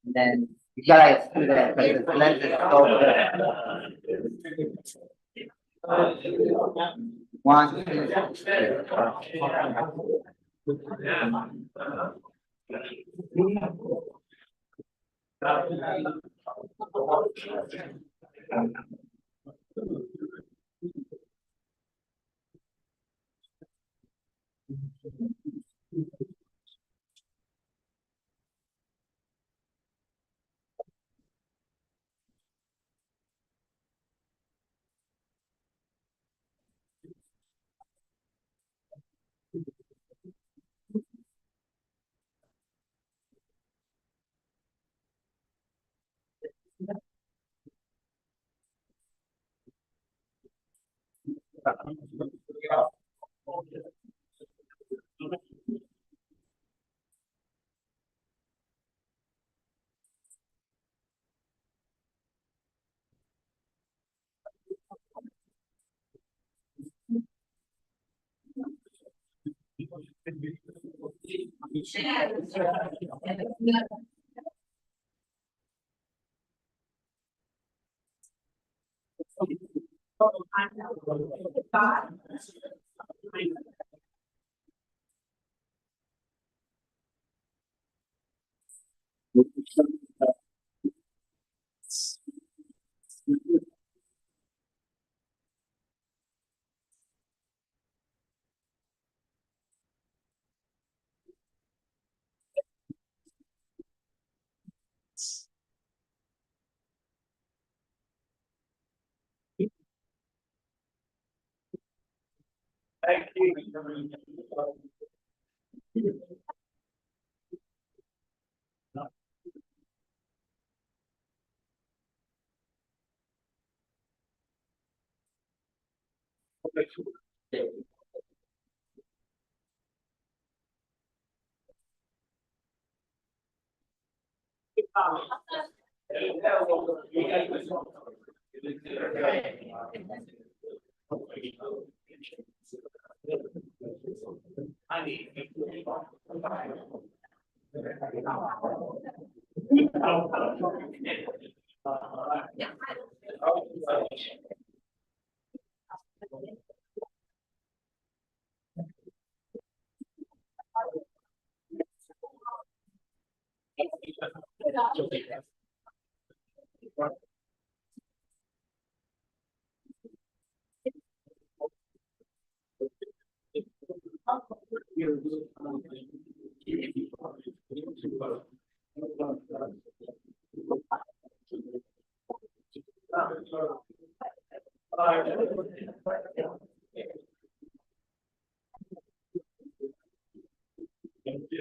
Then you gotta do that, because the lens is over. One,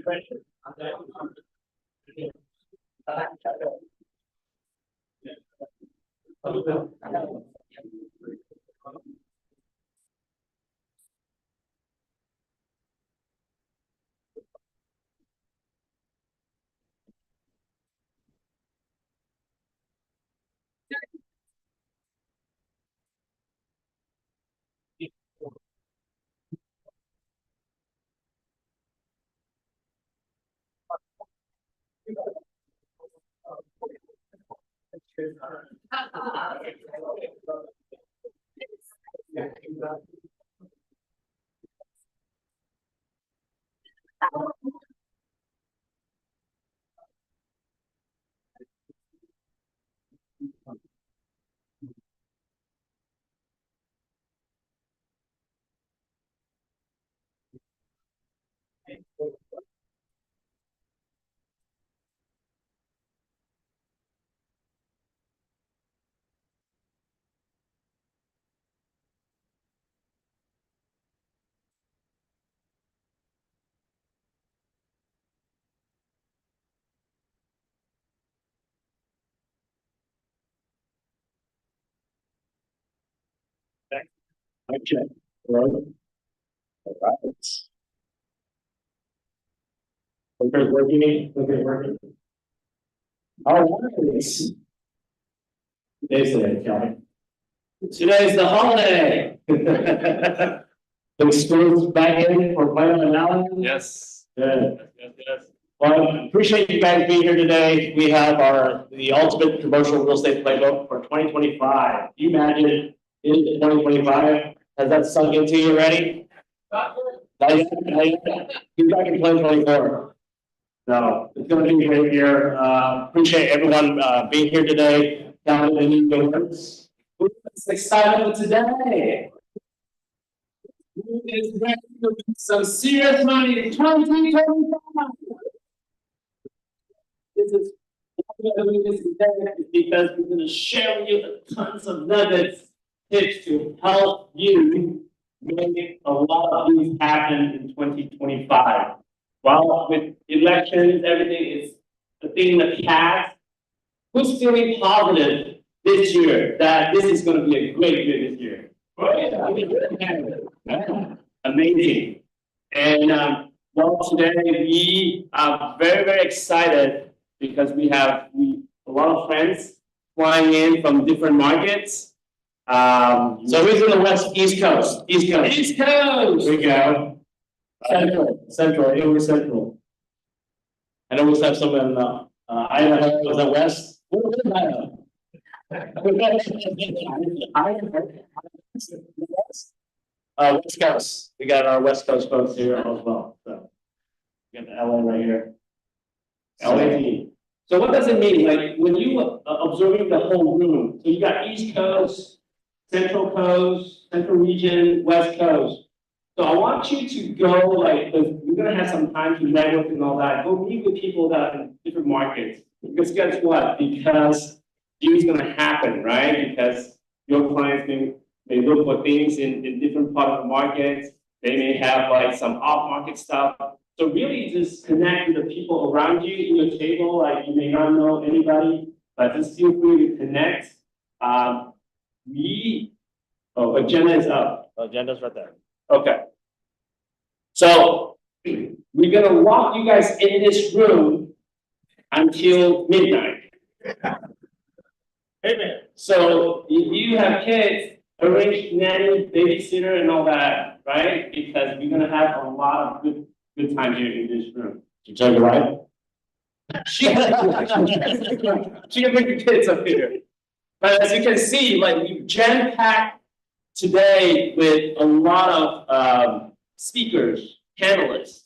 Okay. All right. Okay, working. Okay, working. All right. Today's the day, Kelly. Today's the holiday. The school's back in for Plano now. Yes. Good. Yes. Well, appreciate you guys being here today. We have the ultimate commercial real estate playbook for 2025. You imagine in 2025? Has that sunk into you already? Not yet. He's back in 2024. No, it's going to be a great year. Appreciate everyone being here today. Down in the new doors. Who's excited today? Who is ready to make some serious money in 2025? This is because we're going to share with you tons of nuggets, tips to help you make a lot of things happen in 2025. Well, with elections, everything is a thing in the past. Who's feeling positive this year that this is going to be a great year this year? Amazing. And well, today we are very, very excited because we have a lot of friends flying in from different markets. So who's in the East Coast? East Coast. Here we go. Central. It was Central. And I also have some in Idaho. Was that West? What is Idaho? West Coast. We got our West Coast folks here as well. So we got the LA right here. LA. So what does it mean? Like when you observing the whole room, so you got East Coast, Central Coast, Central Region, West Coast. So I want you to go, like, we're gonna have some time to network and all that. Go meet with people that are in different markets. Because guess what? Because deals gonna happen, right? Because your clients may look for things in different part of the market. They may have like some off-market stuff. So really just connect with the people around you in your table. Like you may not know anybody, but just feel free to connect. Agenda is up. Agenda's right there. Okay. So we're gonna lock you guys in this room until midnight. Amen. So if you have kids, arrange nanny, babysitter, and all that, right? Because we're gonna have a lot of good time here in this room. You tell your wife? She can bring the kids up here. But as you can see, like we jam-packed today with a lot of speakers, panelists.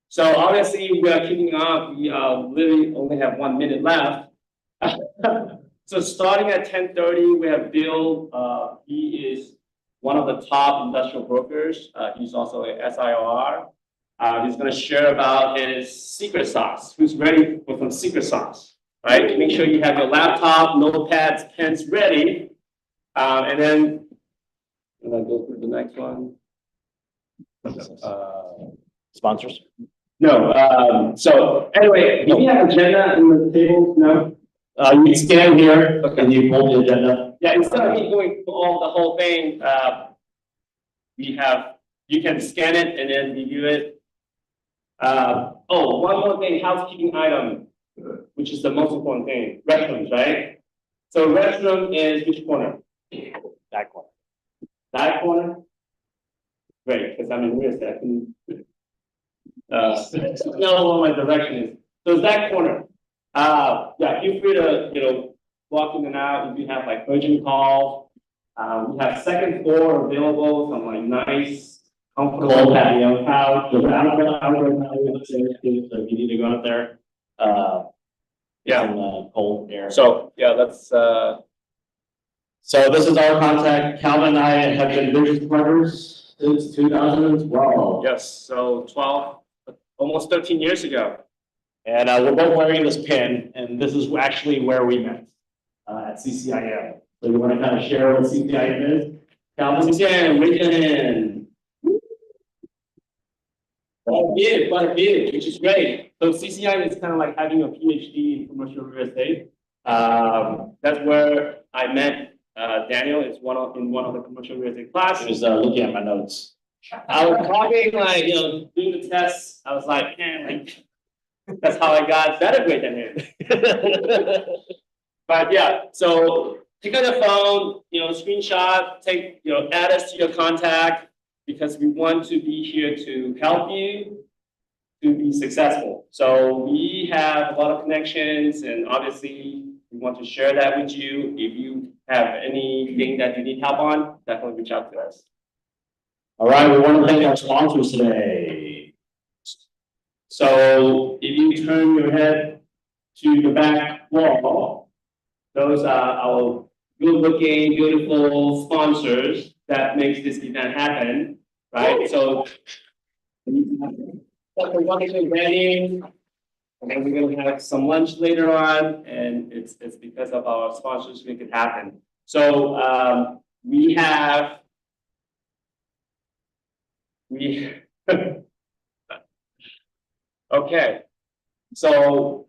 So obviously we are keeping up. We literally only have 1 minute left. So starting at 10:30, we have Bill. He is one of the top industrial brokers. He's also a SIR. He's going to share about his secret sauce. Who's ready for some secret sauce? Right? Make sure you have your laptop, notepads, pens ready. And then I'm going to go through the next one. Sponsors. No, so anyway, do we have agenda in the table? No? You can scan here, and you pull the agenda. Yeah, instead of me going through all the whole thing, you can scan it and then review it. Oh, one more thing, housekeeping item, which is the most important thing, restrooms, right? So restroom is which corner? That one. That corner? Great, because I'm in real estate, I can. Know what my direction is. So it's that corner. Yeah, feel free to, walk in and out. If you have like urgent calls, we have second floor available, some like nice, comfortable patio couch. So if you need to go out there, Yeah. some cold air. So yeah, let's. So this is our contact. Calvin and I have been business partners since 2012. Yes. So 12, almost 13 years ago. And we're both wearing this pin, and this is actually where we met at CCIM. So you want to kind of share what CCIM is? Calvin? CCIM, raise your hand. Quite a bit, which is great. So CCIM is kind of like having a PhD in commercial real estate. That's where I met Daniel. It's in one of the commercial real estate I classes. was looking at my notes. I was talking like, doing the tests. I was like, man, like, that's how I got better grade than him. But yeah, so pick up the phone, screenshot, add us to your contact, because we want to be here to help you to be successful. So we have a lot of connections, and obviously we want to share that with you. If you have anything that you need help on, definitely reach out to us. All right, we want to thank our sponsors today. So if you turn your head to the back wall, those are our good-looking, beautiful sponsors that makes this event happen, right? So we're going to wedding, and then we're going to have some lunch later on, and it's because of our sponsors make it happen. So we okay. So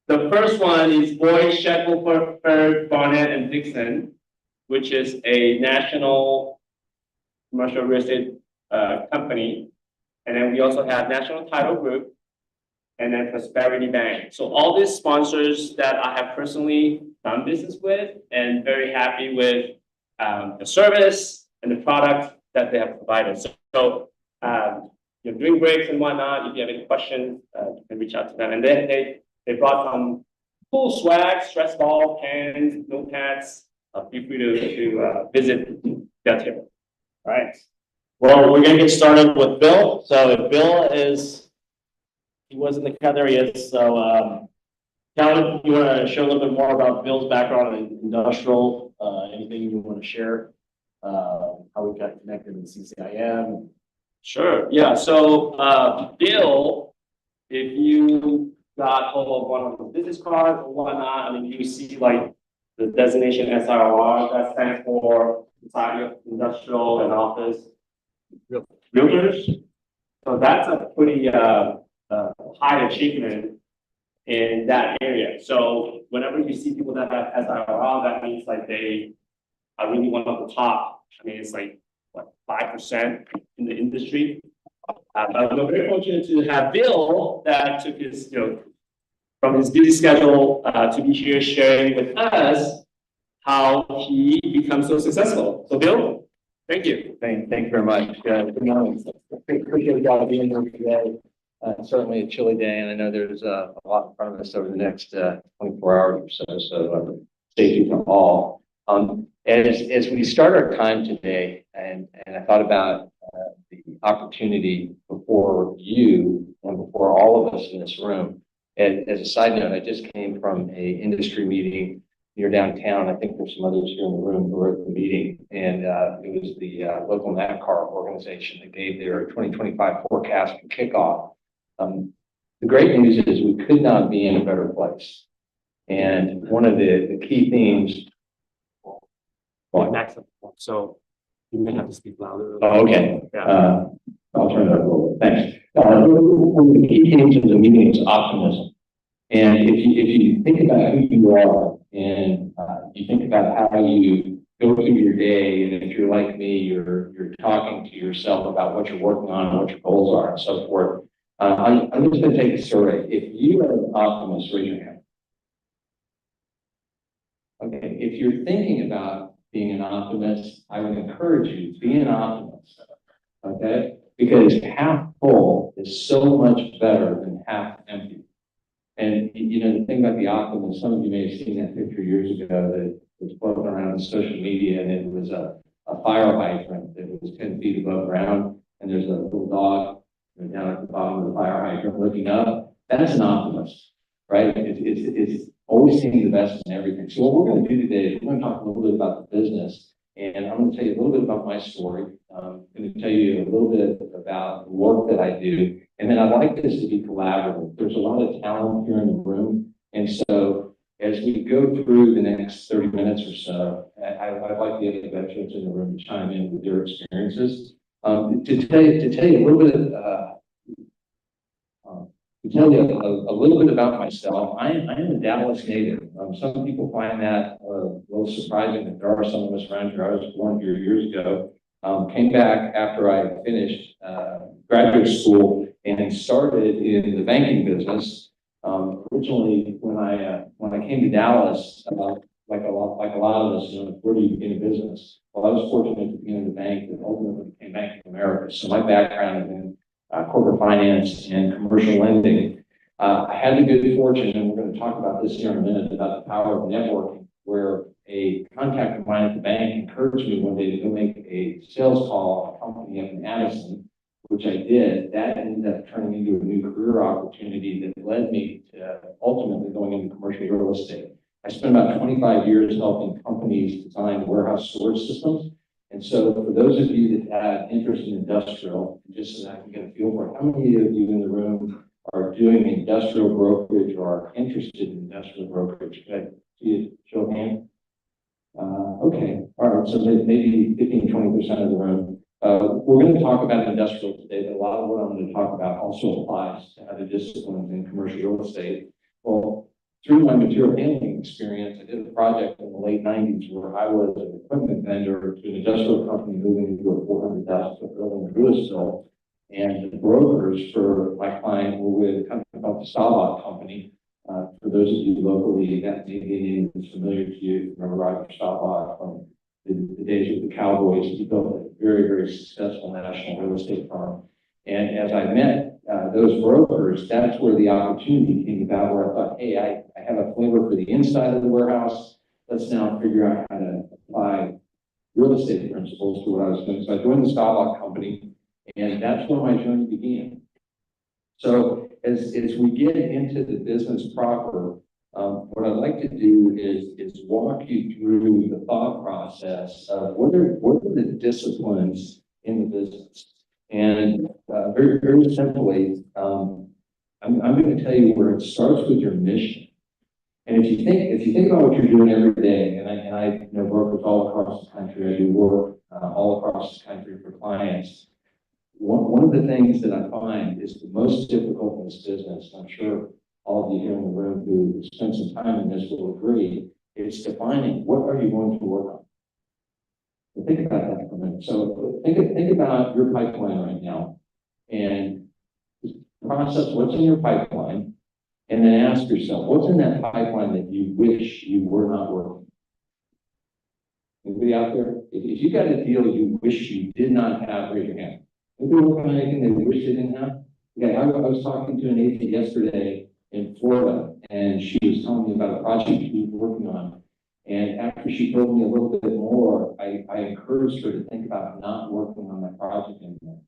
the first one is Shackelford, Barnett, and Dixon, which is a national commercial real estate company. And then we also have National Title Group and then Prosperity Bank. So all these sponsors that I have personally done business with and very happy with the service and the product that they have provided. So you're doing breaks and whatnot. If you have any questions, you can reach out to them. And then they brought some cool swag, stress ball, pens, notepads. Feel free to visit that table. All right. Well, we're going to get started with Bill. So if Bill he was in the crowd, there he is. So Calvin, you want to share a little bit more about Bill's background in industrial, anything you want to share, how we got connected with CCIM? Sure. Yeah. So Bill, if you got hold of one of the business cards or whatnot, I mean, you see like the designation SRR, that stands for Society of Industrial and Office Realtors. So that's a pretty high achievement in that area. So whenever you see people that have SRR, that means like they are really one of the top. I mean, it's like what, 5% in the industry. But we're very fortunate to have Bill that took his, from his busy schedule to be here sharing with us how he becomes so successful. So Bill, thank you. Thank you very much. Good morning. Appreciate y'all being here today. Certainly a chilly day, and I know there's a lot in front of us over the next 24 hours or so. So stay tuned to all. As we start our time today, and I thought about the opportunity before you and before all of us in this room. And as a side note, I just came from a industry meeting near downtown. I think there's some others here in the room who were at the meeting, and it was the local NASCAR organization that gave their 2025 forecast and kickoff. The great news is we could not be in a better place. And one of the key themes. Excellent. So You may have to speak louder. Oh, okay. Yeah. I'll turn it up a little bit. Thanks. One of the key themes of the meeting is optimism. And if you think about who you are and you think about how you go through your day, and if you're like me, you're talking to yourself about what you're working on and what your goals are and so forth. I'm just going to take a survey. If you are an optimist, raise your hand. Okay. If you're thinking about being an optimist, I would encourage you to be an optimist. Okay. Because half full is so much better than half empty. And you know, the thing about the optimist, some of you may have seen that picture years ago that was floating around on social media, and it was a fire hydrant that was 10 feet above ground, and there's a little dog down at the bottom of the fire hydrant looking up. That's an optimist, right? It's always seeing the best in everything. So what we're going to do today is we're going to talk a little bit about the business, and I'm going to tell you a little bit about my story. I'm going to tell you a little bit about the work that I do. And then I'd like this to be collaborative. There's a lot of talent here in the room. And so as we go through the next 30 minutes or so, I'd like the other veterans in the room to chime in with their experiences. To tell you a little bit, a little bit about myself. I am a Dallas native. Some people find that a little surprising that there are some of us around here. I was born here years ago. Came back after I finished graduate school and started in the banking business. Originally, when I came to Dallas, like a lot of us, where do you begin a business? Well, I was fortunate to begin in the bank and ultimately became Bank of America. So my background is in corporate finance and commercial lending. I had the good fortune, and we're going to talk about this here in a minute, about the power of networking, where a contact of mine at the bank encouraged me one day to go make a sales call on a company up in Addison, which I did. That ended up turning into a new career opportunity that led me to ultimately going into commercial real estate. I spent about 25 years helping companies design warehouse storage systems. And so for those of you that have interest in industrial, just so that I can get a feel for it, how many of you in the room are doing industrial brokerage or are interested in industrial brokerage? Could I see a show of hands? Okay, all right, so maybe 15-20% of the room. We're going to talk about industrial today, but a lot of what I'm going to talk about also applies to other disciplines in commercial real estate. Well, through my material handling experience, I did a project in the late 90s where I was an equipment vendor to an industrial company moving into a 400,000 square foot building in Louisville. And the brokers for my client were with a company called the Staubach Company. For those of you locally, that may be a name that's familiar to you. Remember Roger Staubach from the days with the Cowboys. He built a very, very successful national real estate firm. And as I met those brokers, that's where the opportunity came about, where I thought, hey, I have a flavor for the inside of the warehouse. Let's now figure out how to apply real estate principles to what I was doing. So I joined the Staubach Company, and that's where my journey began. So as we get into the business proper, what I'd like to do is walk you through the thought process of what are the disciplines in the business. And very, very simply, I'm going to tell you where it starts with your mission. And if you think about what you're doing every day, and I know brokers all across the country, I do work all across the country for clients. One of the things that I find is the most difficult in this business, and I'm sure all of you here in the room who spend some time in this will agree, is defining what are you going to work on. So think about that for a minute. So think about your pipeline right now, and process what's in your pipeline, and then ask yourself, what's in that pipeline that you wish you were not working? Anybody out there? If you got a deal you wish you did not have, raise your hand. Anybody working on anything they wish they didn't have? Yeah, I was talking to an agent yesterday in Florida, and she was telling me about a project she was working on. And after she told me a little bit more, I encouraged her to think about not working on that project anymore.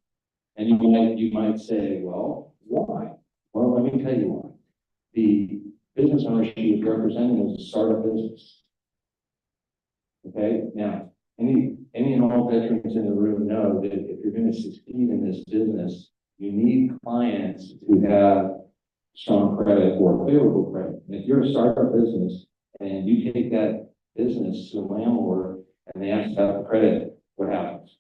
And you might say, well, why? Well, let me tell you why. The business owner she was representing was a startup business. Okay, now, any and all veterans in the room know that if you're going to succeed in this business, you need clients who have strong credit or favorable credit. And if you're a startup business and you take that business to a landlord and they ask about the credit, What happens?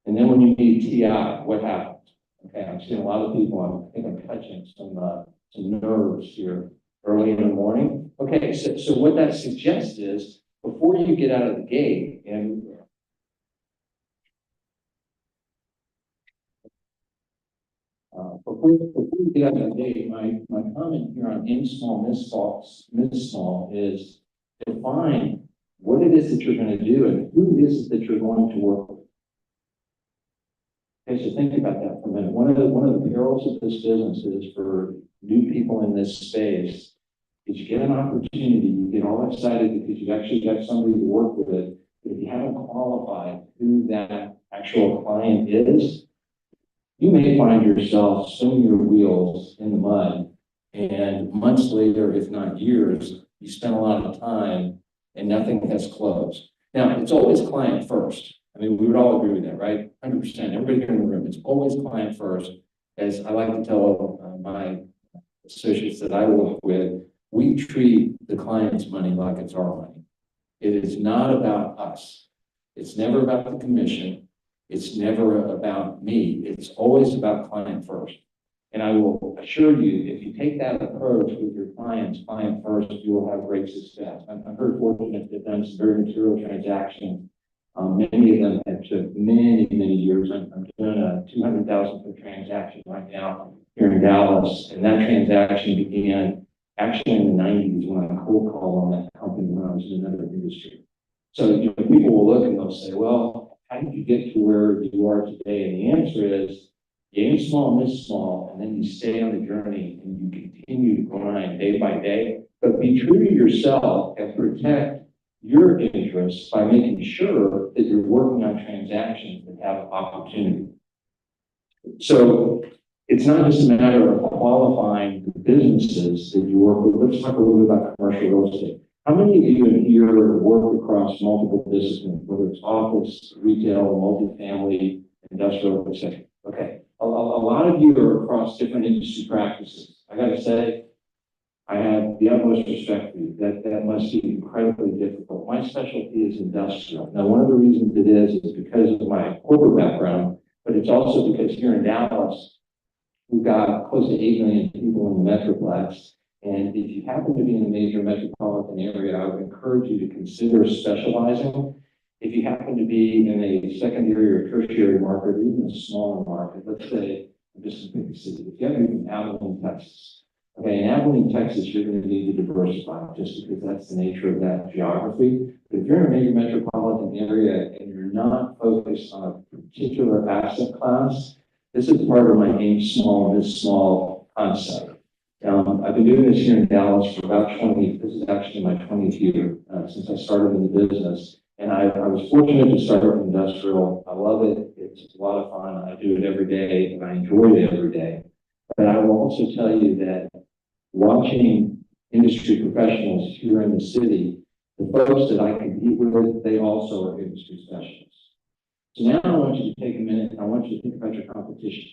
And then when you need TI, what happens? Okay, I'm seeing a lot of people, I think I'm touching some nerves here early in the morning. Okay, so what that suggests is, before you get out of the gate, and before you get out of the gate, my comment here on in small, miss small is define what it is that you're going to do and who is it that you're going to work with. Okay, so think about that for a minute. One of the perils of this business is for new people in this space is you get an opportunity, you get all excited because you've actually got somebody to work with it. But if you haven't qualified who that actual client is, you may find yourself spinning your wheels in the mud, and months later, if not years, you spend a lot of time and nothing has closed. Now, it's always client first. I mean, we would all agree with that, right? 100%. Everybody here in the room, it's always client first. As I like to tell my associates that I work with, we treat the client's money like it's our money. It is not about us. It's never about the commission. It's never about me. It's always about client first. And I will assure you, if you take that approach with your clients, client first, you will have great success. I'm very fortunate to have done some very material transactions. Many of them have took many, many years. I'm doing a 200,000 foot transaction right now here in Dallas. And that transaction began actually in the 90s when I cold called on that company when I was in another industry. So, you know, people will look and they'll say, well, how did you get to where you are today? And the answer is, you aim small, miss small, and then you stay on the journey and you continue to grind day by day. But be true to yourself and protect your interests by making sure that you're working on transactions that have opportunity. So it's not just a matter of qualifying the businesses that you work with. Let's talk a little bit about commercial real estate. How many of you in here work across multiple disciplines, whether it's office, retail, multifamily, industrial, etc.? Okay, a lot of you are across different industry practices. I got to say, I have the utmost respect for you. That must be incredibly difficult. My specialty is industrial. Now, one of the reasons it is because of my corporate background, but it's also because here in Dallas, we've got close to 8 million people in the Metroplex. And if you happen to be in a major metropolitan area, I would encourage you to consider specializing. If you happen to be in a secondary or tertiary market, or even a smaller market, let's say, just a big city. If you happen to be in Abilene, Texas, okay, in Abilene, Texas, you're going to need to diversify just because that's the nature of that geography. But if you're in a major metropolitan area and you're not focused on a particular asset class, this is part of my aim small, miss small concept. I've been doing this here in Dallas for about 20, this is actually my 20th year since I started in the business. And I was fortunate to start with industrial. I love it. It's a lot of fun. I do it every day and I enjoy it every day. But I will also tell you that watching industry professionals here in the city, the folks that I compete with, they also are industry specialists. So now I want you to take a minute and I want you to think about your competition.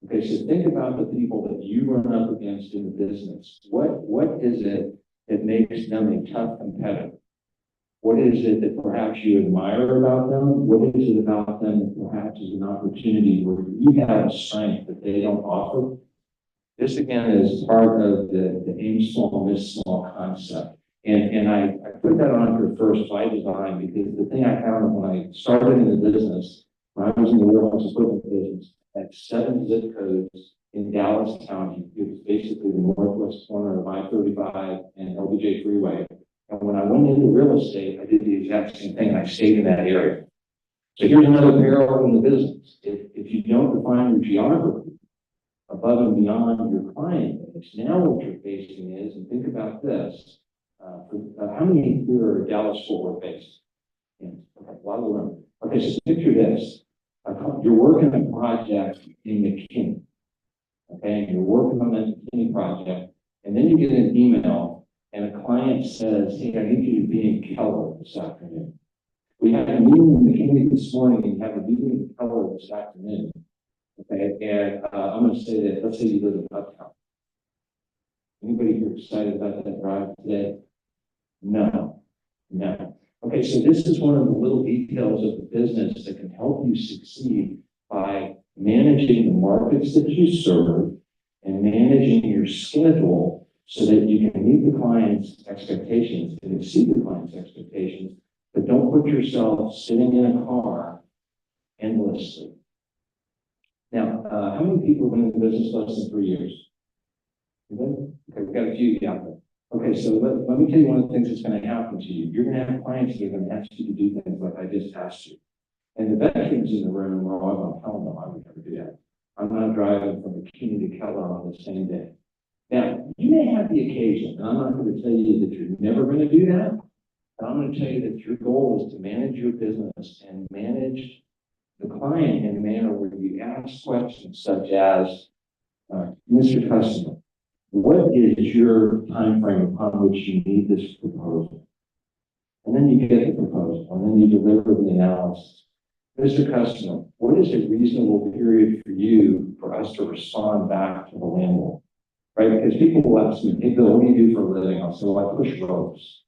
Okay, so think about the people that you run up against in the business. What is it that makes them a tough competitor? What is it that perhaps you admire about them? What is it about them that perhaps is an opportunity where you have a strength that they don't offer? This again is part of the aim small, miss small concept. And I put that on here first by design because the thing I found when I started in the business, when I was in the warehouse equipment business, at 7 zip codes in Dallas County, it was basically the northwest corner of I-35 and LBJ Freeway. And when I went into real estate, I did the exact same thing. I stayed in that area. So here's another peril in the business. If you don't define your geography above and beyond your client base, now what you're facing is, and think about this, how many here are Dallas-Fort Worth based? Yeah, okay, a lot of room. Okay, so picture this. You're working a project in McKinney, okay, and you're working on that McKinney project, and then you get an email, and a client says, hey, I need you to be in Keller this afternoon. We had a meeting in McKinney this morning, and you have a meeting in Keller this afternoon, okay, and I'm going to say that, let's say you live in Uptown. Anybody here excited about that drive today? No. Okay, so this is one of the little details of the business that can help you succeed by managing the markets that you serve and managing your schedule so that you can meet the client's expectations and exceed the client's expectations, but don't put yourself sitting in a car endlessly. Now, how many people have been in the business less than 3 years? Okay, we've got a few out there. Okay, so let me tell you one of the things that's going to happen to you. You're going to have clients that are going to ask you to do things like I just asked you. And the veterans in the room are all going, hell no, I would never do that. I'm not driving from Bikini to Keller on the same day. Now, you may have the occasion, and I'm not going to tell you that you're never going to do that, but I'm going to tell you that your goal is to manage your business and manage the client in a manner where you ask questions such as, Mr. Customer, what is your time frame upon which you need this proposal? And then you get the proposal, and then you deliver the analysis. Mr. Customer, what is a reasonable period for you for us to respond back to the landlord? Right? Because people will ask me, hey, Bill, what do you do for a living? I'll say, well, I push ropes.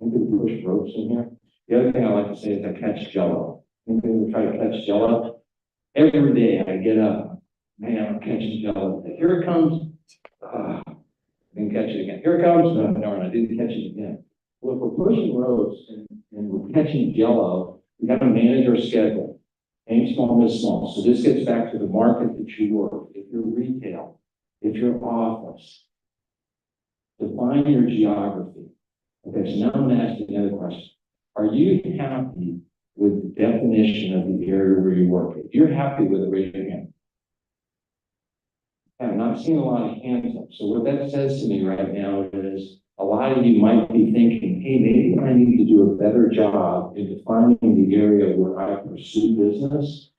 Anybody push ropes in here? The other thing I like to say is I catch jello. Anybody try to catch jello? Every day I get up, man, I'm catching jello. Here it comes. I didn't catch it again. Here it comes. No, I didn't catch it again. Well, if we're pushing ropes and we're catching jello, we got to manage our schedule. Aim small, miss small. So this gets back to the market that you work. If you're retail, if you're office, define your geography. Okay, so now I'm going to ask you another question. Are you happy with the definition of the area where you work? If you're happy with it, raise your hand. I'm not seeing a lot of hands up. So what that says to me right now is a lot of you might be thinking, hey, maybe I need to do a better job in defining the area where I pursue business.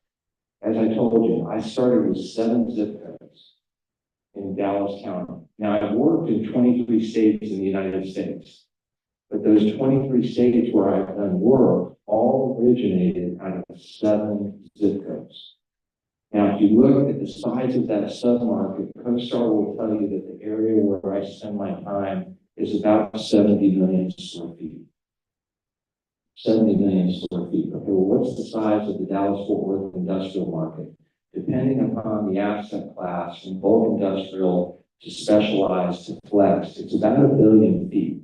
As I told you, I started with 7 zip codes in Dallas County. Now, I've worked in 23 states in the United States, but those 23 states where I've done work all originated out of 7 zip codes. Now, if you look at the size of that submarket, CoStar will tell you that the area where I spend my time is about 70 million square feet. 70 million square feet. Okay, well, what's the size of the Dallas-Fort Worth industrial market? Depending upon the asset class, from bulk industrial to specialized to flex, it's about 1 billion feet.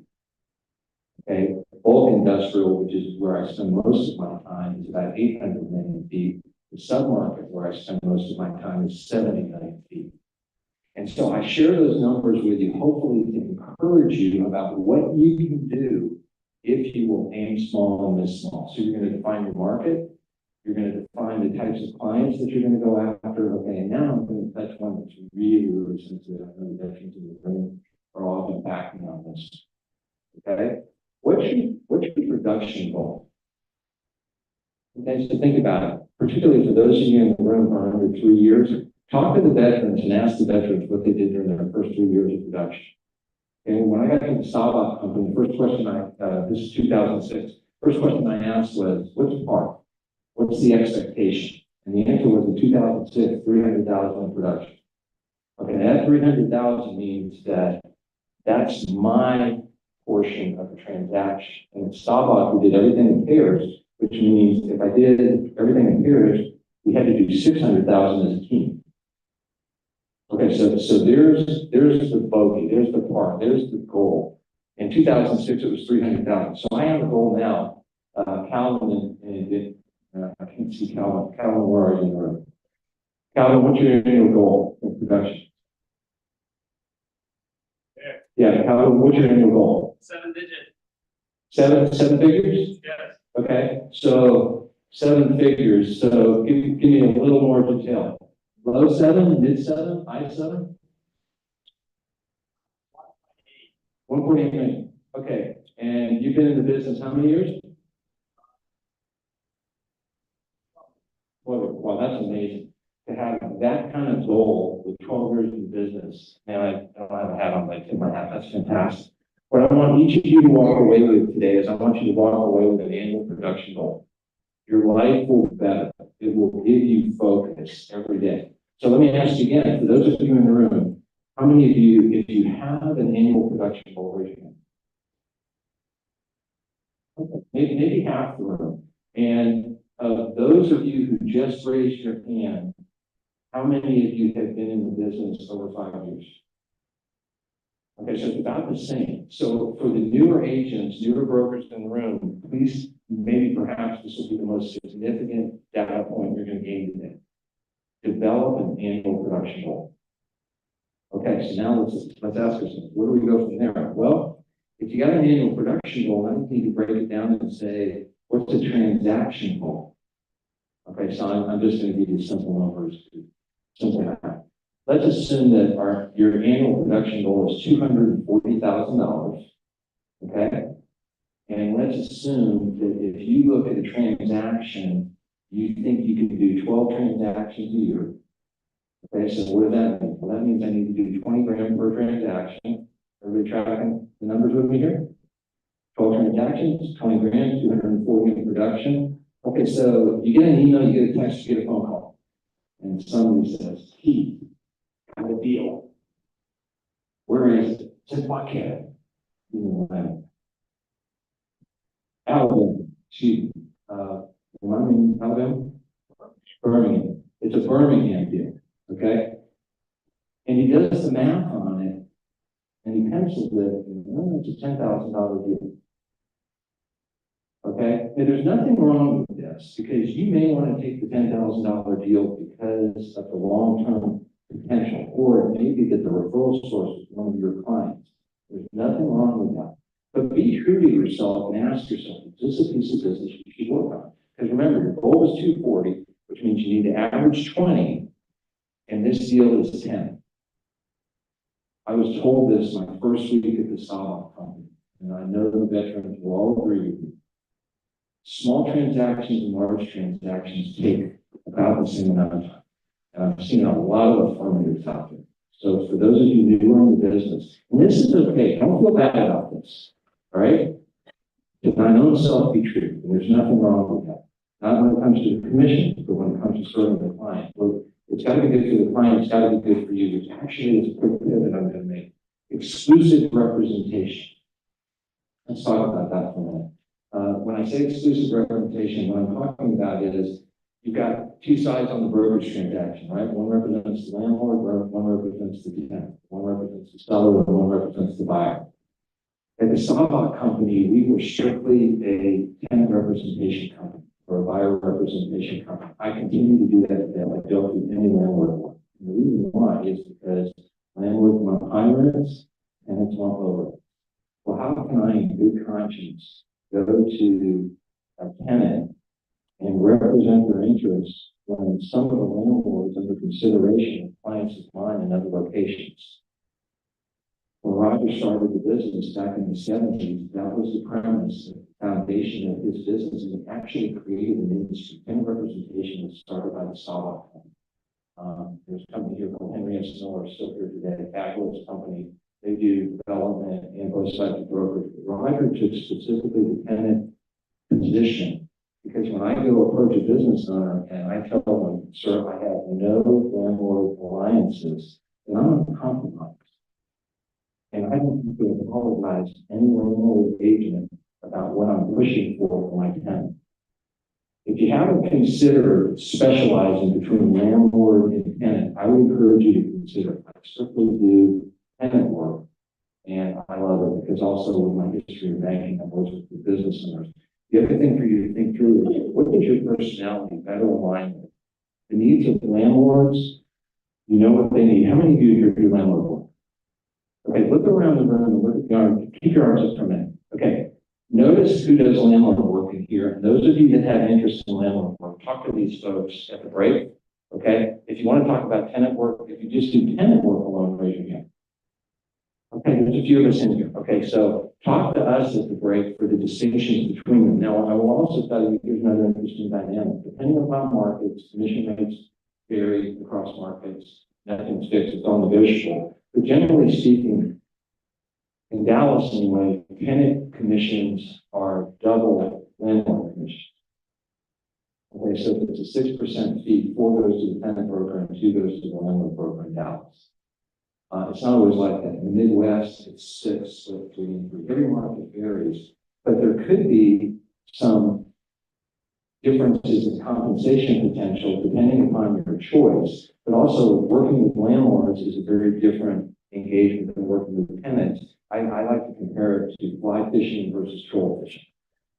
Okay, bulk industrial, which is where I spend most of my time, is about 800 million feet. The submarket where I spend most of my time is 70 million feet. And so I share those numbers with you, hopefully to encourage you about what you can do if you will aim small and miss small. So you're going to define your market. You're going to define the types of clients that you're going to go after. Okay, and now I'm going to touch one that's really, really sensitive. I know the veterans in the room are all been backing on this. Okay, what's your production goal? Okay, so think about it. Particularly for those of you in the room who are under 3 years, talk to the veterans and ask the veterans what they did during their first 3 years of production. And when I got to the Saba company, the first question this is 2006, first question I asked was, what's the part? What's the expectation? And the answer was in 2006, 300,000 in production. Okay, that 300,000 means that that's my portion of the transaction. And at Saba, we did everything in pairs, which means if I did everything in pairs, we had to do 600,000 as a team. Okay, so there's the bogey, there's the part, there's the goal. In 2006, it was 300,000. So I have a goal now. Calvin I can't see Calvin. Calvin, where are you in the room? Calvin, what's your annual goal in production? Yeah, Calvin, what's your annual goal? 7 digits. Seven figures? Yes. Okay, so 7 figures. So give me a little more detail. Low 7, mid 7, high 7? 1.8 million. Okay, and you've been in the business how many years? Well, that's amazing. To have that kind of goal with 12 years in the business, and I don't have a hat on, but I tip my hat. That's fantastic. What I want each of you to walk away with today is I want you to walk away with an annual production goal. Your life will be better. It will give you focus every day. So let me ask you again, for those of you in the room, how many of you, if you have an annual production goal, raise your hand? Okay, maybe half the room. And those of you who just raised your hand, how many of you have been in the business over 5 years? Okay, so it's about the same. So for the newer agents, newer brokers in the room, please, maybe perhaps this will be the most significant data point you're going to gain today. Develop an annual production goal. Okay, so now let's ask ourselves, where do we go from there? Well, if you got an annual production goal, I need to break it down and say, what's a transaction goal? Okay, so I'm just going to give you simple numbers, simple math. Let's assume that your annual production goal is $240,000. Okay, and let's assume that if you look at a transaction, you think you can do 12 transactions a year. Okay, so what does that mean? Well, that means I need to do 20 grand per transaction. Everybody tracking the numbers with me here? 12 transactions, 20 grand, 240 in production. Okay, so you get an email, you get a text, you get a phone call. And somebody says, Keith, got a deal. Where is it? It's in Buckhead. Alabama, excuse me. Alabama? Birmingham. It's a Birmingham deal. Okay? And he does the math on it, and he pencils it, and it's a $10,000 deal. Okay? And there's nothing wrong with this, because you may want to take the $10,000 deal because of the long-term potential, or it may be that the referral source is one of your clients. There's nothing wrong with that. But be true to yourself and ask yourself, is this a piece of business you should work on? Because remember, your goal is 240, which means you need to average 20, and this deal is 10. I was told this my first week at the Sawbuck company, and I know the veterans will all agree with me. Small transactions and large transactions take about the same amount of time. And I've seen a lot of affirmatives out there. So for those of you newer in the business, and this is okay, don't feel bad about this, all right? If I know self be true, and there's nothing wrong with that. Not when it comes to the commission, but when it comes to serving the client. Well, it's got to be good for the client, it's got to be good for you, which actually is a quick pivot I'm going to make. Exclusive representation. Let's talk about that for a minute. When I say exclusive representation, what I'm talking about is you've got two sides on the brokerage transaction, right? One represents the landlord, one represents the tenant, one represents the seller, and one represents the buyer. At the Sawbuck company, we were strictly a tenant representation company or a buyer representation company. I continue to do that today. I don't do any landlord work. And the reason why is because landlords want high rents, tenants want low rents. Well, how can I, in good conscience, go to a tenant and represent their interests when some of the landlords under consideration of clients of mine in other locations? When Roger started the business back in the 70s, that was the premise, the foundation of his business, and it actually created an industry. Tenant representation was started by the Sawbuck company. There's a company here called Henry S. Miller, still here today, a fabulous company. They do development and both sides of brokerage. Roger took specifically the tenant position, because when I go approach a business owner and I tell them, sir, I have no landlord alliances, then I'm not compromised. And I don't need to apologize to any landlord agent about what I'm pushing for my tenant. If you haven't considered specializing between landlord and tenant, I would encourage you to consider it. I strictly do tenant work, and I love it because also with my history of banking, I've worked with the business owners. The other thing for you to think through is, what is your personality better aligned with? The needs of landlords, you know what they need. How many of you here do landlord work? Okay, look around the room and look at your, keep your arms up for a minute. Okay, notice who does landlord work in here. And those of you that have interest in landlord work, talk to these folks at the break. Okay, if you want to talk about tenant work, if you just do tenant work alone, raise your hand. Okay, there's a few of us in here. Okay, so talk to us at the break for the distinctions between them. Now, I will also tell you, here's another interesting dynamic. Depending upon markets, commission rates vary across markets. Nothing's fixed, it's all negotiable. But generally speaking, in Dallas anyway, tenant commissions are double landlord commissions. Okay, so if it's a 6% fee, 4 goes to the tenant broker and 2 goes to the landlord broker in Dallas. It's not always like that. In the Midwest, it's 6, so 3 and 3. Every market varies, but they're could be some differences in compensation potential depending upon your choice, but also working with landlords is a very different engagement than working with tenants. I like to compare it to fly fishing versus troll fishing.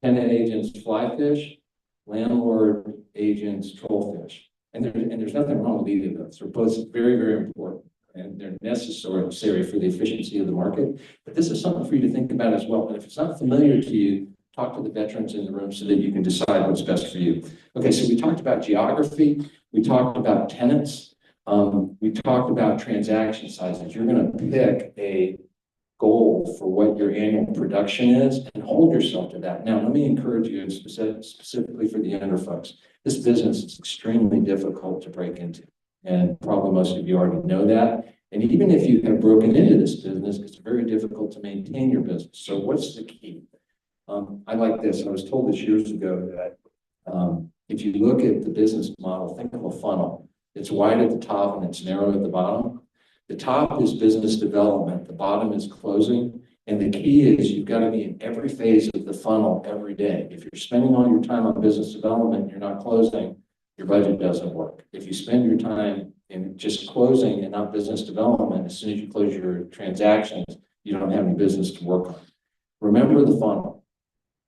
Tenant agents fly fish, landlord agents troll fish. And there's nothing wrong with either of those. They're both very, very important and they're necessary for the efficiency of the market. But this is something for you to think about as well. And if it's not familiar to you, talk to the veterans in the room so that you can decide what's best for you. Okay, so we talked about geography. We talked about tenants. We talked about transaction sizes. You're going to pick a goal for what your annual production is and hold yourself to that. Now, let me encourage you, and specifically for the younger folks, this business is extremely difficult to break into. And probably most of you already know that. And even if you have broken into this business, it's very difficult to maintain your business. So what's the key? I like this. I was told this years ago that if you look at the business model, think of a funnel. It's wide at the top and it's narrow at the bottom. The top is business development. The bottom is closing. And the key is you've got to be in every phase of the funnel every day. If you're spending all your time on business development, and you're not closing, your budget doesn't work. If you spend your time in just closing and not business development, as soon as you close your transactions, you don't have any business to work on. Remember the funnel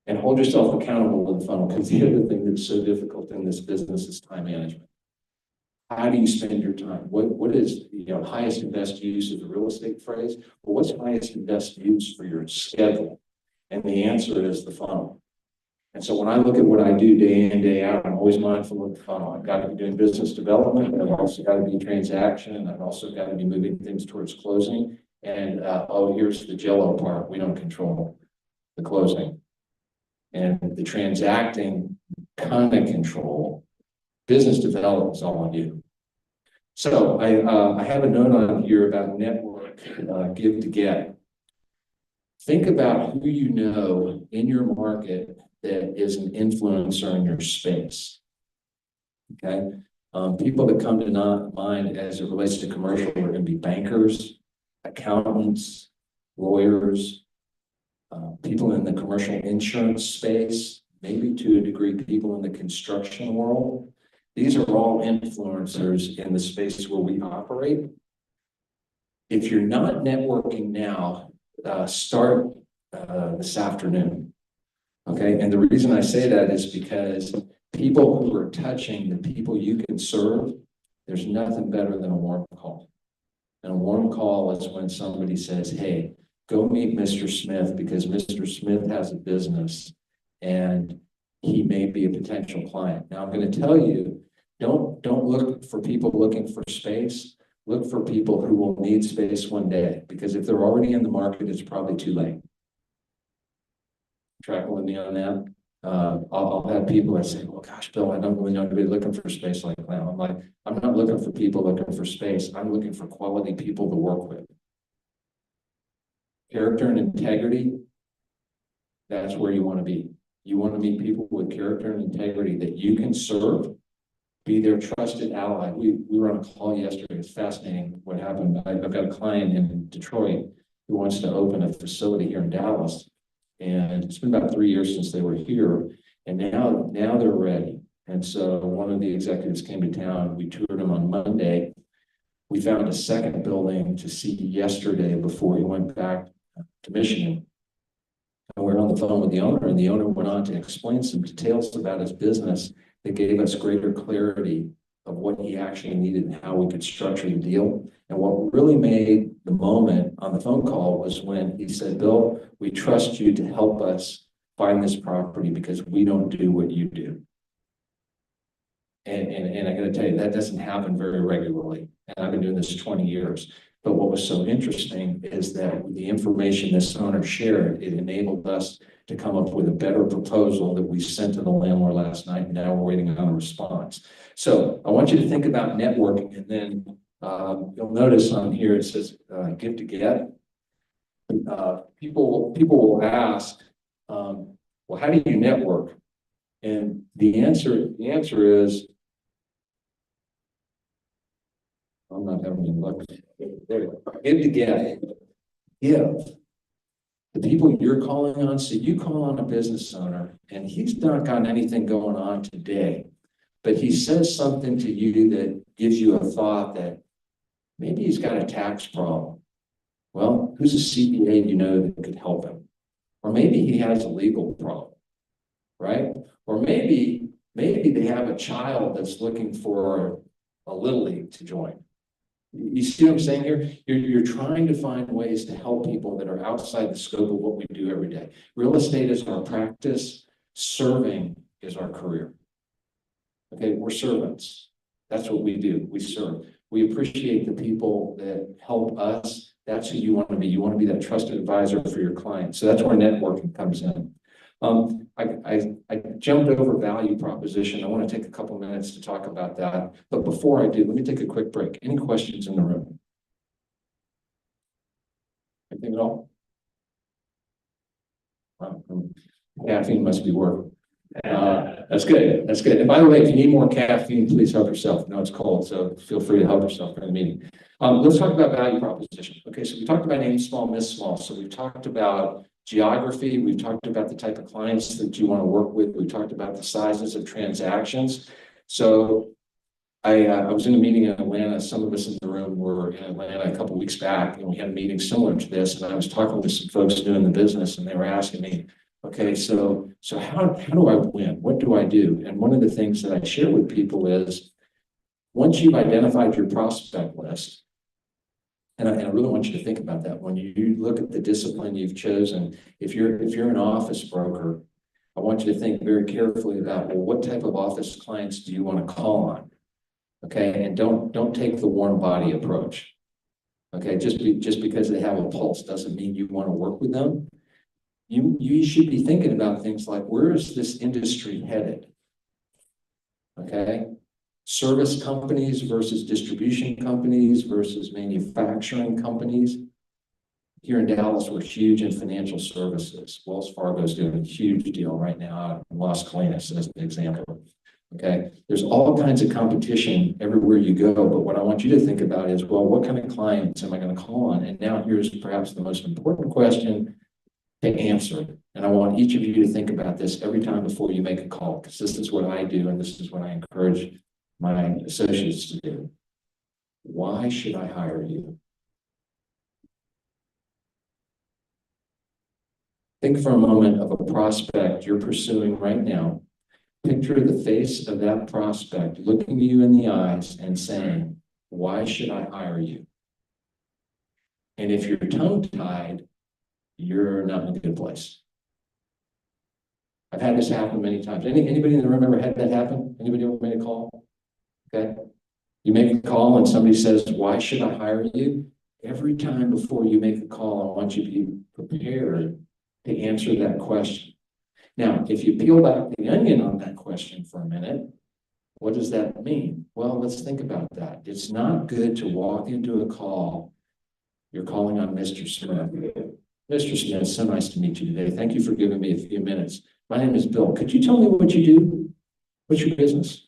and hold yourself accountable to the funnel, because the other thing that's so difficult in this business is time management. How do you spend your time? What is, highest and best use of the real estate phrase? Well, what's highest and best use for your schedule? And the answer is the funnel. And so when I look at what I do day in, day out, I'm always mindful of the funnel. I've got to be doing business development. I've also got to be transaction. I've also got to be moving things towards closing. And here's the jello part. We don't control the closing. And the transacting kind of control. Business development is all on you. So I have a note on here about network, give to get. Think about who you know in your market that is an influencer in your space. Okay, people that come to mind as it relates to commercial are going to be bankers, accountants, lawyers, people in the commercial insurance space, maybe to a degree people in the construction world. These are all influencers in the space where we operate. If you're not networking now, start this afternoon. Okay, and the reason I say that is because people who are touching the people you can serve, there's nothing better than a warm call. And a warm call is when somebody says, hey, go meet Mr. Smith because Mr. Smith has a business and he may be a potential client. Now I'm going to tell you, don't look for people looking for space. Look for people who will need space one day, because if they're already in the market, it's probably too late. Tracking with me on that? I'll have people that say, well, gosh, Bill, I don't really know anybody looking for space like that. I'm like, I'm not looking for people looking for space. I'm looking for quality people to work with. Character and integrity, that's where you want to be. You want to meet people with character and integrity that you can serve, be their trusted ally. We were on a call yesterday. It's fascinating what happened. I've got a client in Detroit who wants to open a facility here in Dallas. And it's been about 3 years since they were here. And now they're ready. And so one of the executives came to town. We toured him on Monday. We found a second building to see yesterday before he went back to Michigan. And we're on the phone with the owner, and the owner went on to explain some details about his business that gave us greater clarity of what he actually needed and how we could structure the deal. And what really made the moment on the phone call was when he said, Bill, we trust you to help us find this property because we don't do what you do. And I got to tell you, that doesn't happen very regularly. And I've been doing this 20 years. But what was so interesting is that the information this owner shared, it enabled us to come up with a better proposal that we sent to the landlord last night, and now we're waiting on a response. So I want you to think about networking, and then you'll notice on here it says give to get. People will ask, well, how do you network? And the answer is, I'm not having any luck. There you go. Give to get. Give. the people you're calling on, so you call on a business owner and he's not got anything going on today, but he says something to you that gives you a thought that maybe he's got a tax problem. Well, who's a CPA you know that could help him? Or maybe he has a legal problem, right? Or maybe they have a child that's looking for a little league to join. You see what I'm saying here? You're trying to find ways to help people that are outside the scope of what we do every day. Real estate is our practice. Serving is our career. Okay, we're servants. That's what we do. We serve. We appreciate the people that help us. That's who you want to be. You want to be that trusted advisor for your clients. So that's where networking comes in. I jumped over value proposition. I want to take a couple minutes to talk about that. But before I do, let me take a quick break. Any questions in the room? Anything at all? Wow, caffeine must be working. That's good. That's good. And by the way, if you need more caffeine, please help yourself. I know it's cold, so feel free to help yourself during the meeting. Let's talk about value proposition. Okay, so we talked about aim small, miss small. So we've talked about geography. We've talked about the type of clients that you want to work with. We talked about the sizes of transactions. So I was in a meeting in Atlanta. Some of us in the room were in Atlanta a couple of weeks back, and we had a meeting similar to this. And I was talking with some folks doing the business, and they were asking me, okay, so how do I win? What do I do? And one of the things that I share with people is once you've identified your prospect list, and I really want you to think about that. When you look at the discipline you've chosen, if you're an office broker, I want you to think very carefully about, well, what type of office clients do you want to call on? Okay, and don't take the warm body approach. Okay, just because they have a pulse doesn't mean you want to work with them. You should be thinking about things like, where is this industry headed? Okay, service companies versus distribution companies versus manufacturing companies. Here in Dallas, we're huge in financial services. Wells Fargo is doing a huge deal right now out in Las Colinas as an example. Okay, there's all kinds of competition everywhere you go, but what I want you to think about is, well, what kind of clients am I going to call on? And now here's perhaps the most important question to answer. And I want each of you to think about this every time before you make a call, because this is what I do, and this is what I encourage my associates to do. Why should I hire you? Think for a moment of a prospect you're pursuing right now. Picture the face of that prospect looking you in the eyes and saying, why should I hire you? And if you're tongue-tied, you're not in a good place. I've had this happen many times. Anybody in the room ever had that happen? Anybody ever made a call? Okay. You make a call and somebody says, why should I hire you? Every time before you make a call, I want you to be prepared to answer that question. Now, if you peel back the onion on that question for a minute, what does that mean? Well, let's think about that. It's not good to walk into a call. You're calling on Mr. Smith. Mr. Smith, so nice to meet you today. Thank you for giving me a few minutes. My name is Bill. Could you tell me what you do? What's your business?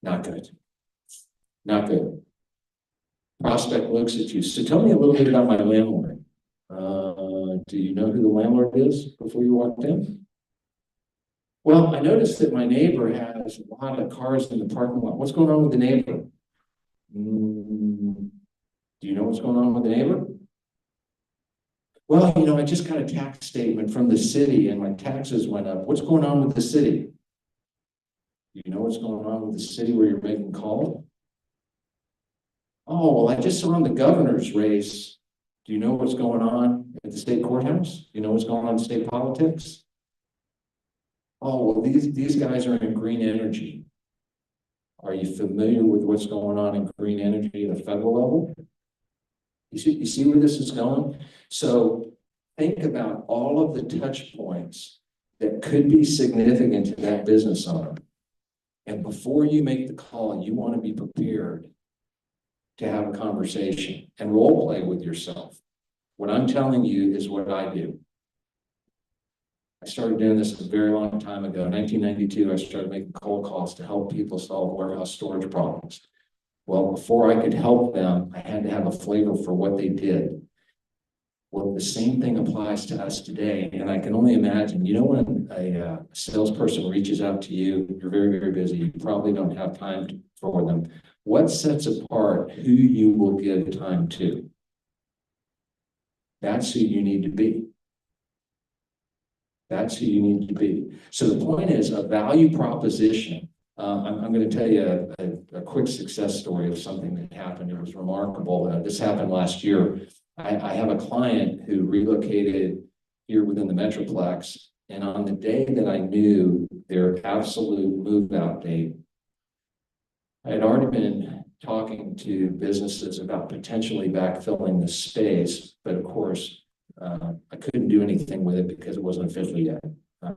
Not good. Not good. Prospect looks at you. So tell me a little bit about my landlord. Do you know who the landlord is before you walked in? Well, I noticed that my neighbor has a lot of cars in the parking lot. What's going on with the neighbor? Do you know what's going on with the neighbor? Well, I just got a tax statement from the city and my taxes went up. What's going on with the city? Do you know what's going on with the city where you're making calls? Oh, well, I just saw in the governor's race. Do you know what's going on at the state courthouse? Do you know what's going on in state politics? Oh, well, these guys are in green energy. Are you familiar with what's going on in green energy at a federal level? You see where this is going? So think about all of the touch points that could be significant to that business owner. And before you make the call, you want to be prepared to have a conversation and role play with yourself. What I'm telling you is what I do. I started doing this a very long time ago. In 1992, I started making cold calls to help people solve warehouse storage problems. Well, before I could help them, I had to have a flavor for what they did. Well, the same thing applies to us today, and I can only imagine, you know, when a salesperson reaches out to you, you're very, very busy, you probably don't have time for them. What sets apart who you will give time to? That's who you need to be. That's who you need to be. So the point is a value proposition. I'm going to tell you a quick success story of something that happened. It was remarkable. This happened last year. I have a client who relocated here within the Metroplex, and on the day that I knew their absolute move-out date, I had already been talking to businesses about potentially backfilling the space, but of course, I couldn't do anything with it because it wasn't official yet.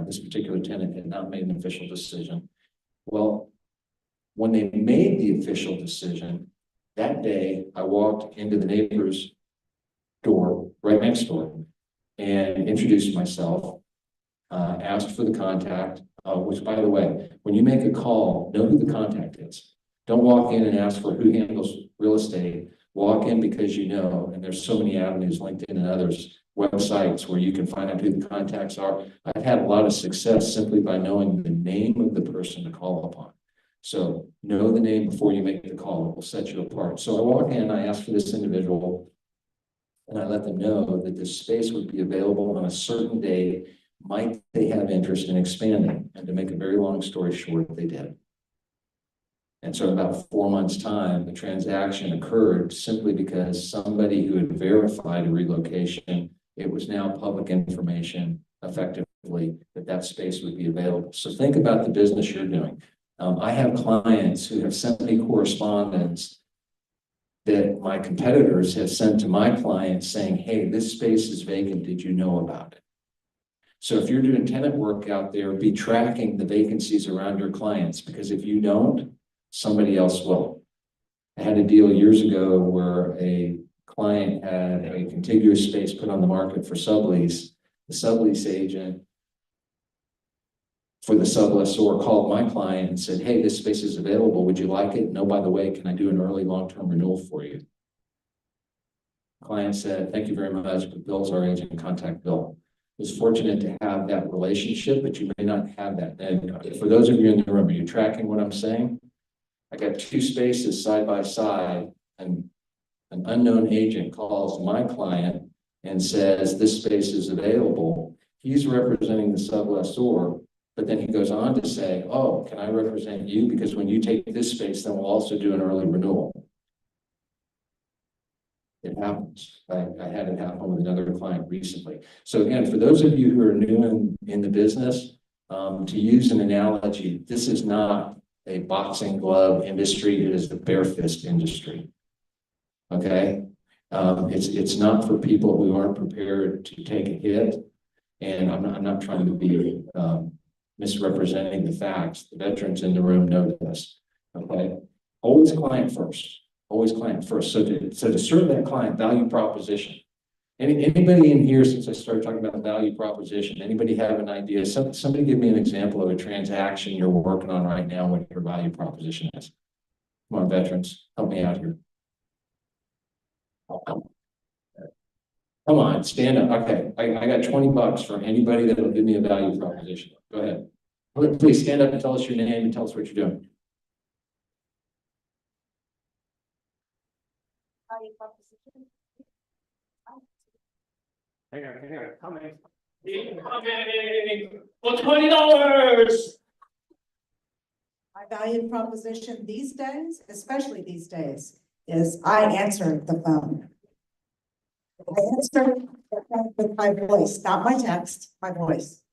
This particular tenant had not made an official decision. Well, when they made the official decision, that day I walked into the neighbor's door right next door and introduced myself, asked for the contact, which by the way, when you make a call, know who the contact is. Don't walk in and ask for who handles real estate. Walk in because you know, and there's so many avenues, LinkedIn and others, websites where you can find out who the contacts are. I've had a lot of success simply by knowing the name of the person to call upon. So know the name before you make the call. It will set you apart. So I walk in, I ask for this individual, and I let them know that this space would be available on a certain day. Might they have interest in expanding? And to make a very long story short, they did. And so in about 4 months' time, the transaction occurred simply because somebody who had verified a relocation, it was now public information effectively that that space would be available. So think about the business you're doing. I have clients who have sent me correspondence that my competitors have sent to my clients saying, hey, this space is vacant. Did you know about it? So if you're doing tenant work out there, be tracking the vacancies around your clients, because if you don't, somebody else will. I had a deal years ago where a client had a contiguous space put on the market for sublease. The sublease agent for the sublessor called my client and said, hey, this space is available. Would you like it? No, by the way, can I do an early long-term renewal for you? Client said, thank you very much, but Bill's our agent, contact Bill. I was fortunate to have that relationship, but you may not have that. And for those of you in the room, are you tracking what I'm saying? I got 2 spaces side by side, and an unknown agent calls my client and says, this space is available. He's representing the sublessor, but then he goes on to say, oh, can I represent you? Because when you take this space, then we'll also do an early renewal. It happens. I had it happen with another client recently. So again, for those of you who are new in the business, to use an analogy, this is not a boxing glove industry. It is the bare fist industry. Okay. It's not for people who aren't prepared to take a hit. And I'm not trying to be misrepresenting the facts. The veterans in the room know this. Okay. Always client first. Always client first. So to serve that client, value proposition. Anybody in here, since I started talking about value proposition, anybody have an idea? Somebody give me an example of a transaction you're working on right now, what your value proposition is. Come on, veterans, help me out here. Come on, stand up. Okay, I got $20 for anybody that will give me a value proposition. Go ahead. Please stand up and tell us your name and tell us what you're doing. Value proposition. Hang on, coming. For $20. My value proposition these days, especially these days, is I answer the phone. I answer the phone with my voice, not my text, my voice.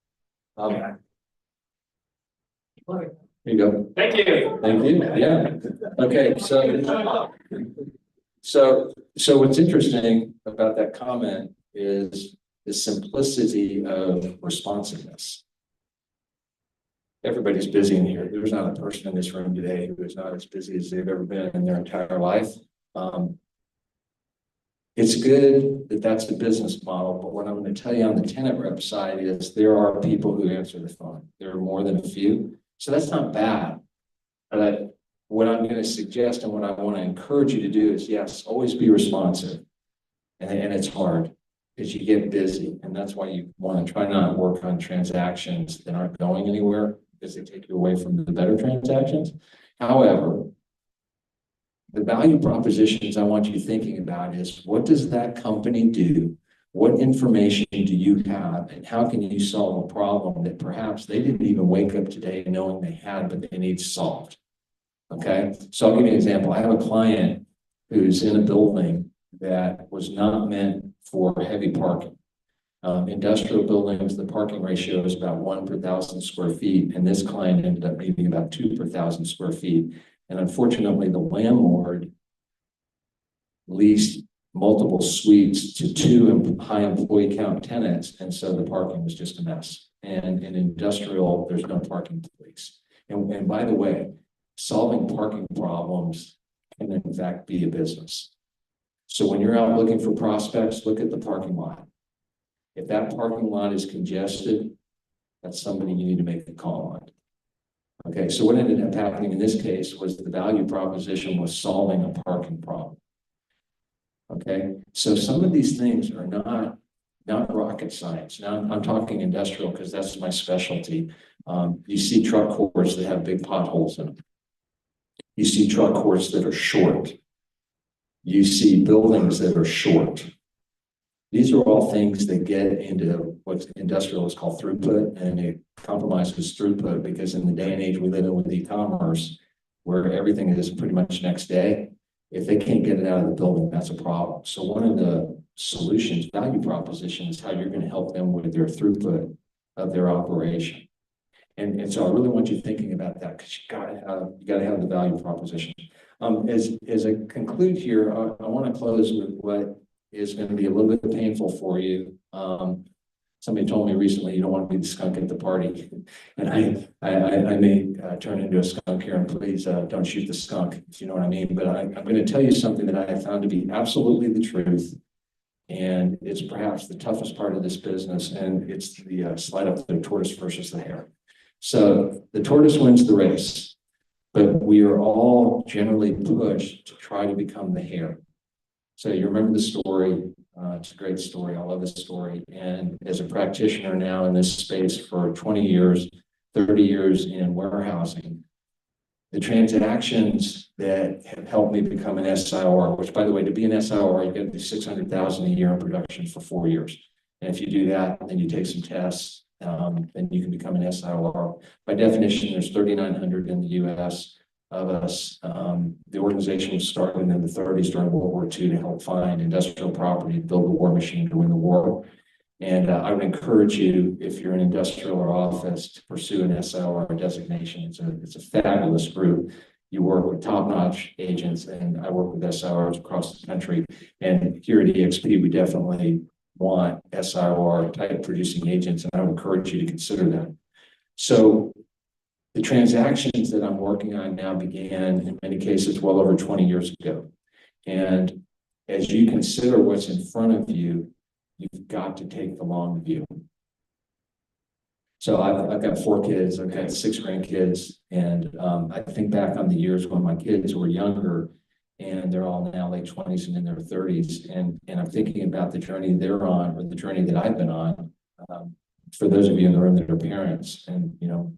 Okay. Here you go. Thank you. Thank you. Yeah. Okay. So what's interesting about that comment is the simplicity of responsiveness. Everybody's busy in here. There's not a person in this room today who is not as busy as they've ever been in their entire life. It's good that that's the business model, but what I'm going to tell you on the tenant rep side is there are people who answer the phone. There are more than a few. So that's not bad. But what I'm going to suggest and what I want to encourage you to do is, yes, always be responsive. And it's hard. is you get busy, and that's why you want to try not to work on transactions that aren't going anywhere, because they take you away from the better transactions. However, the value propositions I want you thinking about is, what does that company do? What information do you have, and how can you solve a problem that perhaps they didn't even wake up today knowing they had, but they need solved? Okay, so I'll give you an example. I have a client who's in a building that was not meant for heavy parking. Industrial buildings, the parking ratio is about 1 per 1,000 square feet, and this client ended up needing about 2 per 1,000 square feet. And unfortunately, the landlord leased multiple suites to 2 high employee count tenants, and so the parking was just a mess. And in industrial, there's no parking police. And by the way, solving parking problems can in fact be a business. So when you're out looking for prospects, look at the parking lot. If that parking lot is congested, that's somebody you need to make a call on. Okay, so what ended up happening in this case was the value proposition was solving a parking problem. Okay, so some of these things are not rocket science. Now I'm talking industrial because that's my specialty. You see truck courts that have big potholes in them. You see truck courts that are short. You see buildings that are short. These are all things that get into what industrial is called throughput, and it compromises throughput because in the day and age we live in with e-commerce, where everything is pretty much next day, if they can't get it out of the building, that's a problem. So one of the solutions, value proposition, is how you're going to help them with their throughput of their operation. And so I really want you thinking about that, because you gotta have the value proposition. As I conclude here, I want to close with what is going to be a little bit painful for you. Somebody told me recently, you don't want to be the skunk at the party, and I may turn into a skunk here, and please don't shoot the skunk, if you know what I mean. But I'm going to tell you something that I have found to be absolutely the truth, and it's perhaps the toughest part of this business, and it's the slide up the tortoise versus the hare. So the tortoise wins the race, but we are all generally pushed to try to become the hare. So you remember the story. It's a great story. I love this story. And as a practitioner now in this space for 20 years, 30 years in warehousing, the transactions that have helped me become an SIR, which by the way, to be an SIR, you get to do 600,000 a year in production for 4 years. And if you do that, then you take some tests, then you can become an SIR. By definition, there's 3,900 in the US of us. The organization was started in the 30s during World War II to help find industrial property, build the war machine to win the war. And I would encourage you, if you're in industrial or office, to pursue an SIR designation. It's a fabulous group. You work with top-notch agents, and I work with SIRs across the country. And here at EXP, we definitely want SIR type producing agents, and I would encourage you to consider that. So the transactions that I'm working on now began, in many cases, well over 20 years ago. And as you consider what's in front of you, you've got to take the long view. So I've got 4 kids, I've got 6 grandkids, and I think back on the years when my kids were younger, and they're all now late 20s and in their 30s, and I'm thinking about the journey they're on, or the journey that I've been on. For those of you in the room that are parents, and you know,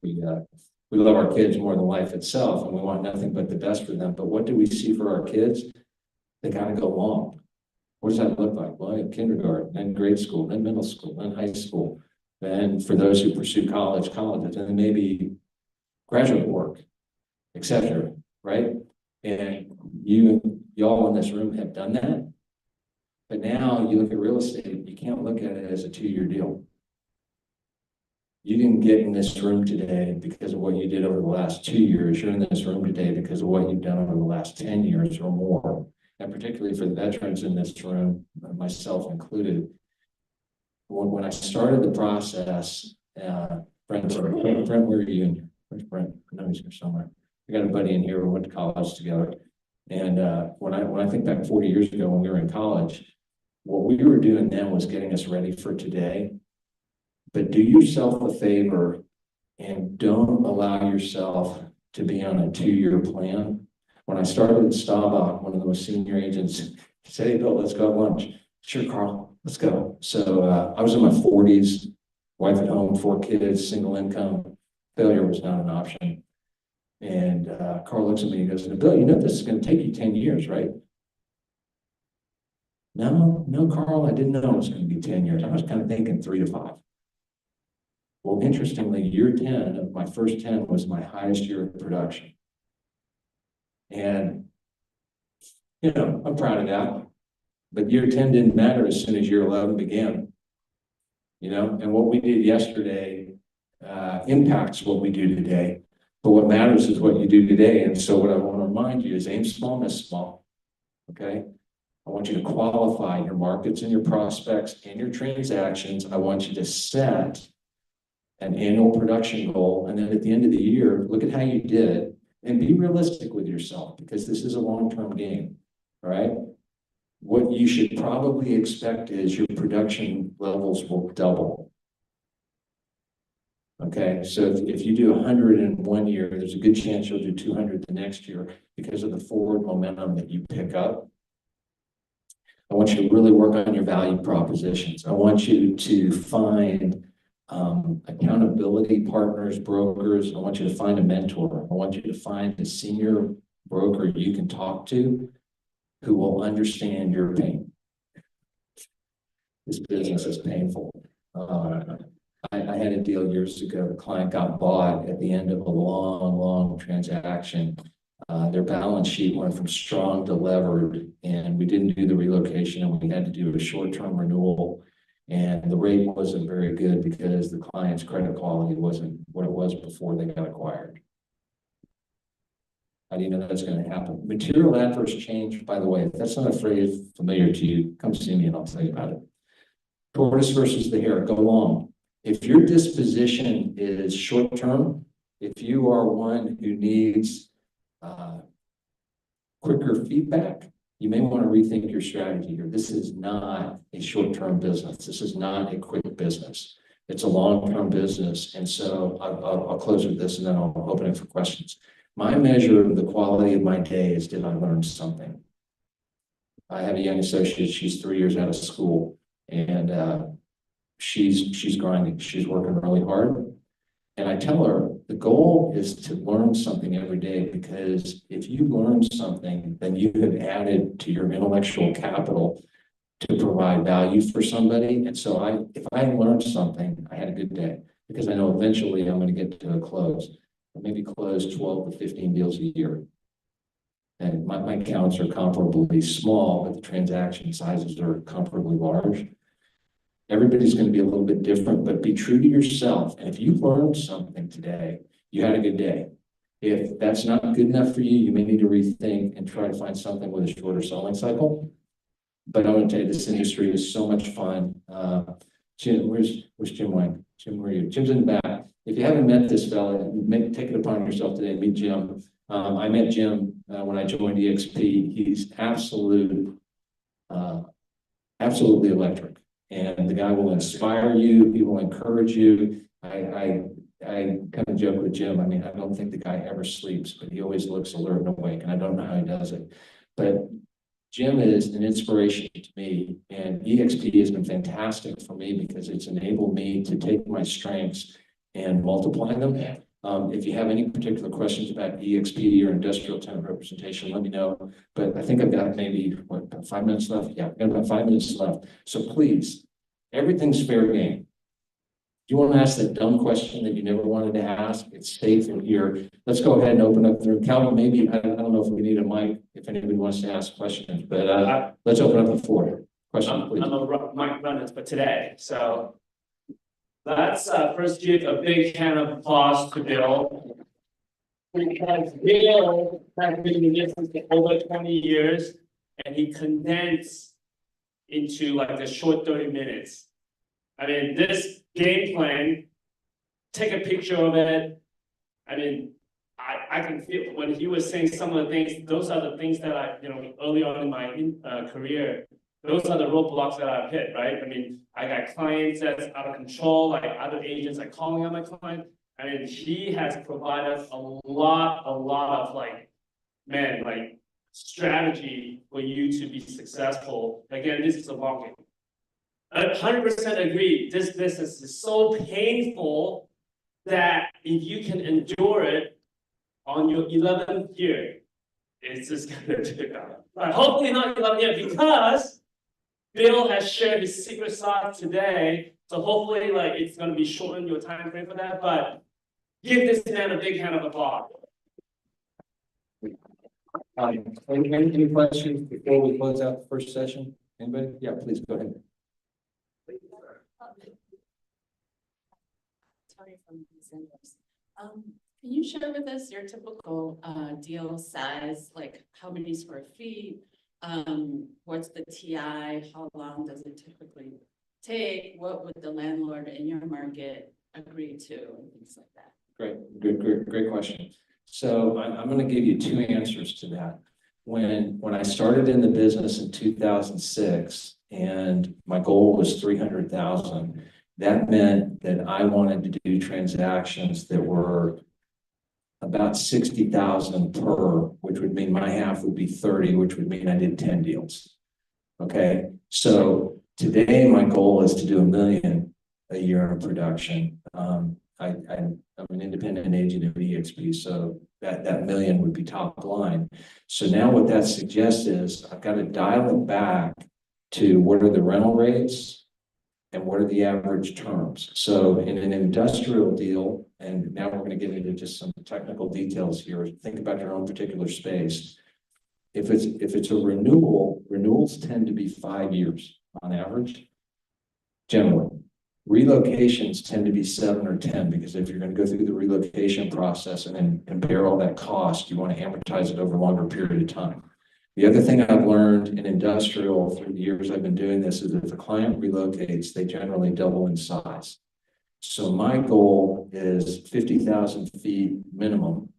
we love our kids more than life itself, and we want nothing but the best for them. But what do we see for our kids? They got to go long. What does that look like? Well, in kindergarten, then grade school, then middle school, then high school. Then for those who pursue colleges, and then maybe graduate work, etc. Right? And y'all in this room have done that. But now you look at real estate, you can't look at it as a 2-year deal. You didn't get in this room today because of what you did over the last 2 years. You're in this room today because of what you've done over the last 10 years or more. And particularly for the veterans in this room, myself included, when I started the process, Brent, where are you in here? Where's Brent? I know he's here somewhere. I got a buddy in here. We went to college together. And when I think back 40 years ago when we were in college, what we were doing then was getting us ready for today. But do yourself a favor and don't allow yourself to be on a 2-year plan. When I started at Staubach, one of the most senior agents said, "Hey, Bill, let's go have lunch." Sure, Carl, let's go. So I was in my 40s, wife at home, 4 kids, single income. Failure was not an option. And Carl looks at me and goes, Bill, you know this is going to take you 10 years, right? No, Carl, I didn't know it was going to be 10 years. I was kind of thinking 3 to 5. Well, interestingly, year 10 of my first 10 was my highest year of production. And, you know, I'm proud of that. But year 10 didn't matter as soon as year 11 began. You know, and what we did yesterday impacts what we do today. But what matters is what you do today. And so what I want to remind you is aim small, miss small. Okay? I want you to qualify your markets and your prospects and your transactions. I want you to set an annual production goal. And then at the end of the year, look at how you did and be realistic with yourself because this is a long-term game. All right? What you should probably expect is your production levels will double. Okay, so if you do 100 in 1 year, there's a good chance you'll do 200 the next year because of the forward momentum that you pick up. I want you to really work on your value propositions. I want you to find accountability partners, brokers. I want you to find a mentor. I want you to find a senior broker you can talk to who will understand your pain. This business is painful. I had a deal years ago. The client got bought at the end of a long transaction. Their balance sheet went from strong to levered, and we didn't do the relocation, and we had to do a short-term renewal. And the rate wasn't very good because the client's credit quality wasn't what it was before they got acquired. How do you know that's going to happen? Material adverse change, by the way, if that's not a phrase familiar to you, come see me and I'll tell you about it. Tortoise versus the hare, go long. If your disposition is short-term, if you are one who needs quicker feedback, you may want to rethink your strategy here. This is not a short-term business. This is not a quick business. It's a long-term business. And so I'll close with this and then I'll open it for questions. My measure of the quality of my day is, did I learn something? I have a young associate. She's 3 years out of school, and she's grinding. She's working really hard. And I tell her the goal is to learn something every day, because if you learn something, then you have added to your intellectual capital to provide value for somebody. And so if I learned something, I had a good day, because I know eventually I'm going to get to a close. Or maybe close 12 to 15 deals a year. And my accounts are comparably small, but the transaction sizes are comparably large. Everybody's going to be a little bit different, but be true to yourself. And if you learned something today, you had a good day. If that's not good enough for you, you may need to rethink and try to find something with a shorter selling cycle. But I'm going to tell you, this industry is so much fun. Jim, where's Jim Wang? Jim, where are you? Jim's in the back. If you haven't met this fella, take it upon yourself today and meet Jim. I met Jim when I joined EXP. He's absolutely electric. And the guy will inspire you. He will encourage you. I kind of joke with Jim. I mean, I don't think the guy ever sleeps, but he always looks alert and awake. And I don't know how he does it. But Jim is an inspiration to me. And EXP has been fantastic for me because it's enabled me to take my strengths and multiply them. If you have any particular questions about EXP or industrial tenant representation, let me know. But I think I've got maybe, about 5 minutes left? Yeah, I've got about 5 minutes left. So please, everything's fair game. If you want to ask that dumb question that you never wanted to ask, it's safe in here. Let's go ahead and open up the room. Calvin, maybe, I don't know if we need a mic, if anybody wants to ask questions, but let's open up the floor. Question, please. I'm a mic runner for today, so. Let's first give a big hand of applause to Bill. Because Bill has been in this for over 20 years, and he condensed into like a short 30 minutes. I mean, this game plan, take a picture of it. I mean, I can feel when he was saying some of the things, those are the things that I, early on in my career, those are the roadblocks that I've hit, right? I mean, I got clients that's out of control, like other agents are calling on my client. I mean, he has provided a lot of like, man, like strategy for you to be successful. Again, this is a long game. 100% agree, this business is so painful that if you can endure it on your 11th year, it's just gonna do it. But hopefully not 11th year, because Bill has shared his secret sauce today. So hopefully, like, it's gonna be shortened your time frame for that, but give this man a big hand of applause. Any questions before we close out the first session? Anybody? Yeah, please go ahead. Tony from Incentives. Can you share with us your typical deal size, like how many square feet? What's the TI? How long does it typically take? What would the landlord in your market agree to, and things like that? Great question. So I'm going to give you two answers to that. When I started in the business in 2006, and my goal was 300,000, that meant that I wanted to do transactions that were about 60,000 per, which would mean my half would be 30, which would mean I did 10 deals. Okay, so today my goal is to do $1 million a year in production. I'm an independent agent of EXP, so that $1 million would be top line. So now what that suggests is I've got to dial it back to what are the rental rates and what are the average terms. So in an industrial deal, and now we're going to get into just some technical details here. Think about your own particular space. If it's a renewal, renewals tend to be 5 years on average, generally. Relocations tend to be 7 or 10, because if you're going to go through the relocation process and then bear all that cost, you want to amortize it over a longer period of time. The other thing I've learned in industrial through the years I've been doing this is if the client relocates, they generally double in size. So my goal is 50,000 feet minimum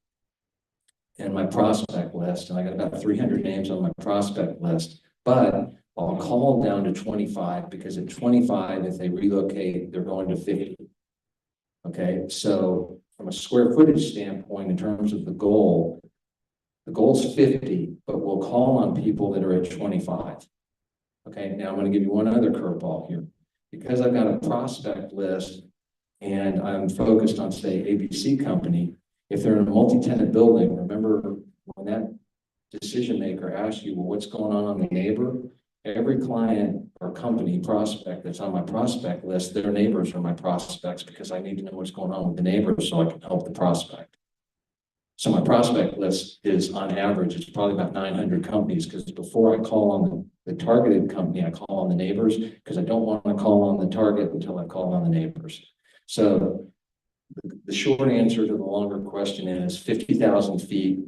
in my prospect list, and I got about 300 names on my prospect list, but I'll call down to 25, because at 25, if they relocate, they're going to 50. Okay, so from a square footage standpoint, in terms of the goal's 50, but we'll call on people that are at 25. Okay, now I'm going to give you one other curveball here. Because I've got a prospect list and I'm focused on, say, ABC company, if they're in a multi-tenant building, remember when that decision maker asks you, well, what's going on the neighbor? Every client or company prospect that's on my prospect list, their neighbors are my prospects, because I need to know what's going on with the neighbors so I can help the prospect. So my prospect list is, on average, it's probably about 900 companies, because before I call on the targeted company, I call on the neighbors, because I don't want to call on the target until I call on the neighbors. So the short answer to the longer question is 50,000 feet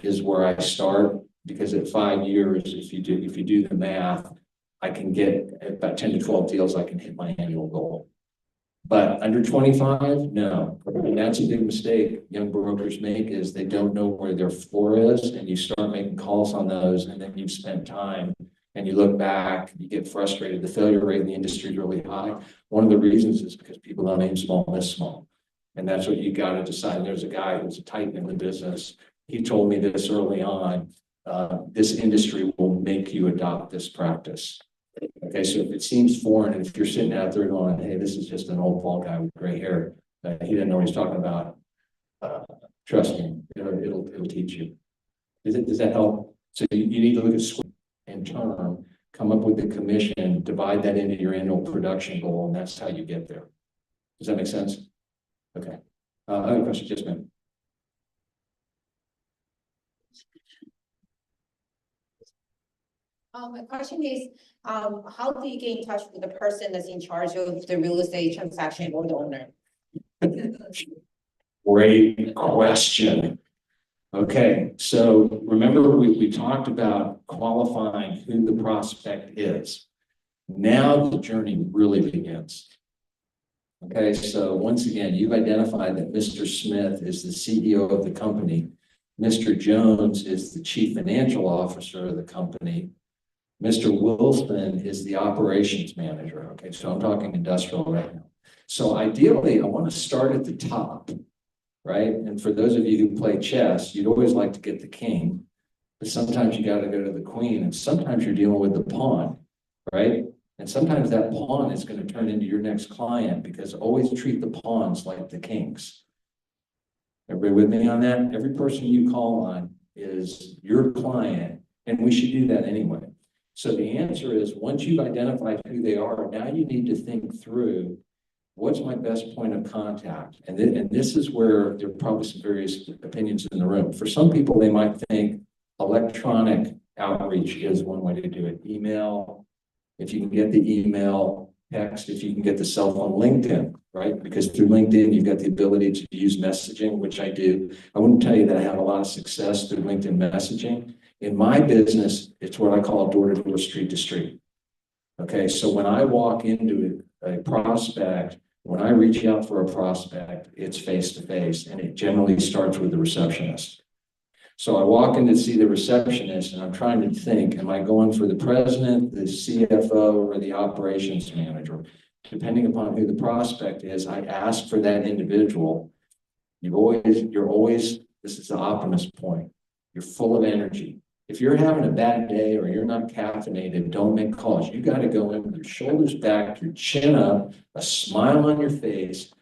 is where I start, because at 5 years, if you do the math, I can get about 10 to 12 deals, I can hit my annual goal. But under 25, no. And that's a big mistake young brokers make, is they don't know where their floor is, and you start making calls on those, and then you've spent time and you look back, you get frustrated. The failure rate in the industry is really high. One of the reasons is because people don't aim small, miss small. And that's what you got to decide. There's a guy who's a titan in the business. He told me this early on. This industry will make you adopt this practice. Okay, so if it seems foreign, and if you're sitting out there going, hey, this is just an old bald guy with gray hair, he didn't know what he's talking about, trust me, it'll teach you. Does that help? So you need to look at square and term, come up with the commission, divide that into your annual production goal, and that's how you get there. Does that make sense? Okay. Other question, just a minute. My question is, how do you get in touch with the person that's in charge of the real estate transaction or the owner? Great question. Okay, so remember we talked about qualifying who the prospect is. Now the journey really begins. Okay, so once again, you've identified that Mr. Smith is the CEO of the company. Mr. Jones is the chief financial officer of the company. Mr. Wilson is the operations manager. Okay, so I'm talking industrial right now. So ideally, I want to start at the top, right? And for those of you who play chess, you'd always like to get the king. but sometimes you gotta go to the queen, and sometimes you're dealing with the pawn, right? And sometimes that pawn is gonna turn into your next client, because always treat the pawns like the kings. Everybody with me on that? Every person you call on is your client, and we should do that anyway. So the answer is, once you've identified who they are, now you need to think through, what's my best point of contact? And this is where there are probably some various opinions in the room. For some people, they might think electronic outreach is one way to do it. Email, if you can get the email, text, if you can get the cell phone, LinkedIn, right? Because through LinkedIn, you've got the ability to use messaging, which I do. I wouldn't tell you that I have a lot of success through LinkedIn messaging. In my business, it's what I call door-to-door, street-to-street. Okay, so when I walk into a prospect, when I reach out for a prospect, it's face-to-face, and it generally starts with the receptionist. So I walk in to see the receptionist, and I'm trying to think, am I going for the president, the CFO, or the operations manager? Depending upon who the prospect is, I ask for that individual. You're always, this is the optimist point. You're full of energy. If you're having a bad day or you're not caffeinated, don't make calls. You got to go in with your shoulders back, your chin up, a smile on your face,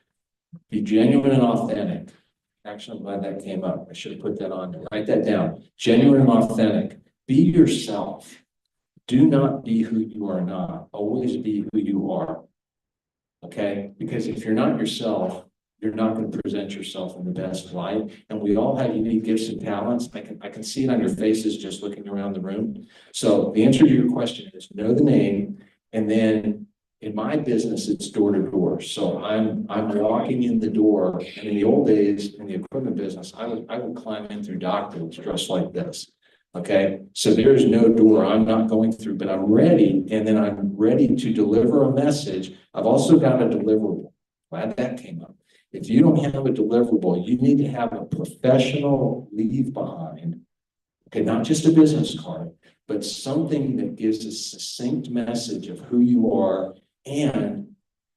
be genuine and authentic. Actually, I'm glad that came up. I should have put that on there. Write that down. Genuine and authentic. Be yourself. Do not be who you are not. Always be who you are. Okay? Because if you're not yourself, you're not going to present yourself in the best light. And we all have unique gifts and talents. I can see it on your faces just looking around the room. So the answer to your question is know the name. And then in my business, it's door to door. So I'm walking in the door. And in the old days, in the equipment business, I would climb in through dock doors dressed like this. Okay, so there's no door I'm not going through, but I'm ready. And then I'm ready to deliver a message. I've also got a deliverable. Glad that came up. If you don't have a deliverable, you need to have a professional leave behind. Okay, not just a business card, but something that gives a succinct message of who you are, and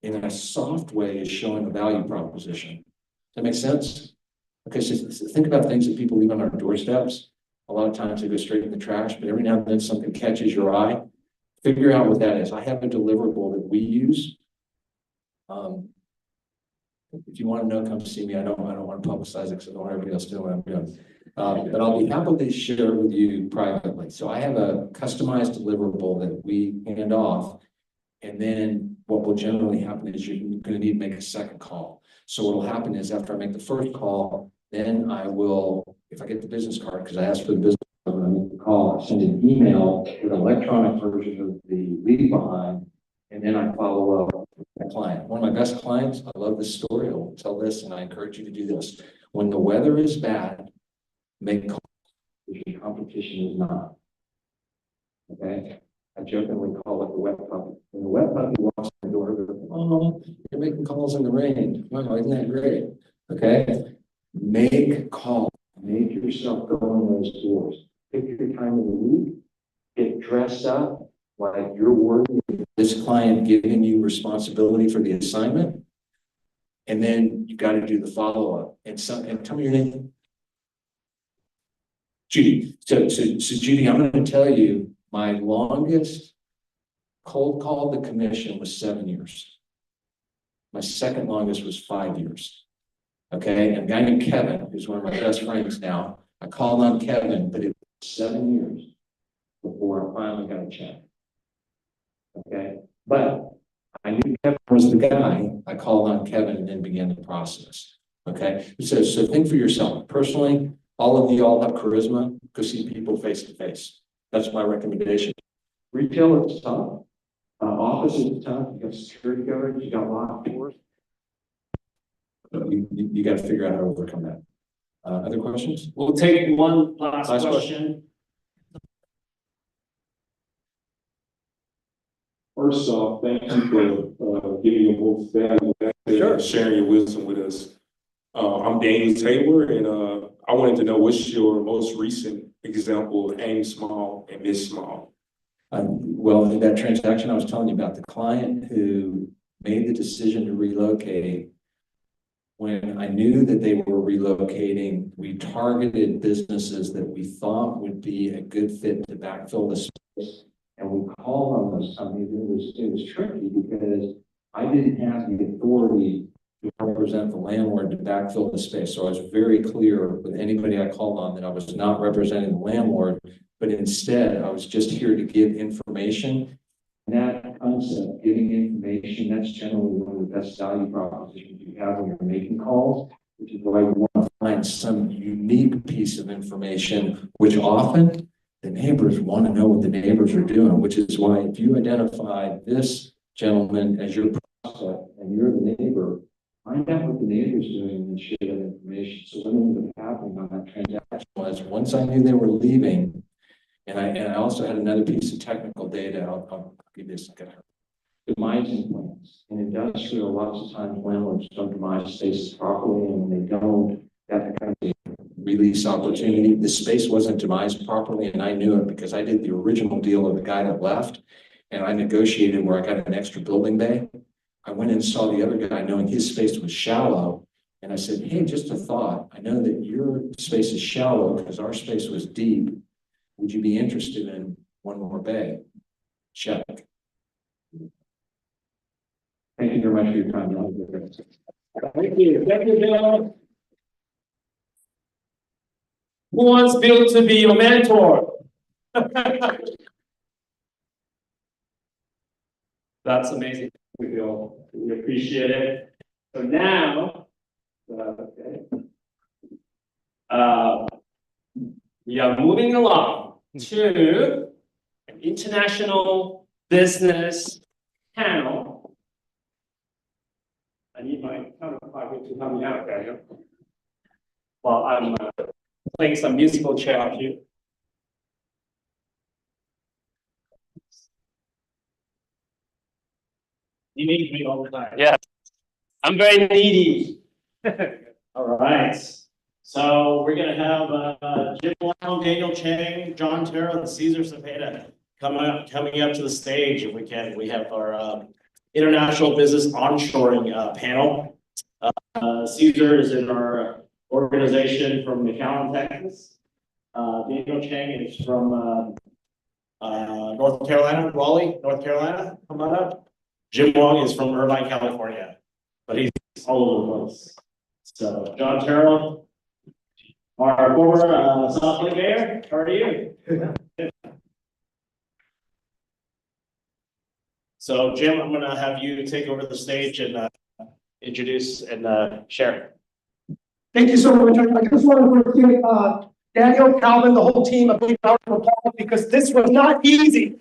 in a soft way is showing a value proposition. Does that make sense? Okay, so think about things that people leave on our doorsteps. A lot of times they go straight in the trash, but every now and then something catches your eye. Figure out what that is. I have a deliverable that we use. If you want to know, come see me. I don't want to publicize it because I don't want everybody else to know what I'm doing. But I'll be happy to share with you privately. So I have a customized deliverable that we hand off. And then what will generally happen is you're going to need to make a second call. So what will happen is after I make the first call, then I will, if I get the business card, because I asked for the business card when I make the call, I send an email with an electronic version of the leave behind, and then I follow up with my client. One of my best clients, I love this story, I'll tell this, and I encourage you to do this. When the weather is bad, make calls if your competition is not. Okay? I jokingly call it the wet puppy. When the wet puppy walks in the door, oh, you're making calls in the rain. Wow, isn't that great? Okay? Make calls. Make yourself go in those doors. Pick your time of the week. Get dressed up like you're worthy of this client giving you responsibility for the assignment. And then you got to do the follow-up. And tell me your name. Judy. So Judy, I'm going to tell you, my longest cold call to commission was 7 years. My second longest was 5 years. Okay, and a guy named Kevin, who's one of my best friends now, I called on Kevin, but it was 7 years before I finally got a check. Okay, but I knew Kevin was the guy. I called on Kevin and then began the process. Okay, so think for yourself. Personally, all of you all have charisma. Go see people face to face. That's my recommendation. Retail is tough. Office is tough. You got security guards. You got locked doors. You got to figure out how to overcome that. Other questions? We'll take one last question. First off, thank you for giving your most valuable and sharing your wisdom with us. I'm Daniel Taylor, and I wanted to know what's your most recent example of aim small and miss small. Well, in that transaction I was telling you about, the client who made the decision to relocate when I knew that they were relocating, we targeted businesses that we thought would be a good fit to backfill the space. And we called on those companies. It was tricky because I didn't have the authority to represent the landlord to backfill the space. So I was very clear with anybody I called on that I was not representing the landlord, but instead I was just here to give information. And that concept, giving information, that's generally one of the best value propositions you have when you're making calls, which is why you want to find some unique piece of information, which often the neighbors want to know what the neighbors are doing, which is why if you identify this gentleman as your prospect and you're the neighbor, find out what the neighbor's doing and share that information. So what ended up happening on that transaction was once I knew they were leaving, and I also had another piece of technical data. I'll give you this. Demising plans. In industrial, lots of times landlords don't demise spaces properly, and when they don't, that becomes a release opportunity. The space wasn't demised properly, and I knew it because I did the original deal of the guy that left, and I negotiated where I got an extra building bay. I went and saw the other guy knowing his space was shallow. And I said, hey, just a thought. I know that your space is shallow because our space was deep. Would you be interested in one more bay? Check. Thank you very much for your time. Thank you. Thank you, Bill. Who wants Bill to be your mentor? That's amazing. Bill. We appreciate it. So now, we are moving along to an international business panel. I need my counterpart to help me out there. While I'm playing some musical chair here. You need me all the time. Yeah. I'm very needy. All right. So we're gonna have Jim Wong, Daniel Chang, John Terrell, and Cesar Cepeda coming up to the stage if we can. We have our international business onshoring panel. Cesar is in our organization from McAllen, Texas. Daniel Chang is from North Carolina, Raleigh, North Carolina. Come on up. Jim Wong is from Irvine, California, but he's all over the place. So John Terrell, our former South Lake mayor, how are you? So Jim, I'm gonna have you take over the stage and introduce and share. Thank you so much. I just want to give Daniel, Calvin, the whole team a big round of applause because this was not easy.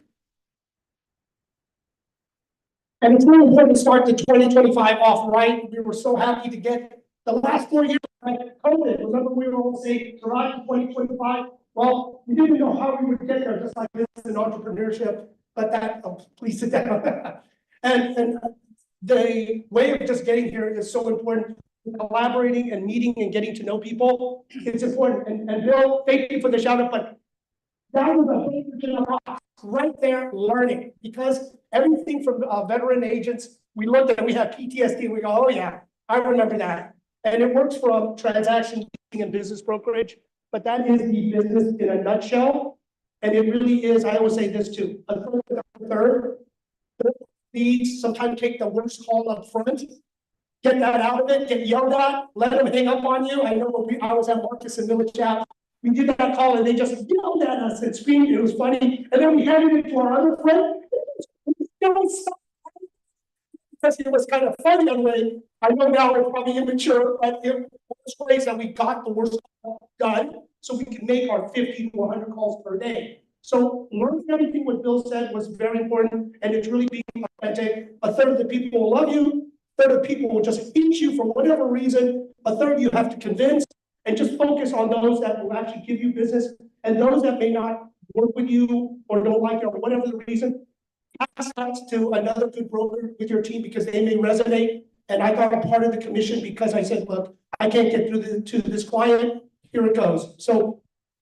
And it's really important to start the 2025 off right. We were so happy to get the last 4 years of COVID. Remember, we were all saying July 2025. Well, we didn't know how we would get there, just like this in entrepreneurship. But that, please sit down. and the way of just getting here is so important. Collaborating and meeting and getting to know people, it's important. And Bill, thank you for the shout out, but that was a whole right there learning, because everything from veteran agents, we looked at, we have PTSD, we go, oh yeah, I remember that. And it works from transaction and business brokerage, but that is the business in a nutshell. And it really is, I always say this too, a third, these sometimes take the worst call up front, get that out of it, get yelled at, let them hang up on you. I know I was at Marcus and Village Chat. We did that call and they just yelled at us and screamed. It was funny. And then we handed it to our other friend. Because it was kind of funny in a way. I know now we're probably immature, but it was great that we got the worst call done so we can make our 50 to 100 calls per day. So learning everything what Bill said was very important, and it's really being authentic. A third of the people will love you. A third of people will just eat you for whatever reason. A third you have to convince, and just focus on those that will actually give you business, and those that may not work with you or don't like you or whatever the reason, pass that to another good broker with your team because they may resonate. And I got a part of the commission because I said, look, I can't get through to this client. Here it goes. So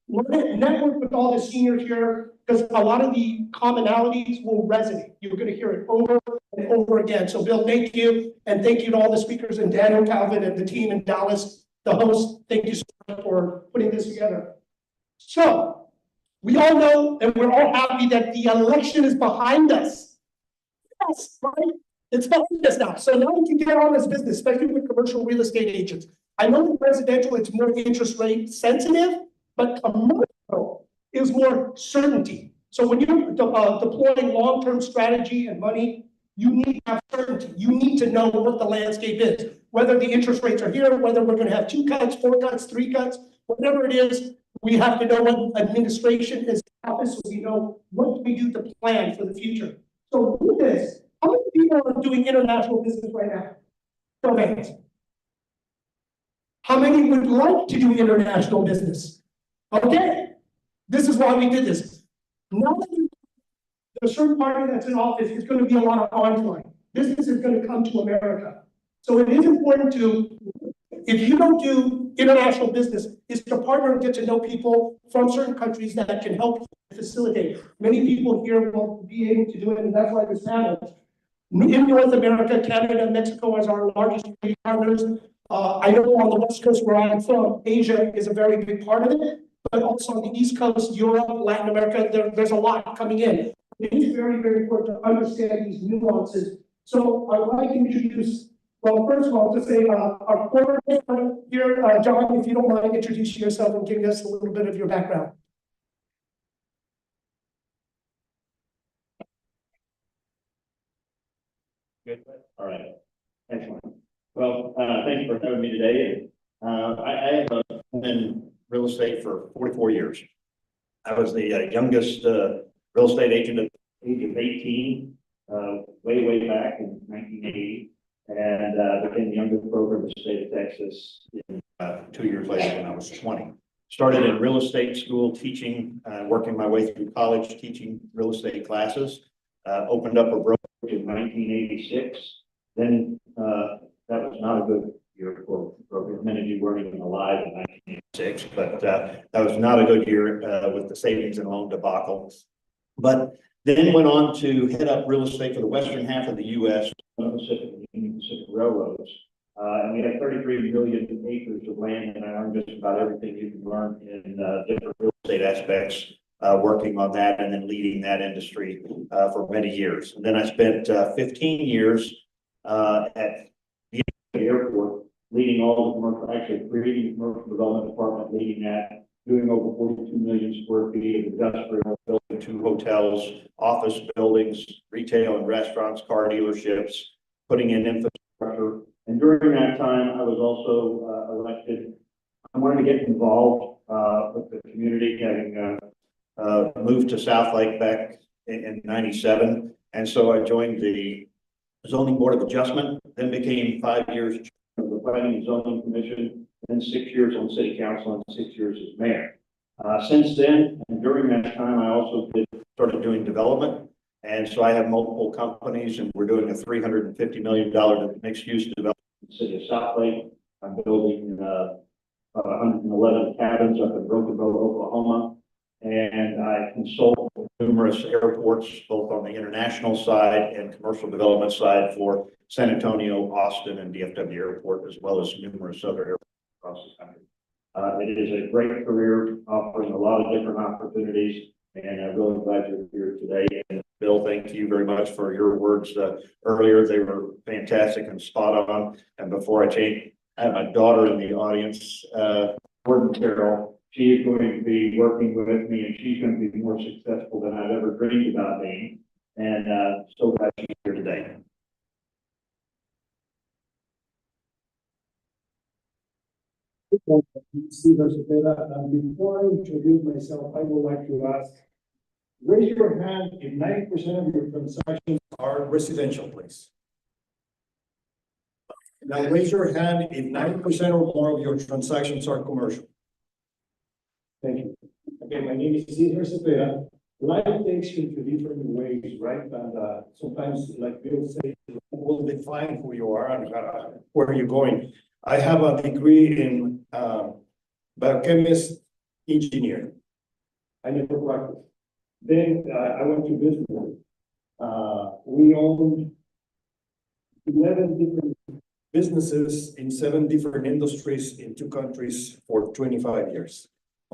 network with all the seniors here. because a lot of the commonalities will resonate. You're gonna hear it over and over again. So Bill, thank you, and thank you to all the speakers and Daniel, Calvin, and the team in Dallas, the host. Thank you so much for putting this together. So we all know and we're all happy that the election is behind us. Yes, right? It's behind us now. So now we can get on this business, especially with commercial real estate agents. I know in residential, it's more interest rate sensitive, but commercial is more certainty. So when you're deploying long-term strategy and money, you need to have certainty. You need to know what the landscape is, whether the interest rates are here, whether we're going to have 2 cuts, 4 cuts, 3 cuts, whatever it is. We have to know what administration is in office, so we know what do we do to plan for the future. So with this, how many people are doing international business right now? Show of hands. How many would like to do international business? Okay, this is why we did this. Now that the certain party that's in office is going to be a lot of onshoring. Business is going to come to America. So it is important to, if you don't do international business, is to partner and get to know people from certain countries that can help facilitate. Many people here will be able to do it, and that's why this happens. In North America, Canada, and Mexico as our largest trading partners. I know on the West Coast where I'm from, Asia is a very big part of it, but also on the East Coast, Europe, Latin America, there's a lot coming in. It is very, very important to understand these nuances. So I would like to introduce, well, first of all, to say our former here, John, if you don't mind introducing yourself and giving us a little bit of your background. Good. All right. Excellent. Well, thank you for having me today. I have been in real estate for 44 years. I was the youngest real estate agent at the age of 18, way back in 1980, and became the youngest broker in the state of Texas in, 2 years later when I was 20. Started in real estate school teaching, working my way through college, teaching real estate classes. Opened up a brokerage in 1986. Then that was not a good year for brokers. Many of you weren't even alive in 1986, but that was not a good year with the savings and loan debacle. But then went on to head up real estate for the western half of the U.S., Pacific and Union Pacific Railroads. And we had 33 million acres of land, and I learned just about everything you can learn in different real estate aspects, working on that and then leading that industry for many years. And then I spent 15 years at the airport, leading all the commercial, actually creating the commercial development department, leading that, doing over 42 million square feet of industrial, building 2 hotels, office buildings, retail and restaurants, car dealerships, putting in infrastructure. And during that time, I was also elected. I wanted to get involved with the community, having moved to South Lake back in 97. And so I joined the Zoning Board of Adjustment, then became 5 years chairman of the Planning and Zoning Commission, then 6 years on City Council and 6 years as mayor. Since then, and during that time, I also started doing development. And so I have multiple companies, and we're doing a $350 million mixed-use development in the city of South Lake. I'm building 111 cabins up in Broken Bow, Oklahoma. And I consult with numerous airports, both on the international side and commercial development side for San Antonio, Austin, and DFW Airport, as well as numerous other airports across the country. It is a great career, offering a lot of different opportunities, and I'm really glad you're here today. And Bill, thank you very much for your words earlier. They were fantastic and spot on. And before I change, I have my daughter in the audience, Gordon Carroll. She is going to be working with me, and she's going to be more successful than I've ever dreamed about being. And so glad she's here today. Before I introduce myself, I would like to ask, raise your hand if 90% of your transactions are residential, please. Now raise your hand if 90% or more of your transactions are commercial. Thank you. Okay, my name is Cesar Cepeda. Life takes you to different ways, right? And sometimes, like Bill said, will define who you are and where you're going. I have a degree in biochemist engineer. I never practiced. Then I went to business. We owned 11 different businesses in 7 different industries in 2 countries for 25 years.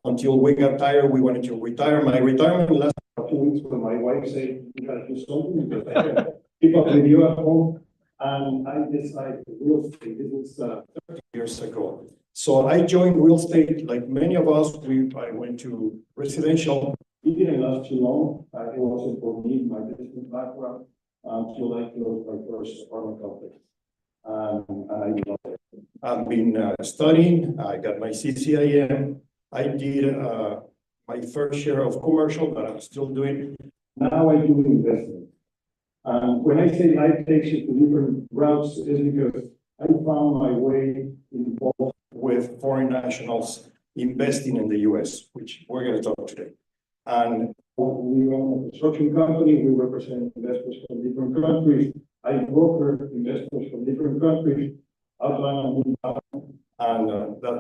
Until we got tired, we wanted to retire. My retirement lasted for 2 weeks when my wife said, you gotta do something because I can't keep up with you at home. And I decided real estate. This is 30 years ago. So I joined real estate like many of us. I went to residential. It didn't last too long. It wasn't for me, my business background, until I closed my first apartment complex. And I love it. I've been studying. I got my CCIM. I did my first share of commercial, but I'm still doing. Now I do investment. When I say life takes you to different routes, is because I found my way involved with foreign nationals investing in the US, which we're going to talk today. And we own a construction company. We represent investors from different countries. I broker investors from different countries. And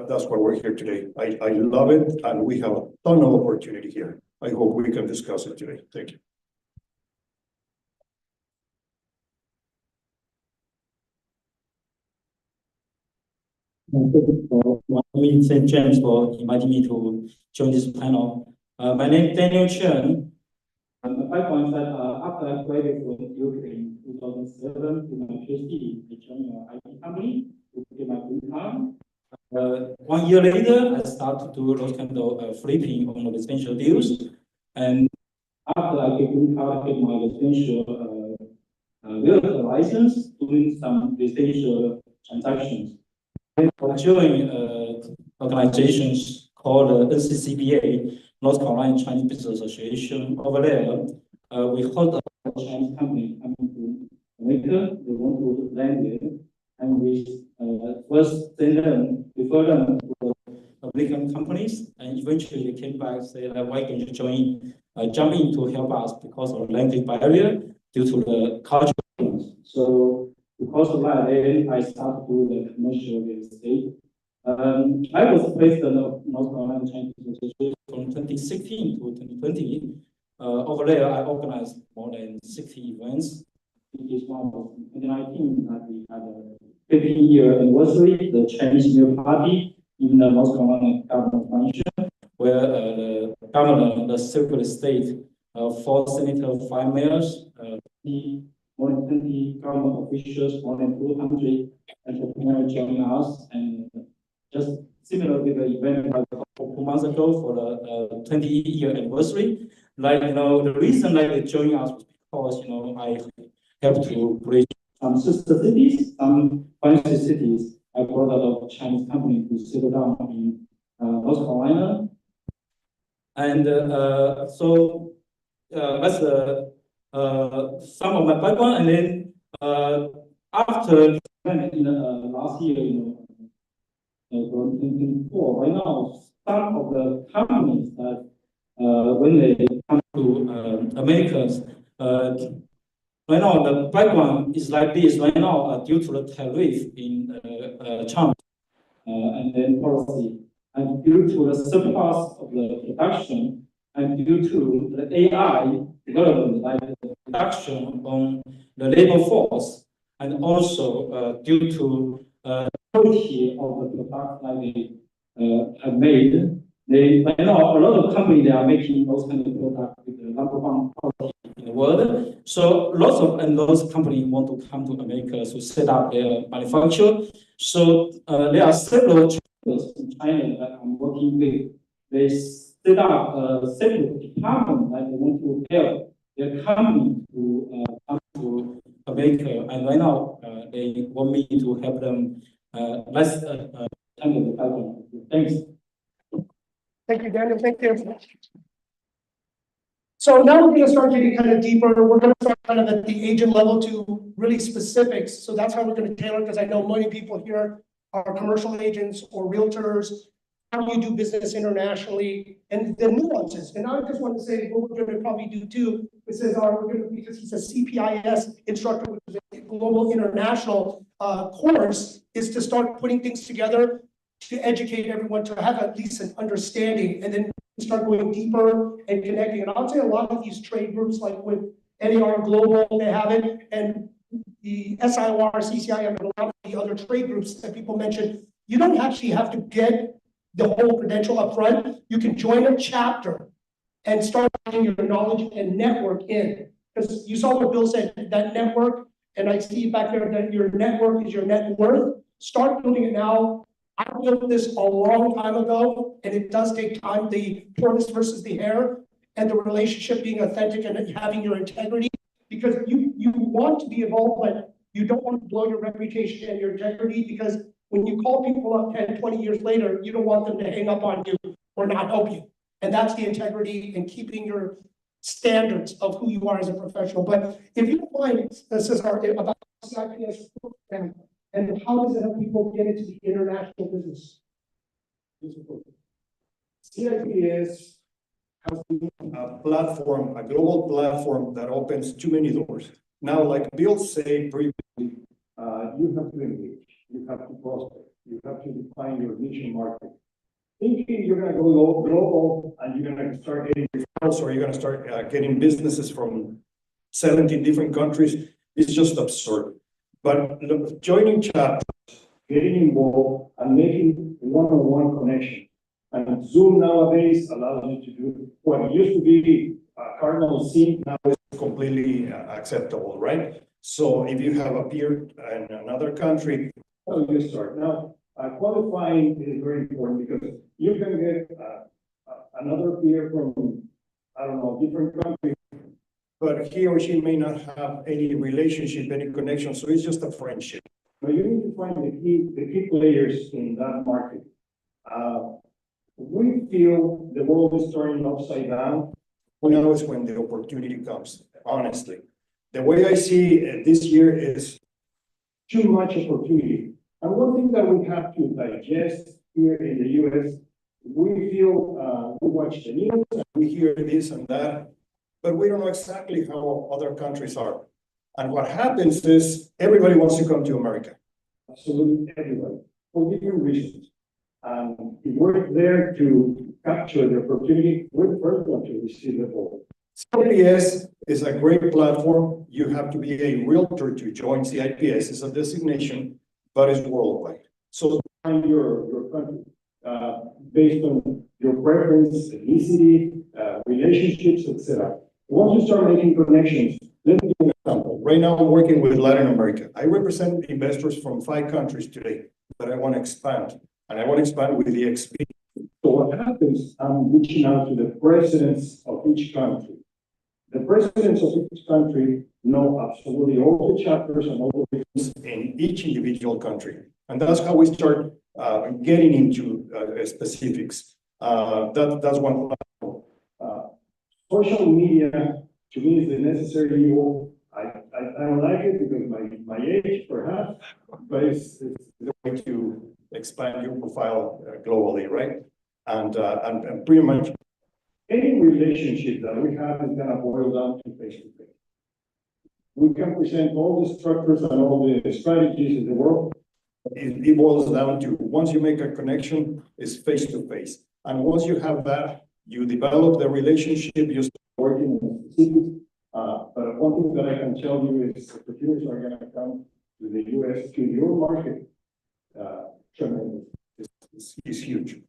that's why we're here today. I love it, and we have a ton of opportunity here. I hope we can discuss it today. Thank you. Thank you, St. James, for inviting me to join this panel. My name is Daniel Chen. My background is that after I graduated from UK in 2007 to my PhD, I joined an IT company to get my green card. 1 year later, I started to do those kind of flipping on the residential deals. And after I get green card, I get my residential realtor license, doing some residential transactions. I joined organizations called NCCBA, North Carolina Chinese Business Association. Over there, we heard a Chinese company coming to America. They want to land there, and we first send them, refer them to American companies, and eventually they came back and said, "Why don't you jump in to help us because of language barrier due to the culture." So because of that, then I started to do the commercial real estate. I was president of North Carolina Chinese Business Association from 2016 to 2020. Over there, I organized more than 60 events. In this one was 2019 that we had a 15-year anniversary, the Chinese New Year party in the North Carolina government function, where the governor, the Secretary of State, 4 senators, 5 mayors, more than 20 government officials, more than 200 entrepreneurs joining us, and just similar with the event a couple months ago for the 20-year anniversary. Like, the reason they joined us was because, I helped to bridge some sister cities, some fancy cities. I brought a lot of Chinese companies to settle down in North Carolina. And so that's some of my background. And then after in last year, from 2024, right now, some of the companies that when they come to Americans, right now the background is like this. Right now, due to the tariff in Trump and then policy, and due to the surplus of the production, and due to the AI development, like the reduction on the labor force, and also due to quality of the product that they have made. Right now, a lot of companies, they are making those kind of products with the number 1 quality in the world. So lots of those companies want to come to America to set up their manufacture. So there are several chapters in China that I'm working with. They set up a separate department that they want to help their company to come to America. And right now, they want me to help them. Let's handle the pipeline. Thanks. Thank you, Daniel. Thank you. So now we're going to start getting kind of deeper. We're going to start kind of at the agent level to really specifics. So that's how we're going to tailor, because I know many people here are commercial agents or realtors. How do you do business internationally and the nuances? And I just want to say what we're going to probably do too. It says we're going to, because he's a CPIS instructor, which is a global international course, is to start putting things together to educate everyone to have at least an understanding, and then start going deeper and connecting. And I'll say a lot of these trade groups, like with NAR Global, they have it, and the SIOR, CCIM, and a lot of the other trade groups that people mentioned, you don't actually have to get the whole credential up front. You can join a chapter and start getting your knowledge and network in. Because you saw what Bill said, that network, and I see back there that your network is your net worth. Start building it now. I built this a long time ago, and it does take time, the tortoise versus the hare, and the relationship being authentic and having your integrity, because you want to be involved, but you don't want to blow your reputation and your integrity, because when you call people up 10, 20 years later, you don't want them to hang up on you or not help you. And that's the integrity and keeping your standards of who you are as a professional. But if you find, this is about CIPS program, and how does it help people get into the international business? CIPS has a platform, a global platform that opens too many doors. Now, like Bill said previously, you have to engage, you have to prospect, you have to define your niche market. Thinking you're going to go global and you're going to start getting referrals, or you're going to start getting businesses from 17 different countries is just absurd. But look, joining chapters, getting involved, and making one-on-one connection. And Zoom nowadays allows you to do what used to be a cardinal sin, now is completely acceptable, right? So if you have a peer in another country, how do you start? Now, qualifying is very important, because you can get another peer from, I don't know, different country, but he or she may not have any relationship, any connection, so it's just a friendship. But you need to find the key players in that market. We feel the world is turning upside down. Who knows when the opportunity comes, honestly. The way I see this year is too much opportunity. And one thing that we have to digest here in the US, we feel, we watch the news, and we hear this and that, but we don't know exactly how other countries are. And what happens is everybody wants to come to America. Absolutely everybody, for different reasons. And if we're there to capture the opportunity, we're the first one to receive the ball. CIPS is a great platform. You have to be a realtor to join CIPS. It's a designation, but it's worldwide. So find your country based on your preference, ethnicity, relationships, etc. Once you start making connections, let me give you an example. Right now, I'm working with Latin America. I represent investors from 5 countries today, but I want to expand, and I want to expand with the XP. So what happens, I'm reaching out to the presidents of each country. The presidents of each country know absolutely all the chapters and all the things in each individual country. And that's how we start getting into specifics. That's one platform. Social media, to me, is the necessary evil. I don't like it because my age, perhaps, but it's the way to expand your profile globally, right? And pretty much any relationship that we have is going to boil down to face-to-face. We can present all the structures and all the strategies in the world. It boils down to, once you make a connection, it's face-to-face. And once you have that, you develop the relationship, you start working in specifics. But one thing that I can tell you is opportunities are going to come to the US, to your market. Tremendous. It's huge.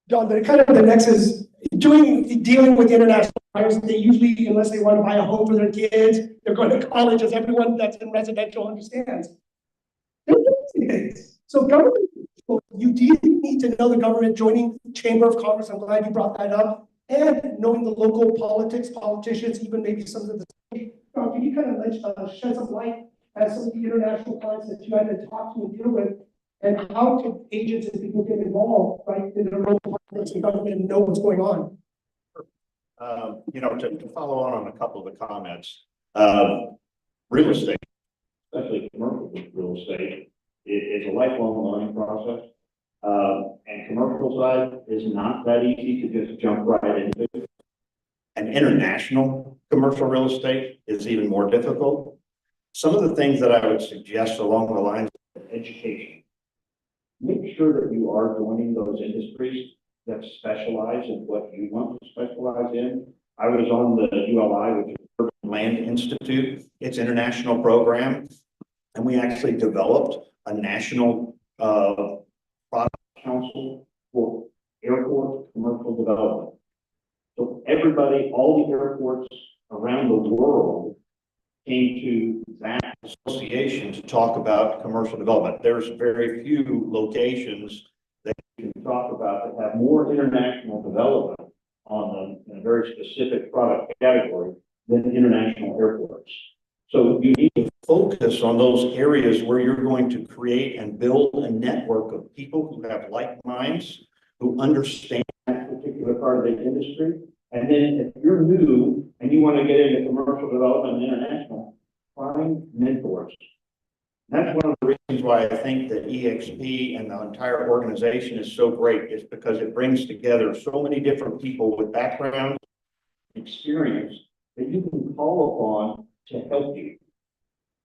John, the kind of the next is dealing with international buyers. They usually, unless they want to buy a home for their kids, they're going to college, as everyone that's in residential understands. So government, you do need to know the government, joining Chamber of Commerce. I'm glad you brought that up, and knowing the local politics, politicians, even maybe some of the. Can you kind of shed some light as some of the international clients that you had to talk to and deal with? And how can agents and people get involved, right, in the local politics and government and know what's going on? To follow on a couple of the comments, real estate, especially commercial real estate, is a lifelong learning process. And commercial side is not that easy to just jump right into. And international commercial real estate is even more difficult. Some of the things that I would suggest along the lines of education. Make sure that you are joining those industries, that specialize in what you want to specialize in. I was on the ULI, which is Urban Land Institute. It's an international program, and we actually developed a national product council for airport commercial development. So everybody, all the airports around the world came to that association to talk about commercial development. There's very few locations that you can talk about that have more international development on them in a very specific product category than international airports. So you need to focus on those areas where you're going to create and build a network of people who have like minds, who understand that particular part of the industry. And then if you're new and you want to get into commercial development and international, find mentors. That's one of the reasons why I think that EXP and the entire organization is so great, is because it brings together so many different people with background, experience that you can call upon to help you.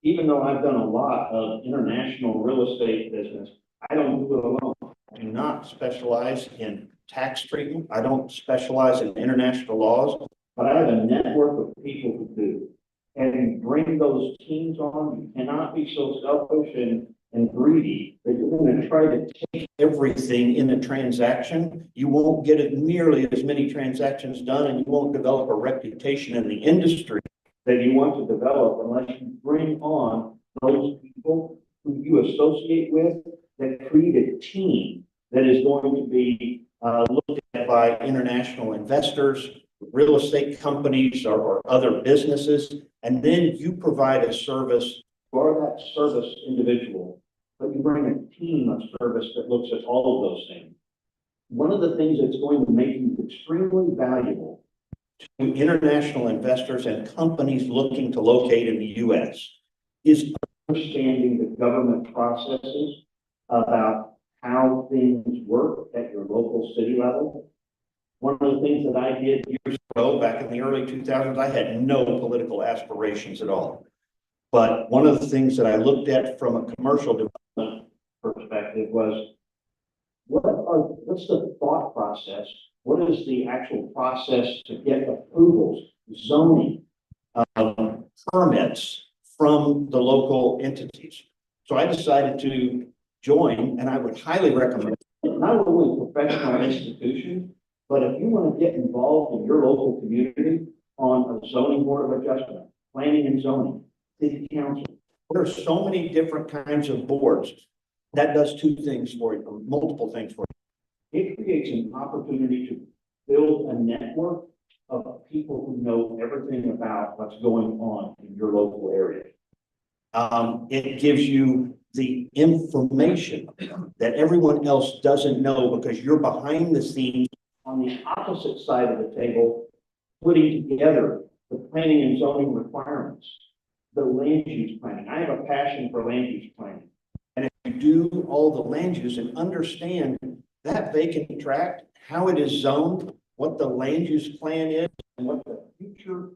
Even though I've done a lot of international real estate business, I don't do it alone. I do not specialize in tax treatment. I don't specialize in international laws, but I have a network of people who do. And you bring those teams on, you cannot be so selfish and greedy that you're going to try to take everything in a transaction. You won't get it nearly as many transactions done, and you won't develop a reputation in the industry that you want to develop unless you bring on those people who you associate with that create a team that is going to be looked at by international investors, real estate companies, or other businesses. And then you provide a service for that service individual, but you bring a team of service that looks at all of those things. One of the things that's going to make you extremely valuable to international investors and companies looking to locate in the U.S. is understanding the government processes about how things work at your local city level. One of the things that I did years ago, back in the early 2000s, I had no political aspirations at all. But one of the things that I looked at from a commercial development perspective was, what's the thought process? What is the actual process to get approvals, zoning, permits from the local entities? So I decided to join, and I would highly recommend not only professional institutions, but if you want to get involved in your local community on a zoning board of adjustment, planning and zoning, city council, there are so many different kinds of boards. That does two things for you, or multiple things for you. It creates an opportunity to build a network of people who know everything about what's going on in your local area. It gives you the information that everyone else doesn't know because you're behind the scenes on the opposite side of the table, putting together the planning and zoning requirements, the land use planning. I have a passion for land use planning. And if you do all the land use and understand that vacant tract, how it is zoned, what the land use plan is, and what the future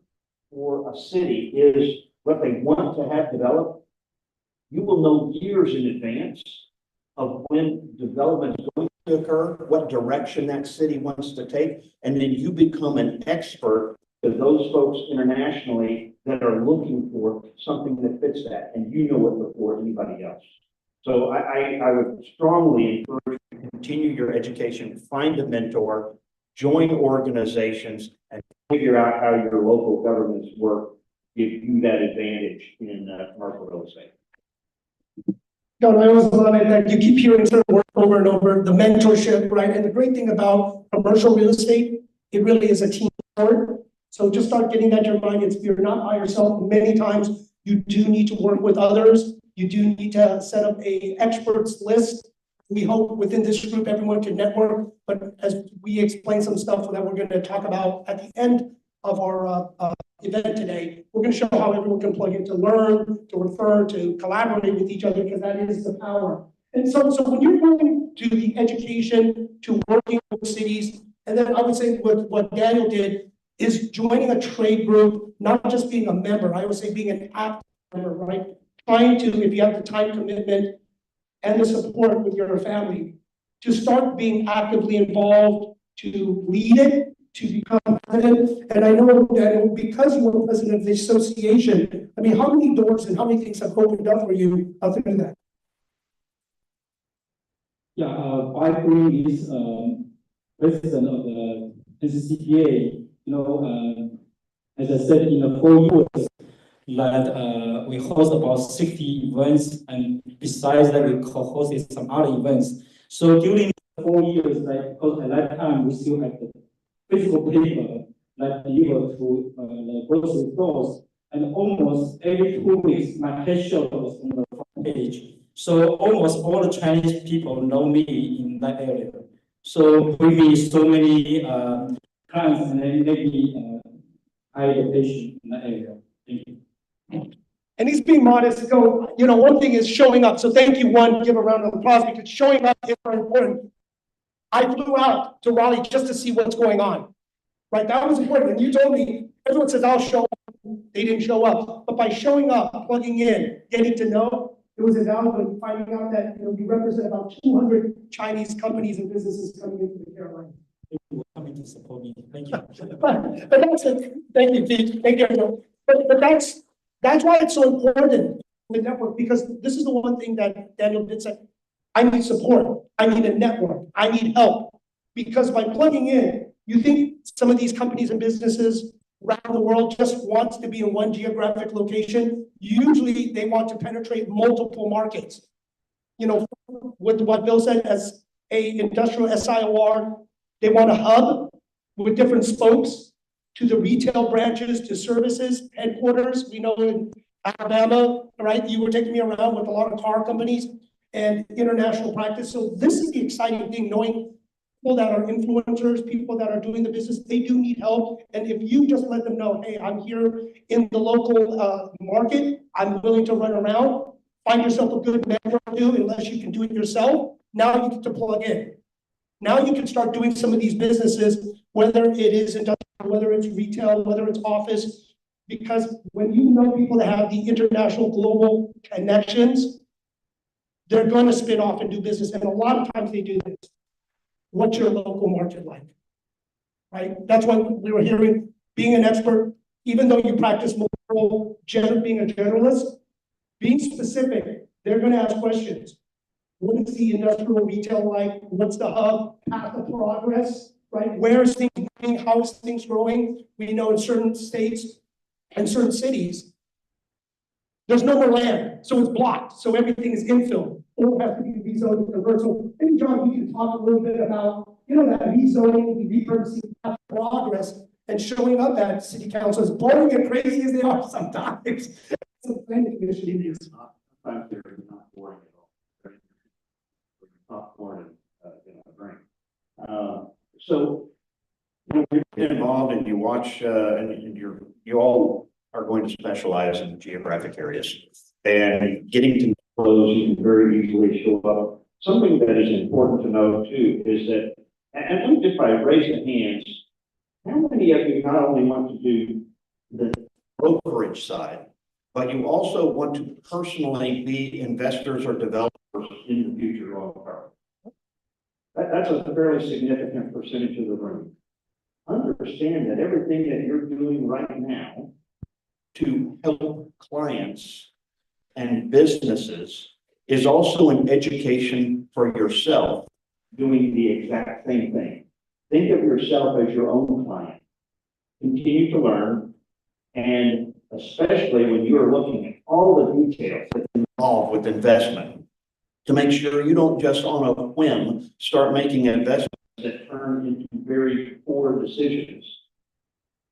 for a city is, what they want to have developed, you will know years in advance of when development is going to occur, what direction that city wants to take, and then you become an expert to those folks internationally that are looking for something that fits that, and you know it before anybody else. So I would strongly encourage you to continue your education, find a mentor, join organizations, and figure out how your local governments work, give you that advantage in commercial real estate. John, I always love it that you keep hearing certain words over and over, the mentorship, right? And the great thing about commercial real estate, it really is a team sport. So just start getting that in your mind. You're not by yourself. Many times you do need to work with others. You do need to set up a experts list. We hope within this group, everyone can network, but as we explain some stuff that we're going to talk about at the end of our event today, we're going to show how everyone can plug in to learn, to refer, to collaborate with each other, because that is the power. And so when you're going to the education, to working with cities, and then I would say what Daniel did is joining a trade group, not just being a member. I would say being an active member, right? Trying to, if you have the time commitment and the support with your family, to start being actively involved to lead it, to become president. And I know that because you were president of the association, I mean, how many doors and how many things have opened up for you through that? Yeah, I believe is president of the NCCPA, as I said, in the 4 years, that we host about 60 events, and besides that, we co-hosted some other events. So during the 4 years, because at that time, we still had the physical paper that delivered to the grocery stores, and almost every 2 weeks, my headshot was on the front page. So almost all the Chinese people know me in that area. So bring me so many clients, and then maybe hire a patient in that area. Thank you. And he's being modest. So, one thing is showing up. So thank you, one, give a round of applause, because showing up is very important. I flew out to Raleigh just to see what's going on. Right? That was important. And you told me, everyone says, I'll show up. They didn't show up. But by showing up, plugging in, getting to know, it was invaluable finding out that you represent about 200 Chinese companies and businesses coming into the Carolinas. Thank you for coming to support me. Thank you. But that's it. Thank you, Pete. Thank you. But that's why it's so important, the network, because this is the one thing that Daniel did say. I need support. I need a network. I need help. Because by plugging in, you think some of these companies and businesses around the world just wants to be in one geographic location. Usually they want to penetrate multiple markets. With what Bill said, as a industrial SIOR, they want a hub with different spokes to the retail branches, to services, headquarters. We know in Alabama, right? You were taking me around with a lot of car companies and international practice. So this is the exciting thing, knowing people that are influencers, people that are doing the business, they do need help. And if you just let them know, hey, I'm here in the local market, I'm willing to run around, find yourself a good mentor or two, unless you can do it yourself. Now you get to plug in. Now you can start doing some of these businesses, whether it is industrial, whether it's retail, whether it's office, because when you know people that have the international global connections, they're going to spin off and do business. And a lot of times they do this. What's your local market like? Right? That's why we were hearing, being an expert, even though you practice multiple, being a generalist, being specific, they're going to ask questions. What is the industrial retail like? What's the hub? Path of progress, right? Where is things going? How is things growing? We know in certain states and certain cities, there's no more land, so it's blocked. So everything is infill. Or it has to be rezoned and converted. So maybe, John, you can talk a little bit about, that rezoning, the repurposing path of progress, and showing up at city council, as boring and crazy as they are sometimes. It's a planning commission is not boring at all. Popcorn and drink. So when you get involved and you watch, and you all are going to specialize in geographic areas, and getting to know those, you can very easily show up. Something that is important to know too is that, and let me just by raising hands, how many of you not only want to do the brokerage side, but you also want to personally be investors or developers in the future long term? That's a fairly significant percentage of the room. Understand that everything that you're doing right now to help clients and businesses is also an education for yourself, doing the exact same thing. Think of yourself as your own client. Continue to learn, and especially when you're looking at all the details that involve with investment, to make sure you don't just on a whim start making investments that turn into very poor decisions.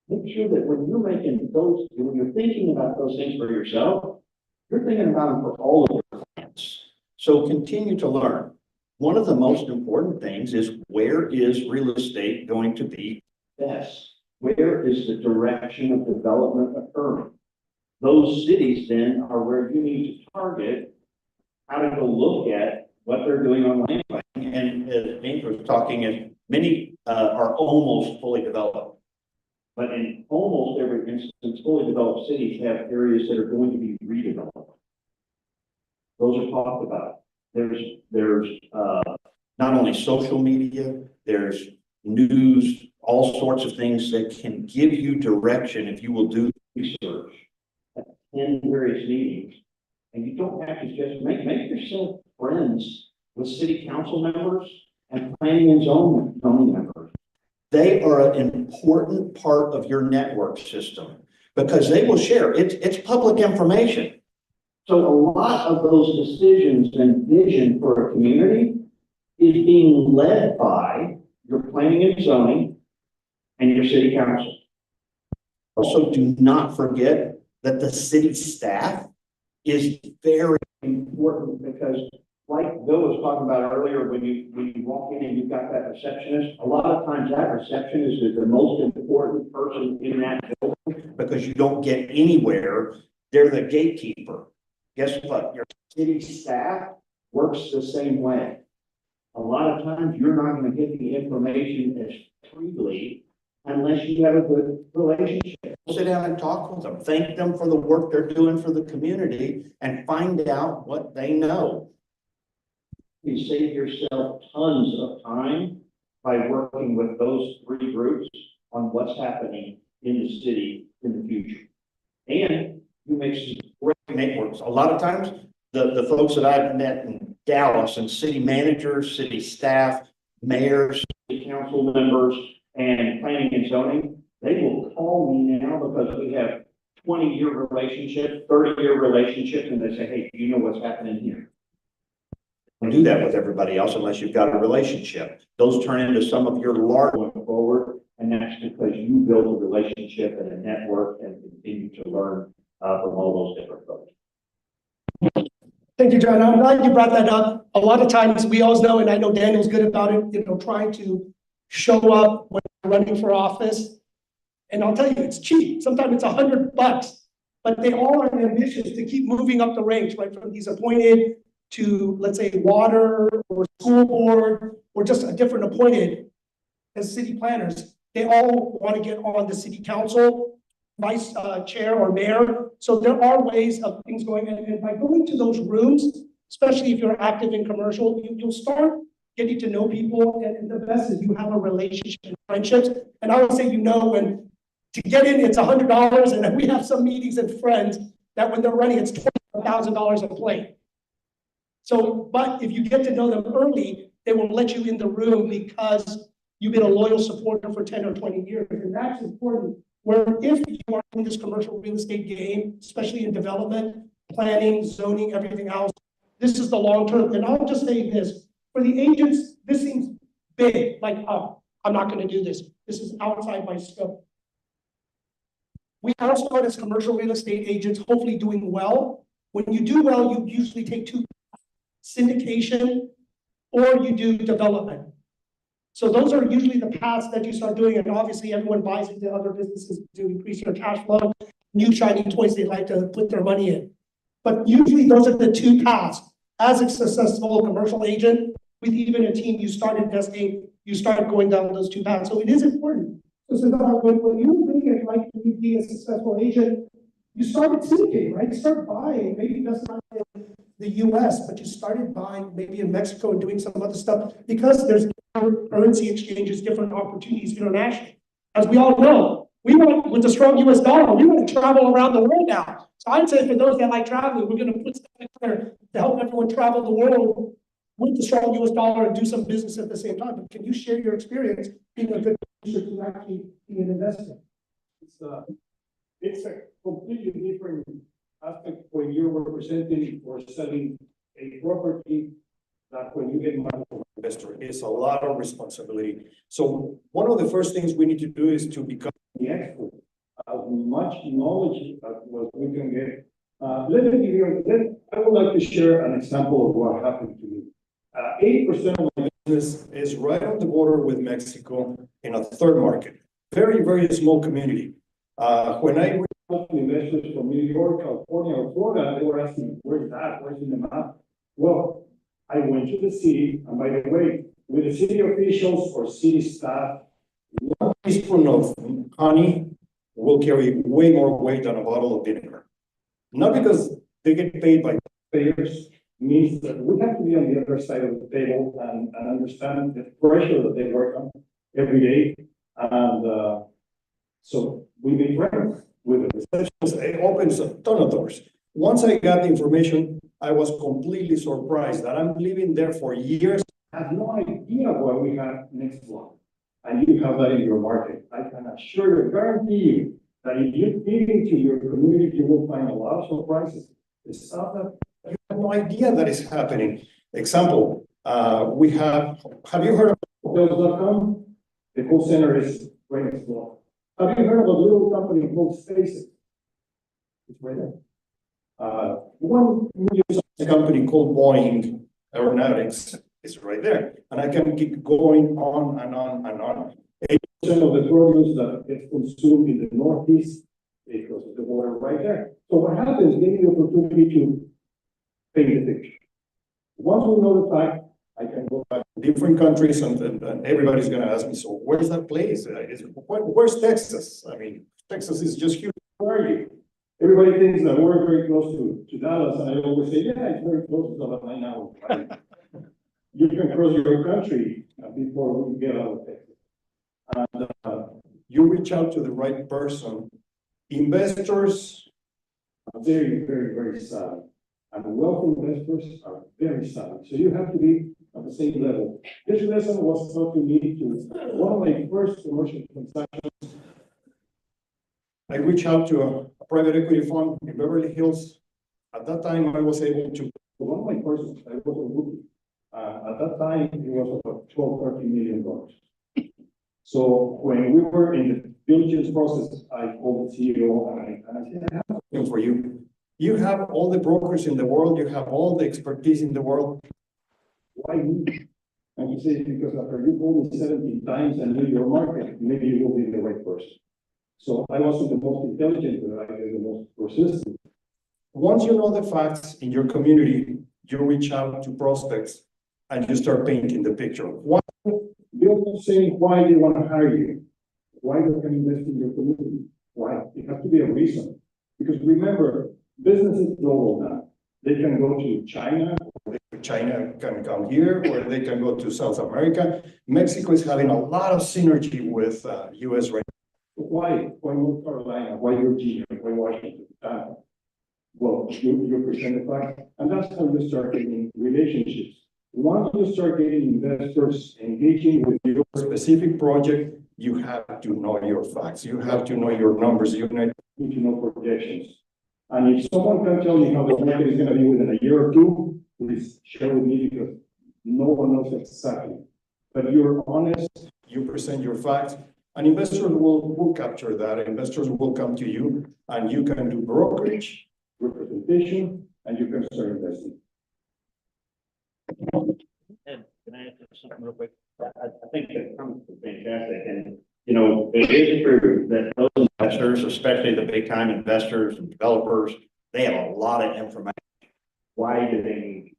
Make sure that when you're making those, when you're thinking about those things for yourself, you're thinking about them for all of your clients. So continue to learn. One of the most important things is, where is real estate going to be best? Where is the direction of development occurring? Those cities then are where you need to target how to go look at what they're doing on land banking. And as James was talking, is many are almost fully developed. But in almost every instance, fully developed cities have areas that are going to be redeveloped. Those are talked about. There's not only social media, there's news, all sorts of things that can give you direction if you will do research. In various meetings. And you don't have to just make yourself friends with city council members and planning and zoning members. They are an important part of your network system because they will share. It's public information. So a lot of those decisions and vision for a community is being led by your planning and zoning and your city council. Also, do not forget that the city staff is very important because like Bill was talking about earlier, when you walk in and you've got that receptionist, a lot of times that receptionist is the most important person in that building because you don't get anywhere. They're the gatekeeper. Guess what? Your city staff works the same way. A lot of times you're not going to get the information as freely unless you have a good relationship. Sit down and talk with them. Thank them for the work they're doing for the community and find out what they know. You save yourself tons of time by working with those three groups on what's happening in the city in the future. And you make some great networks. A lot of times, the folks that I've met in Dallas and city managers, city staff, mayors, city council members, and planning and zoning, they will call me now because we have 20-year relationship, 30-year relationship, and they say, hey, do you know what's happening here? Don't do that with everybody else unless you've got a relationship. Those turn into some of your large going forward, and that's because you build a relationship and a network and continue to learn from all those different folks. Thank you, John. I'm glad you brought that up. A lot of times we always know, and I know Daniel's good about it, trying to show up when you're running for office. And I'll tell you, it's cheap. Sometimes it's $100, but they all are ambitious to keep moving up the ranks, right? From these appointed to, let's say, water or school board, or just a different appointed as city planners. They all want to get on the city council, vice chair or mayor. So there are ways of things going. And by going to those rooms, especially if you're active in commercial, you'll start getting to know people. And the best is you have a relationship and friendships. And I would say, when to get in, it's $100. And then we have some meetings and friends that when they're running, it's $20,000 a plate. So, but if you get to know them early, they will let you in the room because you've been a loyal supporter for 10 or 20 years. And that's important. Where if you are in this commercial real estate game, especially in development, planning, zoning, everything else, this is the long term. And I'll just say this, for the agents, this seems big, like, oh, I'm not going to do this. This is outside my scope. We are start as commercial real estate agents, hopefully doing well. When you do well, you usually take two: syndication or you do development. So those are usually the paths that you start doing, and obviously everyone buys into other businesses to increase their cash flow. New shiny toys they like to put their money in. But usually those are the two paths. As a successful commercial agent, with even a team, you start investing, you start going down those two paths. So it is important. This is not when you think it like you be a successful agent, you started syndicating, right? You start buying, maybe that's not in the US, but you started buying maybe in Mexico and doing some other stuff because there's currency exchanges, different opportunities internationally. As we all know, we want, with the strong US dollar, we want to travel around the world now. So I'd say for those that like traveling, we're going to put something there to help everyone travel the world with the strong US dollar and do some business at the same time. But can you share your experience being a good producer to actually be an investor? It's a completely different aspect when you're representing or selling a property than when you get money from an investor. It's a lot of responsibility. So one of the first things we need to do is to become the expert. As much knowledge as what we can get. I would like to share an example of what happened to me. 80% of my business is right on the border with Mexico in a third market. Very, very small community. When I reached out to investors from New York, California, or Florida, they were asking, where's that? Where's in the map? Well, I went to the city, and by the way, with the city officials or city staff, one teaspoon of honey will carry way more weight than a bottle of vinegar. Not because they get paid by payers, means that we have to be on the other side of the table and understand the pressure that they work on. every day. And, so we made friends with the it opens a ton of doors. Once I got the information, I was completely surprised that I'm living there for years. I had no idea what we have next block. And you have that in your market. I can assure you, guarantee you, that if you dig into your community, you will find a lot of surprises. It's stuff that you have no idea that is happening. Example, we have you heard of hotels.com? The call center is right next door. Have you heard of a little company called Spaces? It's right there. One company called Wong Aeronautics is right there. And I can keep going on and on and on. 80% of the produce that gets consumed in the Northeast, it goes to the water right there. So what happens, getting the opportunity to paint the picture. Once we know the fact, I can go back to different countries and everybody's gonna ask me, so where's that place? Where's Texas? I mean, Texas is just huge. Where are you? Everybody thinks that we're very close to Dallas, and I always say, yeah, it's very close to Dallas right now. You can cross your country before we get out of Texas. And you reach out to the right person. Investors are very, very, very savvy. And wealthy investors are very savvy. So you have to be at the same level. This lesson was taught to me to one of my first commercial transactions. I reached out to a private equity fund in Beverly Hills. At that time, I was able to, one of my first, I was a rookie. At that time, it was about $12, $13 million. So when we were in the diligence process, I called the CEO and I said, I have something for you. You have all the brokers in the world, you have all the expertise in the world. Why me? And he said, because after you called me 17 times and knew your market, maybe you will be the right person. So I wasn't the most intelligent, but I was the most persistent. Once you know the facts in your community, you reach out to prospects and you start painting the picture. Why? They're saying why they want to hire you. Why they can invest in your community. Why? It has to be a reason. Because remember, business is global now. They can go to China, or China can come here, or they can go to South America. Mexico is having a lot of synergy with US right now. Why? Why North Carolina? Why Virginia? Why Washington? Well, you present the fact, and that's how you start getting relationships. Once you start getting investors engaging with your specific project, you have to know your facts. You have to know your numbers. You need to know projections. And if someone can tell me how the market is going to be within a year or two, please share with me because no one knows exactly. But you're honest, you present your facts, and investors will capture that. Investors will come to you, and you can do brokerage, representation, and you can start investing. Ed, can I ask you something real quick? I think that comments are fantastic, and you know, it is true that those investors, especially the big time investors and developers, they have a lot of information. Why do they need?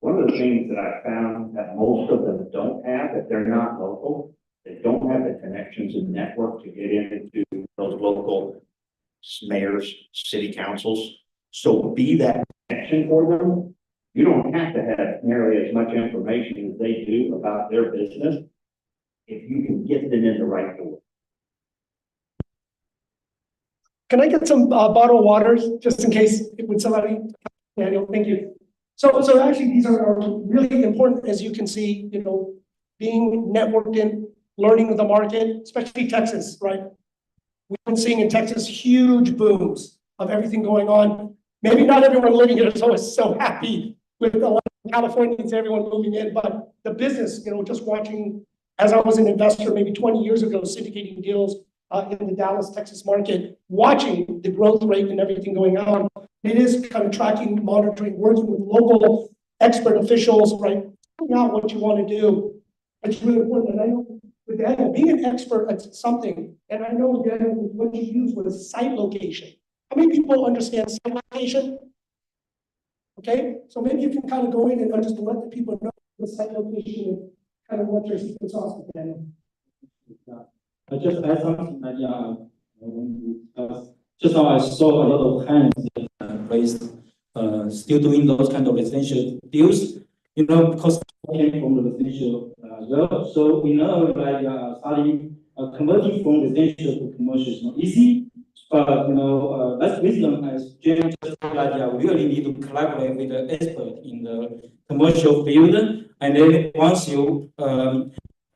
One of the things that I found that most of them don't have, if they're not local, they don't have the connections and network to get into those local mayors, city councils. So be that connection for them. You don't have to have nearly as much information as they do about their business if you can get them in the right door. Can I get some bottled waters just in case with somebody? Daniel, thank you. So actually these are really important, as you can see, you know, being networked in, learning the market, especially Texas, right? We've been seeing in Texas huge booms of everything going on. Maybe not everyone living here is always so happy with a lot of Californians, everyone moving in, but the business, you know, just watching, as I was an investor maybe 20 years ago, syndicating deals in the Dallas, Texas market, watching the growth rate and everything going on, it is kind of tracking, monitoring, working with local expert officials, right? Figuring out what you want to do. It's really important. And I know with Daniel, being an expert at something, and I know Daniel, what you use was site location. How many people understand site location? Okay, so maybe you can kind of go in and just let the people know the site location and kind of what your secret sauce is, Daniel. I just add something that just now I saw a lot of hands raised, still doing those kind of residential deals. because I came from the residential as well, so we know like starting converting from residential to commercial is not easy. But that's reason as James just said that we really need to collaborate with the expert in the commercial field, and then once you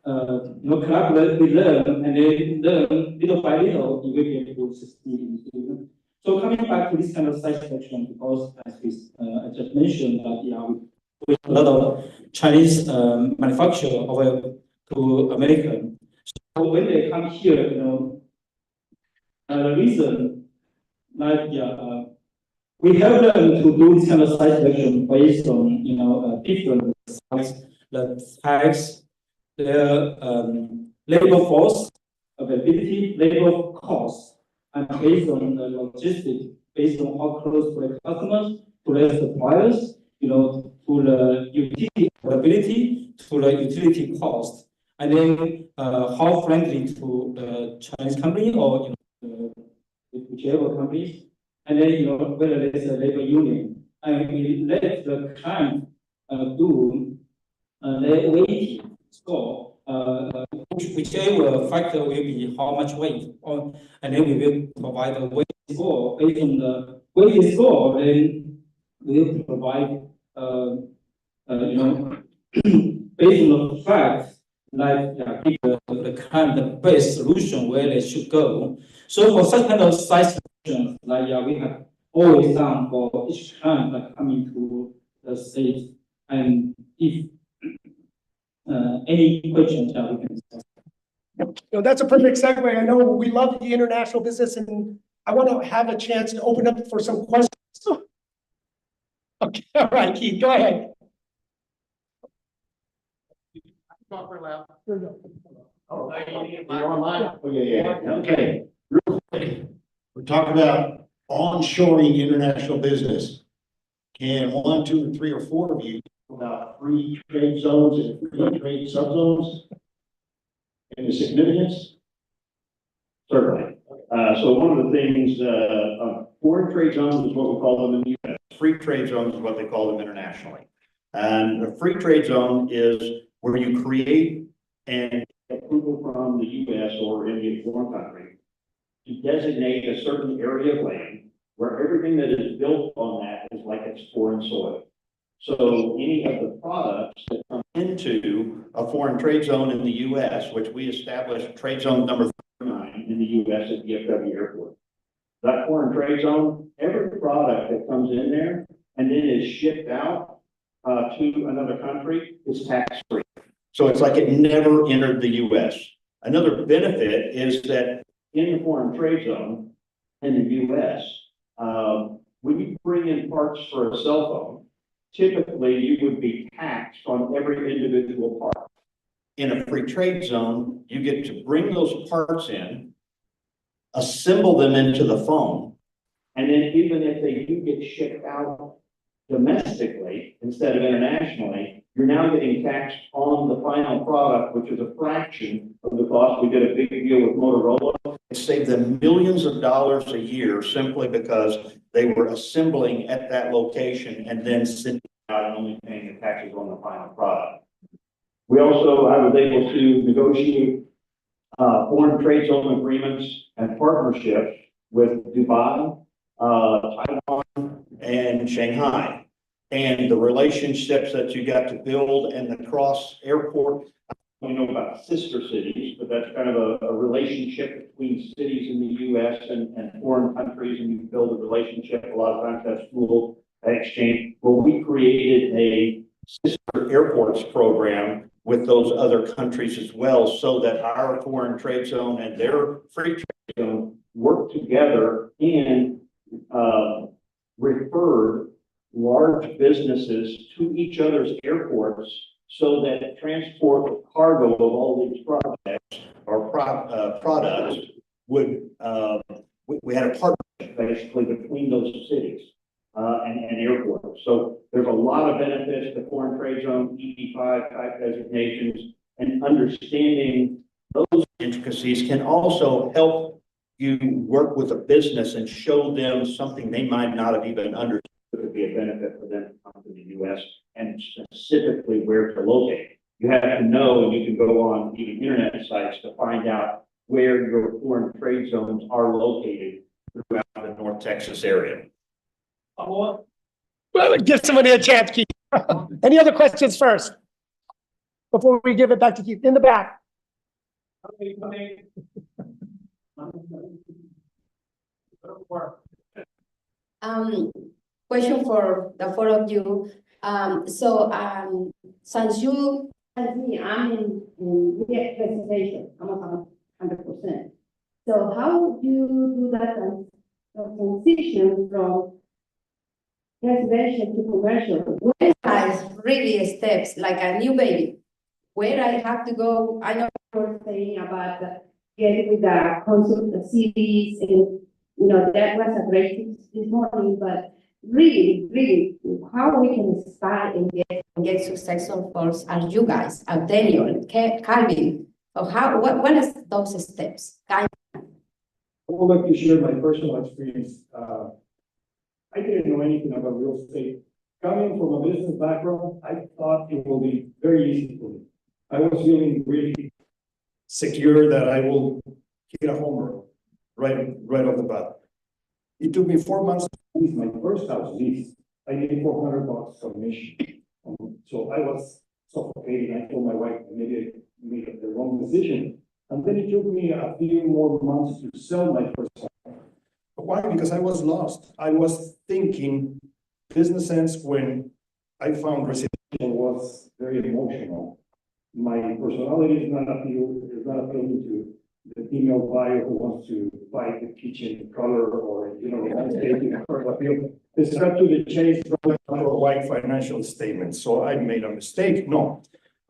collaborate with them and then learn little by little, you will be able to succeed in the field. So coming back to this kind of site selection, because as I just mentioned that we have a lot of Chinese manufacturer over to America. So when they come here, the reason like we help them to do this kind of site selection based on different sites, the tax, their labor force availability, labor cost, and based on the logistics, based on how close to the customers, to their suppliers, to the utility availability, to the utility cost, and then how friendly to the Chinese company or whichever companies, and then whether there's a labor union, and we let the client do their weight score, whichever factor will be how much weight, and then we will provide a weight score based on the weight score. Then we will provide based on the facts, like give the client the best solution where they should go. So for such kind of site solutions, like we have always done for each client that coming to the state, and if any questions that we can solve. That's a perfect segue. I know we love the international business, and I want to have a chance to open up for some questions. Okay, all right, Keith, go ahead. Talk for loud. Oh, you're online? Oh, yeah. Okay. Real quick, we're talking about onshoring international business. Can 1, 2, 3, or 4 of you talk about free trade zones and free trade subzones and the significance? Certainly. So one of the things, foreign trade zones is what we call them in the U.S. Free trade zones is what they call them internationally. And a free trade zone is where you create and approval from the U.S. or any foreign country to designate a certain area of land where everything that is built on that is like it's foreign soil. So any of the products that come into a foreign trade zone in the U.S., which we established trade zone number 39 in the U.S. at DFW Airport. That foreign trade zone, every product that comes in there and then is shipped out to another country is tax-free. So it's like it never entered the U.S. Another benefit is that in the foreign trade zone in the U.S., when you bring in parts for a cell phone, typically you would be taxed on every individual part. In a free trade zone, you get to bring those parts in, assemble them into the phone, and then even if they do get shipped out domestically instead of internationally, you're now getting taxed on the final product, which is a fraction of the cost. We did a big deal with Motorola. It saved them millions of dollars a year simply because they were assembling at that location and then sending out and only paying the taxes on the final product. I was able to negotiate foreign trade zone agreements and partnerships with Dubai, Taiwan, and Shanghai. And the relationships that you got to build and the cross airport, we know about sister cities, but that's kind of a relationship between cities in the U.S. and foreign countries, and you build a relationship. A lot of times that's dual exchange. Well, we created a sister airports program with those other countries as well, so that our foreign trade zone and their free trade zone work together and refer large businesses to each other's airports so that transport cargo of all these projects or products would, we had a partnership basically between those cities and airports. So there's a lot of benefits to foreign trade zone, EB5 type designations, and understanding those intricacies can also help you work with a business and show them something they might not have even understood could be a benefit for them to come to the U.S. and understand specifically where to locate. You have to know, and you can go on even internet sites to find out where your foreign trade zones are located throughout the North Texas area. Well, give somebody a chance, Keith. Any other questions first? Before we give it back to Keith, in the back. Question for the four of you. Since you, as me, I'm in representation, I'm 100%. So how do you do that transition from residential to commercial? Where are really steps, like a new baby? Where I have to go, I know you're saying about getting with the consult, the CDs, and that was a great tip this morning, but really, how we can start and get successful first as you guys, Daniel, Calvin, or what is those steps? I would like to share my personal experience. I didn't know anything about real estate. Coming from a business background, I thought it will be very easy for me. I was feeling really secure that I will get a home right off the bat. It took me 4 months to lease my first house lease. I needed $400 commission. So I was suffocating. I told my wife maybe I made the wrong decision. And then it took me a few more months to sell my first house. Why? Because I was lost. I was thinking business sense when I found residential was very emotional. My personality is not appealing to the female buyer who wants to buy the kitchen color or, landscaping appeal. It's got to the chase from a white financial statement. So I made a mistake. No,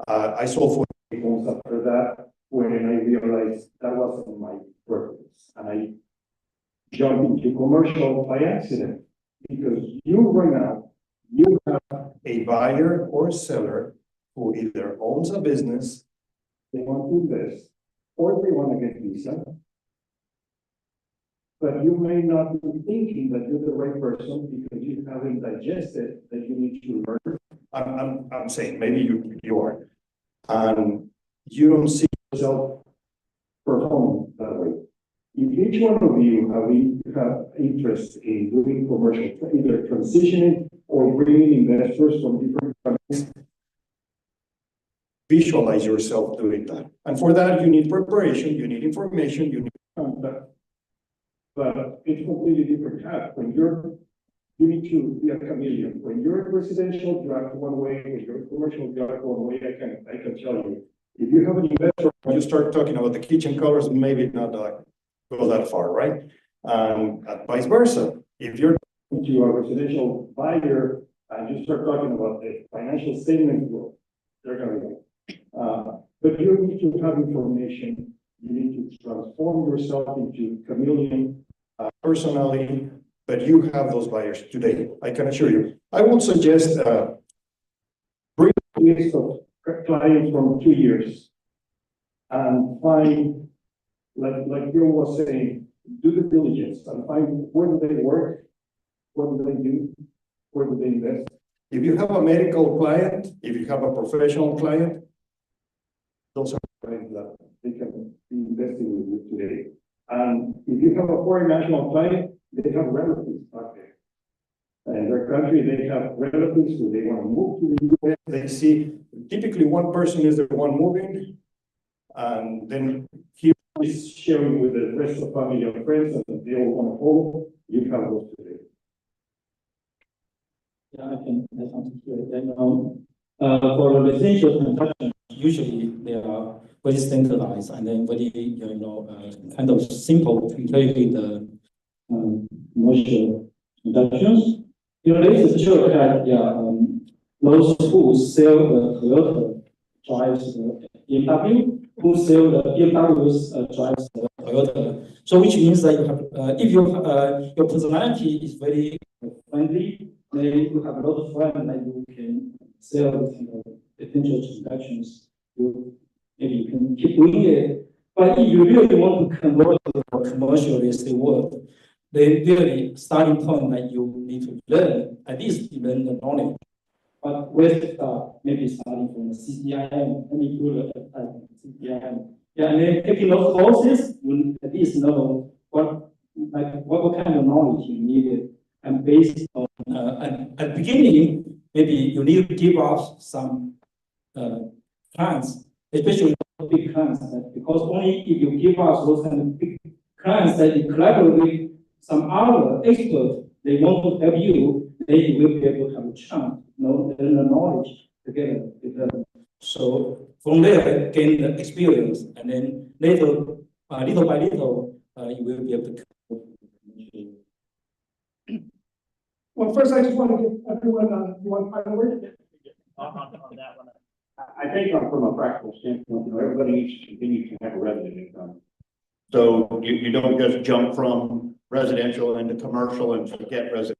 I sold 4 months after that when I realized that wasn't my purpose. And I jumped into commercial by accident because right now, you have a buyer or a seller who either owns a business, they want to invest, or they want to get visa. But you may not be thinking that you're the right person because you haven't digested that you need to learn. I'm saying maybe you are. And you don't see yourself performing that way. If each one of you have interest in doing commercial, either transitioning or bringing investors from different countries, visualize yourself doing that. And for that, you need preparation, you need information, you need contact. But it's completely different path. When you need to be a chameleon. When you're in residential, you act one way. When you're in commercial, you act one way. I can tell you. If you have an investor, you start talking about the kitchen colors, maybe not go that far, right? And vice versa. If you're to a residential buyer and you start talking about the financial statement, well, they're going to go. But you need to have information. You need to transform yourself into chameleon personality, but you have those buyers today. I can assure you. I would suggest bring a list of clients from 2 years and find, like Bill was saying, do the diligence and find where do they work, what do they do, where do they invest. If you have a medical client, if you have a professional client, those are clients that they can be investing with you today. And if you have a foreign national client, they have relatives back there. In their country, they have relatives who they want to move to the US. They see typically one person is the one moving, and then he is sharing with the rest of family and friends, and they all want to follow. You have those today. Yeah, I can add something here. Then, for residential transactions, usually they are very standardized and then very, kind of simple compared with the commercial transactions. Latest show that those who sell the Toyota drives the BMW, who sell the BMWs drives the Toyota. So which means that you have, if your personality is very friendly, then you have a lot of fun that you can sell potential transactions. Maybe you can keep doing it. But if you really want to convert to the commercial real estate world, then really starting point that you need to learn, at least learn the knowledge. but with, maybe starting from the CCIM, any good CCIM. Yeah, and then taking those courses, you at least know what kind of knowledge you needed. And based on, at the beginning, maybe you need to give up some clients, especially big clients, because only if you give us those kind of big clients that you collaborate with some other experts, they want to help you, then you will be able to have a chance, learn the knowledge together with them. So from there, gain the experience, and then later, little by little, you will be able to. Well, first, I just want to give everyone, one final word. On that one. I think from a practical standpoint, everybody needs to continue to have a revenue income. So you don't just jump from residential into commercial and forget residential.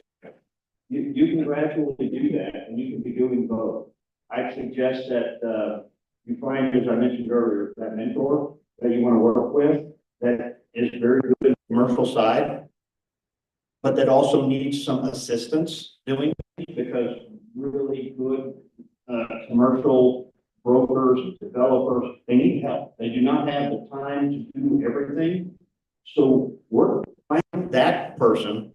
You can gradually do that, and you can be doing both. I suggest that you find, as I mentioned earlier, that mentor that you want to work with that is very good in the commercial side, but that also needs some assistance doing it, because really good commercial brokers and developers, they need help. They do not have the time to do everything. So find that person,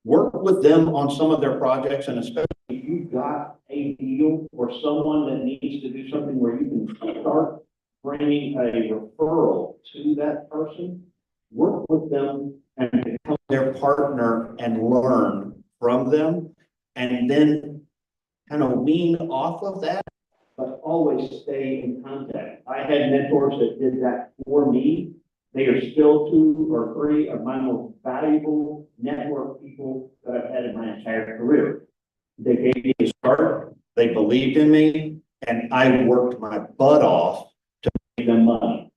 work with them on some of their projects, and especially if you've got a deal or someone that needs to do something where you can start bringing a referral to that person, work with them and become their partner and learn from them, and then kind of wean off of that, but always stay in contact. I had mentors that did that for me. They are still 2 or 3 of my most valuable network people that I've had in my entire career. They gave me a start, they believed in me, and I worked my butt off to pay them money.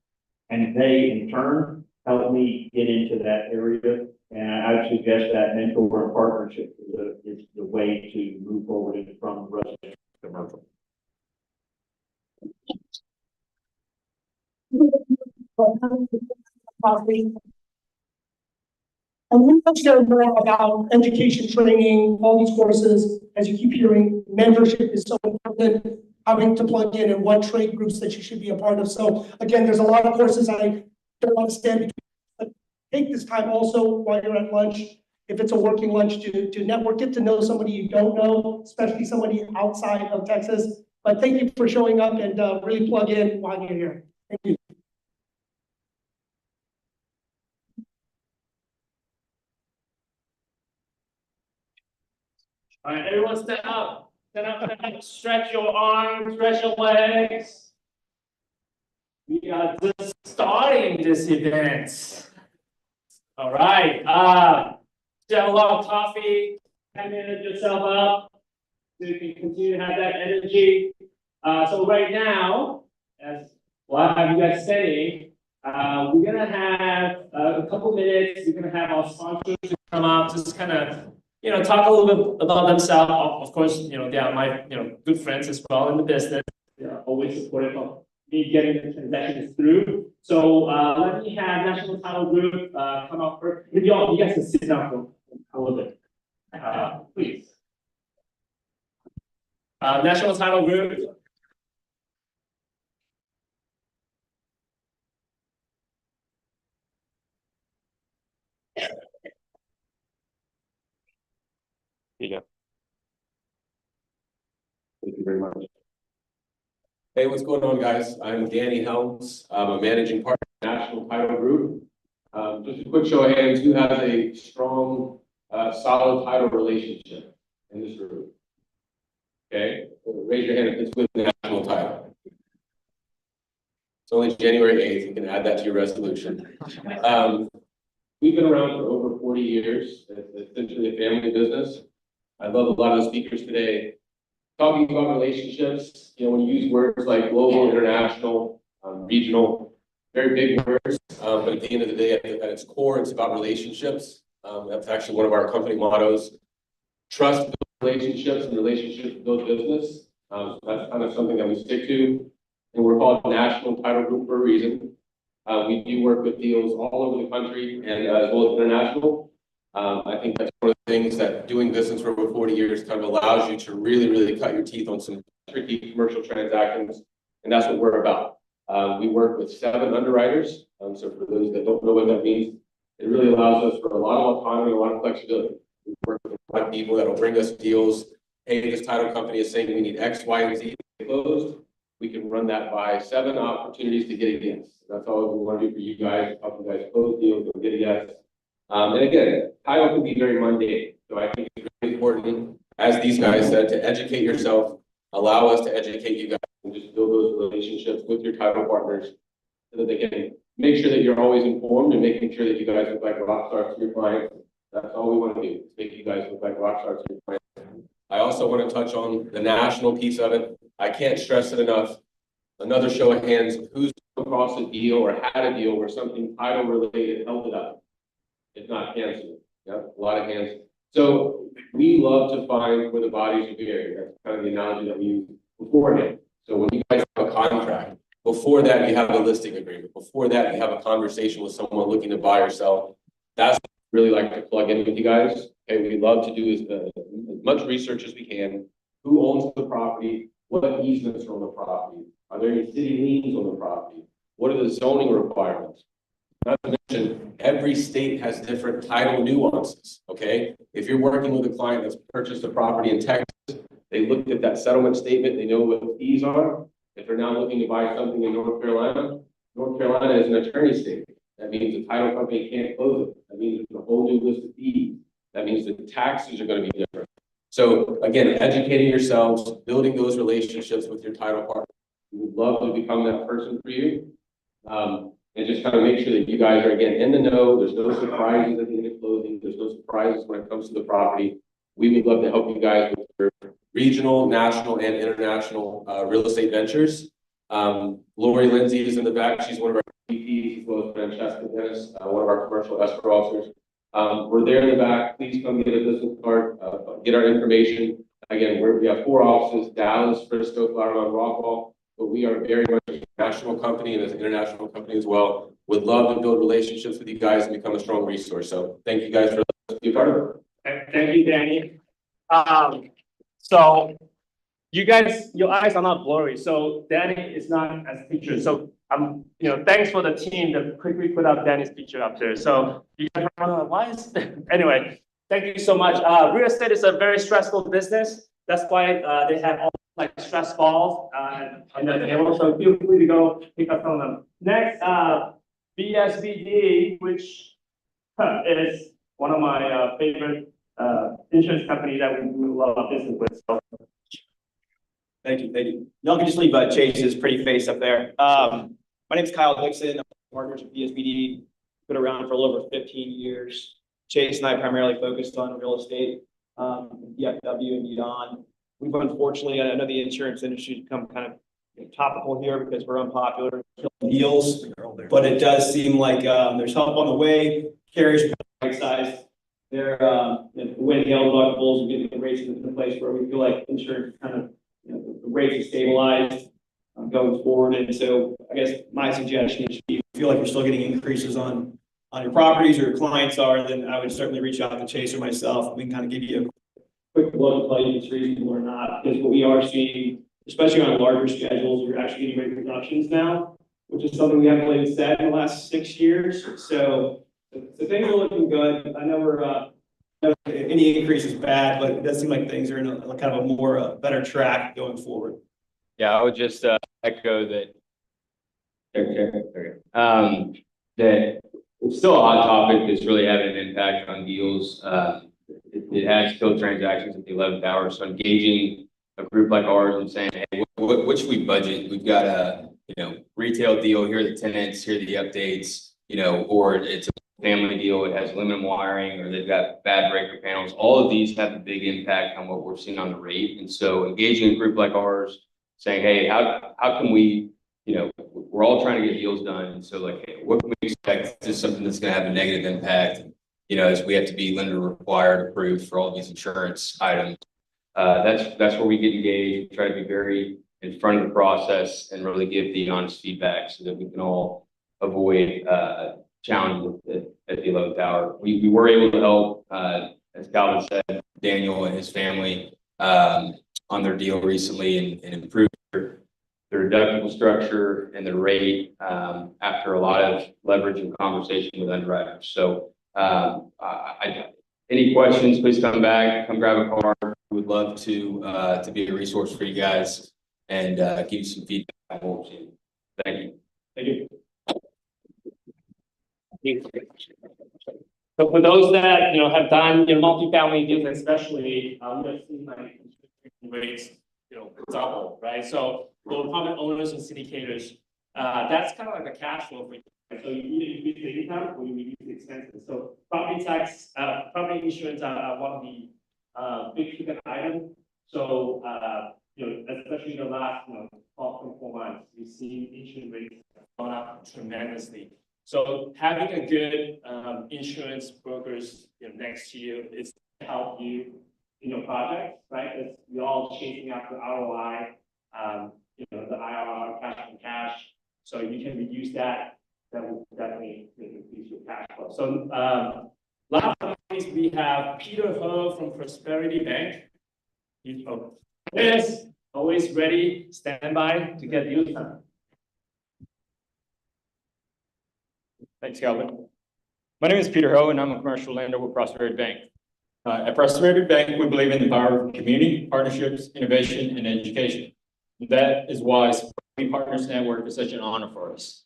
And they, in turn, helped me get into that area. And I would suggest that mentor and partnership is the way to move forward from residential to commercial. And we will share more about education, training, all these courses. As you keep hearing, mentorship is so important, having to plug in and what trade groups that you should be a part of. So again, there's a lot of courses I don't want to stand between. But take this time also while you're at lunch, if it's a working lunch, to network, get to know somebody you don't know, especially somebody outside of Texas. But thank you for showing up, and really plug in while you're here. Thank you. All right, everyone stand up. Stand up, stand up. Stretch your arms, stretch your legs. We are just starting this event. All right. Have a lot of coffee. 10 minutes yourself up so you can continue to have that energy. So right now, as well, I have you guys standing. We're gonna have a couple minutes. We're gonna have our sponsors come out, just kind of talk a little bit about themselves. Of course, they are my good friends as well in the business. They are always supportive of me getting the transactions through. So let me have National Title Group come out first. If you guys can sit down for a little bit, please. National Title Group. Here you go. Thank you very much. Hey, what's going on, guys? I'm Danny Helms. I'm a managing partner at National Title Group. Just a quick show of hands, who has a strong, solid title relationship in this room? Okay, raise your hand if it's with National Title. It's only January 8th, you can add that to your resolution. We've been around for over 40 years. It's essentially a family business. I love a lot of the speakers today talking about relationships. When you use words like global, international, regional, very big words, but at the end of the day, at its core, it's about relationships. That's actually one of our company mottos. Trust builds relationships, and relationships build business. So that's kind of something that we stick to. And we're called National Title Group for a reason. We do work with deals all over the country and as well as international. I think that's one of the things that doing business for over 40 years kind of allows you to really, really cut your teeth on some tricky commercial transactions. And that's what we're about. We work with 7 underwriters. So for those that don't know what that means, it really allows us for a lot of autonomy, a lot of flexibility. We work with a lot of people that will bring us deals. Hey, this title company is saying we need X, Y, and Z to be closed. We can run that by 7 opportunities to get a yes. That's all we want to do for you guys, help you guys close deals and get a yes. And again, title can be very mundane. So I think it's really important, as these guys said, to educate yourself, allow us to educate you guys, and just build those relationships with your title partners so that they can make sure that you're always informed and making sure that you guys look like rock stars to your clients. That's all we want to do, is make you guys look like rock stars to your clients. I also want to touch on the national piece of it. I can't stress it enough. Another show of hands, who's across a deal or had a deal where something title related held it up, if not canceled. Yeah, a lot of hands. So we love to find where the bodies are buried. That's kind of the analogy that we use beforehand. So when you guys have a contract, before that you have a listing agreement. Before that you have a conversation with someone looking to buy or sell. That's what we really like to plug in with you guys. Okay, we love to do as much research as we can. Who owns the property? What easements are on the property? Are there any city liens on the property? What are the zoning requirements? Not to mention, every state has different title nuances, okay? If you're working with a client that's purchased a property in Texas, they looked at that settlement statement, they know what the fees are. If they're now looking to buy something in North Carolina is an attorney state. That means the title company can't close it. That means there's a whole new list of fees. That means the taxes are going to be different. So again, educating yourselves, building those relationships with your title partner. We would love to become that person for you. And just kind of make sure that you guys are, again, in the know. There's no surprises at the end of closing. There's no surprises when it comes to the property. We would love to help you guys with your regional, national, and international real estate ventures. Lori Lindsay is in the back. She's one of our VPs, as well as Francesca Dennis, one of our commercial escrow officers. We're there in the back. Please come get a business card, get our information. Again, we have 4 offices: Dallas, Frisco, Flower Mound, Rockwall. But we are very much a national company and as an international company as well. Would love to build relationships with you guys and become a strong resource. So thank you guys for being part of it. Thank you, Danny. So you guys, your eyes are not blurry. So Danny is not as pictured. So thanks for the team that quickly put up Danny's picture up there. So you guys are why is anyway, thank you so much. Real estate is a very stressful business. That's why they have all like stress balls and then they also feel free to go pick up some of them. Next, BSBD, which is one of my favorite insurance companies that we do a lot of business with. So. Thank you. Y'all can just leave Chase's pretty face up there. My name is Kyle Dixon. I'm partners with BSBD. Been around for a little over 15 years. Chase and I primarily focused on real estate, DFW and beyond. We've unfortunately, I know the insurance industry has become kind of topical here because we're unpopular deals, but it does seem like there's help on the way. Carriers are right size. They're the way the yellow deductibles and getting the rates into the place where we feel like insurance kind of the rates are stabilized going forward. And so I guess my suggestion is if you feel like you're still getting increases on your properties or your clients are, then I would certainly reach out to Chase or myself. We can kind of give you a quick look to tell you if it's reasonable or not, because what we are seeing, especially on larger schedules, we're actually getting rate reductions now, which is something we haven't really said in the last 6 years. So things are looking good. I know we're any increase is bad, but it does seem like things are in a kind of a more better track going forward. Yeah, I would just echo that. That it's still a hot topic that's really having an impact on deals. It has killed transactions at the 11th hour. So engaging a group like ours and saying, hey, what should we budget? We've got a retail deal. Here are the tenants. Here are the updates. Or it's a family deal. It has aluminum wiring, or they've got bad breaker panels. All of these have a big impact on what we're seeing on the rate. And so engaging a group like ours, saying, hey, how can we? We're all trying to get deals done. And so hey, what can we expect? Is this something that's going to have a negative impact? As we have to be lender required approved for all these insurance items. That's where we get engaged. We try to be very in front of the process and really give the honest feedback so that we can all avoid challenge at the 11th hour. We were able to help, as Calvin said, Daniel and his family on their deal recently and improve their deductible structure and their rate after a lot of leverage and conversation with underwriters. So any questions, please come back, come grab a card. We would love to be a resource for you guys and give you some feedback. Thank you. Thank you. So for those that have done multifamily deals, especially, we have seen like rates double, right? So for apartment owners and syndicators, that's kind of like a cash flow for you. So you either increase the income or you reduce the expenses. So property tax, property insurance are one of the big ticket items. So especially the last 12, 24 months, we've seen insurance rates gone up tremendously. So having a good insurance brokers next to you is to help you in your projects, right? As we're all chasing after ROI, the IRR, cash on cash. So you can reduce that. That will definitely increase your cash flow. So last but not least, we have Peter Ho from Prosperity Bank. Yes, always ready, stand by to get deals done. Thanks, Calvin. My name is Peter Ho, and I'm a commercial lender with Prosperity Bank. At Prosperity Bank, we believe in the power of community, partnerships, innovation, and education. That is why Prosperity Partners Network is such an honor for us.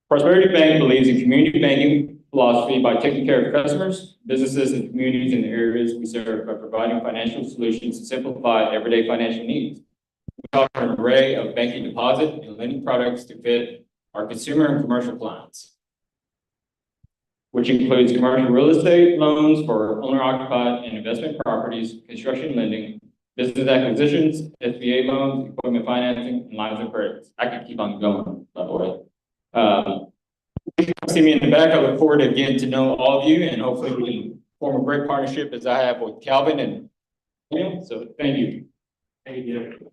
Prosperity Bank believes in community banking philosophy by taking care of customers, businesses, and communities in the areas we serve by providing financial solutions to simplify everyday financial needs. We offer an array of banking deposit and lending products to fit our consumer and commercial clients, which includes commercial real estate loans for owner-occupied and investment properties, construction lending, business acquisitions, SBA loans, equipment financing, and lines of credit. I could keep on going, by the way. See me in the back. I look forward to getting to know all of you, and hopefully we can form a great partnership as I have with Calvin and Daniel. So thank you. Thank you.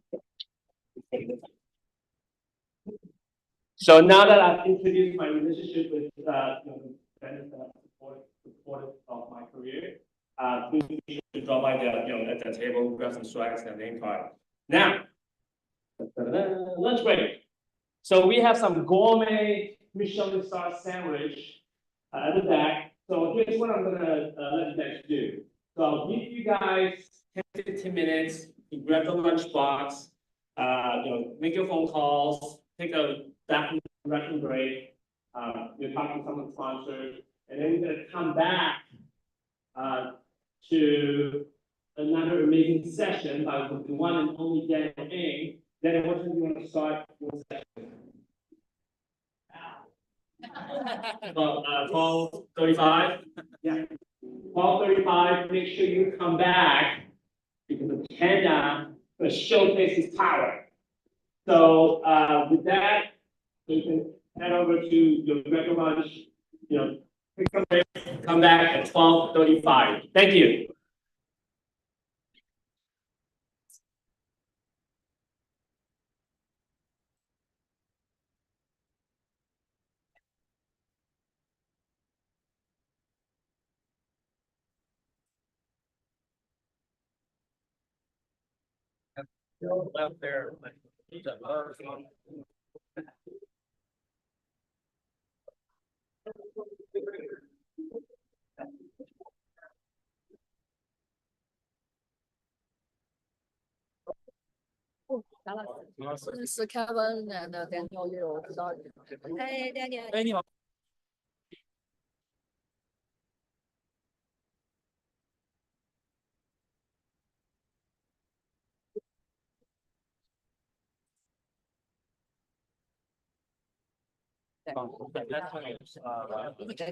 So now that I've introduced my relationship with friends that supportive of my career, please be sure to drop by at the table, grab some swags and name card. Now, lunch break. So we have some gourmet Michelin star sandwich at the back. So here's what I'm gonna let you guys do. So I'll give you guys 10-15 minutes to grab the lunch box, make your phone calls, take a bathroom break, you're talking to someone sponsored, and then we're gonna come back to another amazing session by the one and only Daniel Ng. Then what time do you want to start your session? 12:35. Yeah. 12:35. Make sure you come back because the panda will showcase his power. So with that, you can head over to your regular lunch. Pick up break, come back at 12:35. Thank you. Still left there. This is Kevin and Daniel. Hey, Daniel. Hey, 你好。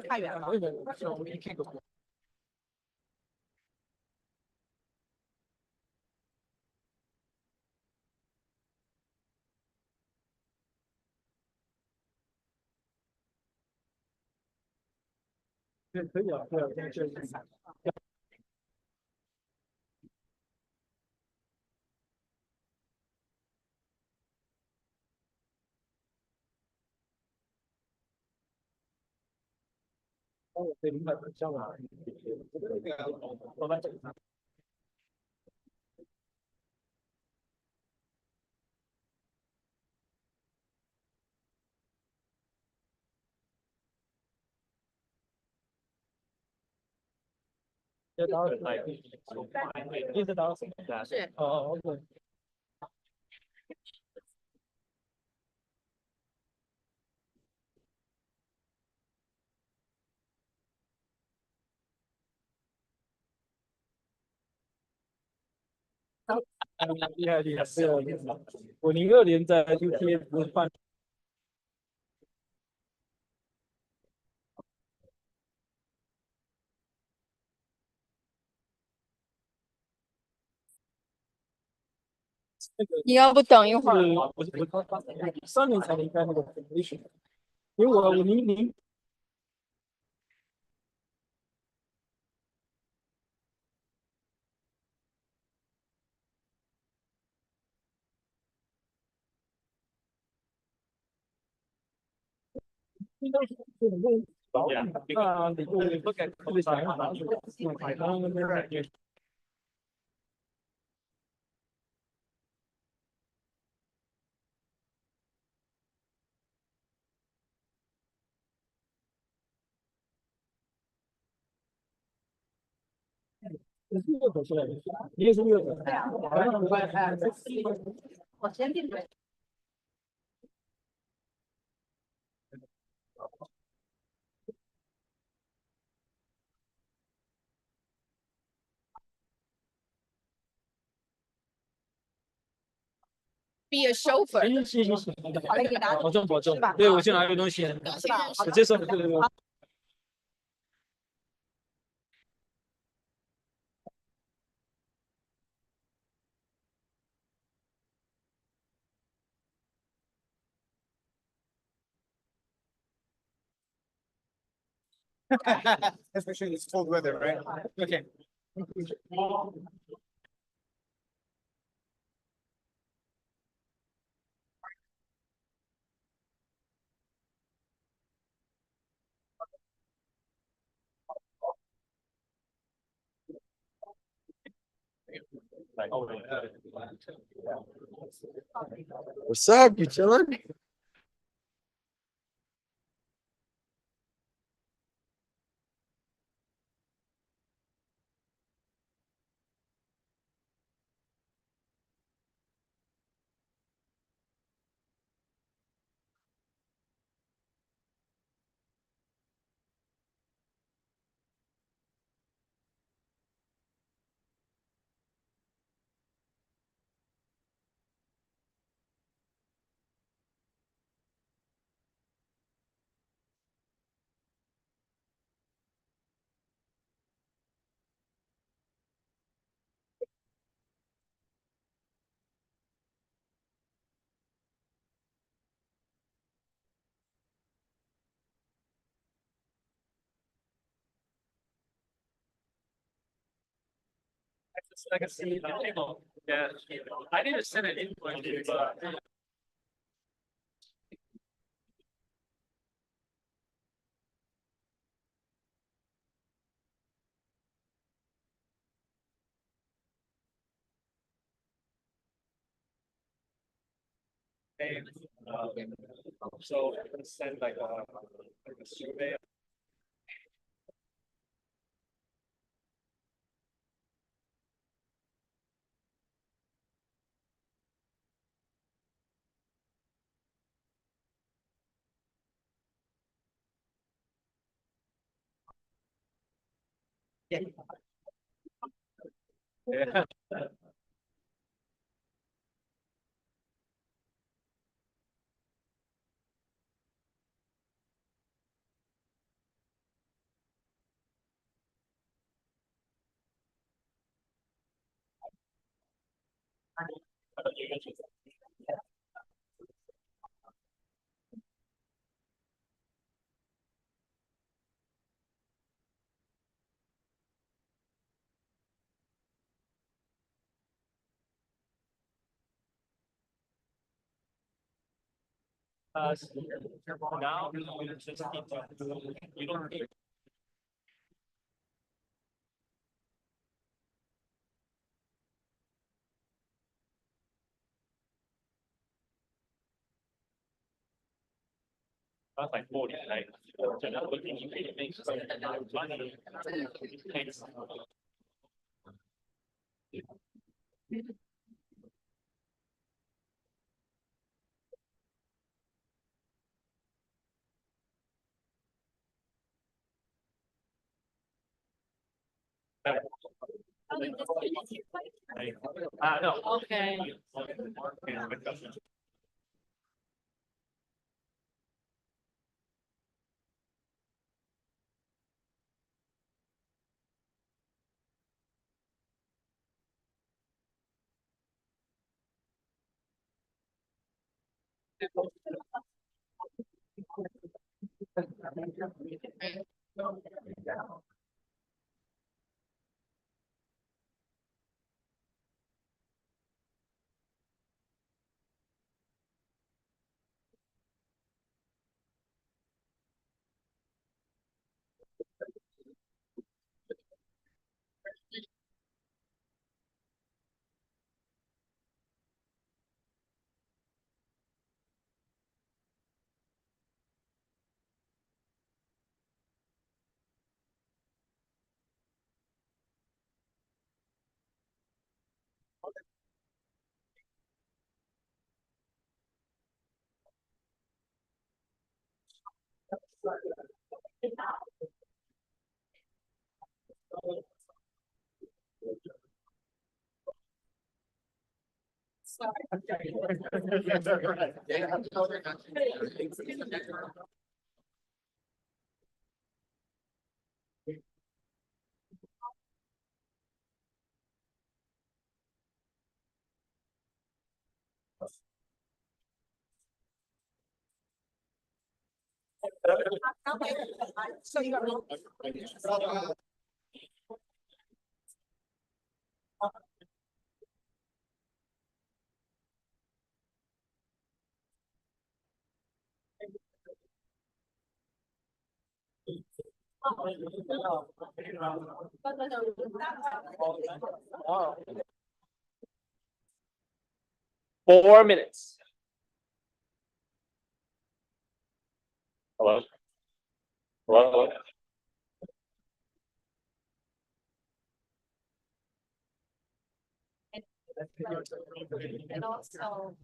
太远了。可以啊，对啊，这是。是哦，OK。厉害厉害，是哦，我02年在 UTF 办。你要不等一会儿？我3年才离开那个 foundation，因为我00。啊，你不敢考虑想要拿去买当那个。你是6口出来的，你也是6口。我先闭嘴。Be a chauffeur。行，保重保重。对，我去拿个东西。我接受，对。Especially in this cold weather, right? Okay. What's up? You chilling? I can see the table. Yeah, I need to send an input. And so I'm gonna send like a survey. Yeah. Yeah. Now, you don't That's like 40 today. So now looking, you can make some money. No. Okay. So you got. 4 minutes. Hello? Hello? And also.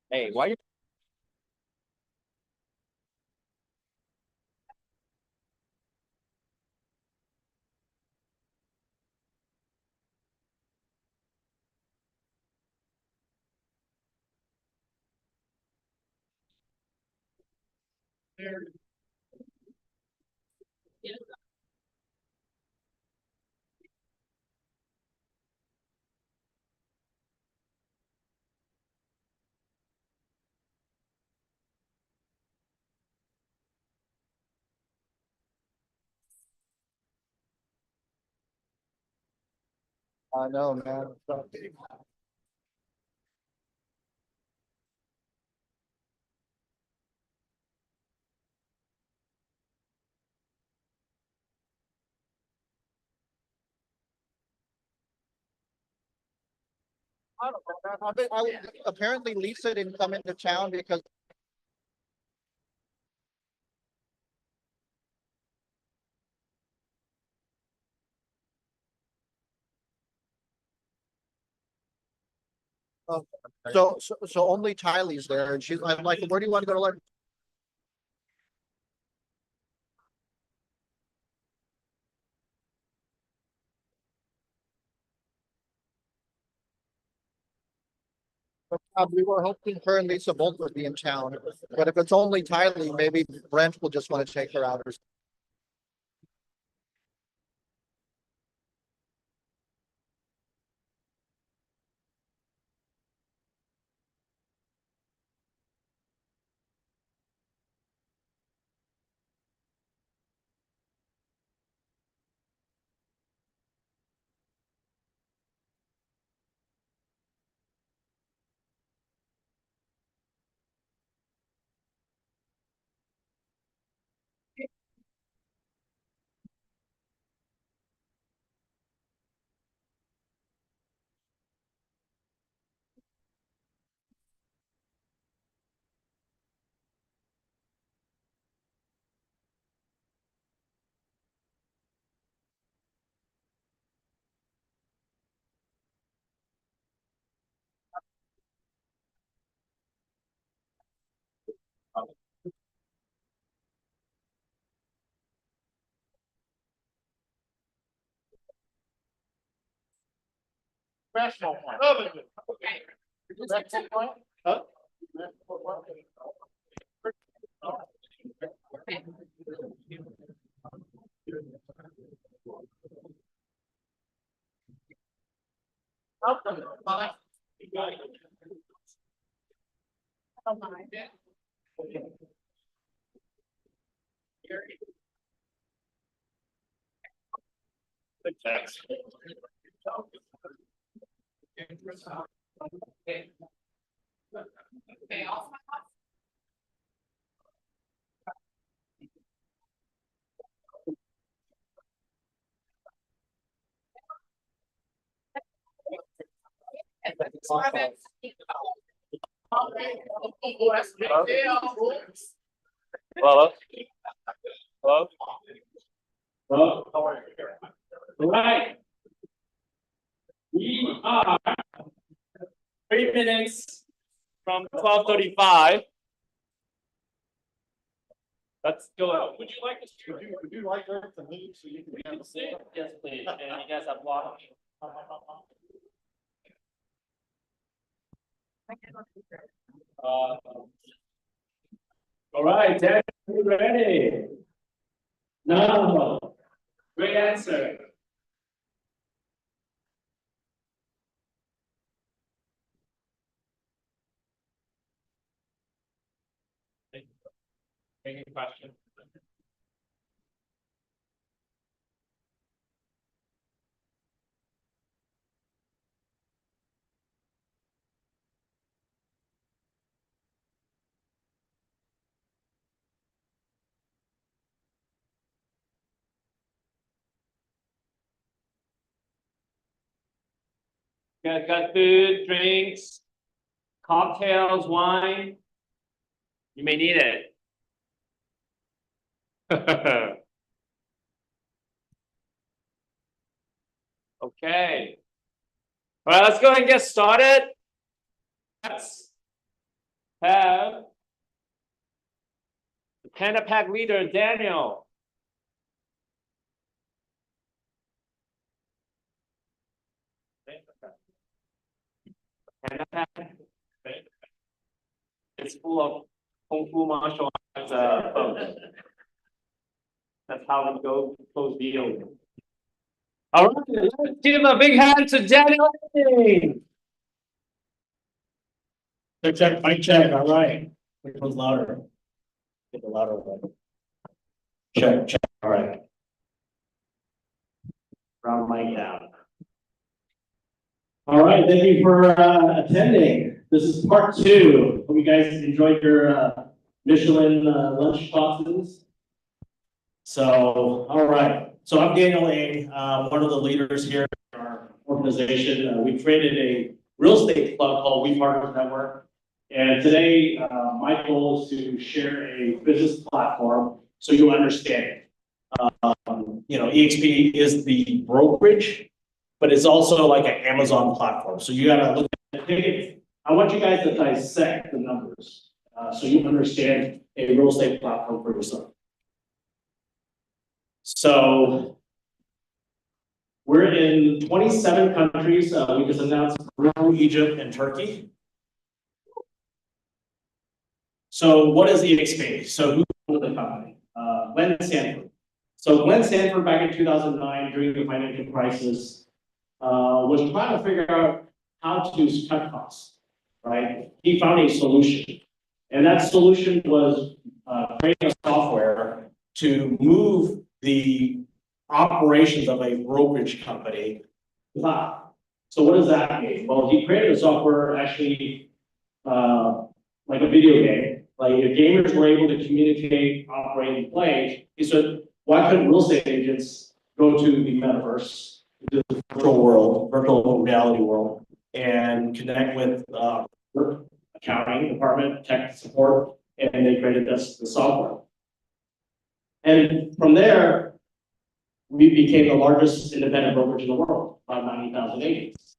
Hey, why you? I know, man. I don't know, man. Apparently Lisa didn't come into town because. Oh, so only Tylee's there, and I'm like, where do you want to go to lunch? We were hoping her and Lisa both would be in town, but if it's only Tylee, maybe Brent will just want to take her out or. Huh? Hello? Hello? Hello? All right. We are 3 minutes from 12:35. Let's go out. Would you like us to? Would you like her to leave so you can have a seat? Yes, please. And you guys have water. All right, Ted, you ready? No. Great answer. Any question? You guys got food, drinks, cocktails, wine. You may need it. Okay. All right, let's go ahead and get started. have the Tenant leader, Daniel. It's full of Kung Fu martial arts folks. That's how we go close deals. All right, let's give a big hand to Daniel. Check, mic check, all right. Which one's louder? Get the louder one. Check, check, all right. Round mic down. All right, thank you for attending. This is part 2. Hope you guys enjoyed your Michelin lunch classes. So, all right. So I'm Daniel Ing, one of the leaders here in our organization. We created a real estate club called We Partners Network. And today, my goal is to share a business platform so you understand it. EXP is the brokerage, but it's also like an Amazon platform. So you gotta look at it. I want you guys to dissect the numbers so you understand a real estate platform for yourself. So we're in 27 countries. We just announced Peru, Egypt, and Turkey. So what is EXP? So who owned the company? Glenn Sanford. So Glenn Sanford back in 2009 during the financial crisis was trying to figure out how to cut costs, right? He found a solution. And that solution was creating a software to move the operations of a brokerage company to cloud. So what does that mean? Well, he created a software actually like a video game. Like if gamers were able to communicate, operate, and play, he said, why couldn't real estate agents go to the metaverse, to the virtual world, virtual reality world, and connect with accounting department, tech support, and they created the software. And from there, we became the largest independent brokerage in the world, about 90,000 agents.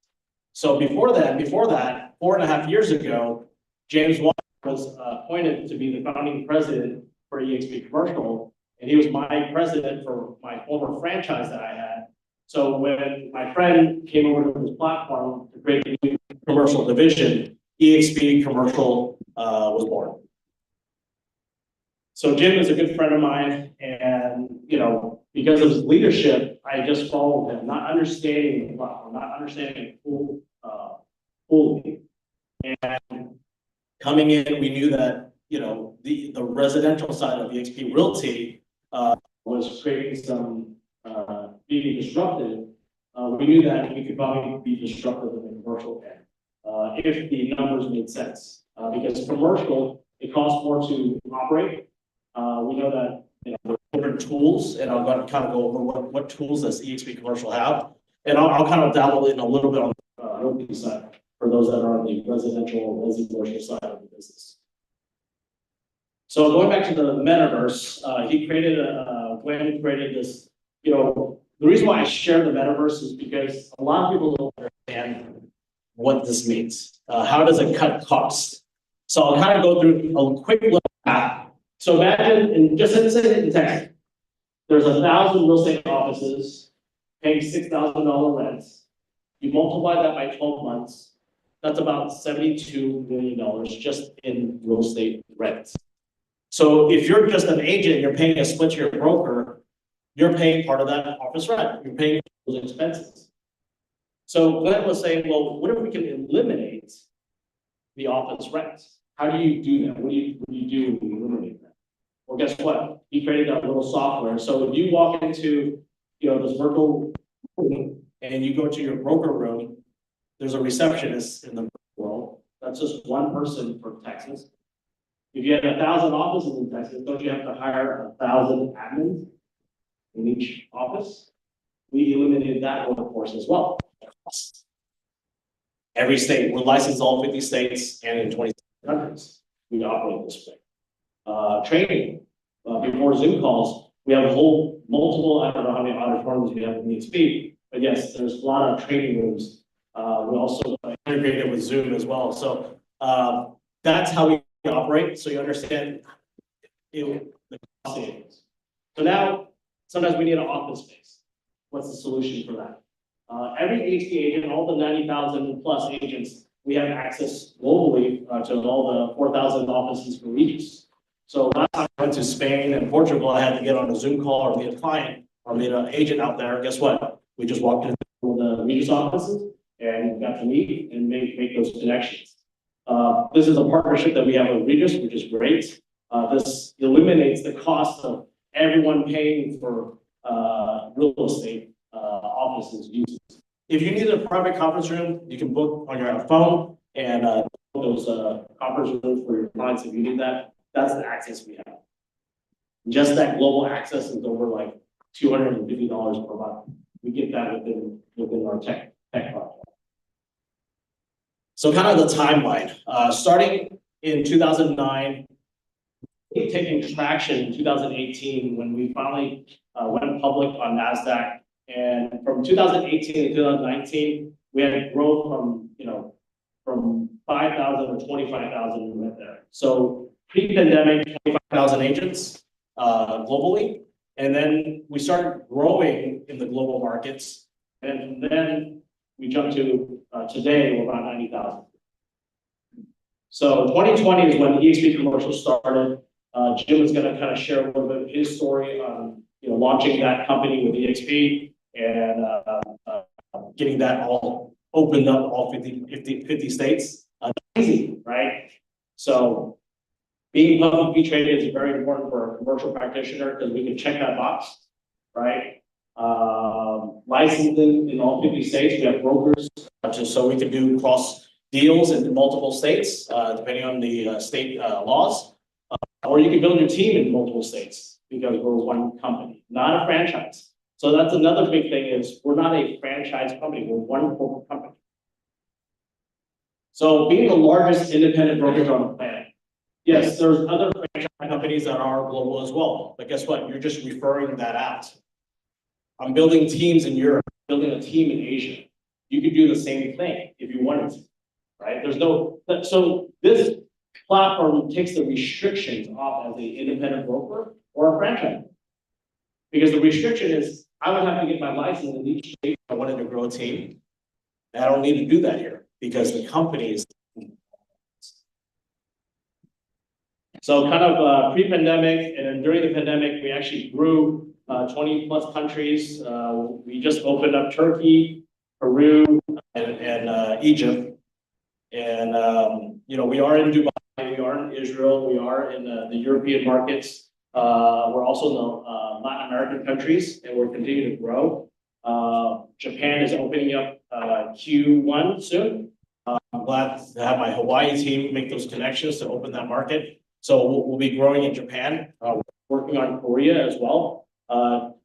So before that, 4.5 years ago, James Wong was appointed to be the founding president for EXP Commercial, and he was my president for my former franchise that I had. So when my friend came over to this platform to create a new commercial division, EXP Commercial was born. So Jim is a good friend of mine, and because of his leadership, I just followed him, not understanding the platform, not understanding it fully. And coming in, we knew that the residential side of EXP Realty was creating some being disruptive. We knew that we could probably be disruptive in the commercial end if the numbers made sense. Because commercial, it costs more to operate. We know that there are different tools, and I'm going to kind of go over what tools does EXP Commercial have, and I'll kind of dabble in a little bit on the realty side for those that are on the residential commercial side of the business. So going back to the metaverse, Glenn created this. The reason why I share the metaverse is because a lot of people don't understand what this means. How does it cut costs? So I'll kind of go through a quick look at. So imagine, just in Texas, there's 1,000 real estate offices paying $6,000 rents. You multiply that by 12 months, that's about $72 million just in real estate rents. So if you're just an agent, you're paying a split to your broker, you're paying part of that office rent. You're paying those expenses. So Glenn was saying, well, what if we can eliminate the office rents? How do you do that? What do you do when you eliminate that? Well, guess what? He created that little software. So if you walk into, this virtual room and you go to your broker room, there's a receptionist in the world. That's just one person for Texas. If you had 1,000 offices in Texas, don't you have to hire 1,000 admins in each office? We eliminated that workforce as well. Every state, we're licensed in all 50 states and in 27 countries. We operate this way. Training. Before Zoom calls, we have multiple, I don't know how many auditoriums we have in EXP, but yes, there's a lot of training rooms. We also integrated with Zoom as well. So that's how we operate, so you understand the cost savings. So now, sometimes we need an office space. What's the solution for that? Every HQ agent, all the 90,000 plus agents, we have access globally to all the 4,000 offices for Regis. So last time I went to Spain and Portugal, I had to get on a Zoom call or meet a client or meet an agent out there. Guess what? We just walked into the Regis offices and got to meet and make those connections. This is a partnership that we have with Regis, which is great. This eliminates the cost of everyone paying for real estate offices uses. If you need a private conference room, you can book on your phone and book those conference rooms for your clients if you need that. That's the access we have. Just that global access is over like $250 per month. We get that within our tech project. So kind of the timeline, starting in 2009, taking traction in 2018 when we finally went public on NASDAQ. And from 2018 to 2019, we had growth from 5,000 to 25,000 we went there. So pre-pandemic, 25,000 agents globally. And then we started growing in the global markets. And then we jumped to today, we're about 90,000. So 2020 is when EXP Commercial started. Jim is going to kind of share a little bit of his story on launching that company with EXP and getting that all opened up, all 50 states. Easy, right? So being publicly traded is very important for a commercial practitioner because we can check that box, right? Licensing in all 50 states. We have brokers just so we can do cross deals in multiple states, depending on the state laws. Or you can build your team in multiple states because we're one company, not a franchise. So that's another big thing is we're not a franchise company, we're one corporate company. So being the largest independent brokerage on the planet, yes, there's other franchise companies that are global as well, but guess what? You're just referring that out. I'm building teams in Europe, building a team in Asia. You could do the same thing if you wanted to, right? So this platform takes the restrictions off as an independent broker or a franchise. Because the restriction is, I would have to get my license in each state if I wanted to grow a team. And I don't need to do that here because the company is. So kind of pre-pandemic and then during the pandemic, we actually grew 20 plus countries. We just opened up Turkey, Peru, and Egypt. And, we are in Dubai, we are in Israel, we are in the European markets. We're also in the Latin American countries, and we're continuing to grow. Japan is opening up Q1 soon. I'm glad to have my Hawaii team make those connections to open that market. So we'll be growing in Japan. We're working on Korea as well.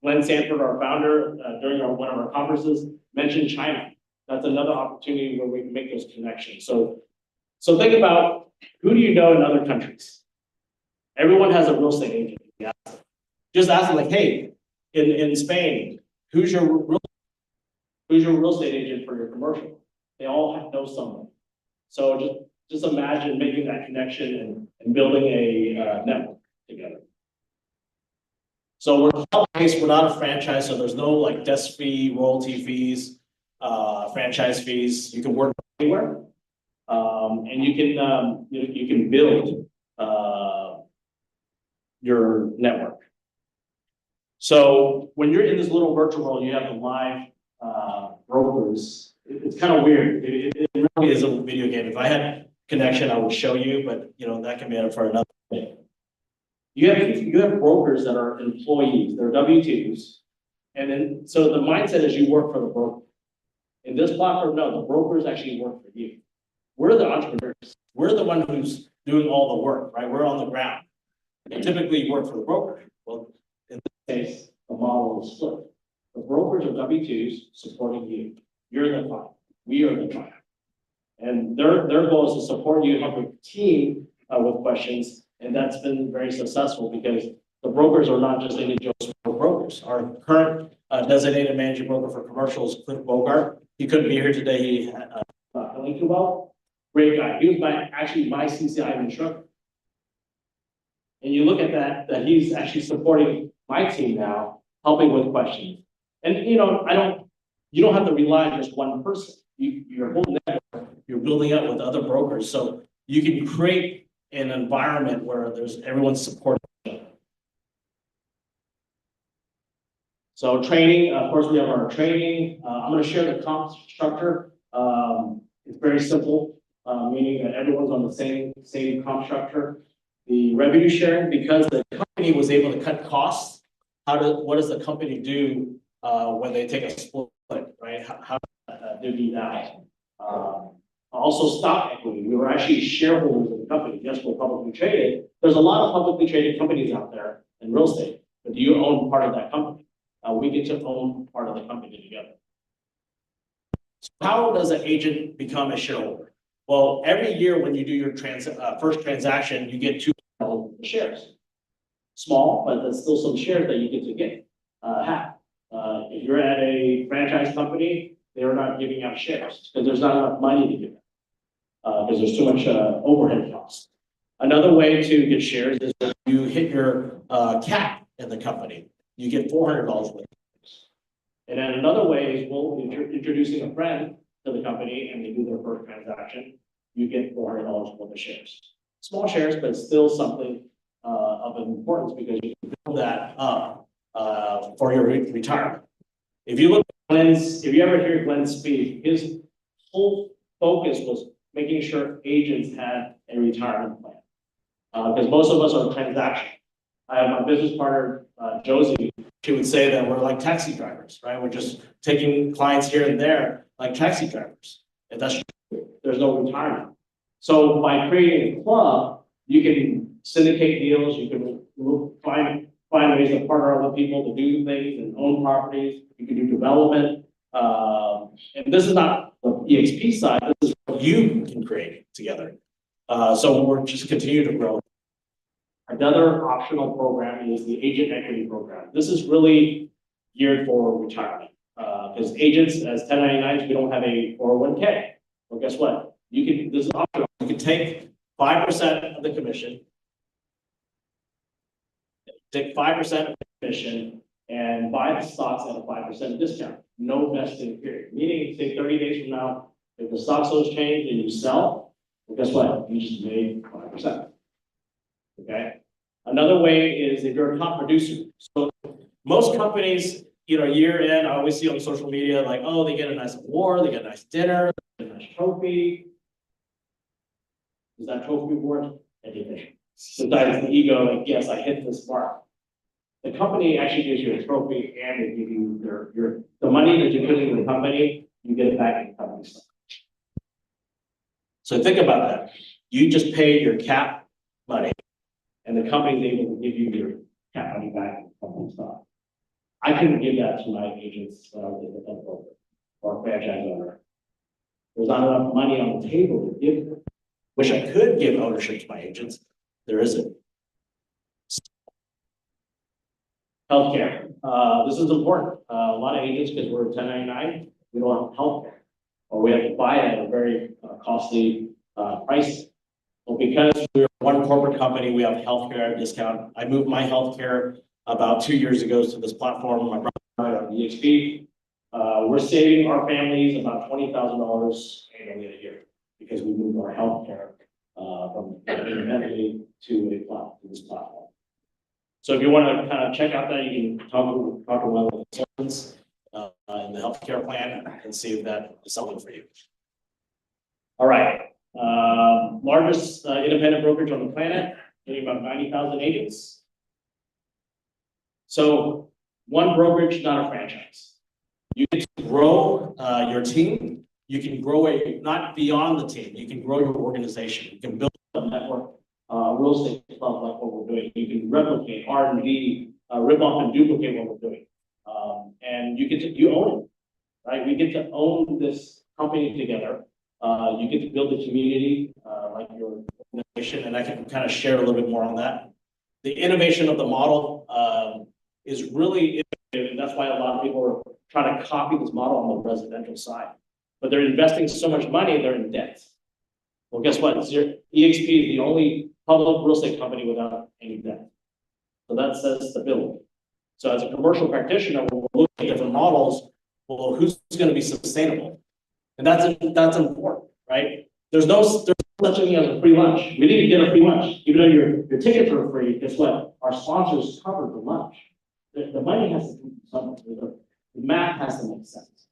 Glenn Sanford, our founder, during one of our conferences, mentioned China. That's another opportunity where we can make those connections. So think about who do you know in other countries? Everyone has a real estate agent. Yeah. Just ask them like, hey, in Spain, who's your real estate agent for your commercial? They all know someone. So just imagine making that connection and building a network together. So we're cloud-based, we're not a franchise, so there's no like desk fee, royalty fees, franchise fees. You can work anywhere, and you can build your network. So when you're in this little virtual world, you have the live brokers. It's kind of weird. It really is a video game. If I had connection, I would show you, but that can be up for another thing. You have brokers that are employees, they're W-2s. And then, so the mindset is you work for the broker. In this platform, no, the brokers actually work for you. We're the entrepreneurs. We're the one who's doing all the work, right? We're on the ground. And typically you work for the broker. Well, in this case, the model is split. The brokers are W-2s supporting you. You're the client. We are the client. And their goal is to support you, help your team with questions. And that's been very successful because the brokers are not just any Joe brokers. Our current designated managing broker for commercials, Bogart. He couldn't be here today. He had great guy. He was actually my CCIM instructor. And you look at that he's actually supporting my team now, helping with questions. And, you know, you don't have to rely on just one person. Your whole network, you're building up with other brokers. So you can create an environment where everyone's supporting each other. So training, of course, we have our training. I'm going to share the comp structure. It's very simple, meaning that everyone's on the same comp structure. The revenue sharing, because the company was able to cut costs, what does the company do when they take a split, right? How divvy that? Also stock equity. We were actually shareholders of the company. Yes, we're publicly traded. There's a lot of publicly traded companies out there in real estate, but do you own part of that company? We get to own part of the company together. So how does an agent become a shareholder? Well, every year when you do your first transaction, you get 2 shares. Small, but there's still some shares that you get to get half. If you're at a franchise company, they're not giving out shares because there's not enough money to give out because there's too much overhead costs. Another way to get shares is if you hit your cap in the company, you get $400 worth of shares. And then another way is, well, if you're introducing a friend to the company and they do their first transaction, you get $400 worth of shares. Small shares, but still something of importance because you can build that up for your retirement. If you look at Glenn's, if you ever hear Glenn speak, his whole focus was making sure agents had a retirement plan. Because most of us are transactional. I have my business partner, Josie. She would say that we're like taxi drivers, right? We're just taking clients here and there like taxi drivers. And that's true. There's no retirement. So by creating a club, you can syndicate deals. You can find ways to partner with people to do things and own properties. You can do development. And this is not the EXP side. This is what you can create together. So we're just continue to grow. Another optional program is the agent equity program. This is really geared for retirement because agents as 1099s, we don't have a 401k. Well, guess what? This is optional. You can take 5% of the commission, take 5% of the commission and buy the stocks at a 5% discount. No vesting period. Meaning, say 30 days from now, if the stocks don't change and you sell, well, guess what? You just made 5%. Okay. Another way is if you're a top producer. So most companies, year end, I always see on social media like, oh, they get a nice award, they get a nice dinner, they get a nice trophy. Is that trophy worth anything? Besides the ego, like, yes, I hit this mark. The company actually gives you a trophy and they give you the money that you put in the company, you get it back in the company stock. So think about that. You just paid your cap money and the company is able to give you your cap money back in the company stock. I couldn't give that to my agents when I was a broker or franchise owner. There's not enough money on the table to give them. Wish I could give ownership to my agents. There isn't. Healthcare. This is important. A lot of agents, because we're 1099, we don't have healthcare, or we have to buy it at a very costly price. Well, because we're one corporate company, we have healthcare discount. I moved my healthcare about 2 years ago to this platform. My brother on EXP. We're saving our families about $20,000 annually a year because we moved our healthcare from independently to this platform. So if you want to kind of check out that, you can talk to one of the consultants in the healthcare plan and see if that is something for you. All right. Largest independent brokerage on the planet, getting about 90,000 agents. So one brokerage, not a franchise. You can grow your team. You can grow not beyond the team. You can grow your organization. You can build a network, real estate stuff like what we're doing. You can replicate R&D, rip off and duplicate what we're doing. And you own it, right? We get to own this company together. You get to build a community like your organization, and I can kind of share a little bit more on that. The innovation of the model is really innovative, and that's why a lot of people are trying to copy this model on the residential side. But they're investing so much money, they're in debt. Well, guess what? EXP is the only public real estate company without any debt. So that says stability. So as a commercial practitioner, when we're looking at different models, well, who's going to be sustainable? And that's important, right? There's no such thing as a free lunch. We didn't get a free lunch, even though your tickets are free. Guess what? Our sponsors covered the lunch. The money has to come from somewhere. The math has to make sense.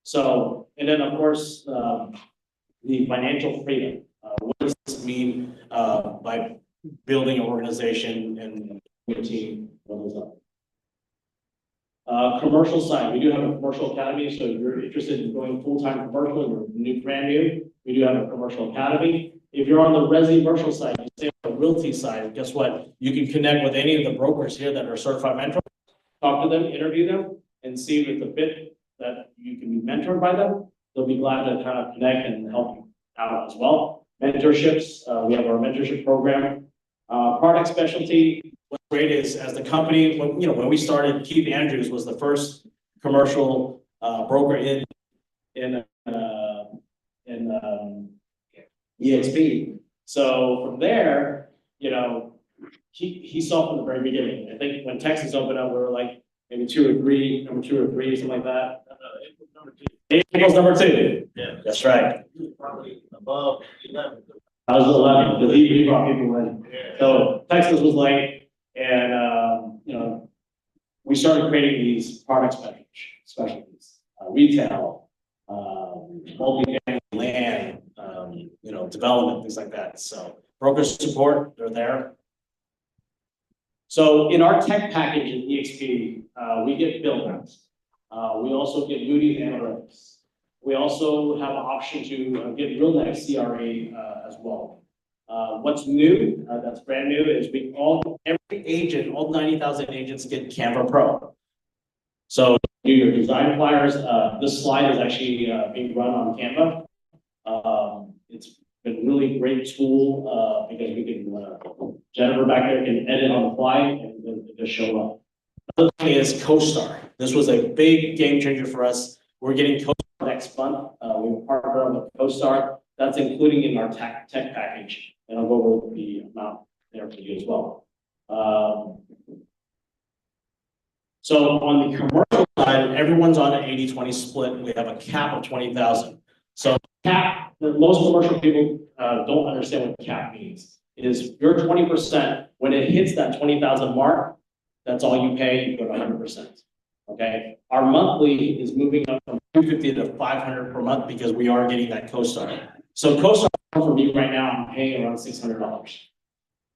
So, and then of course, the financial freedom. What does this mean by building an organization and a team? What is that? Commercial side, we do have a commercial academy. So if you're interested in going full-time commercial, you're brand new, we do have a commercial academy. If you're on the residential side, you stay on the realty side, guess what? You can connect with any of the brokers here that are certified mentors, talk to them, interview them, and see if it's a fit that you can be mentored by them. They'll be glad to kind of connect and help you out as well. Mentorships, we have our mentorship program. Product specialty, what's great is as the company, when we started, Keith Andrews was the first commercial broker in EXP. So from there, he saw from the very beginning. I think when Texas opened up, we were like maybe number two or three, something like that. April's number 2. Yeah, that's right. Probably above 11. I was 11 because he brought people in. Yeah. So Texas was late, and we started creating these product specialties, retail, multi-family land, development, things like that. So broker support, they're there. So in our tech package in EXP, we get bill notes. We also get Moody's Analytics. We also have an option to get RealNet CRE as well. What's new, that's brand new, is every agent, all 90,000 agents get Canva Pro. So do your design flyers. This slide is actually being run on Canva. It's been a really great tool because we can, Jennifer back there can edit on the fly and then just show up. Another thing is CoStar. This was a big game changer for us. We're getting CoStar next month. We partnered with CoStar. That's including in our tech package. And I'll go over the amount there for you as well. So on the commercial side, everyone's on an 80-20 split. We have a cap of 20,000. So cap, most commercial people don't understand what cap means. It is your 20%. When it hits that 20,000 mark, that's all you pay. You go to 100%. Okay. Our monthly is moving up from 250 to 500 per month because we are getting that CoStar. So CoStar for me right now, I'm paying around $600.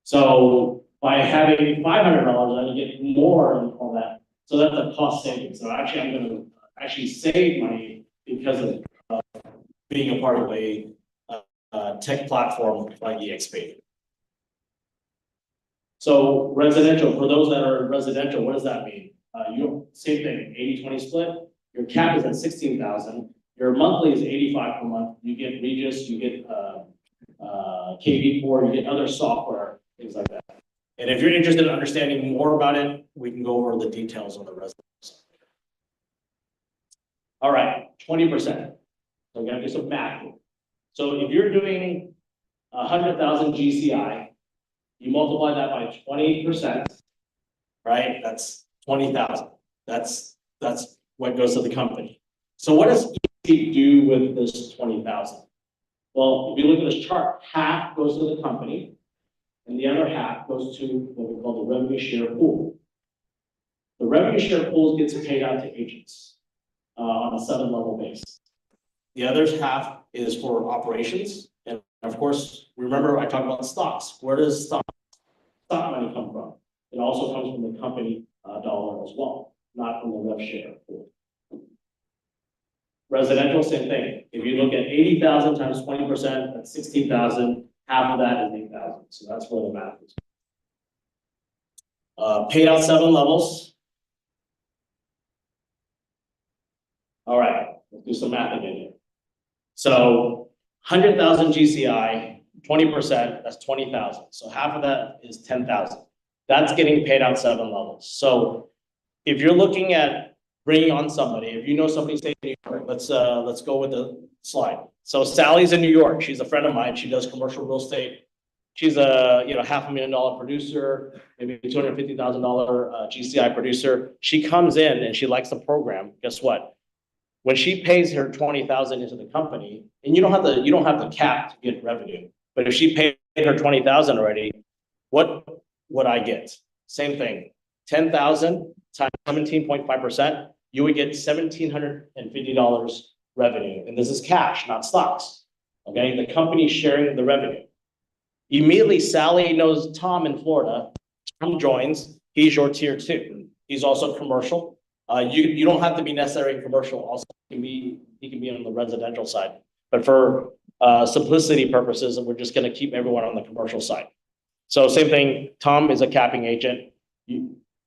So by having $500, I can get more and all that. So that's a cost savings. So actually, I'm going to save money because of being a part of a tech platform like EXP. So residential, for those that are residential, what does that mean? Same thing, 80-20 split. Your cap is at 16,000. Your monthly is 85 per month. You get Regis, you get KV4, you get other software, things like that. And if you're interested in understanding more about it, we can go over the details on the residential side. All right, 20%. So we're gonna do some math here. So if you're doing 100,000 GCI, you multiply that by 20%, right? That's 20,000. That's what goes to the company. So what does EXP do with this 20,000? Well, if you look at this chart, half goes to the company, and the other half goes to what we call the revenue share pool. The revenue share pool gets paid out to agents on a 7-level basis. The other half is for operations, and of course, remember I talked about stocks. Where does stock money come from? It also comes from the company dollar as well, not from the rev share pool. Residential, same thing. If you look at 80,000 times 20%, that's 16,000. Half of that is 8,000. So that's where the math is. Paid out 7 levels. All right, let's do some math again here. So 100,000 GCI, 20%, that's 20,000. So half of that is 10,000. That's getting paid out 7 levels. So if you're looking at bringing on somebody, if you know somebody staying in New York, let's go with the slide. So Sally's in New York. She's a friend of mine. She does commercial real estate She's a, $500,000 producer, maybe $250,000 GCI producer. She comes in and she likes the program. Guess what? When she pays her 20,000 into the company, and you don't have the cap to get revenue, but if she paid her 20,000 already, what would I get? Same thing, 10,000 times 17.5%, you would get $1,750 revenue, and this is cash, not stocks. Okay, the company's sharing the revenue. Immediately, Sally knows Tom in Florida. Tom joins. He's your tier 2. He's also commercial. You don't have to be necessarily commercial. Also, he can be on the residential side. But for simplicity purposes, we're just going to keep everyone on the commercial side. So same thing. Tom is a capping agent.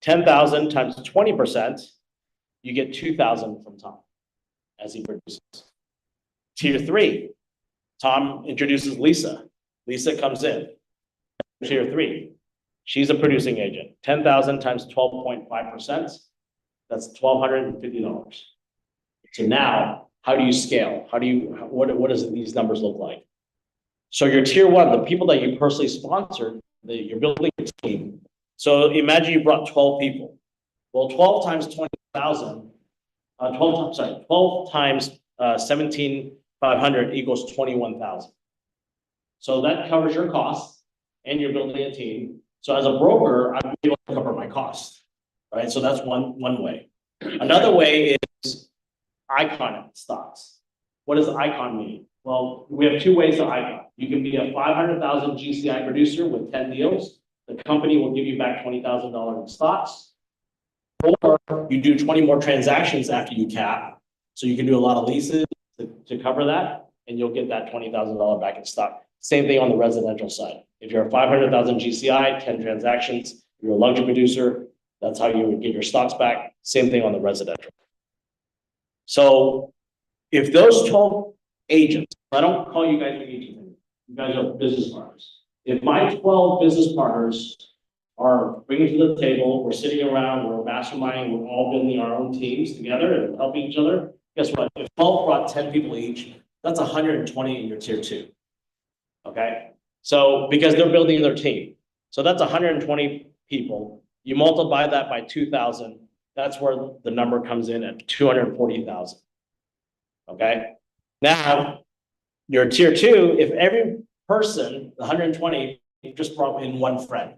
10,000 times 20%, you get 2,000 from Tom as he produces. Tier 3, Tom introduces Lisa. Lisa comes in. Tier 3, she's a producing agent. 10,000 times 12.5%, that's $1,250. So now, how do you scale? What does these numbers look like? So your tier 1, the people that you personally sponsored, you're building a team. So imagine you brought 12 people. Well, 12 times 20,000, 12 times 17,500 equals 21,000. So that covers your costs, and you're building a team. So as a broker, I'm able to cover my costs, right? So that's one way. Another way is icon stocks. What does icon mean? Well, we have 2 ways to icon. You can be a 500,000 GCI producer with 10 deals. The company will give you back $20,000 in stocks. Or you do 20 more transactions after you cap. So you can do a lot of leases to cover that, and you'll get that $20,000 back in stock. Same thing on the residential side. If you're a 500,000 GCI, 10 transactions, you're a luxury producer, that's how you would get your stocks back. Same thing on the residential. So if those 12 agents, I don't call you guys agents, you guys are business partners. If my 12 business partners are bringing to the table, we're sitting around, we're masterminding, we're all building our own teams together and helping each other, guess what? If 12 brought 10 people each, that's 120 in your tier 2. Okay, so because they're building their team, so that's 120 people. You multiply that by 2,000. That's where the number comes in at 240,000. Okay, now your tier 2. If every person, 120, just brought in one friend,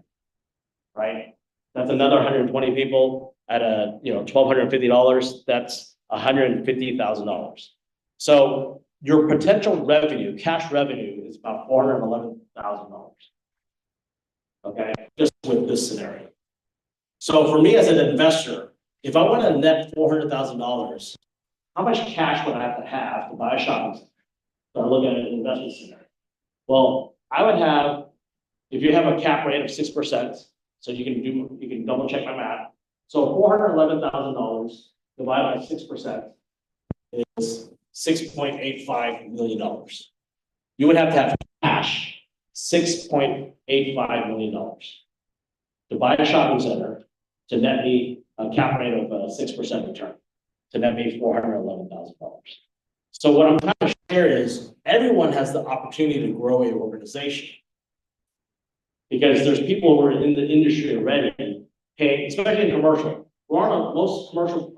right? That's another 120 people at a $1,250. That's $150,000. So your potential revenue, cash revenue, is about $411,000. Okay, just with this scenario. So for me as an investor, if I want to net $400,000, how much cash would I have to buy a shopping center? So I look at an investment scenario. Well, I would have, if you have a cap rate of 6%, so you can double check my math. So $411,000 divided by 6% is $6.85 million. You would have to have cash $6.85 million to buy a shopping center to net me a cap rate of 6% return, to net me $411,000. So what I'm trying to share is everyone has the opportunity to grow an organization, because there's people who are in the industry already, paying, especially in commercial. Most commercial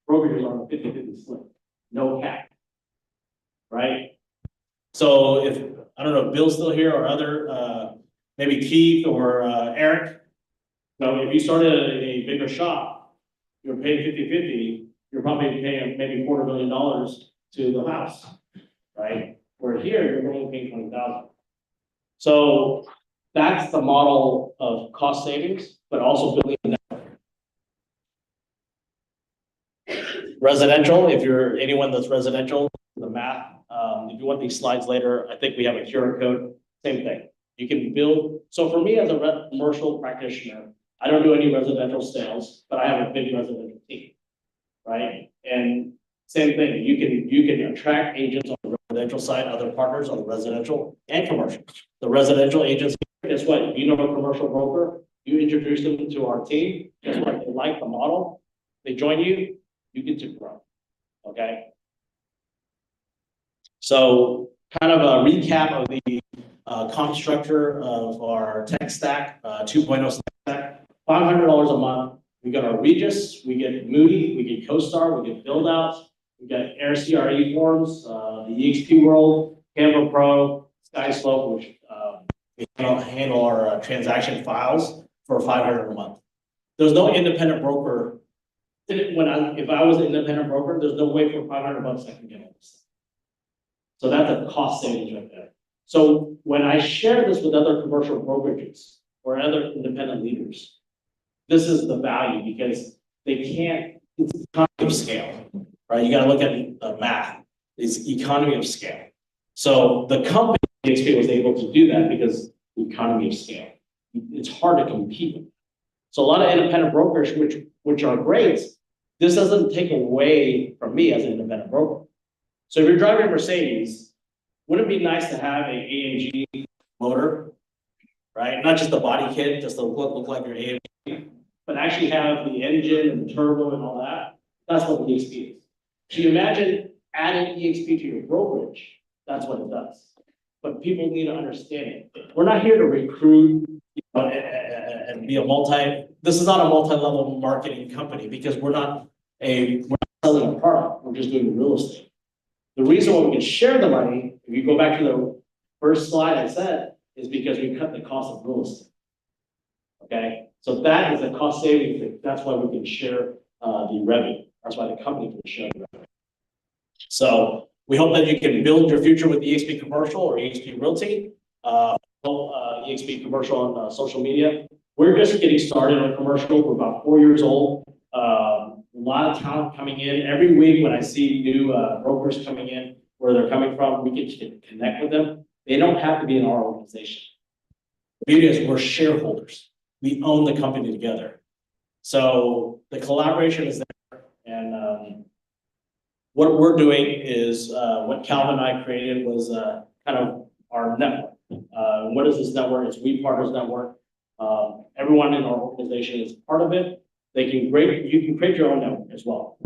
brokerages are on a 50-50 split, no cap, right? So if, I don't know if Bill's still here or other, maybe Keith or Erik, if you started a bigger shop, you're paying 50-50, you're probably paying maybe $250,000 to the house, right? Where here, you're only paying $20,000. So that's the model of cost savings, but also building a network. Residential, if you're anyone that's residential, the math, if you want these slides later, I think we have a QR code, same thing. You can build, so for me as a commercial practitioner, I don't do any residential sales, but I have a big residential team, right? And same thing, you can attract agents on the residential side, other partners on the residential and commercial. The residential agents, guess what? If you know a commercial broker, you introduce them to our team, guess what? They like the model, they join you, you get to grow, okay? So kind of a recap of the comp structure of our tech stack, 2.0 stack, $500 a month. We got our Regis, we get Moody, we get CoStar, we get build outs, we got Air CRE forms, the EXP World, Kemper Pro, SkySlope, which we handle our transaction files for $500 a month. There's no independent broker. If I was an independent broker, there's no way for $500 I can get all this stuff. So that's a cost savings right there. So when I share this with other commercial brokerages or other independent leaders, this is the value because they can't, it's economy of scale, right? You got to look at the math. It's economy of scale. So the company was able to do that because the economy of scale. It's hard to compete with. So a lot of independent brokers, which are great, this doesn't take away from me as an independent broker. So if you're driving a Mercedes, wouldn't it be nice to have an AMG motor, right? Not just the body kit, just to look like your AMG, but actually have the engine and the turbo and all that. That's what the EXP is. So you imagine adding EXP to your brokerage, that's what it does. But people need to understand it. We're not here to recruit and be this is not a multi-level marketing company because we're not selling a product, we're just doing real estate. The reason why we can share the money, if you go back to the first slide I said, is because we cut the cost of real estate. Okay, so that is a cost saving thing. That's why we can share the revenue. That's why the company can share the revenue. So we hope that you can build your future with EXP Commercial or EXP Realty, EXP Commercial on social media. We're just getting started on commercial. We're about 4 years old. A lot of talent coming in. Every week when I see new brokers coming in, where they're coming from, we can connect with them. They don't have to be in our organization. The beauty is we're shareholders. We own the company together. So the collaboration is there. And what we're doing is what Calvin and I created was kind of our network. What is this network? It's We Partners Network. Everyone in our organization is part of it. You can create your own network as well.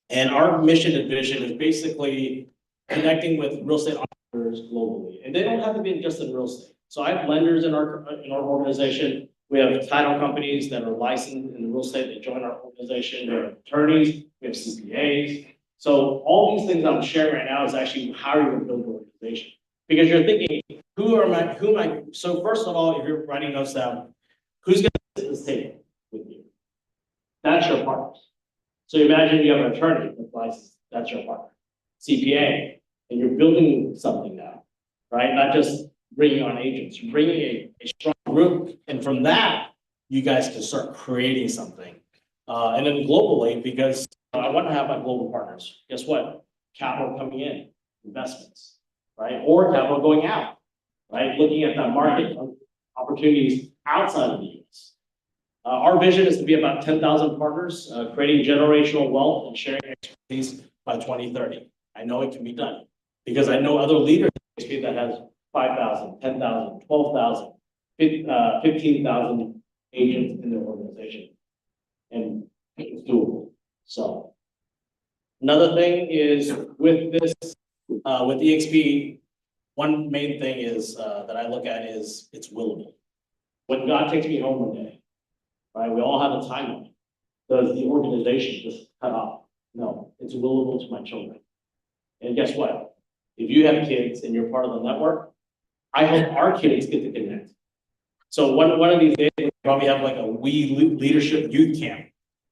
And our mission and vision is basically connecting with real estate entrepreneurs globally. And they don't have to be just in real estate. So I have lenders in our organization. We have title companies that are licensed in real estate that join our organization. We have attorneys, we have CPAs. So all these things I'm sharing right now is actually how you're going to build your organization. Because you're thinking, who am I? So first of all, if you're writing notes down, who's going to sit at this table with you? That's your partners. So imagine you have an attorney with license, that's your partner. CPA, and you're building something now, right? Not just bringing on agents, you're bringing a strong group. And from that, you guys can start creating something. And then globally, because I want to have my global partners. Guess what? Capital coming in, investments, right? Or capital going out, right? Looking at the market opportunities outside of the US. Our vision is to be about 10,000 partners, creating generational wealth and sharing expertise by 2030. I know it can be done because I know other leaders that has 5,000, 10,000, 12,000, 15,000 agents in their organization. And it's doable. So another thing is with this, with EXP, one main thing is that I look at is it's willable. When God takes me home one day, right? We all have a timeline. Does the organization just cut off? No, it's willable to my children. And guess what? If you have kids and you're part of the network, I hope our kids get to connect. So one of these days, we probably have like a leadership youth camp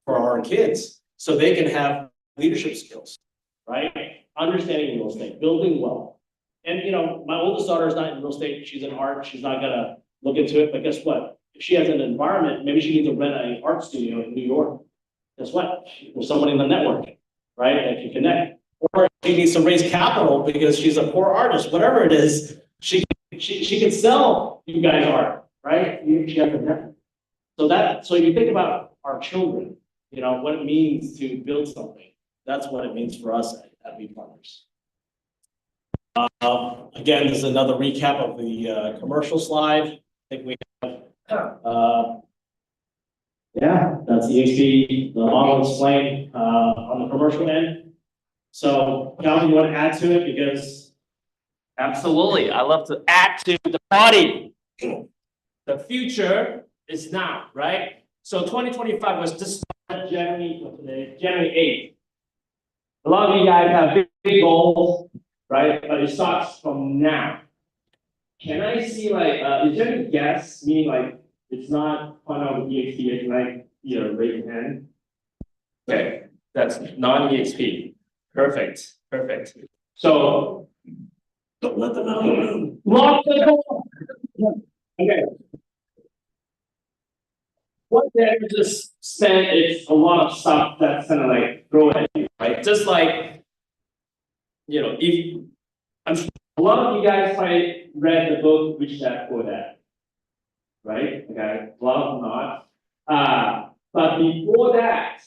for our kids so they can have leadership skills, right? Understanding real estate, building wealth. And you know, my oldest daughter is not in real estate. She's in art. She's not gonna look into it. But guess what? If she has an environment, maybe she needs to rent an art studio in New York. Guess what? There's somebody in the network, right, that can connect. Or she needs to raise capital because she's a poor artist, whatever it is, she can sell you guys art, right? She has a network. So you think about our children, you know, what it means to build something. That's what it means for us at We Partners. Again, this is another recap of the commercial slide. I think we have, yeah, that's the EXP, the model explained on the commercial end. So, Calvin, you want to add to it because Absolutely. I love to add to the party. The future is now, right? So 2025 was just January 8th. A lot of you guys have big goals, right? But it starts from now. Can I see like, is there any guess, meaning like, it's not Plano EXP, can I, raise your hand? Okay, that's non-EXP. Perfect, perfect. So, don't let them out of the room. Lock the door. Okay. What they just said is a lot of stuff that's kind of like thrown at you, right? Just like, if I'm sure a lot of you guys probably read the book Rich Dad Poor Dad, right? Okay, a lot of them not. But before that,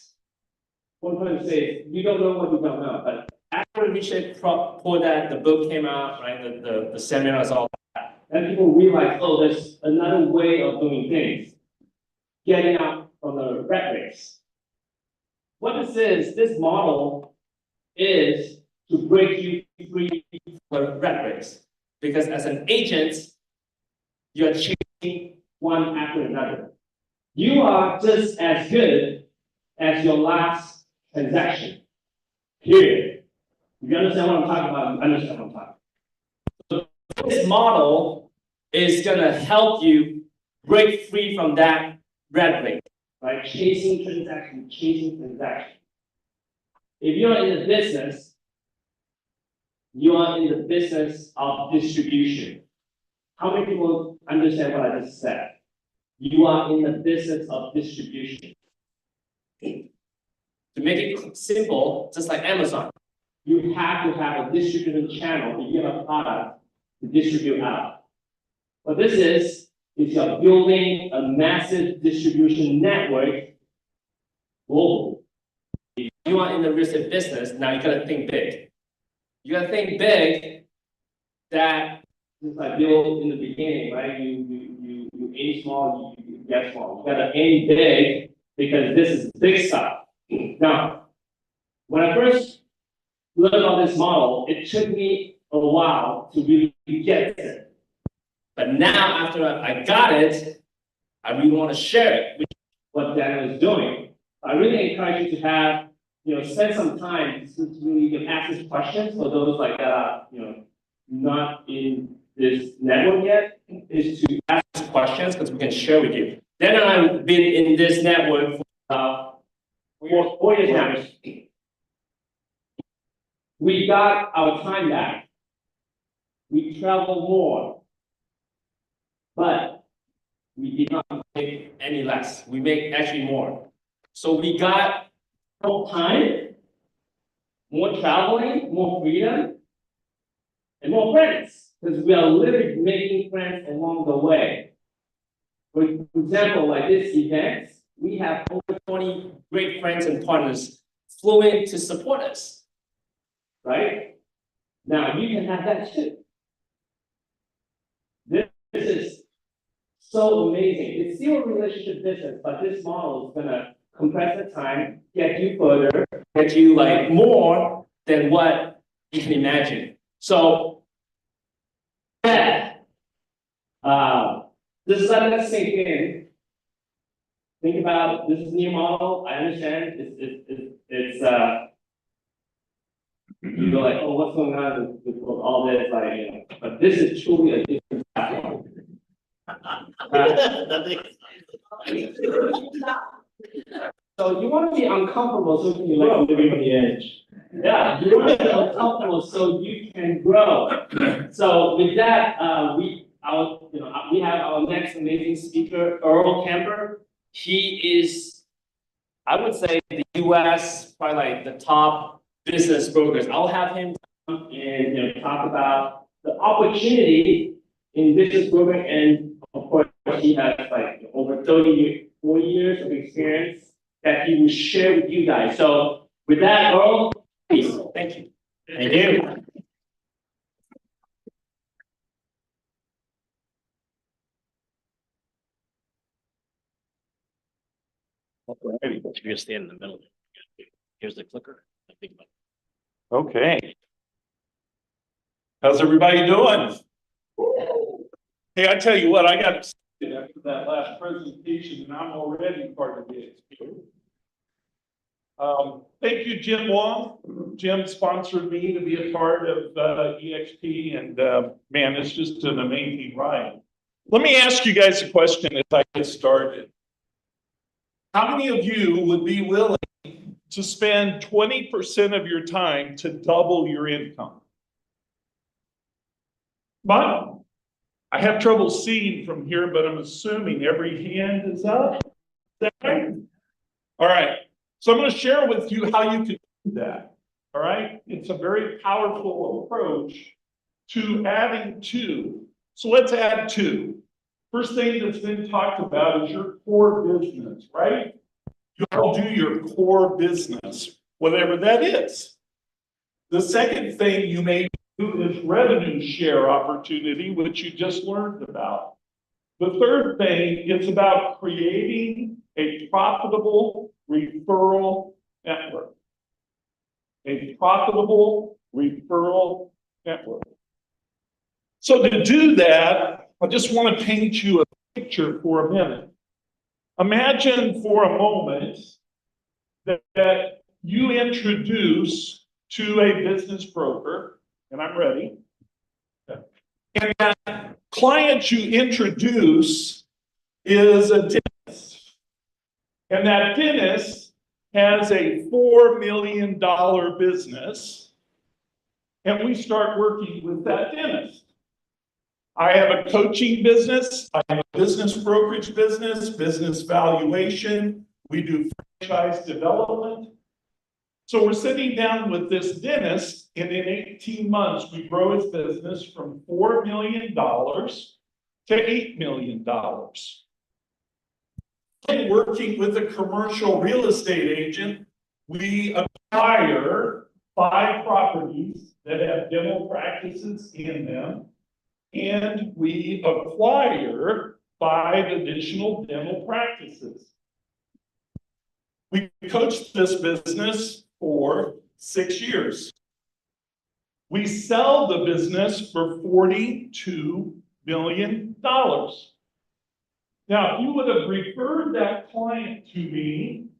one point to say is you don't know what you don't know. But after Rich Dad Poor Dad, the book came out, right? The seminars, all that, and people realize, oh, there's another way of doing things. Getting out from the rat race. What this model is to break you free from the rat race. Because as an agent, you're chasing one after another. You are just as good as your last transaction. Period. If you understand what I'm talking about, you understand what I'm talking about. So this model is gonna help you break free from that rat race. Right? Chasing transaction. If you're in the business, you are in the business of distribution. How many people understand what I just said? You are in the business of distribution. To make it simple, just like Amazon, you have to have a distribution channel to get a product to distribute out. What this is you're building a massive distribution network globally. If you are in the real estate business, now you gotta think big. You gotta think big that, just like Bill in the beginning, right? You aim small, you get small. You gotta aim big because this is big stuff. Now, when I first learned about this model, it took me a while to really get it. But now, after I got it, I really want to share it, which is what Daniel is doing. I really encourage you to have, spend some time to really ask these questions for those like that, not in this network yet, is to ask these questions because we can share with you. Daniel and I have been in this network for 4 years now. We got our time back. We travel more. But we did not make any less. We make actually more. So we got more time, more traveling, more freedom, and more friends. Because we are literally making friends along the way. For example, like this event, we have over 20 great friends and partners flew in to support us. Right? Now you can have that too. This is so amazing. It's still a relationship business, but this model is gonna compress the time, get you further, get you like more than what you can imagine. So this is not the same thing. Think about this is a new model. I understand it's you go like, oh, what's going on with all this? Like, but this is truly a different platform. So you want to be uncomfortable so you can like living on the edge. Yeah, you want to be uncomfortable so you can grow. So with that, we have our next amazing speaker, Earl Kemper. He is, I would say, the US probably like the top business brokers. I'll have him come and talk about the opportunity in business brokering, and of course he has like over 34 years of experience that he will share with you guys. So with that, Earl, please. Thank you. Thank you. Maybe you're gonna stand in the middle. Here's the clicker. Okay. How's everybody doing? Hey, I tell you what, I got excited after that last presentation, and I'm already part of it. Thank you, Jim Wong. Jim sponsored me to be a part of EXP, and man, it's just an amazing ride. Let me ask you guys a question as I get started. How many of you would be willing to spend 20% of your time to double your income? But I have trouble seeing from here, but I'm assuming every hand is up. Is that right? All right. So I'm going to share with you how you can do that. All right. It's a very powerful approach to adding two. So let's add two. First thing that's been talked about is your core business, right? You all do your core business, whatever that is. The second thing you may do is revenue share opportunity, which you just learned about. The third thing is about creating a profitable referral network. A profitable referral network. So to do that, I just want to paint you a picture for a minute. Imagine for a moment that you introduce to a business broker, and I'm ready, and that client you introduce is a dentist. And that dentist has a $4 million business, and we start working with that dentist. I have a coaching business, I have a business brokerage business, business valuation, we do franchise development. So we're sitting down with this dentist, and in 18 months, we grow his business from $4 million to $8 million. And working with a commercial real estate agent, we acquire 5 properties that have dental practices in them. And we acquire 5 additional dental practices. We coached this business for 6 years. We sell the business for $42 million. Now, if you would have referred that client to me,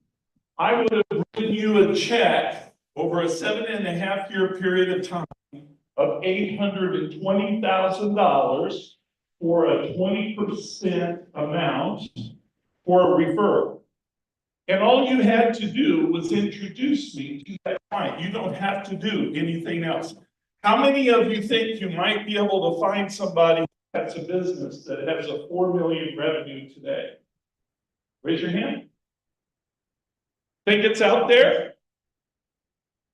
I would have written you a check over a 7.5-year period of time of $820,000 for a 20% amount for a referral. And all you had to do was introduce me to that client. You don't have to do anything else. How many of you think you might be able to find somebody that's a business that has a $4 million revenue today? Raise your hand. Think it's out there?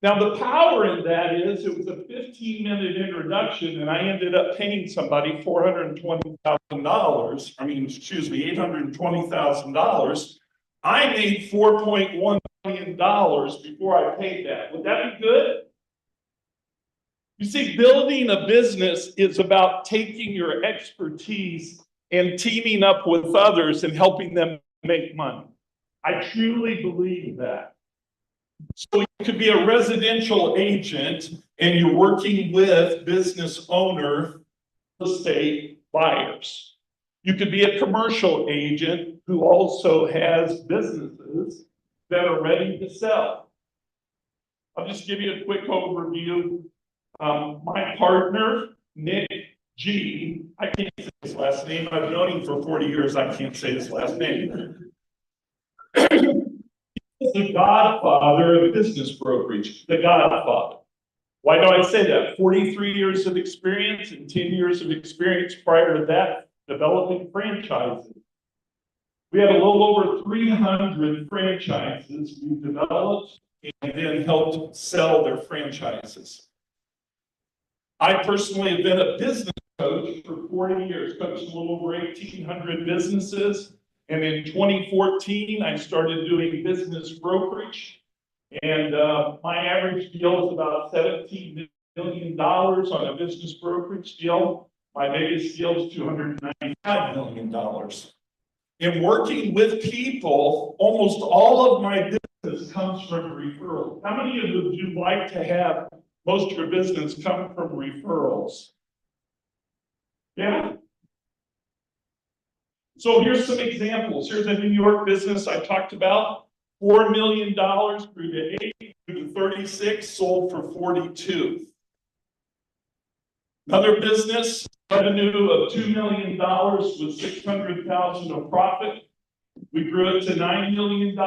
Now, the power in that is it was a 15-minute introduction, and I ended up paying somebody $820,000. I made $4.1 million before I paid that. Would that be good? You see, building a business is about taking your expertise and teaming up with others and helping them make money. I truly believe that. So you could be a residential agent and you're working with business owner, real estate buyers. You could be a commercial agent who also has businesses that are ready to sell. I'll just give you a quick overview. My partner, Nick G, I can't say his last name. I've known him for 40 years. I can't say his last name. He's the godfather of business brokerage, the godfather. Why do I say that? 43 years of experience and 10 years of experience prior to that developing franchises. We have a little over 300 franchises we developed and then helped sell their franchises. I personally have been a business coach for 40 years, coached a little over 1,800 businesses. And in 2014, I started doing business brokerage. And my average deal is about $17 million on a business brokerage deal. My biggest deal is $295 million. In working with people, almost all of my business comes from referrals. How many of you would you like to have Most of your business come from referrals. Yeah. So here's some examples. Here's a New York business I talked about. $4 million grew to 8, grew to 36, sold for 42. Another business, revenue of $2 million with $600,000 of profit. We grew it to $9 million,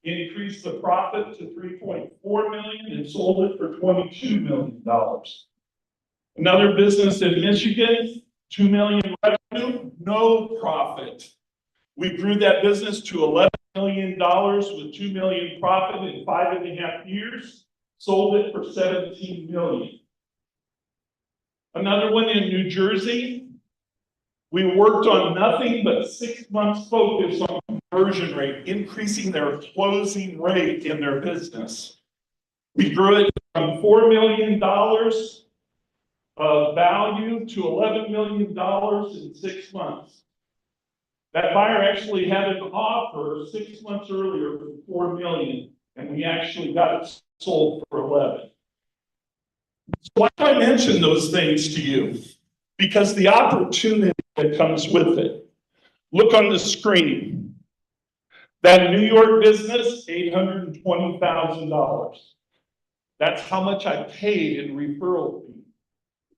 increased the profit to $3.4 million, and sold it for $22 million. Another business in Michigan, $2 million revenue, no profit. We grew that business to $11 million with $2 million profit in 5.5 years, sold it for $17 million. Another one in New Jersey, we worked on nothing but 6 months focus on conversion rate, increasing their closing rate in their business. We grew it from $4 million of value to $11 million in 6 months. That buyer actually had an offer 6 months earlier for $4 million, and we actually got it sold for 11. So why do I mention those things to you? Because the opportunity that comes with it. Look on the screen. That New York business, $820,000. That's how much I paid in referral fees.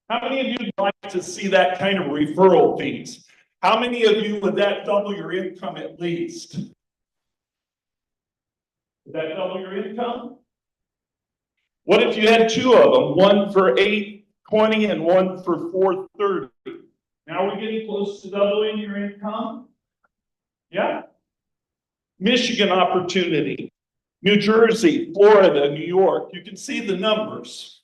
How many of you would like to see that kind of referral fees? How many of you would that double your income at least? Would that double your income? What if you had two of them, one for $820 and one for $430? Now we're getting close to doubling your income. Yeah. Michigan opportunity, New Jersey, Florida, New York. You can see the numbers.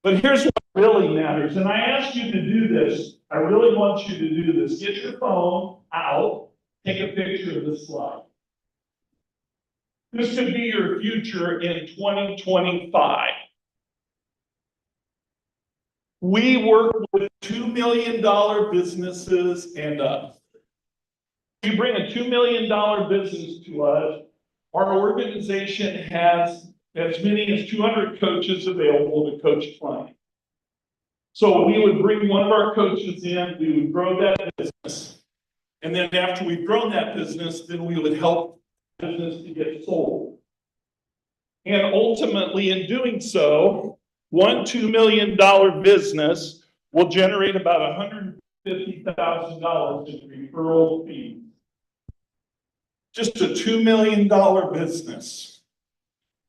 But here's what really matters. And I asked you to do this. I really want you to do this. Get your phone out, take a picture of this slide. This could be your future in 2025. We work with $2 million businesses and up. You bring a $2 million business to us, our organization has as many as 200 coaches available to coach clients. So we would bring one of our coaches in, we would grow that business. And then after we've grown that business, then we would help the business to get sold. And ultimately in doing so, one $2 million business will generate about $150,000 in referral fees. Just a $2 million business.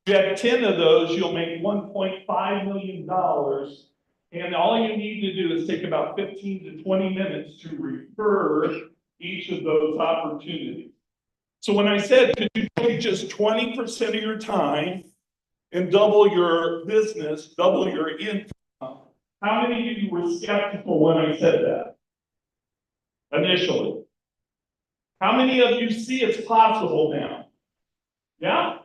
If you have 10 of those, you'll make $1.5 million. And all you need to do is take about 15 to 20 minutes to refer each of those opportunities. So when I said, could you take just 20% of your time and double your business, double your income? How many of you were skeptical when I said that initially? How many of you see it's possible now? Yeah?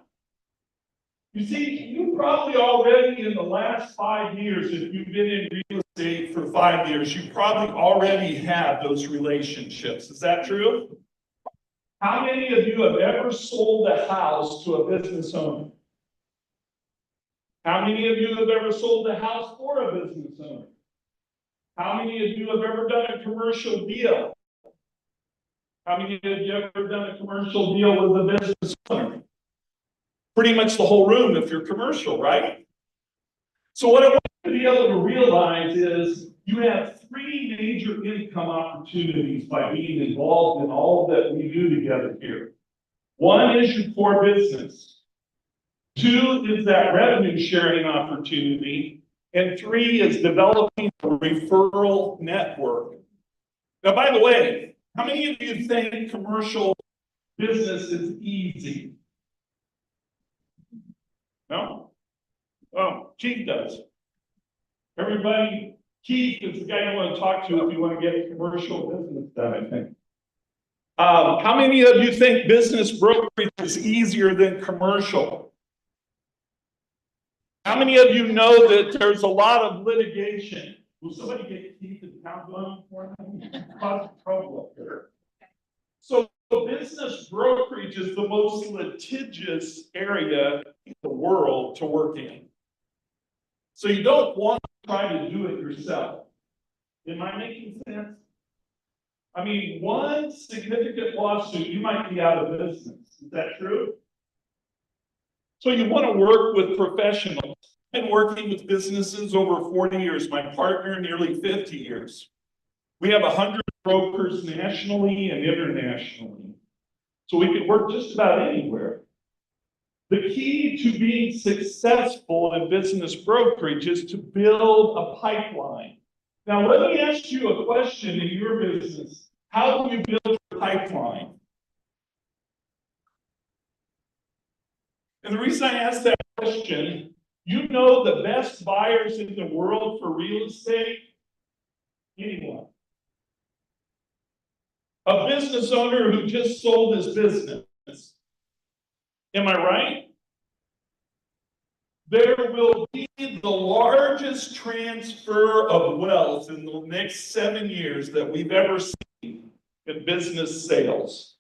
You see, you probably already in the last 5 years, if you've been in real estate for 5 years, you probably already have those relationships. Is that true? How many of you have ever sold a house to a business owner? How many of you have ever sold a house for a business owner? How many of you have ever done a commercial deal? How many of you have ever done a commercial deal with a business owner? Pretty much the whole room if you're commercial, right? So what I want you to be able to realize is you have 3 major income opportunities by being involved in all that we do together here. 1 is your core business. 2 is that revenue sharing opportunity. And 3 is developing a referral network. Now, by the way, how many of you think commercial business is easy? No? Oh, Chief does. Everybody, Keith is the guy you want to talk to if you want to get commercial business done, I think. How many of you think business brokerage is easier than commercial? How many of you know that there's a lot of litigation? Will somebody get Keith and count on for me? Cause trouble up here. So business brokerage is the most litigious area in the world to work in. So you don't want to try to do it yourself. Am I making sense? I mean, one significant lawsuit, you might be out of business. Is that true? So you want to work with professionals. I've been working with businesses over 40 years, my partner nearly 50 years. We have 100 brokers nationally and internationally. So we can work just about anywhere. The key to being successful in business brokerage is to build a pipeline. Now, let me ask you a question in your business. How do you build a pipeline? And the reason I ask that question, you know the best buyers in the world for real estate? Anyone. A business owner who just sold his business. Am I right? There will be the largest transfer of wealth in the next 7 years that we've ever seen in business sales.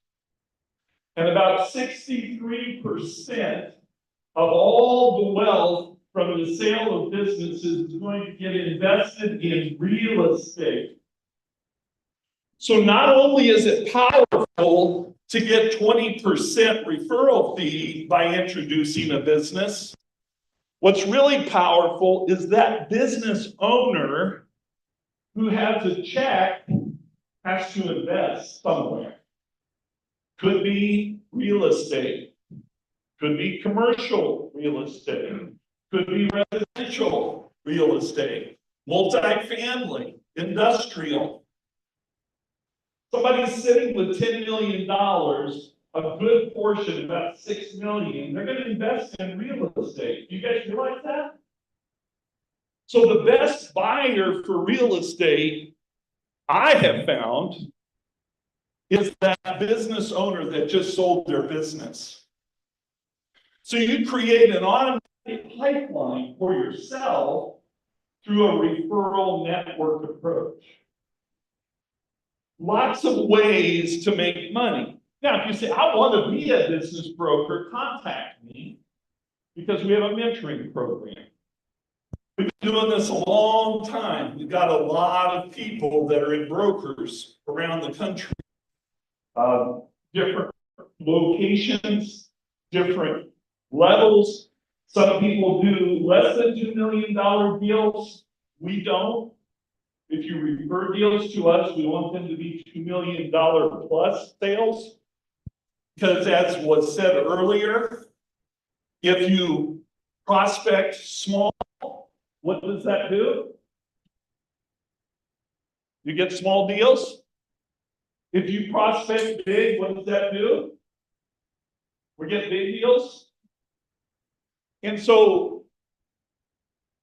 And about 63% of all the wealth from the sale of businesses is going to get invested in real estate. So not only is it powerful to get 20% referral fee by introducing a business, what's really powerful is that business owner who has a check has to invest somewhere. Could be real estate, could be commercial real estate, could be residential real estate, multifamily, industrial. Somebody's sitting with $10 million, a good portion, about $6 million, they're going to invest in real estate. You guys realize that? So the best buyer for real estate, I have found, is that business owner that just sold their business. So you create an automatic pipeline for yourself through a referral network approach. Lots of ways to make money. Now, if you say, I want to be a business broker, contact me because we have a mentoring program. We've been doing this a long time. We've got a lot of people that are in brokers around the country. Different locations, different levels. Some people do less than $2 million deals. We don't. If you refer deals to us, we want them to be $2 million plus sales. Because as was said earlier, if you prospect small, what does that do? You get small deals. If you prospect big, what does that do? We get big deals. And so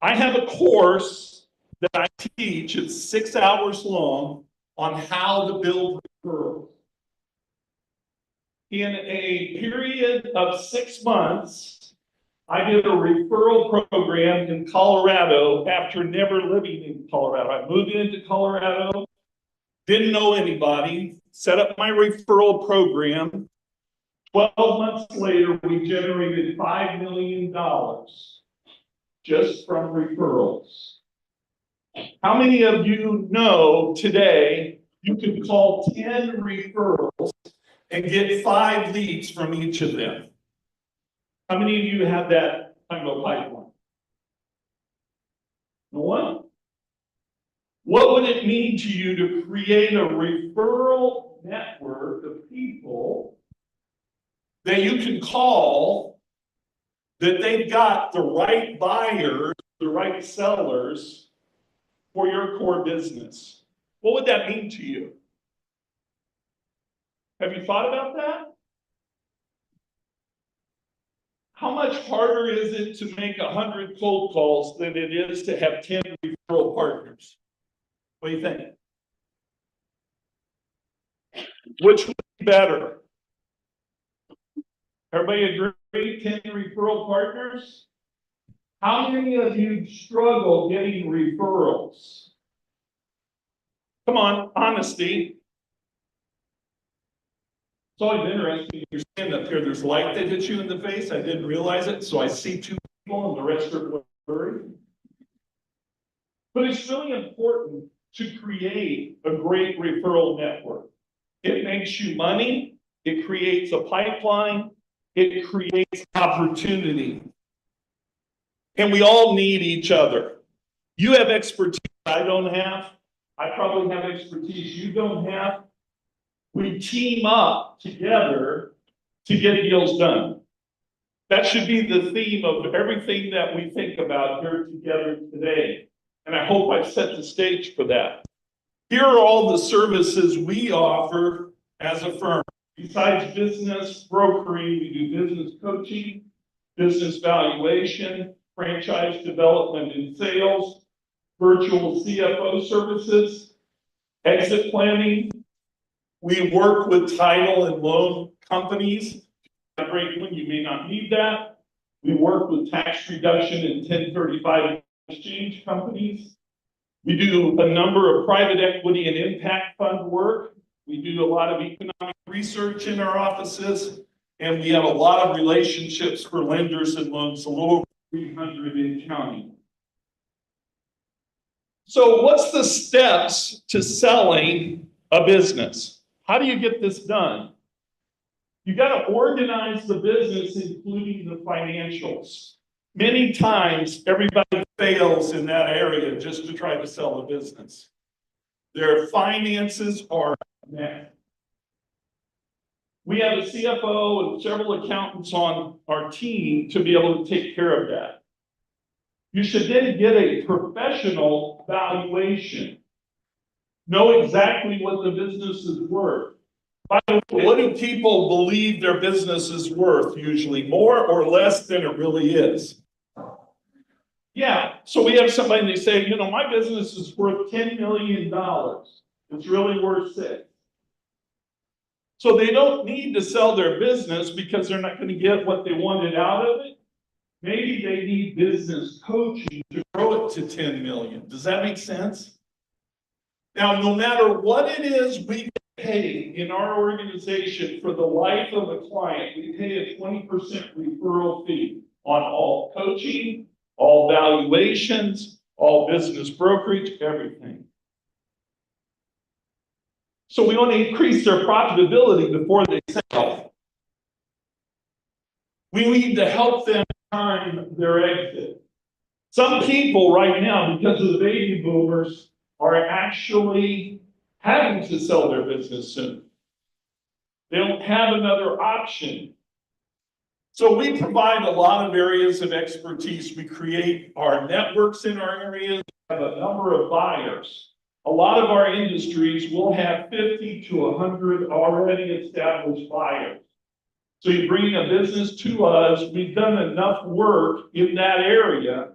I have a course that I teach, it's 6 hours long, on how to build referrals. In a period of 6 months, I did a referral program in Colorado after never living in Colorado. I moved into Colorado, didn't know anybody, set up my referral program. 12 months later, we generated $5 million just from referrals. How many of you know today you can call 10 referrals and get 5 leads from each of them? How many of you have that kind of a pipeline? No one? What would it mean to you to create a referral network of people that you can call, that they've got the right buyers, the right sellers for your core business? What would that mean to you? Have you thought about that? How much harder is it to make 100 cold calls than it is to have 10 referral partners? What do you think? Which would be better? Everybody agree? 10 referral partners? How many of you struggle getting referrals? Come on, honesty. It's always interesting. You stand up here, there's light that hits you in the face. I didn't realize it, so I see 2 people and the rest are blurry. But it's really important to create a great referral network. It makes you money, it creates a pipeline, it creates opportunity. And we all need each other. You have expertise I don't have. I probably have expertise you don't have. We team up together to get deals done. That should be the theme of everything that we think about here together today. And I hope I've set the stage for that. Here are all the services we offer as a firm. Besides business brokering, we do business coaching, business valuation, franchise development and sales, virtual CFO services, exit planning. We work with title and loan companies. A great one, you may not need that. We work with tax reduction and 1035 exchange companies. We do a number of private equity and impact fund work. We do a lot of economic research in our offices, and we have a lot of relationships for lenders and loans, a little over 300 in counting. So what's the steps to selling a business? How do you get this done? You got to organize the business, including the financials. Many times, everybody fails in that area just to try to sell a business. Their finances are a mess. We have a CFO and several accountants on our team to be able to take care of that. You should then get a professional valuation. Know exactly what the business is worth. By the way, what do people believe their business is worth? Usually more or less than it really is. Yeah, so we have somebody and they say, you know, my business is worth $10 million. It's really worth $6 million. So they don't need to sell their business because they're not going to get what they wanted out of it. Maybe they need business coaching to grow it to 10 million. Does that make sense? Now, no matter what it is we pay in our organization for the life of a client, we pay a 20% referral fee on all coaching, all valuations, all business brokerage, everything. So we want to increase their profitability before they sell. We need to help them time their exit. Some people right now, because of the baby boomers, are actually having to sell their business soon. They don't have another option. So we provide a lot of areas of expertise. We create our networks in our areas. We have a number of buyers. A lot of our industries will have 50 to 100 already established buyers. So you bring a business to us, we've done enough work in that area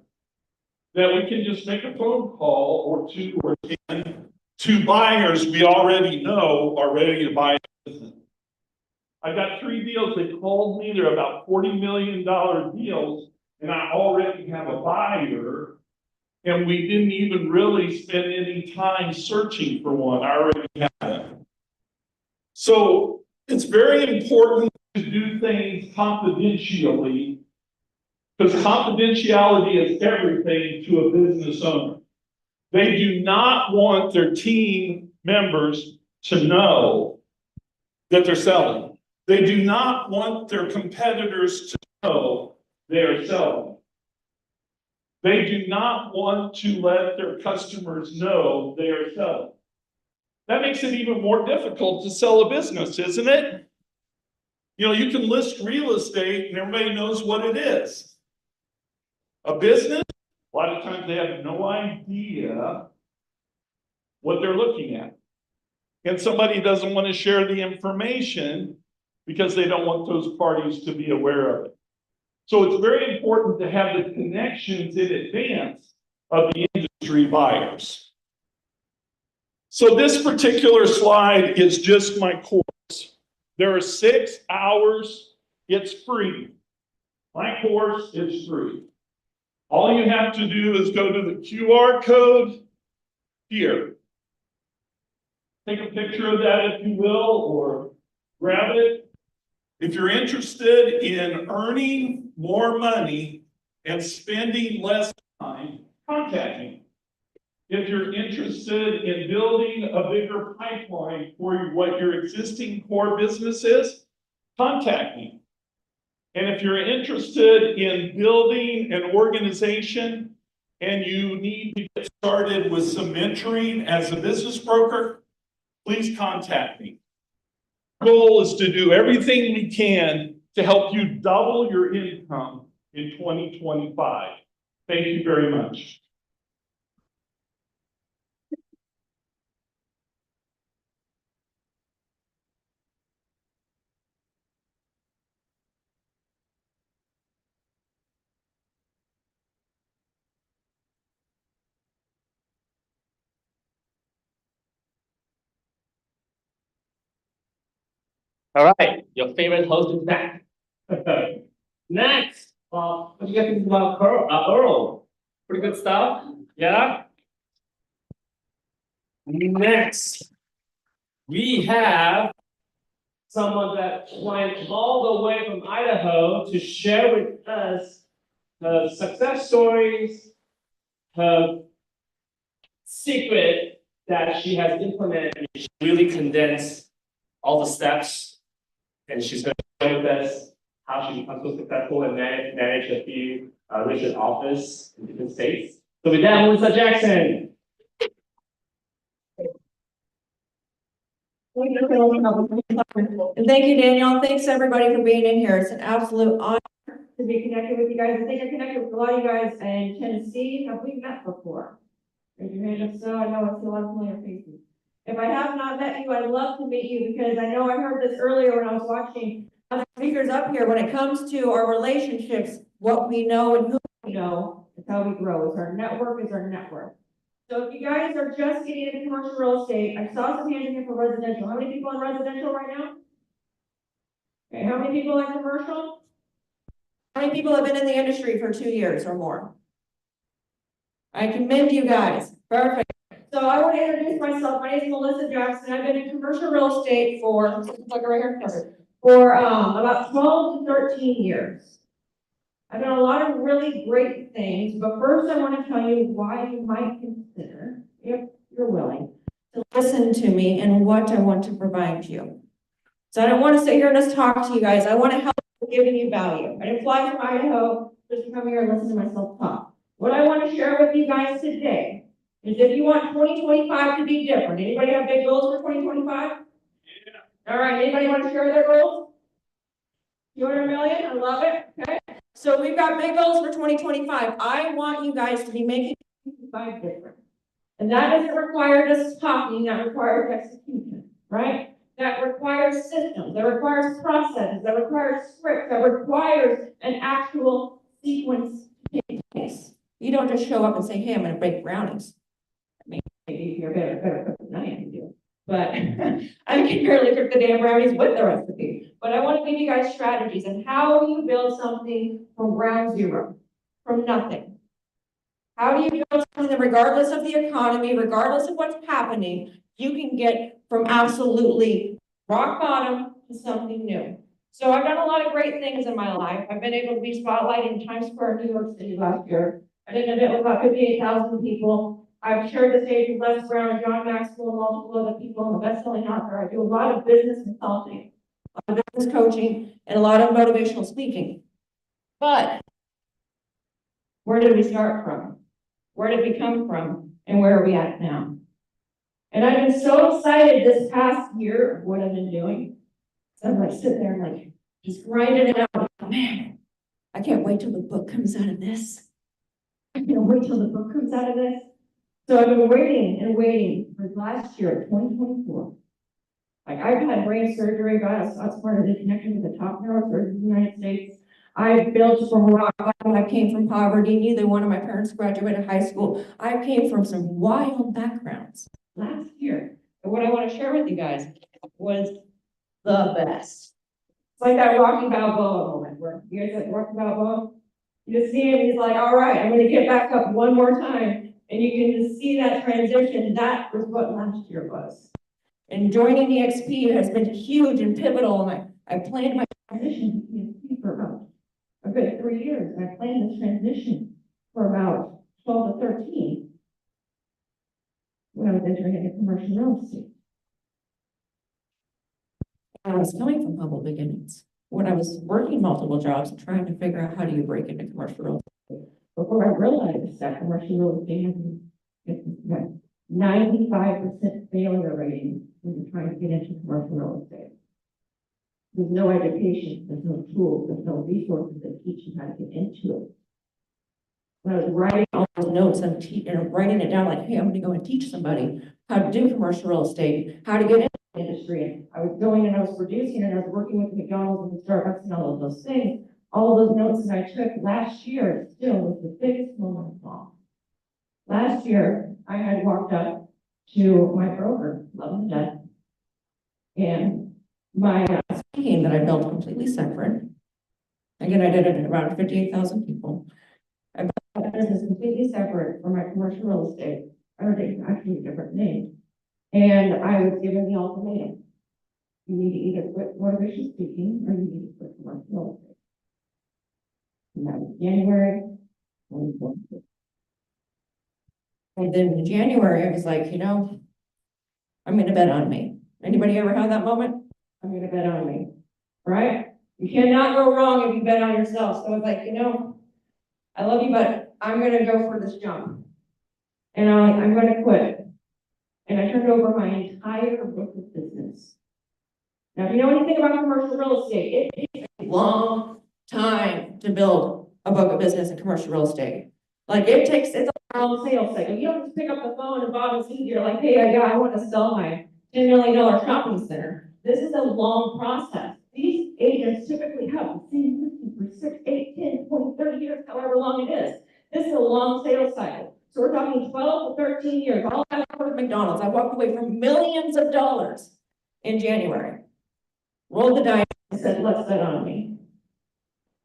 that we can just make a phone call or 2 or 10 to buyers we already know are ready to buy a business. I got 3 deals that called me. They're about $40 million deals, and I already have a buyer, and we didn't even really spend any time searching for one. I already have them. So it's very important to do things confidentially, because confidentiality is everything to a business owner. They do not want their team members to know that they're selling. They do not want their competitors to know they're selling. They do not want to let their customers know they are selling. That makes it even more difficult to sell a business, isn't it? You know, you can list real estate and everybody knows what it is. A business, a lot of times they have no idea what they're looking at. And somebody doesn't want to share the information because they don't want those parties to be aware of it. So it's very important to have the connections in advance of the industry buyers. So this particular slide is just my course. There are 6 hours, it's free. My course is free. All you have to do is go to the QR code here. Take a picture of that if you will, or grab it. If you're interested in earning more money and spending less time, contact me. if you're interested in building a bigger pipeline for what your existing core business is, contact me. And if you're interested in building an organization and you need to get started with some mentoring as a business broker, please contact me. Goal is to do everything we can to help you double your income in 2025. Thank you very much. All right, your favorite host is back. Next, what do you guys think about Earl? Pretty good stuff, yeah? Next, we have someone that went all the way from Idaho to share with us her success stories, her secret that she has implemented. She really condensed all the steps, and she's going to share with us how she becomes so successful and manage a few listed office in different states. So with that, Melissa Jackson. And thank you, Daniel. Thanks everybody for being in here. It's an absolute honor to be connected with you guys. I think I connected with a lot of you guys in Tennessee. Have we met before? Raise your hand if so. I know I see a lot of familiar faces. If I have not met you, I'd love to meet you because I know I heard this earlier when I was watching other speakers up here. When it comes to our relationships, what we know and who we know is how we grow. It's our network, is our network. So if you guys are just getting into commercial real estate, I saw some hands in here for residential. How many people in residential right now? Okay, how many people in commercial? How many people have been in the industry for 2 years or more? I commend you guys. Perfect. So I want to introduce myself. My name is Melissa Jackson. I've been in commercial real estate for about 12 to 13 years. I've done a lot of really great things, but first I want to tell you why you might consider, if you're willing, to listen to me and what I want to provide you. So I don't want to sit here and just talk to you guys. I want to help giving you value. I didn't fly from Idaho just to come here and listen to myself talk. What I want to share with you guys today is if you want 2025 to be different. Anybody have big goals for 2025? Yeah. All right, anybody want to share their goals? 200 million, I love it, okay? So we've got big goals for 2025. I want you guys to be making 2025 different. And that doesn't require just talking, that requires execution, right? That requires systems, that requires processes, that requires scripts, that requires an actual sequence to take place. You don't just show up and say, hey, I'm gonna bake brownies. I mean, maybe you're better cook than I am to do. But I can barely cook the damn brownies with the recipe. But I want to give you guys strategies on how you build something from ground zero, from nothing. How do you build something that regardless of the economy, regardless of what's happening, you can get from absolutely rock bottom to something new. So I've done a lot of great things in my life. I've been able to be spotlighted in Times Square, New York City last year. I did an event with about 58,000 people. I've shared the stage with Les Brown and John Maxwell and multiple other people. I'm a best-selling author. I do a lot of business consulting, a lot of business coaching, and a lot of motivational speaking. But where did we start from? Where did we come from? And where are we at now? And I've been so excited this past year of what I've been doing. So I'm like sitting there like just grinding it out. Man, I can't wait till the book comes out of this. I can't wait till the book comes out of this. So I've been waiting and waiting for last year, 2024. Like I've had brain surgery, that's part of the connection with the top neurosurgeons in the United States. I built from rock bottom. I came from poverty. Neither one of my parents graduated high school. I came from some wild backgrounds last year. And what I want to share with you guys was the best. It's like that Rocky Balboa moment where you guys like Rocky Balboa. You just see him, he's like, all right, I'm going to get back up one more time. And you can just see that transition. That was what last year was. And joining EXP has been huge and pivotal. And I planned my transition to EXP for about a good 3 years. And I planned this transition for about 12 to 13. when I was entering into commercial real estate. I was coming from humble beginnings. When I was working multiple jobs and trying to figure out how do you break into commercial real estate, before I realized that commercial real estate has 95% failure rating when you're trying to get into commercial real estate. There's no education, there's no tools, there's no resources that teach you how to get into it. When I was writing all those notes and writing it down like, hey, I'm gonna go and teach somebody how to do commercial real estate, how to get into the industry. And I was going and I was producing and I was working with McDonald's and Starbucks and all of those things. All of those notes that I took last year still was the biggest moment of all. Last year, I had walked up to my broker, love him to death, and my scheme that I built completely separate. Again, I did it at around 58,000 people. I built that business completely separate from my commercial real estate. I heard it actually a different name. And I was given the ultimatum. You need to either quit motivational speaking or you need to quit commercial real estate. And that was January 2022. And then in January, I was like, you know, I'm going to bet on me. Anybody ever had that moment? I'm going to bet on me, right? You cannot go wrong if you bet on yourself. So it's like, you know, I love you, but I'm going to go for this jump. And I'm going to quit. And I turned over my entire book of business. Now, if you know anything about commercial real estate, it takes a long time to build a book of business in commercial real estate. Like it's a long sales cycle. You don't just pick up the phone and Bob and Steve, you're like, hey, I want to sell my $10 million shopping center. This is a long process. These agents typically have the same listing for 6, 8, 10, 20, 30 years, however long it is. This is a long sales cycle. So we're talking 12 to 13 years. All I worked with McDonald's. I walked away from millions of dollars in January. Rolled the dice and said, let's bet on me.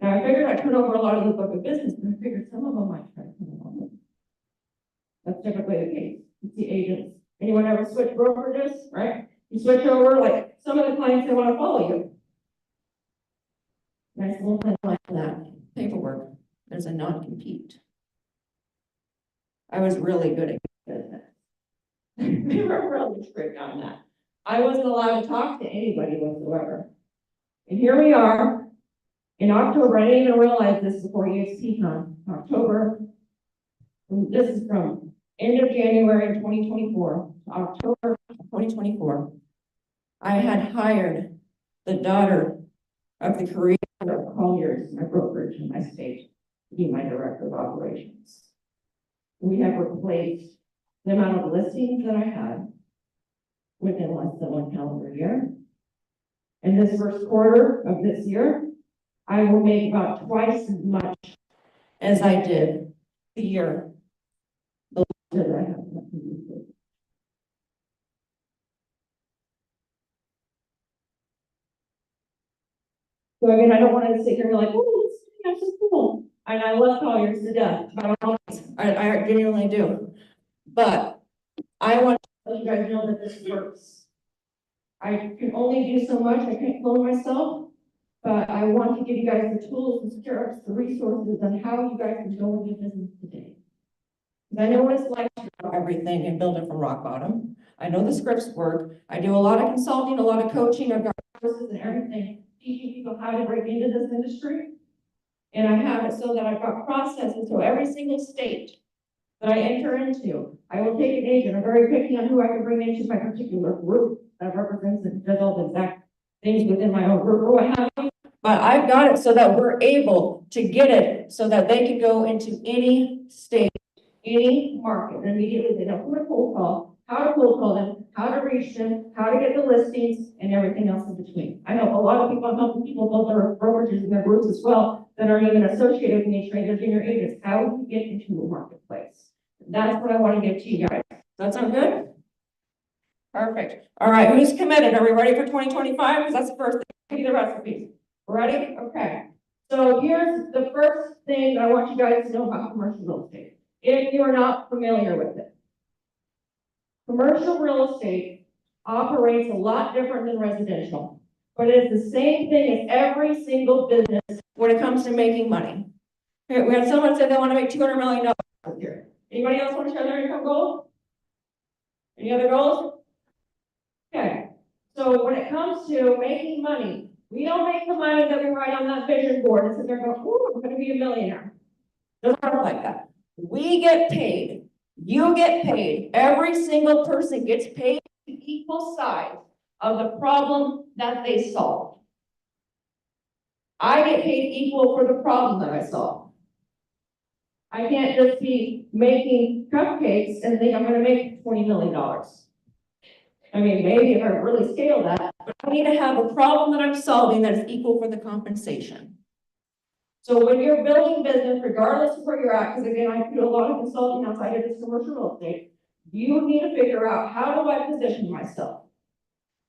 Now I figured I'd turn over a lot of the book of business, but I figured some of them might try to come along. That's typically the case. It's the agents. Anyone ever switch brokerages, right? You switch over, like some of the clients, they want to follow you. Nice little thing like that. Paperwork. There's a non-compete. I was really good at business. They were really strict on that. I wasn't allowed to talk to anybody whatsoever. And here we are in October. I didn't even realize this before EXPCon. October. This is from end of January of 2024 to October 2024. I had hired the daughter of the career of Colliers, my brokerage in my state, to be my director of operations. We have replaced the amount of listings that I had within less than 1 calendar year. In this first quarter of this year, I will make about twice as much as I did the year that I have. So again, I don't want to sit here and be like, oh, this is cool. And I love Colliers to death. I genuinely do. But I want to let you guys know that this works. I can only do so much. I can't clone myself. But I want to give you guys the tools, the skills, the resources on how you guys can go into business today. Because I know what it's like to do everything and build it from rock bottom. I know the scripts work. I do a lot of consulting, a lot of coaching. I've got courses and everything, teaching people how to break into this industry. And I have it so that I've got processes. So every single state that I enter into, I will take an agent. I'm very picky on who I can bring into my particular group that represents and does all the exact things within my own group or what have you. But I've got it so that we're able to get it so that they can go into any state, any market, and immediately they know who to cold call, how to cold call them, how to reach them, how to get the listings, and everything else in between. I know a lot of people, I'm helping people build their brokerages and their groups as well that are even associated with me, trained their junior agents. How do you get into a marketplace? That's what I want to give to you guys. Does that sound good? Perfect. All right, who's committed? Are we ready for 2025? Because that's the first thing. Give you the recipes. Ready? Okay. So here's the first thing I want you guys to know about commercial real estate. If you're not familiar with it. Commercial real estate operates a lot different than residential, but it's the same thing as every single business when it comes to making money. Here, we had someone say they want to make $200 million this year. Anybody else want to share their income goal? Any other goals? Okay, so when it comes to making money, we don't make the money that we write on that vision board and sit there and go, ooh, I'm gonna be a millionaire. Doesn't work like that. We get paid, you get paid, every single person gets paid the equal size of the problem that they solve. I get paid equal for the problem that I solve. I can't just be making cupcakes and think I'm gonna make $20 million. I mean, maybe if I really scale that, but I need to have a problem that I'm solving that is equal for the compensation. So when you're building business, regardless of where you're at, because again, I do a lot of consulting outside of this commercial real estate, you need to figure out, how do I position myself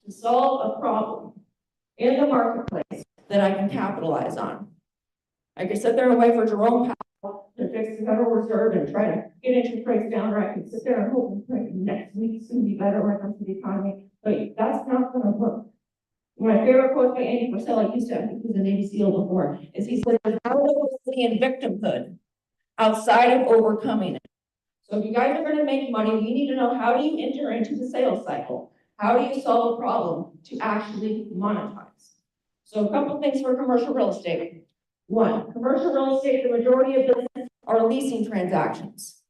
to solve a problem in the marketplace that I can capitalize on? I could sit there and wait for Jerome Powell to fix the Federal Reserve and try to get interest rates down, or I can sit there and hope and pray next week's gonna be better when it comes to the economy, but that's not gonna work. My favorite quote by Andy Purcell, I used to, I think he was a Navy SEAL before, is he said, "There's no in victimhood outside of overcoming it." So if you guys are gonna make money, you need to know, how do you enter into the sales cycle? How do you solve a problem to actually monetize? So a couple things for commercial real estate. One, commercial real estate, the majority of business are leasing transactions.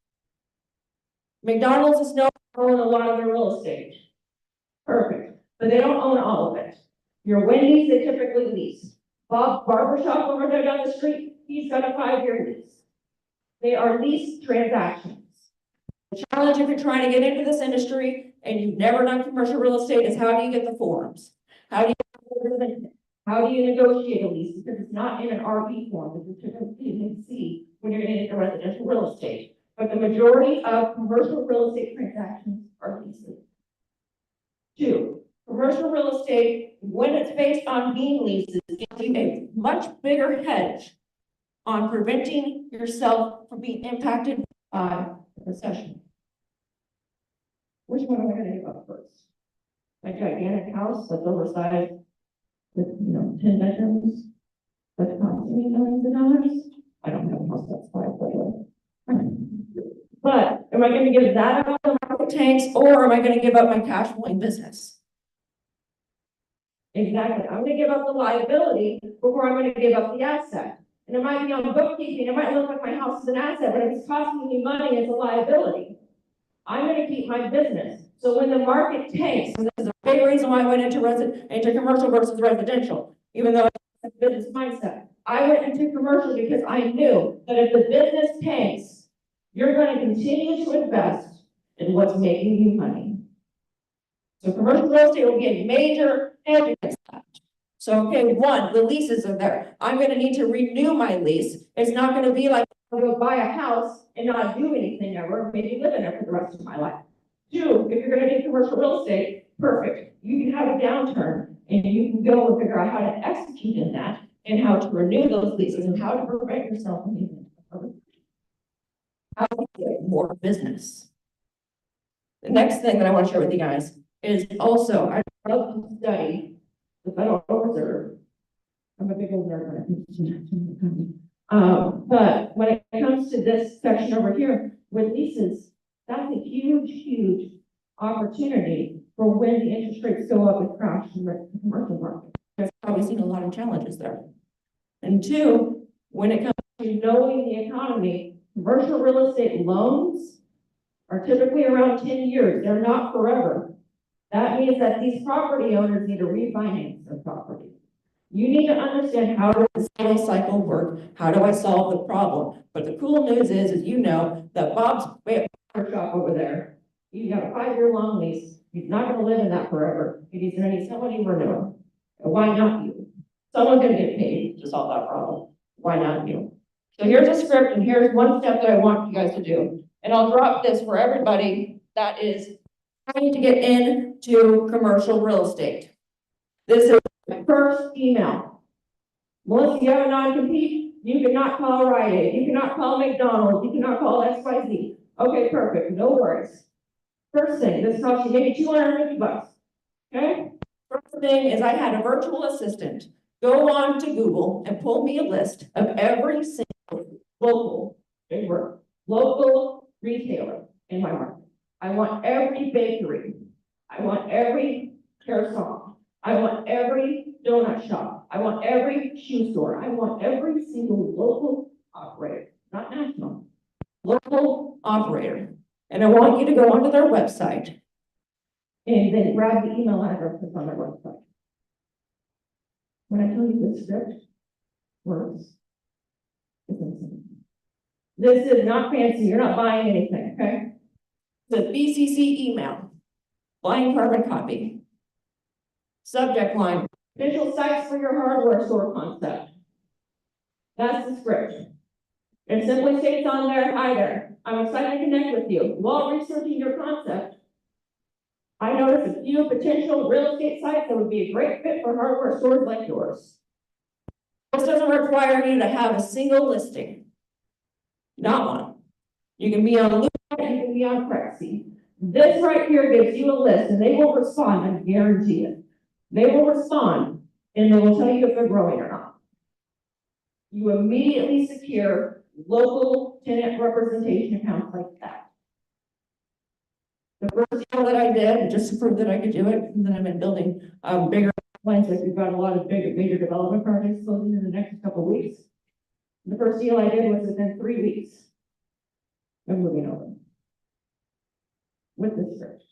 McDonald's is known for owning a lot of their real estate. Perfect, but they don't own all of it. Your Wendy's, they typically lease. Bob's Barbershop over there down the street, he's got a 5-year lease. They are lease transactions. The challenge if you're trying to get into this industry and you've never done commercial real estate is, how do you get the forms? How do you negotiate a lease? Because it's not in an RE form that you typically see when you're getting into residential real estate. But the majority of commercial real estate transactions are leases. 2, commercial real estate, when it's based on being leases, gives you a much bigger hedge on preventing yourself from being impacted by the recession. Which one am I going to give up first? My gigantic house that's oversized with, 10 bedrooms that's costing me millions of dollars? I don't have a house that's 5 bedrooms. But am I going to give that up the market tanks, or am I going to give up my cash flowing business? Exactly. I'm going to give up the liability before I'm going to give up the asset. And it might be on bookkeeping, it might look like my house is an asset, but if it's costing me money, it's a liability. I'm going to keep my business. So when the market tanks, and this is a big reason why I went into commercial versus residential, even though it's a business mindset. I went into commercial because I knew that if the business tanks, you're going to continue to invest in what's making you money. So commercial real estate will be a major hedge against that. So, okay, one, the leases are there. I'm going to need to renew my lease. It's not going to be like I'm going to buy a house and not do anything ever, maybe live in it for the rest of my life. 2, if you're going to do commercial real estate, perfect. You can have a downturn and you can go and figure out how to execute in that and how to renew those leases and how to prevent yourself from being how to get more business. The next thing that I want to share with you guys is also, I love to study the Federal Reserve. I'm a big old nerd when it comes to but when it comes to this section over here with leases, that's a huge, huge opportunity for when the interest rates go up and crash in the commercial market. There's probably seen a lot of challenges there. And 2, when it comes to knowing the economy, commercial real estate loans are typically around 10 years. They're not forever. That means that these property owners need to refinance their property. You need to understand, how does the sales cycle work? How do I solve the problem? But the cool news is that Bob's shop over there, he's got a 5-year long lease. He's not going to live in that forever. He's going to need somebody to renew. Why not you? Someone's going to get paid to solve that problem. Why not you? So here's a script, and here's one step that I want you guys to do. And I'll drop this for everybody that is trying to get into commercial real estate. This is my first email. Melissa, you have a non-compete? You cannot call Rite Aid. You cannot call McDonald's. You cannot call XYZ. Okay, perfect. No worries. First thing, this costs you maybe $250. Okay? First thing is, I had a virtual assistant go on to Google and pull me a list of every single local retailer in my market. I want every bakery. I want every hair salon. I want every donut shop. I want every shoe store. I want every single local operator, not national, local operator. And I want you to go onto their website and then grab the email address that's on their website. When I tell you this script works, it's insane. This is not fancy. You're not buying anything, okay? The BCC email, blind carbon copy. Subject line, official sites for your hardware store concept. That's the script. It simply states on there, hi there, I'm excited to connect with you. While researching your concept, I noticed a few potential real estate sites that would be a great fit for hardware stores like yours. This doesn't require you to have a single listing. Not one. You can be on Loop, you can be on Prexy. This right here gives you a list and they will respond, I guarantee it. They will respond and they will tell you if they're growing or not. You immediately secure local tenant representation accounts like that. The first deal that I did, just to prove that I could do it, and then I've been building bigger plans, like we've got a lot of major development projects closing in the next couple of weeks. The first deal I did was within 3 weeks of moving over with this script.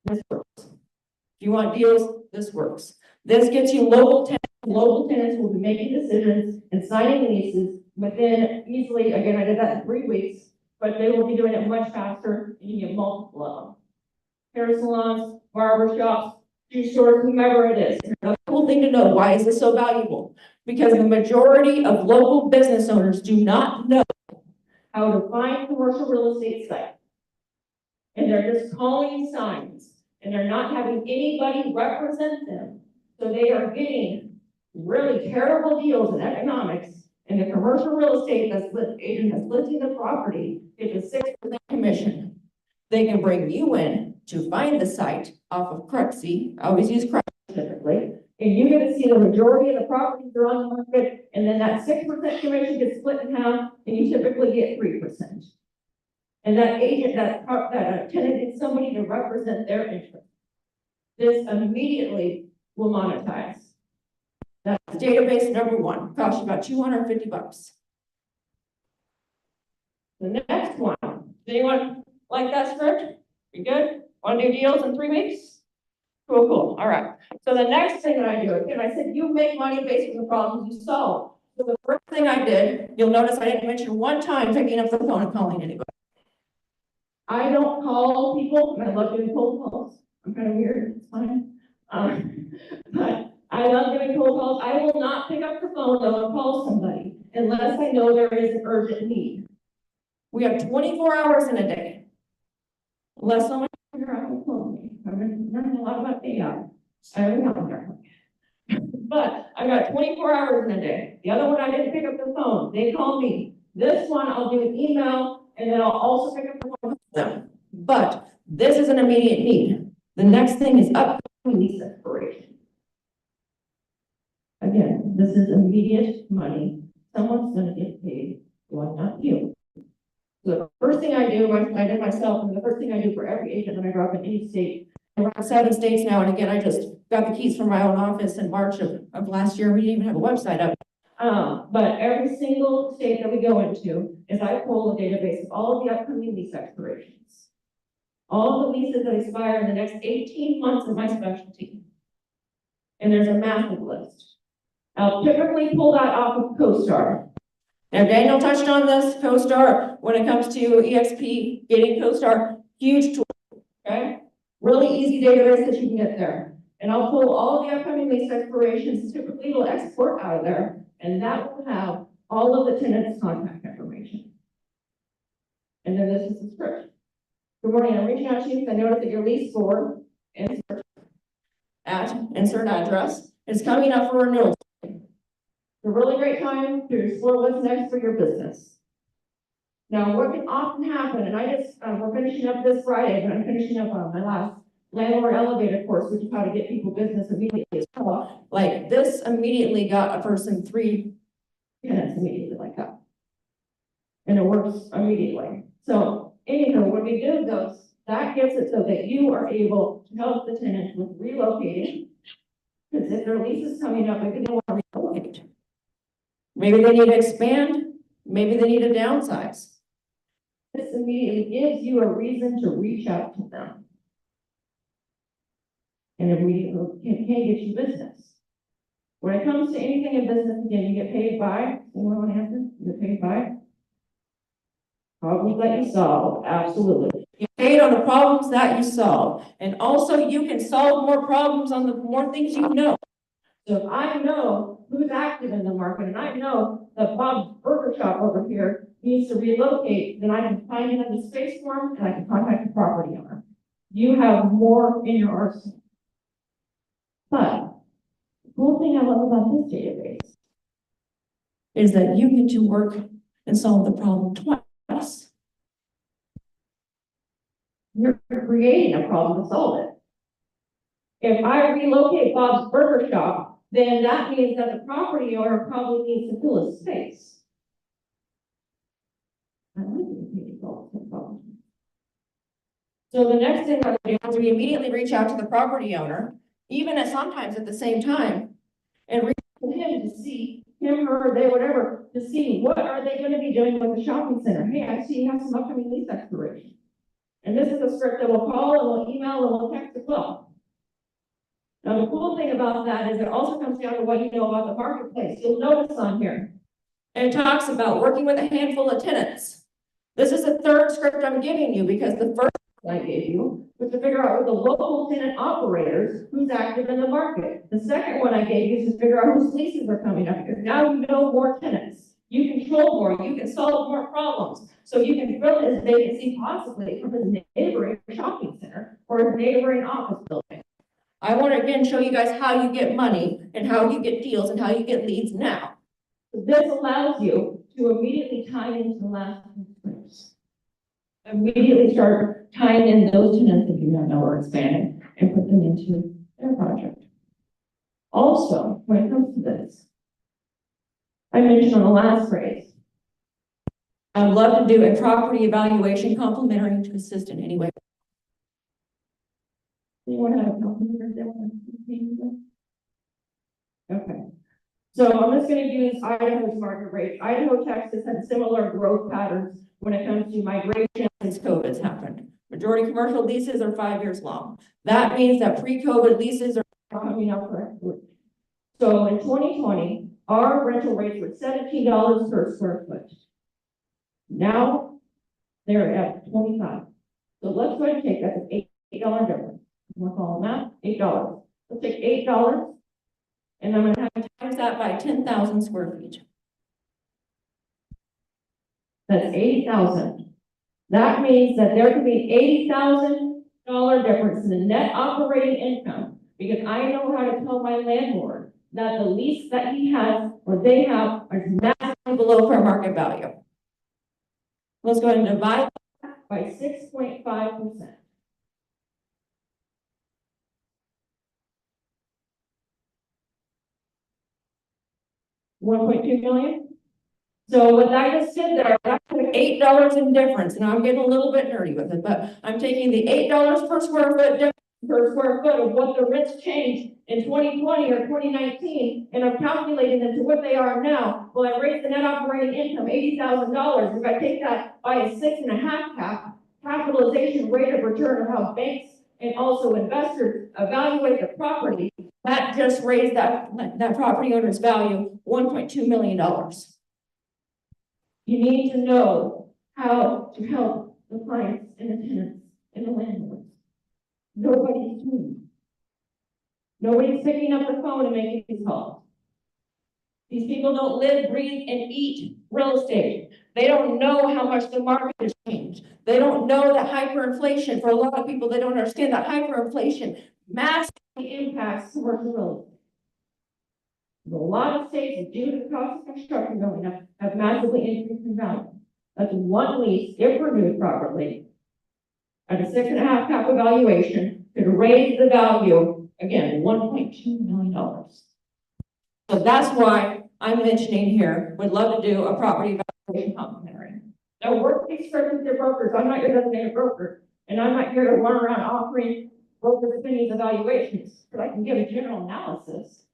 This works. If you want deals, this works. This gets you local tenants. Local tenants will be making decisions and signing leases within easily, again, I did that in 3 weeks, but they will be doing it much faster and you get multiple of them. Hair salons, barber shops, shoe stores, whomever it is. Another cool thing to know, why is this so valuable? Because the majority of local business owners do not know how to find commercial real estate sites. And they're just calling signs and they're not having anybody represent them. So they are getting really terrible deals in economics, and the commercial real estate agent that's listing the property is a 6% commission. They can bring you in to find the site off of Prexy. I always use Prexy typically, and you get to see the majority of the properties that are on the market, and then that 6% commission gets split in half, and you typically get 3%. And that agent, that tenant needs somebody to represent their interest. This immediately will monetize. That's database number one, costs you about $250. The next one, does anyone like that script? You good? Want to do deals in 3 weeks? Cool, cool, all right. So the next thing that I do, again, I said you make money based on the problems you solve. So the first thing I did, you'll notice I didn't mention one time picking up the phone and calling anybody. I don't call people, and I love doing cold calls. I'm kind of weird, it's fine. But I love doing cold calls. I will not pick up the phone though and call somebody unless I know there is an urgent need. We have 24 hours in a day. Unless someone figure out how to call me. I've been learning a lot about AI. I have a calendar. But I got 24 hours in a day. The other one, I didn't pick up the phone. They call me. This one, I'll do an email, and then I'll also pick up the phone with them. But this is an immediate need. The next thing is upcoming lease expiration. Again, this is immediate money. Someone's going to get paid. Why not you? So the first thing I do, I did myself, and the first thing I do for every agent that I drop in any state, I run 7 states now, and again, I just got the keys from my own office in March of last year. We didn't even have a website up. But every single state that we go into is I pull a database of all of the upcoming lease expirations. All the leases that expire in the next 18 months of my specialty. And there's a massive list. I'll typically pull that off of CoStar. Now, Daniel touched on this, CoStar, when it comes to EXP, getting CoStar, huge tool, okay? Really easy database that you can get there. And I'll pull all of the upcoming lease expirations, typically it'll export out of there, and that will have all of the tenants' contact information. And then this is the script. Good morning, I'm reaching out to you because I noticed that your lease for insert address is coming up for renewal. It's a really great time to explore what's next for your business. Now, what can often happen, and we're finishing up this Friday, but I'm finishing up on my last landlord elevator course, which is how to get people business immediately as well. Like this immediately got a person 3 tenants immediately like that. And it works immediately. So anyhow, when we do those, that gets it so that you are able to help the tenant with relocating. Because if their lease is coming up, maybe they want to relocate. Maybe they need to expand, maybe they need to downsize. This immediately gives you a reason to reach out to them. And it really can get you business. When it comes to anything in business, again, you get paid by, anyone want to answer? You get paid by? Problems that you solve, absolutely. You paid on the problems that you solve. And also you can solve more problems on the more things you know. So if I know who's active in the market and I know that Bob's Burger Shop over here needs to relocate, then I can find another space for him and I can contact the property owner. You have more in your arsenal. But the cool thing I love about this database is that you get to work and solve the problem twice. You're creating a problem to solve it. If I relocate Bob's Burger Shop, then that means that the property owner probably needs to fill a space. I like it. So the next thing that we do is we immediately reach out to the property owner, even at sometimes at the same time, and reach out to him to see him, her, they, whatever, to see what are they going to be doing with the shopping center. Hey, I see you have some upcoming lease expiration. And this is a script that we'll call and we'll email and we'll text as well. Now, the cool thing about that is it also comes down to what you know about the marketplace. You'll notice on here, and it talks about working with a handful of tenants. This is the third script I'm giving you because the first one I gave you was to figure out with the local tenant operators who's active in the market. The second one I gave you is to figure out whose leases are coming up because now you know more tenants. You control more, you can solve more problems. So you can fill his vacancy possibly from his neighboring shopping center or his neighboring office building. I want to again show you guys how you get money and how you get deals and how you get leads now. This allows you to immediately tie into the last two scripts. Immediately start tying in those tenants that you know are expanding and put them into their project. Also, when it comes to this, I mentioned on the last phrase, I'd love to do a property evaluation complementary to assist in any way. Anyone have a complimentary there? Okay. So I'm just going to use Idaho's market rate. Idaho, Texas had similar growth patterns when it comes to migration since COVID's happened. Majority commercial leases are 5 years long. That means that pre-COVID leases are coming up for expiration. So in 2020, our rental rates were $17 per square foot. Now they're at $25. So let's go ahead and take that as $8 difference. We're calling that $8. Let's take $8 and I'm going to have to times that by 10,000 square feet. That's 80,000. That means that there could be $80,000 difference in the net operating income because I know how to tell my landlord that the lease that he has or they have is massively below fair market value. Let's go ahead and divide that by 6.5%. $1.2 million. So what I just did there, I put $8 in difference, and I'm getting a little bit nerdy with it, but I'm taking the $8 per square foot difference per square foot of what the rents changed in 2020 or 2019, and I'm calculating them to what they are now. Well, I raised the net operating income $80,000. If I take that by a 6.5 capitalization rate of return of how banks and also investors evaluate the property, that just raised that property owner's value $1.2 million. You need to know how to help the clients and the tenants and the landlords. Nobody's doing it. Nobody's picking up the phone and making these calls. These people don't live, breathe, and eat real estate. They don't know how much the market has changed. They don't know that hyperinflation, for a lot of people, they don't understand that hyperinflation massively impacts commercial real estate. A lot of states, due to the cost of construction going up, have massively increased in value. That's one lease, if renewed properly, at a 6.5 cap evaluation, could raise the value, again, $1.2 million. So that's why I'm mentioning here, would love to do a property evaluation complementary. Now, work these scripts with your brokers. I'm not your designated broker, and I'm not here to run around offering broker opinions evaluations, but I can give a general analysis.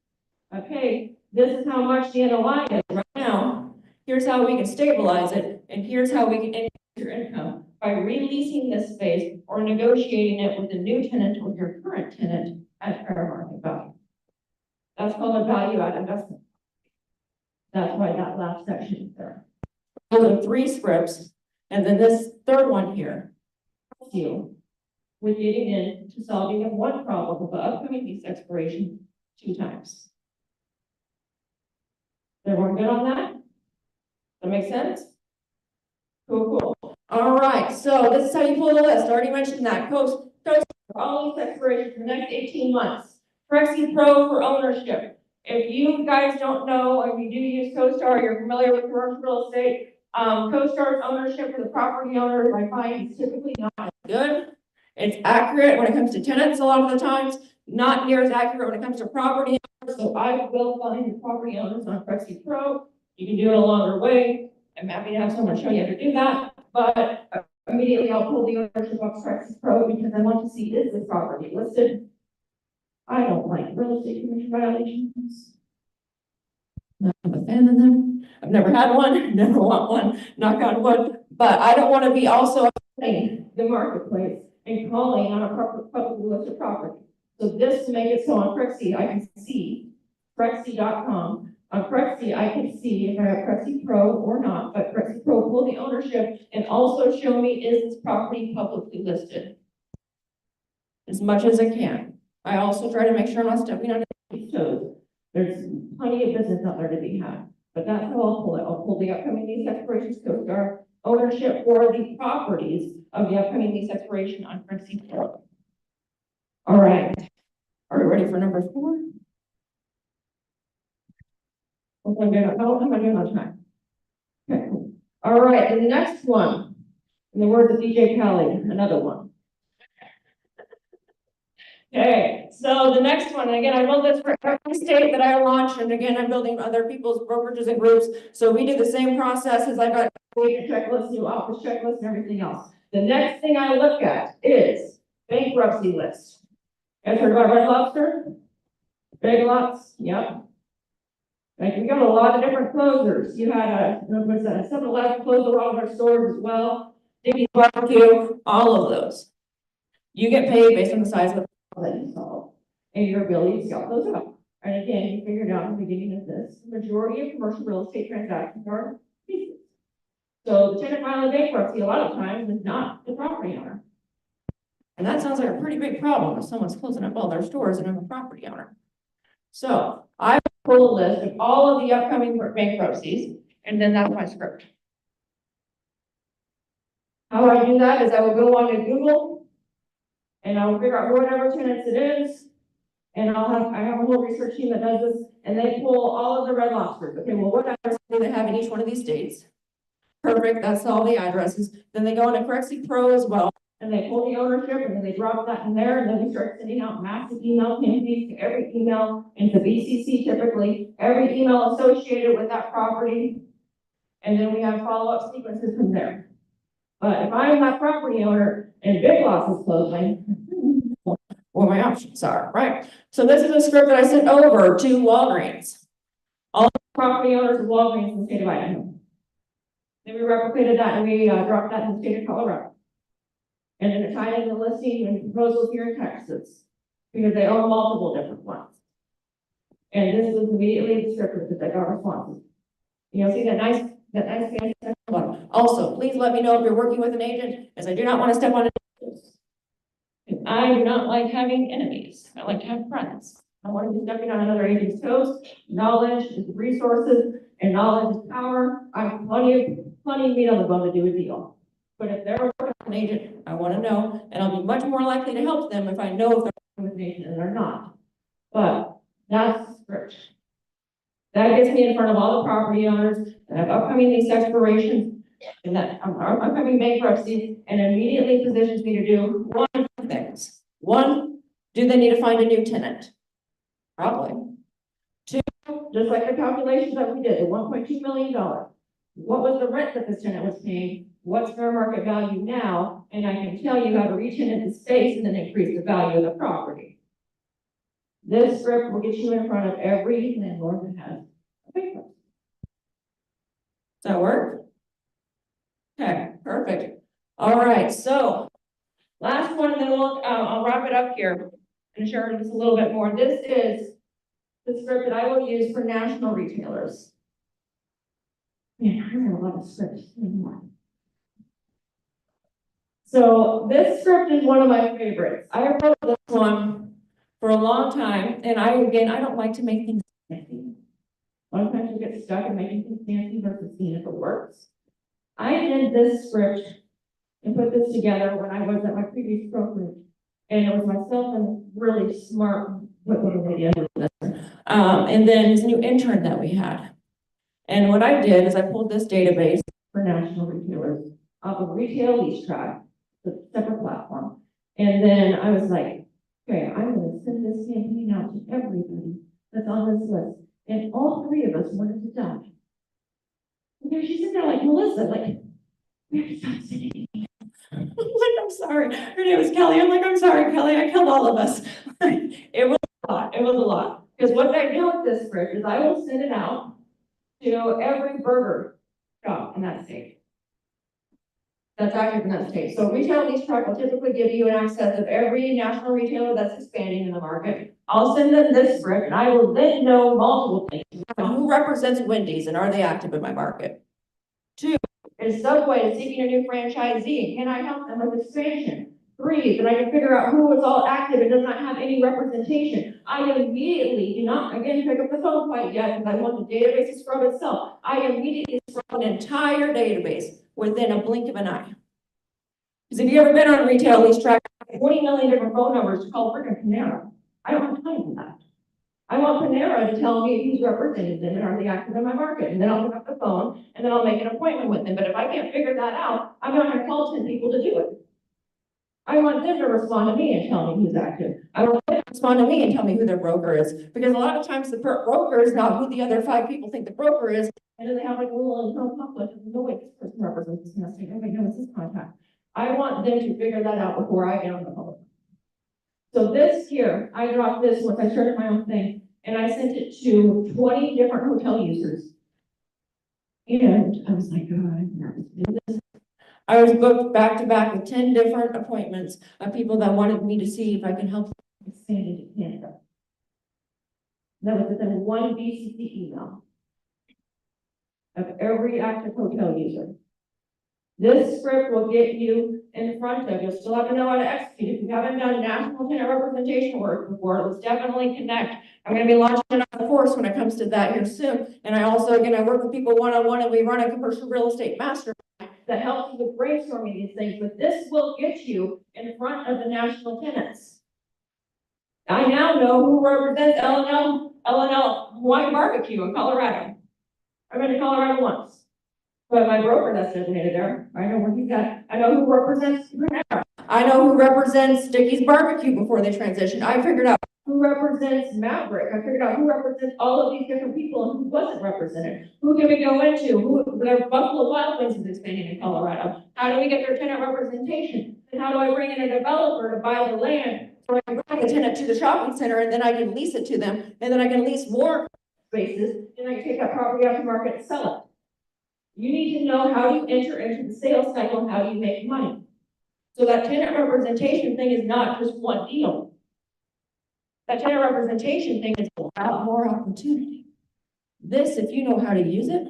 Okay, this is how much the NOI is right now. Here's how we can stabilize it, and here's how we can increase your income by releasing this space or negotiating it with a new tenant or your current tenant at fair market value. That's called a value add investment. That's why that last section is there. Those are 3 scripts, and then this third one here helps you with getting into solving of one problem of the upcoming lease expiration 2 times. Everyone good on that? That make sense? Cool. All right, so this is how you pull the list. I already mentioned that. Coast for all lease expirations for the next 18 months. Prexy Pro for ownership. If you guys don't know, if you do use CoStar, you're familiar with commercial real estate. CoStar's ownership for the property owners, I find, is typically not good. It's accurate when it comes to tenants a lot of the times, not near as accurate when it comes to property owners. So I will find the property owners on Prexy Pro. You can do it a longer way. I'm happy to have someone show you how to do that, but immediately I'll pull the ownership off Prexy Pro because I want to see, is this property listed? I don't like real estate commission violations. Not a fan of them. I've never had one, never want one, knock on wood, but I don't want to be also in the marketplace and calling on a publicly listed property. So this to make it so on Prexy, I can see Prexy.com. On Prexy, I can see if I have Prexy Pro or not, but Prexy Pro pull the ownership and also show me, is this property publicly listed? As much as I can. I also try to make sure I'm not stepping on anybody's toes. There's plenty of business out there to be had, but that's how I'll pull it. I'll pull the upcoming lease expirations CoStar ownership for the properties of the upcoming lease expiration on Prexy Pro. All right. Are we ready for number 4? How am I doing on time? Okay. All right, and the next one, in the words of DJ Kelly, another one. Okay, so the next one, and again, I build this for every state that I launch, and again, I'm building other people's brokerages and groups, so we do the same process as I got a checklist, new office checklist, and everything else. The next thing I look at is bankruptcy list. Guys heard about Red Lobster? Big Lots? Yep. Like, we got a lot of different closers. You had a 7-Eleven closed a lot of our stores as well. Dickey's Barbecue, all of those. You get paid based on the size of the problem that you solve and your ability to sell those out. And again, you figured out at the beginning of this, the majority of commercial real estate transactions are pieces. So the tenant filing bankruptcy a lot of times is not the property owner. And that sounds like a pretty big problem if someone's closing up all their stores and I'm a property owner. So I pull a list of all of the upcoming bankruptcies, and then that's my script. How I do that is I will go on to Google, and I will figure out whatever tenants it is, and I have a whole research team that does this, and they pull all of the Red Lobsters. Okay, well, what addresses do they have in each one of these states? Perfect, that's all the addresses. Then they go into Prexy Pro as well, and they pull the ownership, and then they drop that in there, and then we start sending out massive email campaigns to every email into BCC typically, every email associated with that property, and then we have follow-up sequences from there. But if I'm that property owner and Big Lots is closing, what my options are, right? So this is a script that I sent over to Walgreens. All the property owners of Walgreens in the state of Idaho. Then we replicated that and we dropped that in the state of Colorado. And then it tied in the listing and proposals here in Texas, because they own multiple different ones. And this was immediately descriptive because they got responses. You know, see that nice fancy one. Also, please let me know if you're working with an agent, as I do not want to step on toes. And I do not like having enemies. I like to have friends. I want to be stepping on another agent's toes. Knowledge is resources, and knowledge is power. I have plenty of meat on the bone to do a deal. But if they're working with an agent, I want to know, and I'll be much more likely to help them if I know if they're working with an agent and they're not. But that's the script. That gets me in front of all the property owners that have upcoming lease expirations and that are upcoming bankruptcies, and immediately positions me to do one of two things. One, do they need to find a new tenant? Probably. Two, just like the calculations that we did, the $1.2 million. What was the rent that this tenant was paying? what's fair market value now, and I can tell you how to re-tenant the space and then increase the value of the property. This script will get you in front of every landlord that has a bankruptcy. Does that work? Okay, perfect. All right, so last one, and then I'll wrap it up here and share just a little bit more. This is the script that I will use for national retailers. Man, I have a lot of scripts. So this script is one of my favorites. I wrote this one for a long time, and I don't like to make things fancy. A lot of times you get stuck in making things fancy versus seeing if it works. I did this script and put this together when I was at my previous brokerage, and it was myself and really smart, and then this new intern that we had. And what I did is I pulled this database for national retailers off of Retail Lease Track, the separate platform. And then I was like, okay, I'm going to send this campaign out to everybody that's on this list. And all three of us wanted to die. Okay, she's sitting there like, Melissa, like, we have to stop sending emails. I'm like, I'm sorry. Her name was Kelly. I'm like, I'm sorry, Kelly. I killed all of us. It was a lot. It was a lot. Because what I do with this script is I will send it out to every burger shop in that state. That's active in that state. So Retail Lease Track will typically give you an access of every national retailer that's expanding in the market. I'll send them this script, and I will then know multiple things. Who represents Wendy's, and are they active in my market? 2, is Subway seeking a new franchisee? Can I help them with expansion? 3, that I can figure out who is all active and does not have any representation. I immediately do not, again, pick up the phone quite yet because I want the database to scrub itself. I immediately scrub an entire database within a blink of an eye. Because if you've ever been on Retail Lease Track, 20 million different phone numbers to call freaking Panera. I don't have time for that. I want Panera to tell me who's represented them and are they active in my market. And then I'll pick up the phone and then I'll make an appointment with them. But if I can't figure that out, I'm not going to call 10 people to do it. I want them to respond to me and tell me who's active. I want them to respond to me and tell me who their broker is. Because a lot of times the broker is not who the other 5 people think the broker is. And then they have like a little internal conflict. No way, this person represents this message. Nobody knows this contact. I want them to figure that out before I get on the phone. So this here, I dropped this once I started my own thing, and I sent it to 20 different hotel users. And I was like, oh, I'm nervous to do this. I was booked back to back with 10 different appointments of people that wanted me to see if I can help them expand into Canada. That was within one BCC email of every active hotel user. This script will get you in front of, you'll still have to know how to execute. If you haven't done national tenant representation work before, let's definitely connect. I'm going to be launching a course when it comes to that here soon. And I also, again, I work with people one-on-one, and we run a commercial real estate mastermind that helps you with brainstorming these things. But this will get you in front of the national tenants. I now know who represents L&L Hawaii Barbecue in Colorado. I've been to Colorado once. But my broker that's designated there, I know where he's at. I know who represents Panera. I know who represents Dickey's Barbecue before they transitioned. I figured out who represents Maverick. I figured out who represents all of these different people and who wasn't represented. Who can we go into? Who their Buffalo Wild Wings is expanding in Colorado? How do we get their tenant representation? And how do I bring in a developer to buy the land so I can bring a tenant to the shopping center and then I can lease it to them and then I can lease more spaces and I can take that property out to market and sell it. You need to know how you enter into the sales cycle and how you make money. So that tenant representation thing is not just one deal. That tenant representation thing is a lot more opportunity. This, if you know how to use it,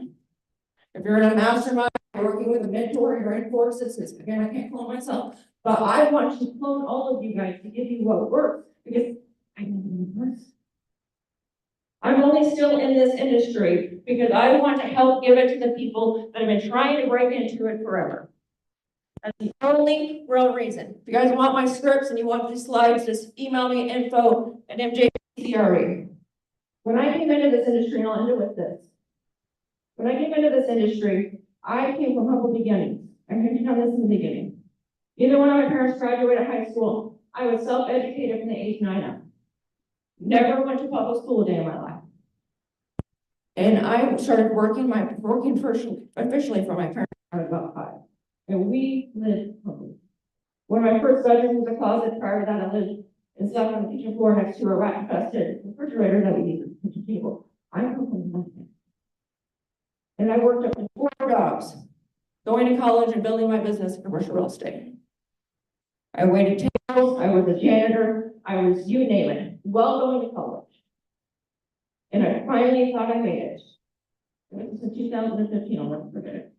if you're in a mastermind, you're working with a mentor, you're in courses, again, I can't call myself, but I want to clone all of you guys to give you what works because I know it works. I'm only still in this industry because I want to help give it to the people that have been trying to break into it forever. That's the only real reason. If you guys want my scripts and you want these slides, just email me info@mjcre. When I came into this industry, and I'll end it with this. When I came into this industry, I came from humble beginnings. I mentioned on this in the beginning. Either one of my parents graduated high school. I was self-educated from the age 9 up. Never went to public school a day in my life. And I started working officially for my parents when I was about 5. And we lived public. One of my first bedrooms was a closet. Prior to that, I lived and slept on the kitchen floor next to a rat infested refrigerator that we used as a kitchen table. I come from nothing. And I worked up to 4 jobs, going to college and building my business in commercial real estate. I waited tables, I was a janitor, I was, you name it, well going to college. And I finally thought I made it. It was in 2015, I'll never forget it.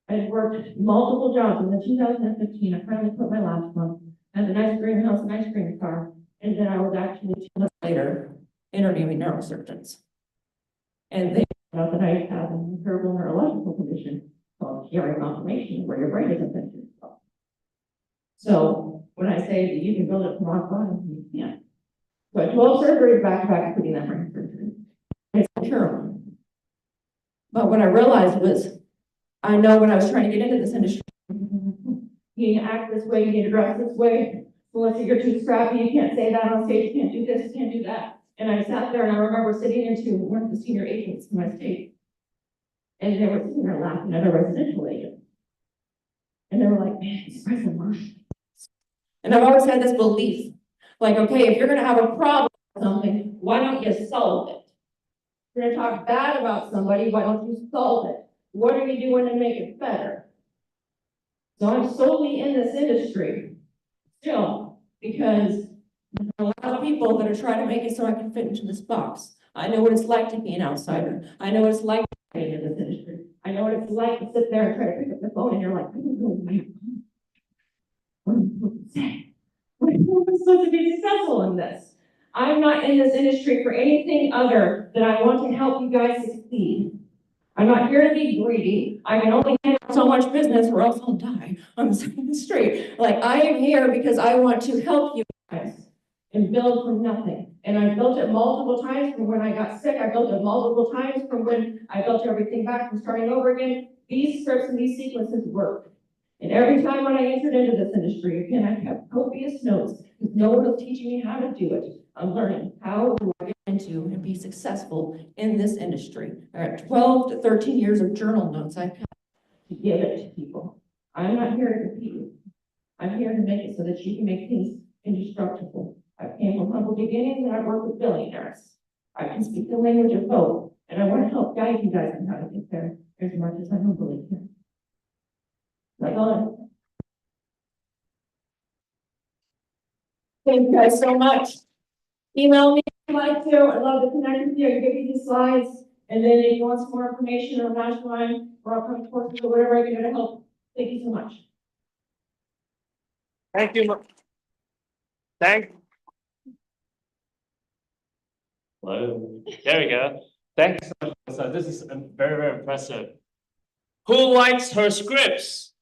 I had worked multiple jobs, and in 2015, I finally put my last one, had an ice cream house, an ice cream car, and then I was actually 2 months later interviewing neurosurgeons. And they found out that I had an incurable neurological condition called hearing malformation, where your brain is affected. So when I say that you can build it from rock bottom, you can't. So I had 12 surgeries back to back, including that brain surgery. It's terrible. But what I realized was, I know when I was trying to get into this industry, you need to act this way, you need to dress this way. Melissa, you're too scrappy, you can't say that on stage, you can't do this, you can't do that. And I sat there and I remember sitting into one of the senior agents in my state. And they were sitting there laughing at a residential agent. And they were like, man, these guys are marshals. And I've always had this belief, like, okay, if you're gonna have a problem with something, why don't you solve it? If you're gonna talk bad about somebody, why don't you solve it? What are you doing to make it better? So I'm solely in this industry still because there are a lot of people that are trying to make it so I can fit into this box. I know what it's like to be an outsider. I know what it's like to be in this industry. I know what it's like to sit there and try to pick up the phone and you're like, what am I supposed to say? What am I supposed to be successful in this? I'm not in this industry for anything other than I want to help you guys succeed. I'm not here to be greedy. I can only handle so much business or else I'll die on the side of the street. Like, I am here because I want to help you guys and build from nothing. And I built it multiple times from when I got sick. I built it multiple times from when I built everything back from starting over again. These scripts and these sequences work. And every time when I entered into this industry, again, I kept copious notes because no one was teaching me how to do it. I'm learning how to get into and be successful in this industry. I got 12 to 13 years of journal notes I've kept to give it to people. I'm not here to compete with you. I'm here to make it so that you can make things indestructible. I came from humble beginnings and I work with billionaires. I can speak the language of both, and I want to help guide you guys on how to get there as much as I humbly can. That's all. Thank you guys so much. Email me if you'd like to. I'd love to connect with you. I can give you these slides. And then if you want some more information or mastermind or upcoming courses or whatever I can do to help. Thank you so much. Thank you. Hello. There we go. Thanks so much. So this is very, very impressive. Who likes her scripts?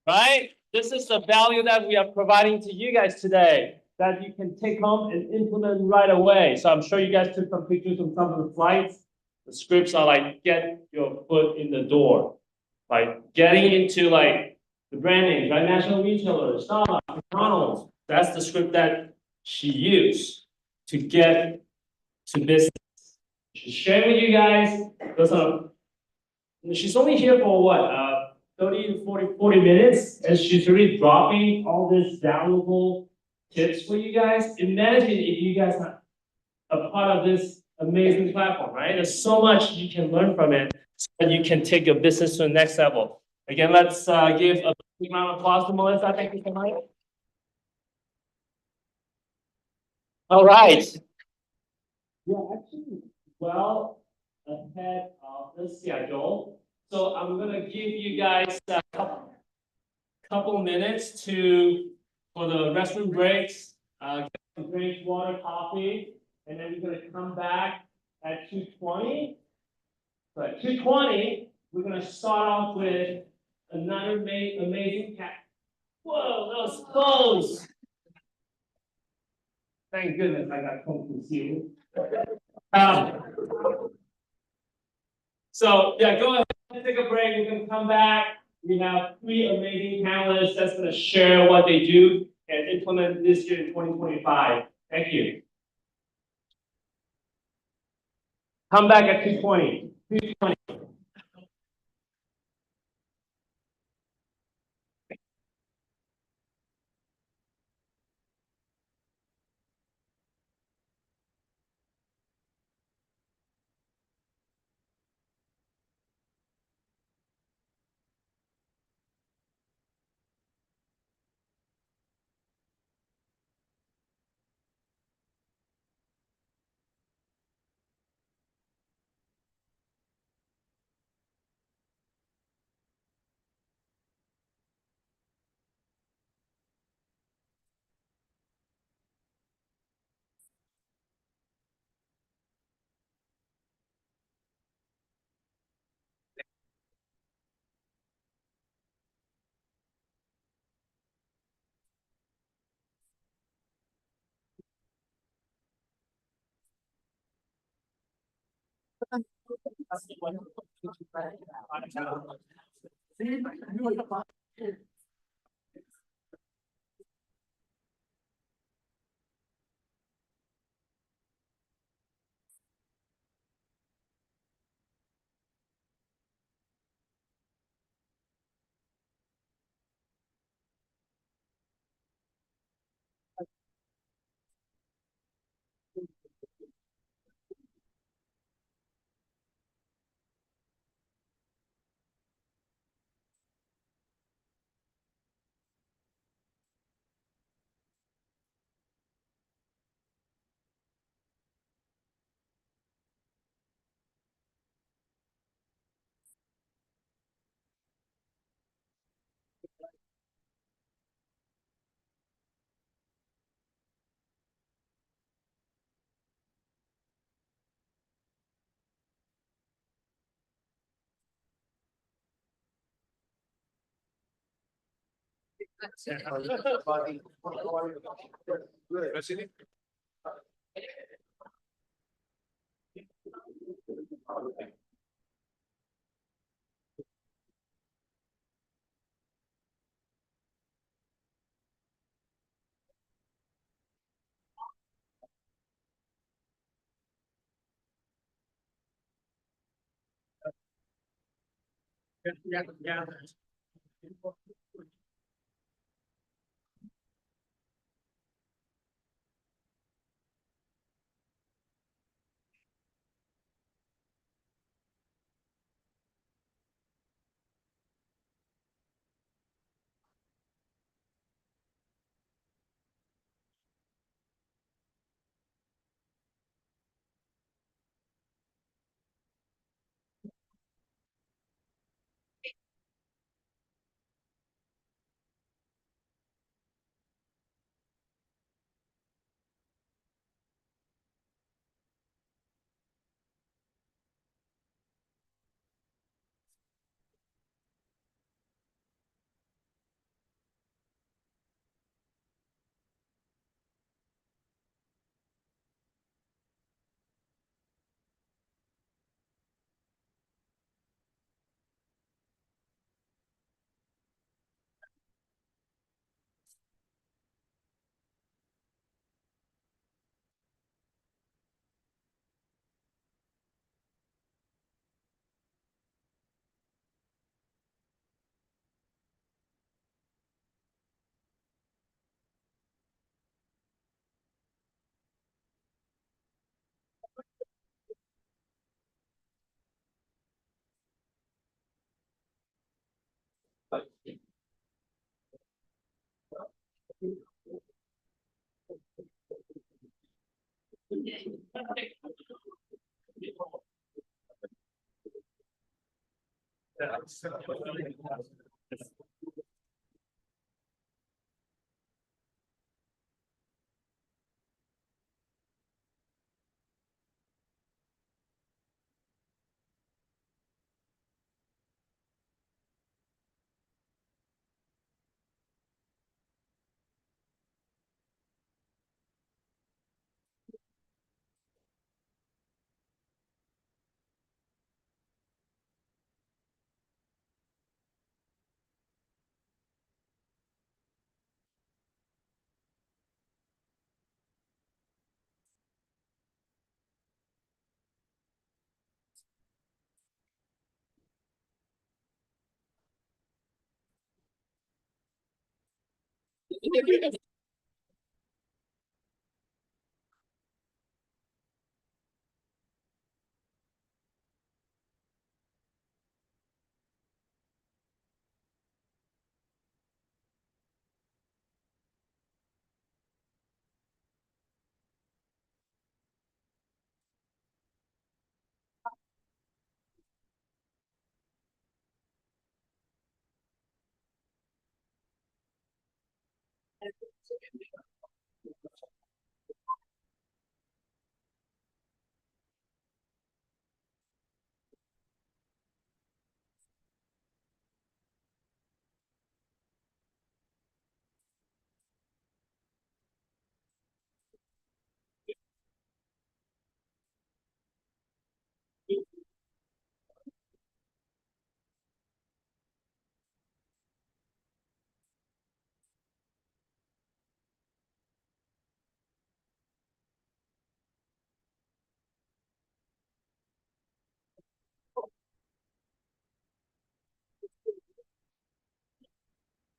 Right? This is the value that we are providing to you guys today that you can take home and implement right away. So I'm sure you guys took some pictures from some of the slides. The scripts are like, get your foot in the door. Like getting into like the brand names, right? National retailers, Starbucks, McDonald's. That's the script that she used to get to business. She's sharing with you guys. She's only here for what? 30 to 40 minutes, and she's already dropping all these valuable tips for you guys. Imagine if you guys are a part of this amazing platform, right? There's so much you can learn from it so that you can take your business to the next level. Again, let's give a big round of applause to Melissa. Thank you so much. All right. Yeah, actually, well ahead of the schedule. So I'm gonna give you guys a couple minutes for the restroom breaks, get some drink, water, coffee, and then we're gonna come back at 2:20. So at 2:20, we're gonna start off with another amazing cat. Whoa, that was close. Thank goodness I got Kung Fu sealed. So yeah, go ahead and take a break. We can come back. We have 3 amazing panelists that's going to share what they do and implement this year in 2025. Thank you. Come back at 2:20. 2:20.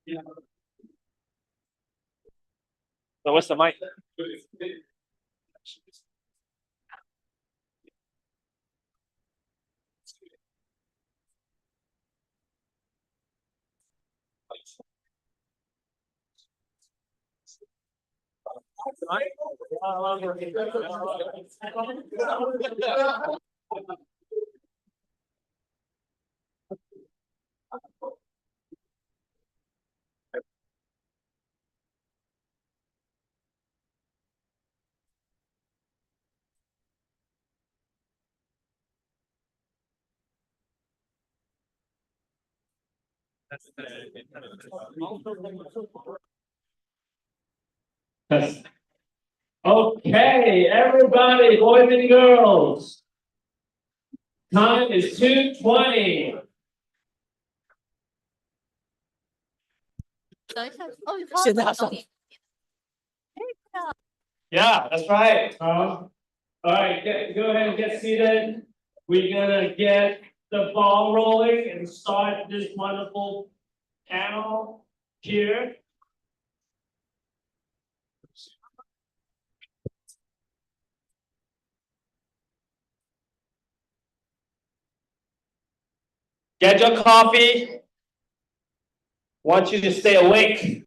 So what's the mic? Okay, everybody, boys and girls. Time is 2:20. Yeah, that's right. All right, go ahead and get seated. We're gonna get the ball rolling and start this wonderful panel here. Get your coffee. Want you to stay awake.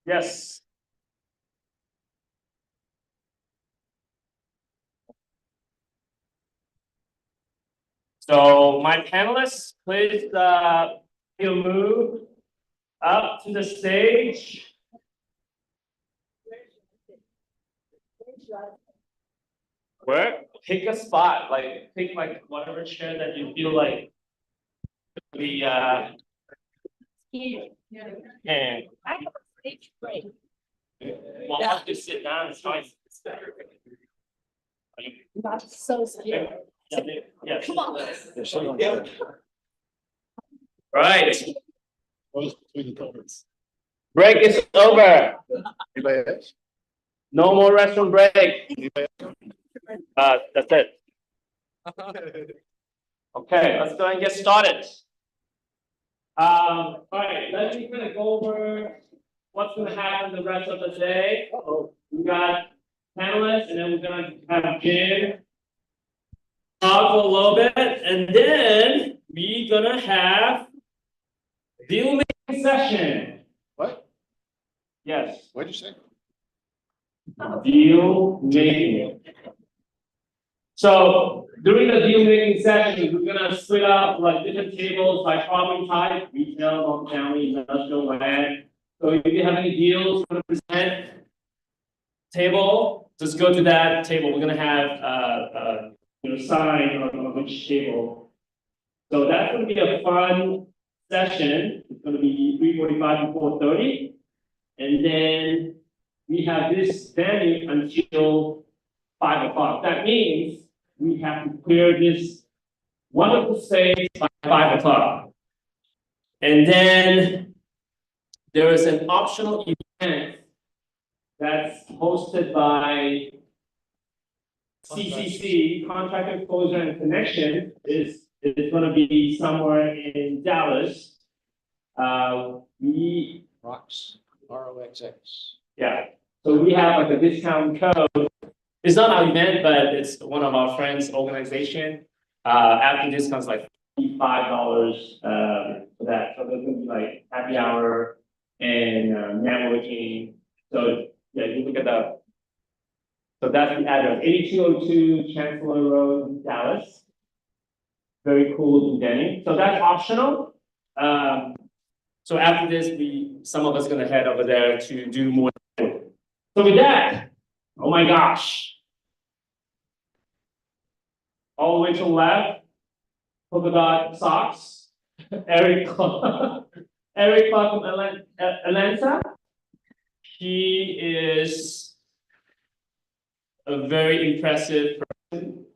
Yes. So my panelists, please you'll move up to the stage. Where? Pick a spot, like pick like whatever chair that you feel like the and well, I'll just sit down, it's fine. Not so scared. Yeah. Come on. Right. Break is over. No more restroom break. That's it. Okay, let's go and get started. All right, let's just gonna go over what's gonna happen the rest of the day. We got panelists, and then we're gonna have Jim talk for a little bit, and then we're gonna have deal making session. What? Yes. What'd you say? Deal making. So during the deal making session, we're gonna split up like different tables by property type, retail, multifamily, industrial, land. So if you have any deals to present table, just go to that table. We're gonna have sign on which table. So that's gonna be a fun session. It's gonna be 3:45 to 4:30, and then we have this venue until 5 o'clock. That means we have to clear this wonderful space by 5 o'clock. And then there is an optional event that's hosted by CCC, Contractor Closure and Connection, is going to be somewhere in Dallas. Rocks, ROXX. Yeah, so we have like a discount code. It's not our event, but it's one of our friends' organization. After discounts like $55 for that. So there's gonna be like happy hour and networking. So yeah, you look at that. So that's the address, 8202 Chancellor Road, Dallas. Very cool in Denny. So that's optional. So after this, some of us gonna head over there to do more. So with that, oh my gosh. All the way to the left, polka dot socks, Erik from Atlanta. He is a very impressive person.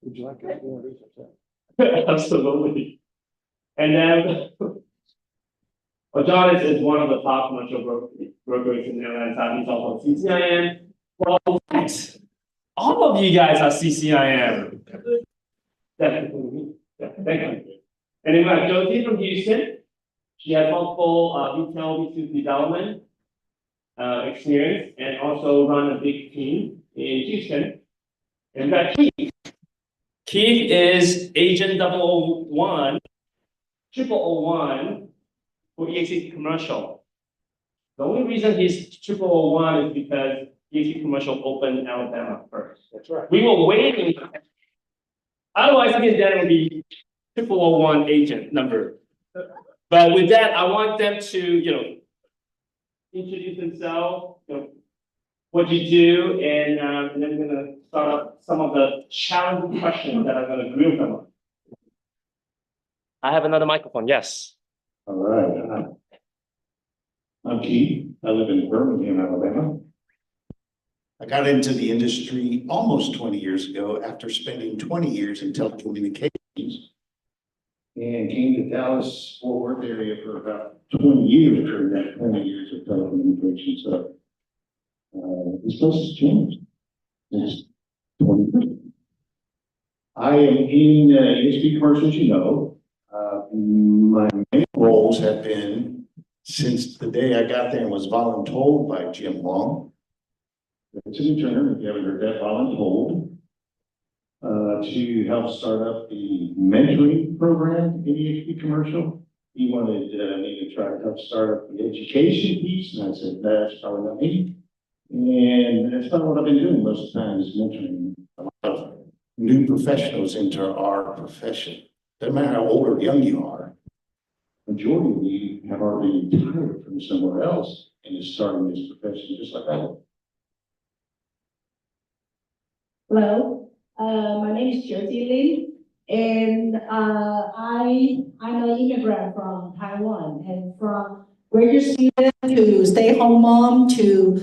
Would you like to introduce yourself? Absolutely. And then, well, John is one of the top commercial brokers in Atlanta. He's also CCIM. Well, all of you guys are CCIM. Definitely. Yeah, thank you. And then we have Josie from Houston. She has multiple retail business development experience and also run a big team in Houston. And we got Keith. Keith is Agent 001, 0001 for EXC Commercial. The only reason he's 0001 is because EXC Commercial opened in Alabama first. That's right. We were waiting. Otherwise, me and Dan would be 0001 agent number. But with that, I want them to, introduce themselves, what you do, and then we're gonna start up some of the challenging questions that I'm gonna grill them on. I have another microphone, yes. All right. I'm Keith. I live in Birmingham, Alabama. I got into the industry almost 20 years ago after spending 20 years in telecommunications. And came to Dallas, Fort Worth area for about 20 years during that 20 years of telecommunications. So this place has changed. It's 20 years. I am in ESP commercial, as you know. My main roles have been since the day I got there and was voluntold by Jim Wong. It's an term, if you haven't heard that, voluntold. To help start up the mentoring program in EHP commercial. He wanted me to try to help start up the education piece, and I said, that's probably not me. And that's not what I've been doing most of the time, is mentoring a lot of new professionals into our profession. Doesn't matter how old or young you are, majority of you have already retired from somewhere else and is starting this profession just like I did. Hello, my name is Josie Lee, and I'm an immigrant from Taiwan, and from graduate student to stay-home mom to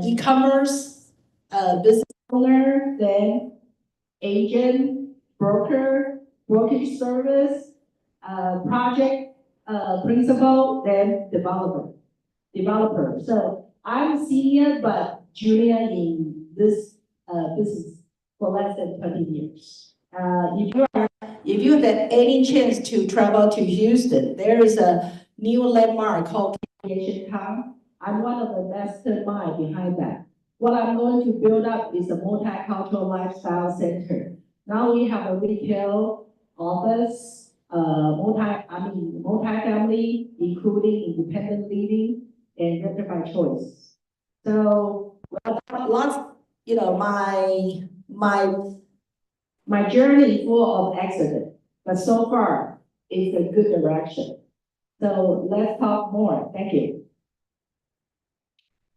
e-commerce business owner, then agent, broker, brokerage service, project principal, then developer. So I'm senior but junior in this business for less than 20 years. If you have any chance to travel to Houston, there is a new landmark called Asian Town. I'm one of the mastermind behind that. What I'm going to build up is a multicultural lifestyle center. Now we have a retail office, multi-family, including independent living and renter by choice. So lots, my journey is full of accident, but so far it's a good direction. So let's talk more. Thank you.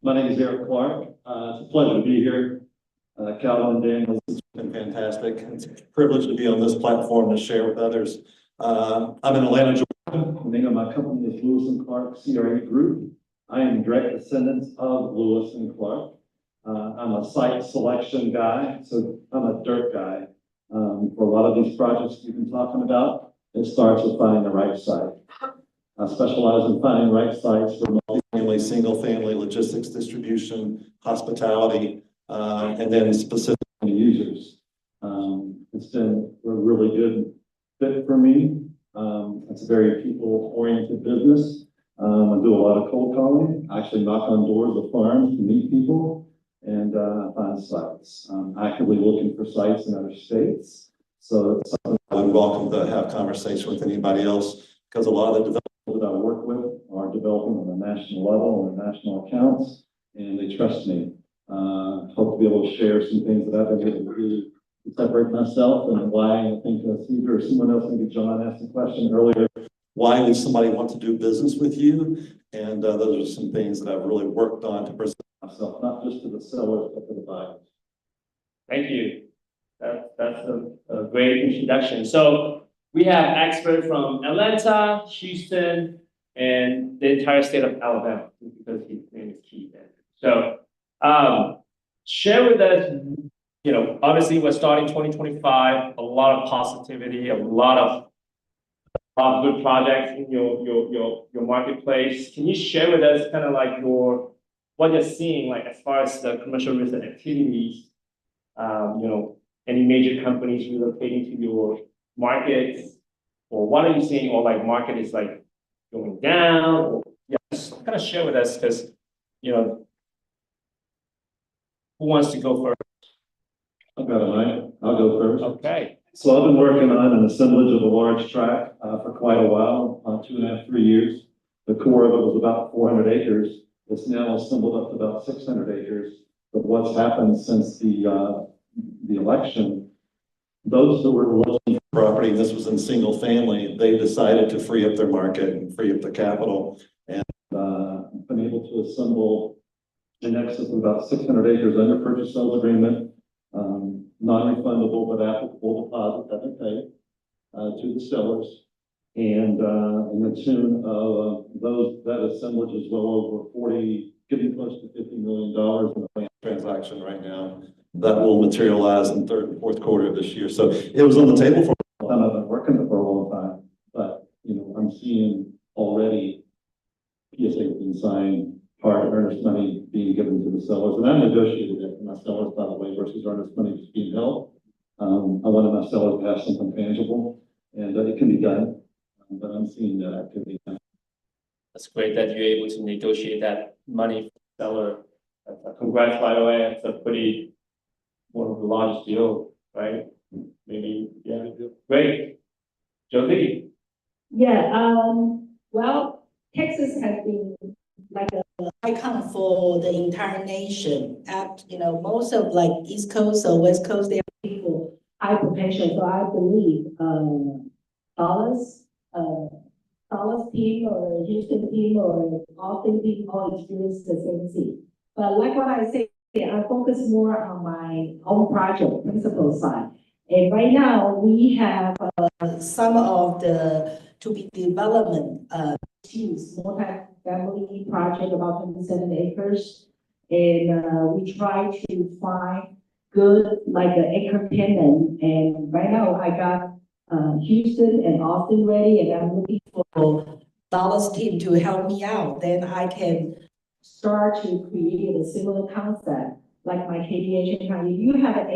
My name is Erik Clark. It's a pleasure to be here. Calvin and Dan, this has been fantastic. It's a privilege to be on this platform to share with others. I'm in Atlanta, Georgia. The name of my company is Lewis and Clark CRA Group. I am direct descendants of Lewis and Clark. I'm a site selection guy, so I'm a dirt guy. For a lot of these projects you've been talking about, it starts with finding the right site. I specialize in finding the right sites for multifamily, single-family, logistics distribution, hospitality, and then specific users. It's been a really good fit for me. It's a very people-oriented business. I do a lot of cold calling. I actually knock on doors of farms to meet people and find sites. I'm actively looking for sites in other states. So it's something I would welcome to have conversation with anybody else, because a lot of the developers that I work with are developing on a national level and national accounts, and they trust me. Hope to be able to share some things that I've been able to do to separate myself, and why I think Cedar or someone else, maybe John asked the question earlier, why would somebody want to do business with you? And those are some things that I've really worked on to present myself, not just to the sellers, but to the buyers. Thank you. That's a great introduction. So we have experts from Atlanta, Houston, and the entire state of Alabama, because his name is Keith. So share with us, obviously we're starting 2025, a lot of positivity, a lot of good projects in your marketplace. Can you share with us kind of like what you're seeing, like as far as the commercial real estate activities any major companies relocating to your markets? Or what are you seeing, or like market is like going down? Or Yes, kind of share with us, because, who wants to go first? I've got a mic. I'll go first. Okay. So I've been working on an assemblage of a large tract for quite a while, 2.5, 3 years. The core of it was about 400 acres. It's now assembled up to about 600 acres. But what's happened since the election, those that were looking for property, and this was in single family, they decided to free up their market and free up the capital, and been able to assemble in excess of about 600 acres under purchase sales agreement, non-refundable but applicable deposit that they pay to the sellers. And in the tune of that assemblage is well over 40, getting close to $50 million in the land transaction right now. That will materialize in third and fourth quarter of this year. So it was on the table for a long time. I've been working it for a long time, but I'm seeing already PSA being signed, hard earnest money being given to the sellers, and I negotiated it for my sellers, by the way, versus earnest money just being held. I wanted my sellers to have something tangible, and it can be done, but I'm seeing that activity now. That's great that you're able to negotiate that money for the seller. Congrats, by the way. It's a pretty, one of the largest deals, right? Maybe, yeah, great. Josie? Yeah, well, Texas has been like a icon for the entire nation. Most of like East Coast or West Coast, they are people high potential. So I believe Dallas team or Houston team or Austin team all experience the same thing. But like what I say, I focus more on my own project principal side. And right now we have some of the to be development multi-family project about 27 acres. And we try to find good like an anchor tenant. And right now I got Houston and Austin ready, and I'm looking for Dallas team to help me out. Then I can start to create a similar concept like my KD Town. If you have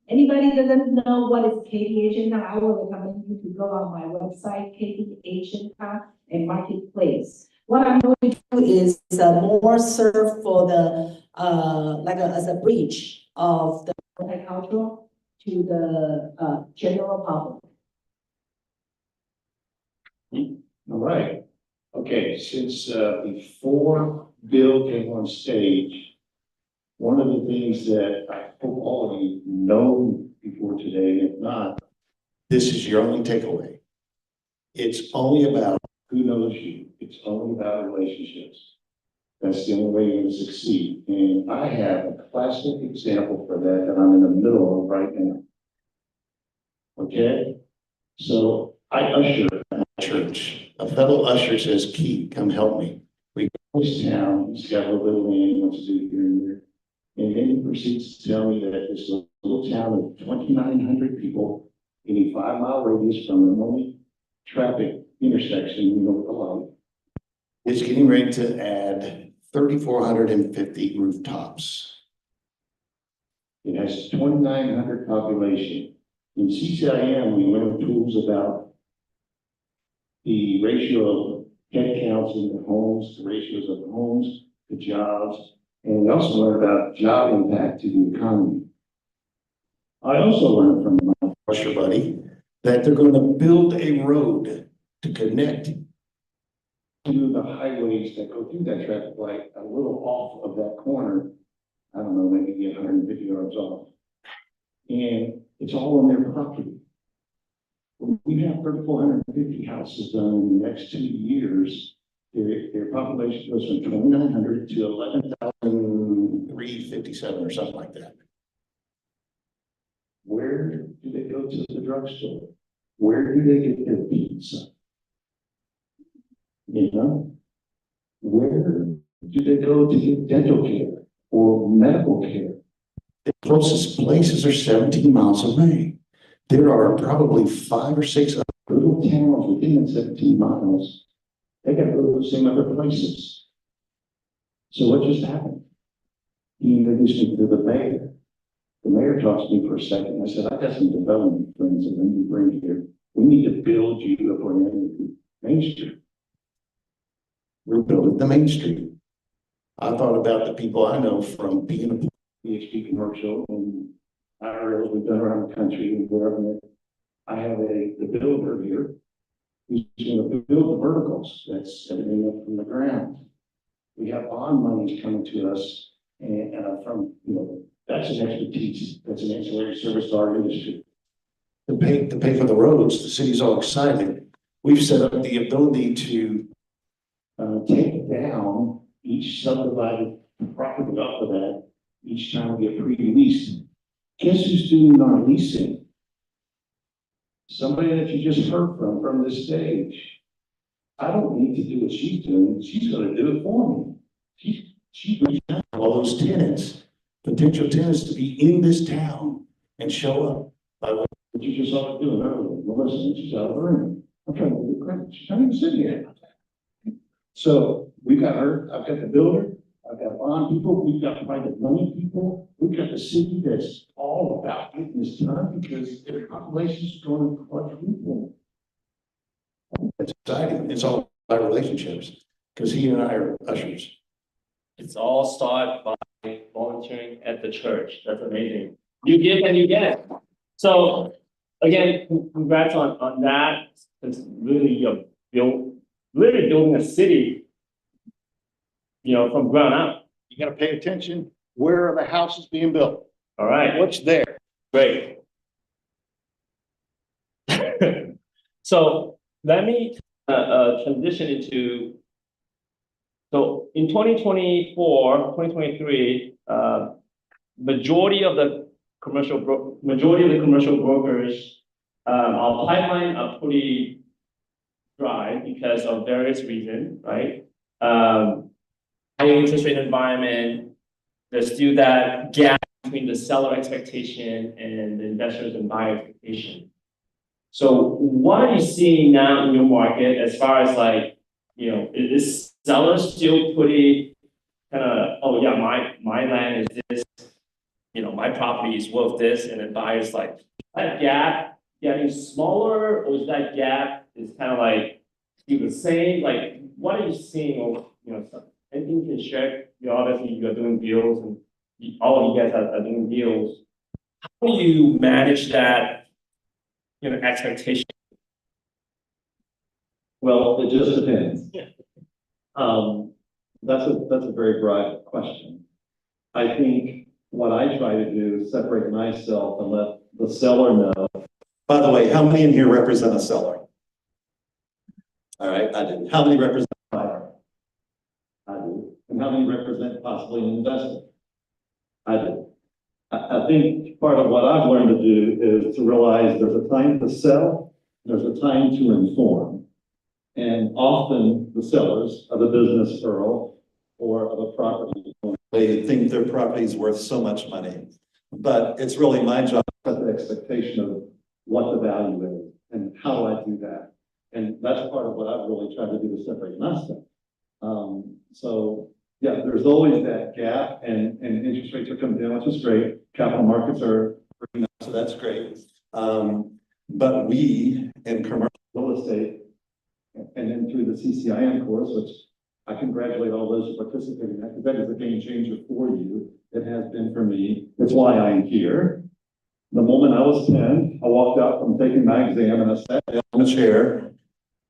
anybody that doesn't know what is KD Town, I will recommend you to go on my website, KD Town and Marketplace. What I'm going to do is more serve for the as a bridge of the multicultural to the general public. All right. Okay, since before Bill came on stage, one of the things that I hope all of you know before today, if not, this is your only takeaway. It's only about who knows you. It's only about relationships. That's the only way you're going to succeed. And I have a classic example for that I'm in the middle of right now. Okay? So I usher at my church. A fellow usher says, Keith, come help me. We go to this town. He's got a little bit of land he wants to do here and there. And then he proceeds to tell me that this little town of 2,900 people in a 5-mile radius from the only traffic intersection, alone, is getting ready to add 3,450 rooftops. It has 2,900 population. In CCIM, we learned tools about the ratio of head counts in the homes, the ratios of the homes, the jobs, and we also learned about job impact to the economy. I also learned from my usher buddy that they're going to build a road to connect to the highways that go through that traffic light a little off of that corner. I don't know, maybe 150 yards off. And it's all on their property. We have 3,450 houses done in the next 2 years. Their population goes from 2,900 to 11,357 or something like that. Where do they go to the drugstore? Where do they get their pizza? Where do they go to get dental care or medical care? The closest places are 17 miles away. There are probably 5 or 6 other little towns within the 17 miles. They got to go to the same other places. So what just happened? He introduced me to the mayor. The mayor talks to me for a second. I said, I got some development friends that we need to bring here. We need to build you a brand new Main Street. We're building the Main Street. I thought about the people I know from being a PhD commercial and IRLs we've done around the country and wherever. I have the builder here who's going to build the verticals that's everything up from the ground. We have bond monies coming to us and from, that's an expertise, that's an ancillary service to our industry. To pay for the roads, the city's all excited. We've set up the ability to take down each subdivided property off of that each time we get pre-leased. Guess who's doing our leasing? Somebody that you just heard from this stage. I don't need to do what she's doing. She's going to do it for me. She's reaching out to all those tenants, potential tenants to be in this town and show up by what you just saw her doing earlier. Melissa, and she's out of the room. I'm trying to give credit. She's not even sitting here. So we've got her. I've got the builder. I've got bond people. We've got private money people. We've got the city that's all about getting this done because the population's going to quadruple. It's exciting. It's all about relationships because he and I are ushers. It's all started by volunteering at the church. That's amazing. You give and you get. So again, congrats on that. It's really building a city, from ground up. You got to pay attention. Where are the houses being built? All right. What's there? Great. So let me transition into, so in 2024, 2023, majority of the commercial brokers, our pipeline are pretty dry because of various reasons, right? High interest rate environment, there's still that gap between the seller expectation and the investors and buyer expectation. So what are you seeing now in your market as far as is sellers still pretty kind of, oh yeah, my land is this, my property is worth this, and then buyers like, that gap getting smaller, or is that gap is kind of still the same? Like, what are you seeing, or, anything you can share? Obviously you're doing deals and all of you guys are doing deals. How do you manage that, expectation? Well, it just depends. That's a very broad question. I think what I try to do is separate myself and let the seller know. By the way, how many in here represent a seller? All right, I do. How many represent a buyer? I do. And how many represent possibly an investor? I do. I think part of what I've learned to do is to realize there's a time to sell, there's a time to inform. And often the sellers of a business, Earl, or of a property, They think their property is worth so much money. But it's really my job to set the expectation of what the value is and how do I do that. And that's part of what I've really tried to do to separate myself. So yeah, there's always that gap and interest rates are coming down, which is great. Capital markets are, so that's great. But we in commercial real estate, and then through the CCIM course, which I congratulate all those who participate in that, because that is a game changer for you. It has been for me. That's why I'm here. The moment I was 10, I walked out from taking my exam and I sat down in a chair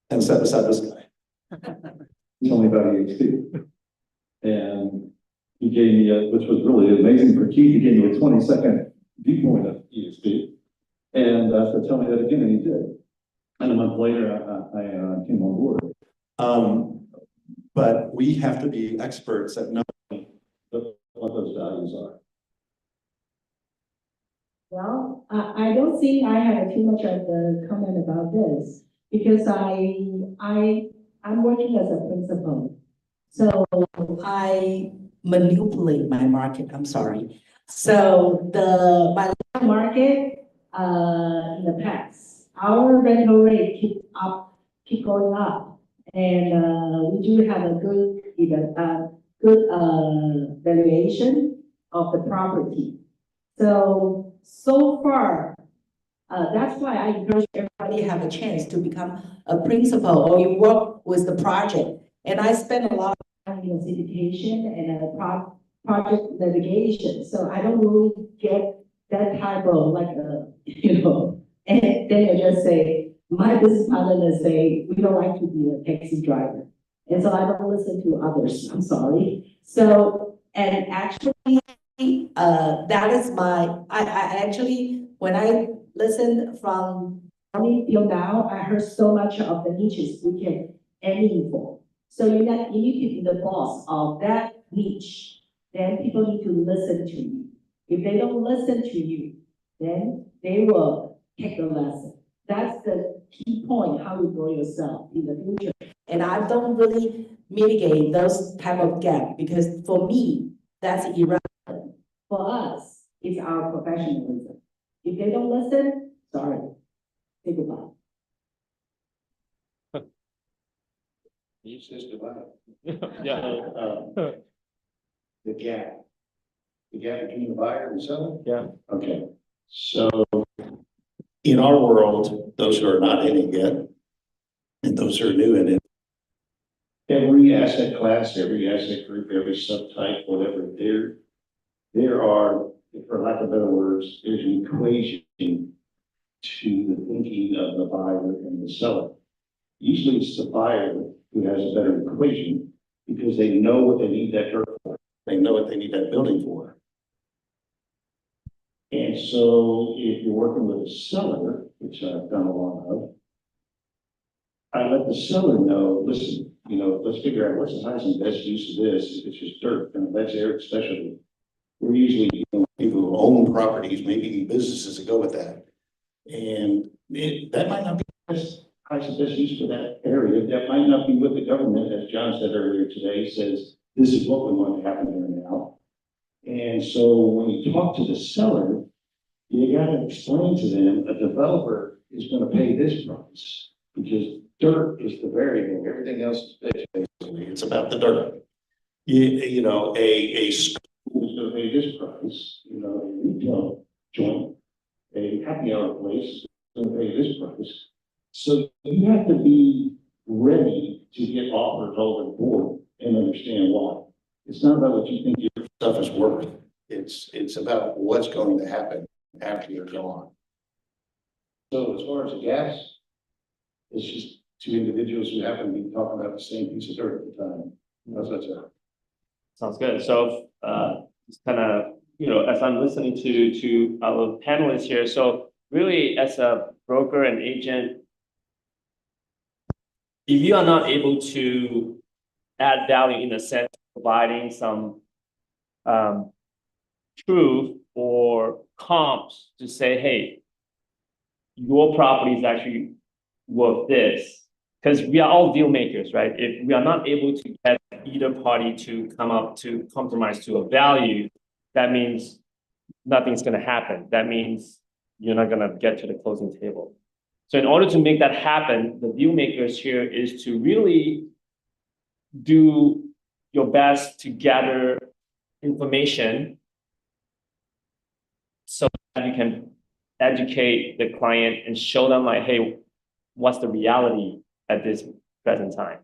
and sat beside this guy. He's only about EHP. And he gave me which was really amazing for Keith, he gave me a 20-second viewpoint of EHP. And I said, tell me that again, and he did. And a month later, I came on board. But we have to be experts at knowing what those values are. Well, I don't think I have too much of the comment about this because I'm working as a principal. So I manipulate my market, I'm sorry. So my market in the past, our rental rate keep going up. And we do have a good valuation of the property. So far, that's why I encourage everybody to have a chance to become a principal or you work with the project. And I spend a lot of time in syndication and project litigation, so I don't really get that type of like and then you just say, my business partner say, we don't like to be a taxi driver. And so I don't listen to others, I'm sorry. So, and actually, that is I actually, when I listen from Tony till now, I heard so much of the niches we can aim for. So you need to be the boss of that niche. Then people need to listen to you. If they don't listen to you, then they will take the lesson. That's the key point, how you grow yourself in the future. And I don't really mitigate those type of gap because for me, that's irrelevant. For us, it's our professionalism. If they don't listen, sorry, say goodbye. He says goodbye. Yeah. The gap. The gap between the buyer and seller? Yeah. Okay, so in our world, those who are not in it yet, and those who are new in it, every asset class, every asset group, every subtype, whatever, there are, for lack of better words, there's an equation to the thinking of the buyer and the seller. Usually it's the buyer who has a better equation because they know what they need that dirt for. They know what they need that building for. And so if you're working with a seller, which I've done a lot of, I let the seller know, listen, let's figure out what's the highest and best use of this. If it's just dirt, and that's Erik's specialty. We're usually people who own properties, maybe even businesses that go with that. And that might not be the highest and best use for that area. That might not be what the government, as John said earlier today, says, this is what we want to happen here now. And so when you talk to the seller, you got to explain to them a developer is going to pay this price because dirt is the variable. Everything else is fixed, basically. It's about the dirt. A school is going to pay this price. A retail joint, a happy hour place is going to pay this price. So you have to be ready to get offers over the board and understand why. It's not about what you think your stuff is worth. It's about what's going to happen after you're gone. So as far as the gas, it's just two individuals who happen to be talking about the same piece of dirt at the time. How's that sound? Sounds good. So, just kind of, as I'm listening to our panelists here, so really as a broker and agent, if you are not able to add value in the sense of providing some truth or comps to say, hey, your property is actually worth this, because we are all deal makers, right? If we are not able to get either party to come up to compromise to a value, that means nothing's going to happen. That means you're not going to get to the closing table. So in order to make that happen, the deal makers here is to really do your best to gather information so that you can educate the client and show them like, hey, what's the reality at this present time?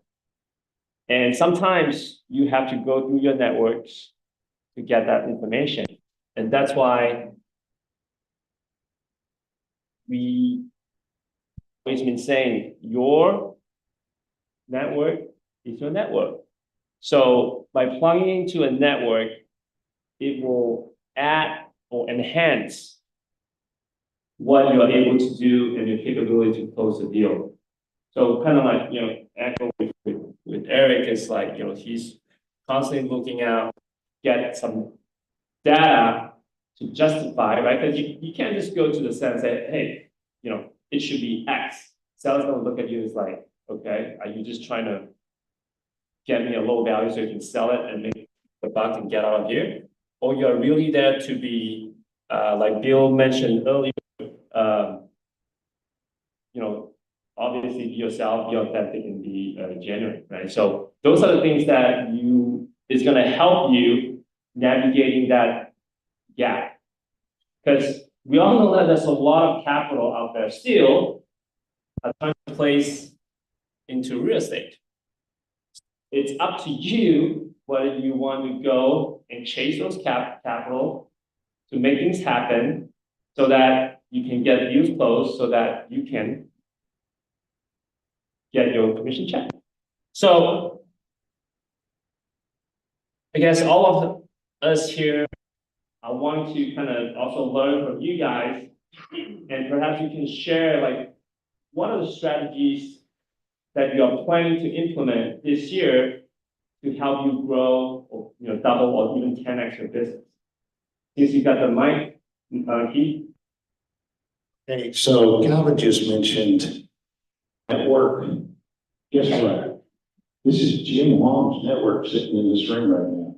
And sometimes you have to go through your networks to get that information. And that's why we always been saying your network is your network. So by plugging into a network, it will add or enhance what you are able to do and your capability to close the deal. So kind of like, echo with Erik is like, he's constantly looking out, get some data to justify, right? Because you can't just go to the sense that, hey, it should be X. Sellers gonna look at you as like, okay, are you just trying to get me a low value so you can sell it and make the buck and get out of here? Or you're really there to be, like Bill mentioned earlier, obviously be yourself, be authentic, and be genuine, right? So those are the things that is gonna help you navigating that gap. Because we all know that there's a lot of capital out there still trying to place into real estate. It's up to you whether you want to go and chase those capital to make things happen so that you can get deals closed so that you can get your commission check. So I guess all of us here, I want to kind of also learn from you guys, and perhaps you can share like what are the strategies that you are planning to implement this year to help you grow or double or even 10x your business. Since you got the mic, Keith. Hey, so Calvin just mentioned network. Guess what? This is Jim Huang's network sitting in this room right now.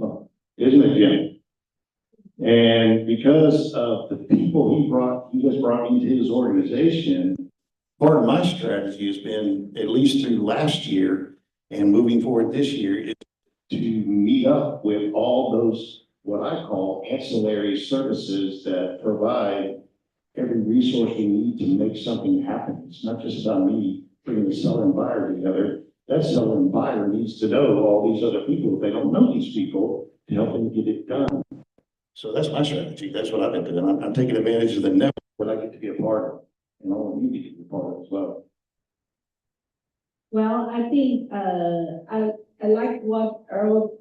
Oh, isn't it, Jim? And because of the people he has brought into his organization, part of my strategy has been, at least through last year and moving forward this year, is to meet up with all those, what I call ancillary services that provide every resource we need to make something happen. It's not just about me bringing the seller and buyer together. That seller and buyer needs to know all these other people. If they don't know these people, to help them get it done. So that's my strategy. That's what I've been doing. I'm taking advantage of the network that I get to be a part of, and all of you get to be a part of as well. Well, I think, I like what Earl,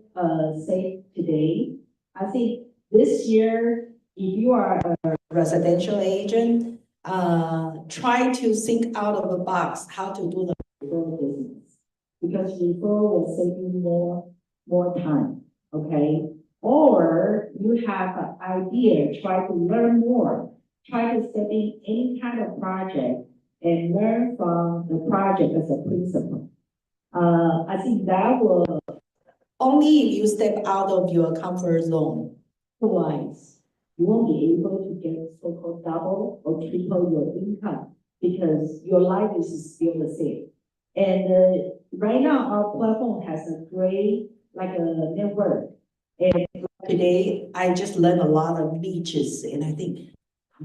said today. I think this year, if you are a residential agent, try to think out of the box how to do the referral business. Because referral will save you more time, okay? Or you have an idea, try to learn more, try to set in any kind of project and learn from the project as a principal. I think that will only if you step out of your comfort zone. Otherwise, you won't be able to get so-called double or triple your income because your life is still the same. And right now, our platform has a great, like a network. And today, I just learned a lot of niches, and I think,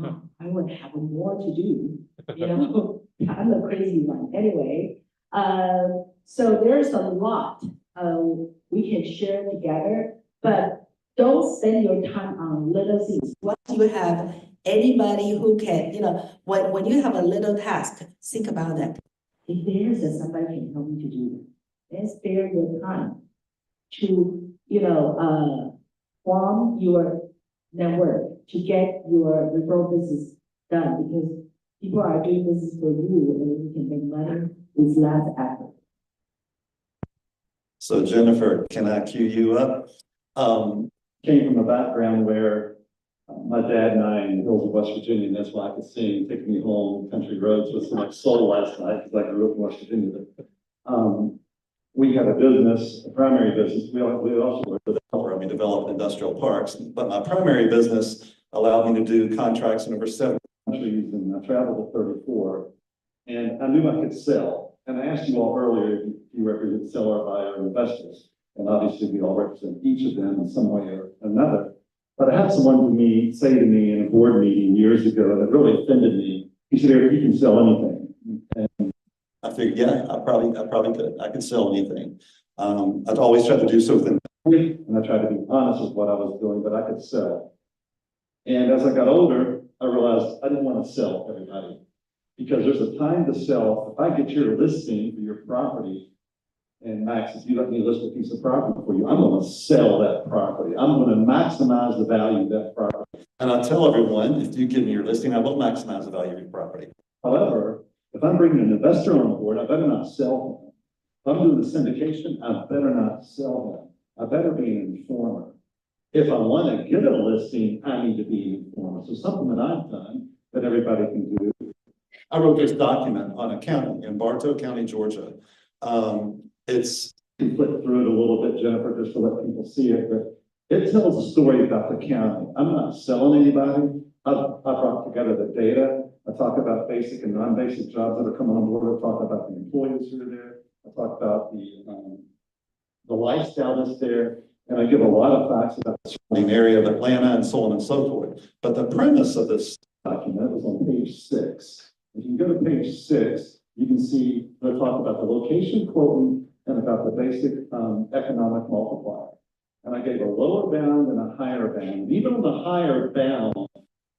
I would have more to do, you know? I'm a crazy one. Anyway, so there's a lot we can share together, but don't spend your time on little things. Once you have anybody who can, when you have a little task, think about that. If there's somebody can help you to do that, then spare your time to, form your network to get your referral business done, because people are doing business for you and you can make money with less effort. So Jennifer, can I cue you up? Came from a background where my dad and I in the hills of West Virginia, and that's why I could sing "Take Me Home, Country Roads" with so much soul last night, because I grew up in West Virginia. We have a business, a primary business. We also work with a developer. We develop industrial parks, but my primary business allowed me to do contracts in over 7 countries, and I traveled to 34. And I knew I could sell. And I asked you all earlier if you represent seller, buyer, and investors. And obviously we all represent each of them in some way or another. But I had someone say to me in a board meeting years ago that really offended me. He said, "Erik, you can sell anything." And I figured, yeah, I probably could. I could sell anything. I'd always tried to do something, and I tried to be honest with what I was doing, but I could sell. And as I got older, I realized I didn't want to sell everybody. Because there's a time to sell. If I get your listing for your property, and Max, if you let me list a piece of property for you, I'm going to sell that property. I'm going to maximize the value of that property. And I tell everyone, if you give me your listing, I will maximize the value of your property. However, if I'm bringing an investor on board, I better not sell him. If I'm doing the syndication, I better not sell him. I better be an informer. If I want to get a listing, I need to be an informer. So something that I've done that everybody can do. I wrote this document on a county in Bartow County, Georgia. You flip through it a little bit, Jennifer, just to let people see it, but it tells a story about the county. I'm not selling anybody. I brought together the data. I talk about basic and non-basic jobs that are coming on board. I talk about the employees who are there. I talk about the lifestyle that's there. and I give a lot of facts about the surrounding area of Atlanta and so on and so forth. But the premise of this document was on page 6. If you go to page 6, you can see they talk about the location quotient and about the basic economic multiplier. And I gave a lower bound and a higher bound. Even on the higher bound,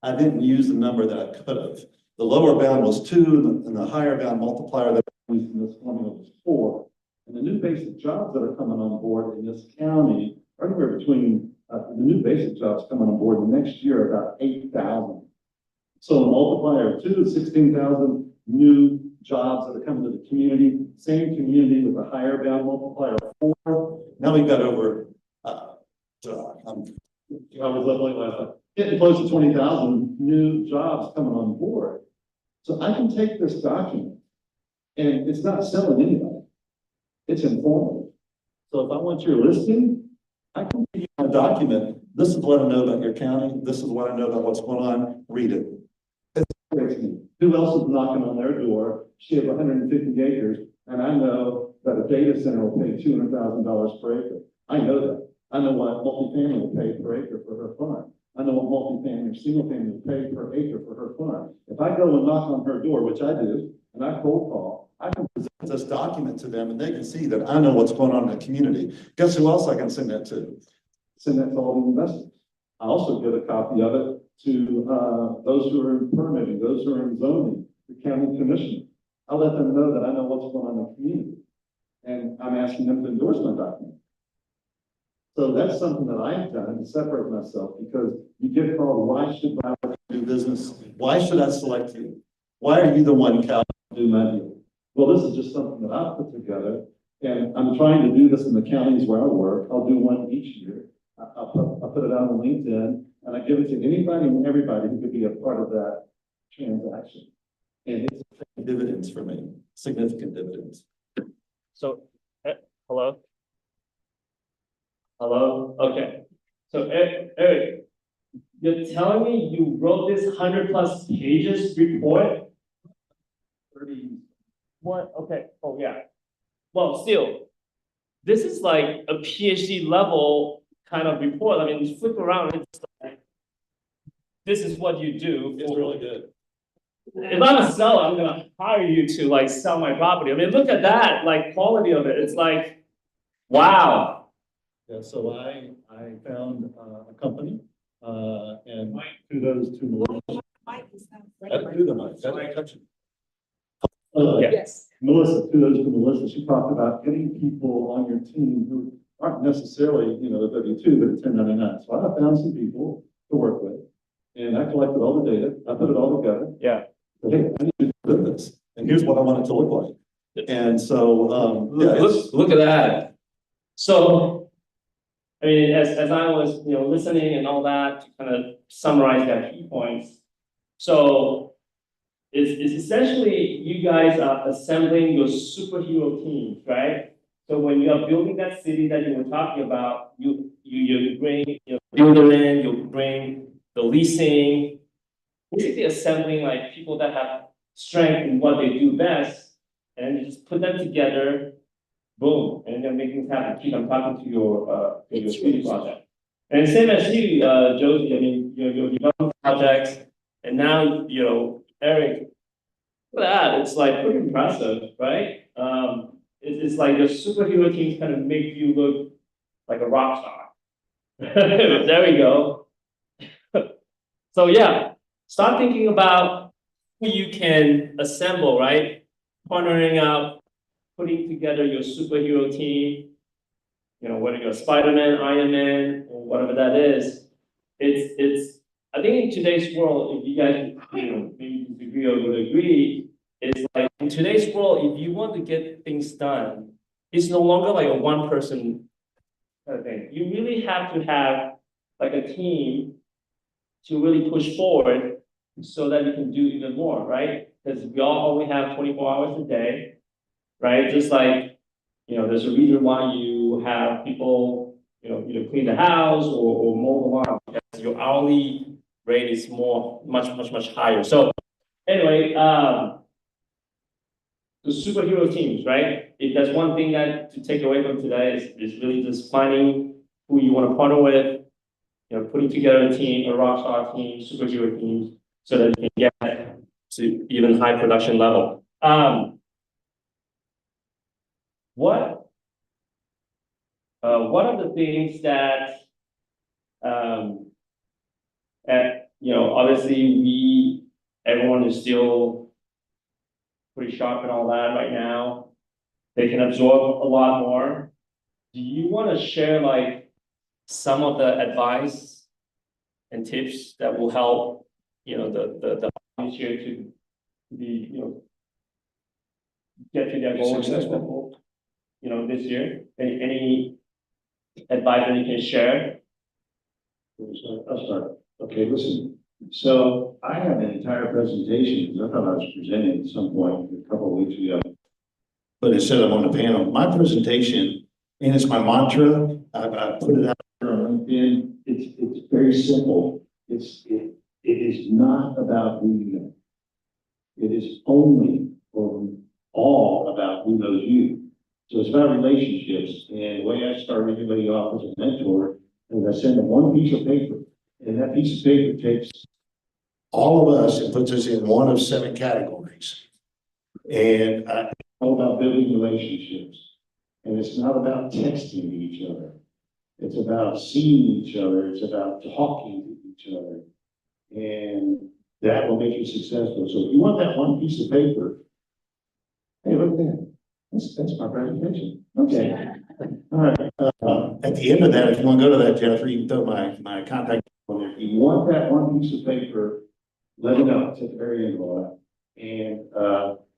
I didn't use the number that I could have. The lower bound was 2, and the higher bound multiplier that I used in this formula was 4. And the new basic jobs that are coming on board in this county are anywhere between, the new basic jobs coming on board next year are about 8,000. So a multiplier of 2 is 16,000 new jobs that are coming to the community, same community with a higher bound multiplier of 4. Now we've got over, I was leveling last time, getting close to 20,000 new jobs coming on board. So I can take this document and it's not selling anybody. It's informative. So if I want your listing, I can give you a document. This is what I know about your county. This is what I know about what's going on. Read it. It's crazy. Who else is knocking on their door? She has 150 acres, and I know that a data center will pay $200,000 per acre. I know that. I know what multifamily will pay per acre for her farm. I know what multifamily or single family will pay per acre for her farm. If I go and knock on her door, which I do, and I cold call, I can present this document to them and they can see that I know what's going on in the community. Guess who else I can send that to? Send that to all the investors. I also give a copy of it to those who are in permitting, those who are in zoning, the county commission. I let them know that I know what's going on in the community. And I'm asking them to endorse my document. So that's something that I've done to separate myself, because you get called, why should I do business? Why should I select you? Why are you the one, Cal, to do my deal? Well, this is just something that I've put together, and I'm trying to do this in the counties where I work. I'll do one each year. I'll put it out on LinkedIn, and I give it to anybody and everybody who could be a part of that transaction. And it's dividends for me, significant dividends. So, hello? Hello? Okay. So, Erik, you're telling me you wrote this 100+ pages report? 30. What? Okay. Oh, yeah. Well, still, this is like a PhD level kind of report. I mean, flip around, it's like, this is what you do. It's really good. If I'm a seller, I'm gonna hire you to like sell my property. I mean, look at that, like quality of it. It's like, wow. Yeah, so I found a company, and kudos to Melissa. Do the mic. That's my touch. Yes. Melissa, kudos to Melissa. She talked about getting people on your team who aren't necessarily, you know, the W-2, but it's 1099. So I found some people to work with, and I collected all the data. I put it all together. Yeah. But, hey, I need to do this, and here's what I want it to look like. And so, look at that. So, I mean, as I was, listening and all that, to kind of summarize that key points. So, it's essentially you guys are assembling your superhero teams, right? So when you are building that city that you were talking about, you bring your builder in, you bring the leasing, basically assembling like people that have strength in what they do best, and you just put them together, boom, and then make things happen. Keep I'm talking to your city project. And same as you, Josie, I mean, your development projects, and now, Erik, look at that, it's like pretty impressive, right? It's like your superhero teams kind of make you look like a rock star. There we go. So yeah, start thinking about who you can assemble, right? Partnering up, putting together your superhero team, whether you're Spider-Man, Iron Man, or whatever that is. It's I think in today's world, if you guys, maybe disagree or would agree, it's like in today's world, if you want to get things done, it's no longer like a one person kind of thing. You really have to have like a team to really push forward so that you can do even more, right? Because we all only have 24 hours a day, right? Just like, there's a reason why you have people, either clean the house or mow the lawn, because your hourly rate is much higher. So anyway, the superhero teams, right? If there's one thing that to take away from today is really just finding who you want to partner with, you know, putting together a team, a rock star team, superhero team, so that you can get to even high production level. What are the things that, you know, obviously everyone is still pretty sharp and all that right now. They can absorb a lot more. Do you want to share like some of the advice and tips that will help, you know, the audience here to be, you know, get to their goals, Successful. you know, this year? Any advice that you can share? I'll start. Okay, listen. So I have an entire presentation, because I thought I was presenting at some point a couple of weeks ago. But instead I'm on a panel, my presentation, and it's my mantra, I put it out there on LinkedIn. It's very simple. It is not about who you know. It is only or all about who knows you. So it's about relationships. And the way I start everybody off as a mentor is I send them one piece of paper. And that piece of paper takes all of us and puts us in one of 7 categories. And it's all about building relationships. And it's not about texting to each other. It's about seeing each other. It's about talking to each other. And that will make you successful. So if you want that one piece of paper, hey, look there. That's my presentation. Okay. All right. At the end of that, if you want to go to that, Jennifer, you can throw my contact on there. If you want that one piece of paper, let me know. It's at the very end of all that. And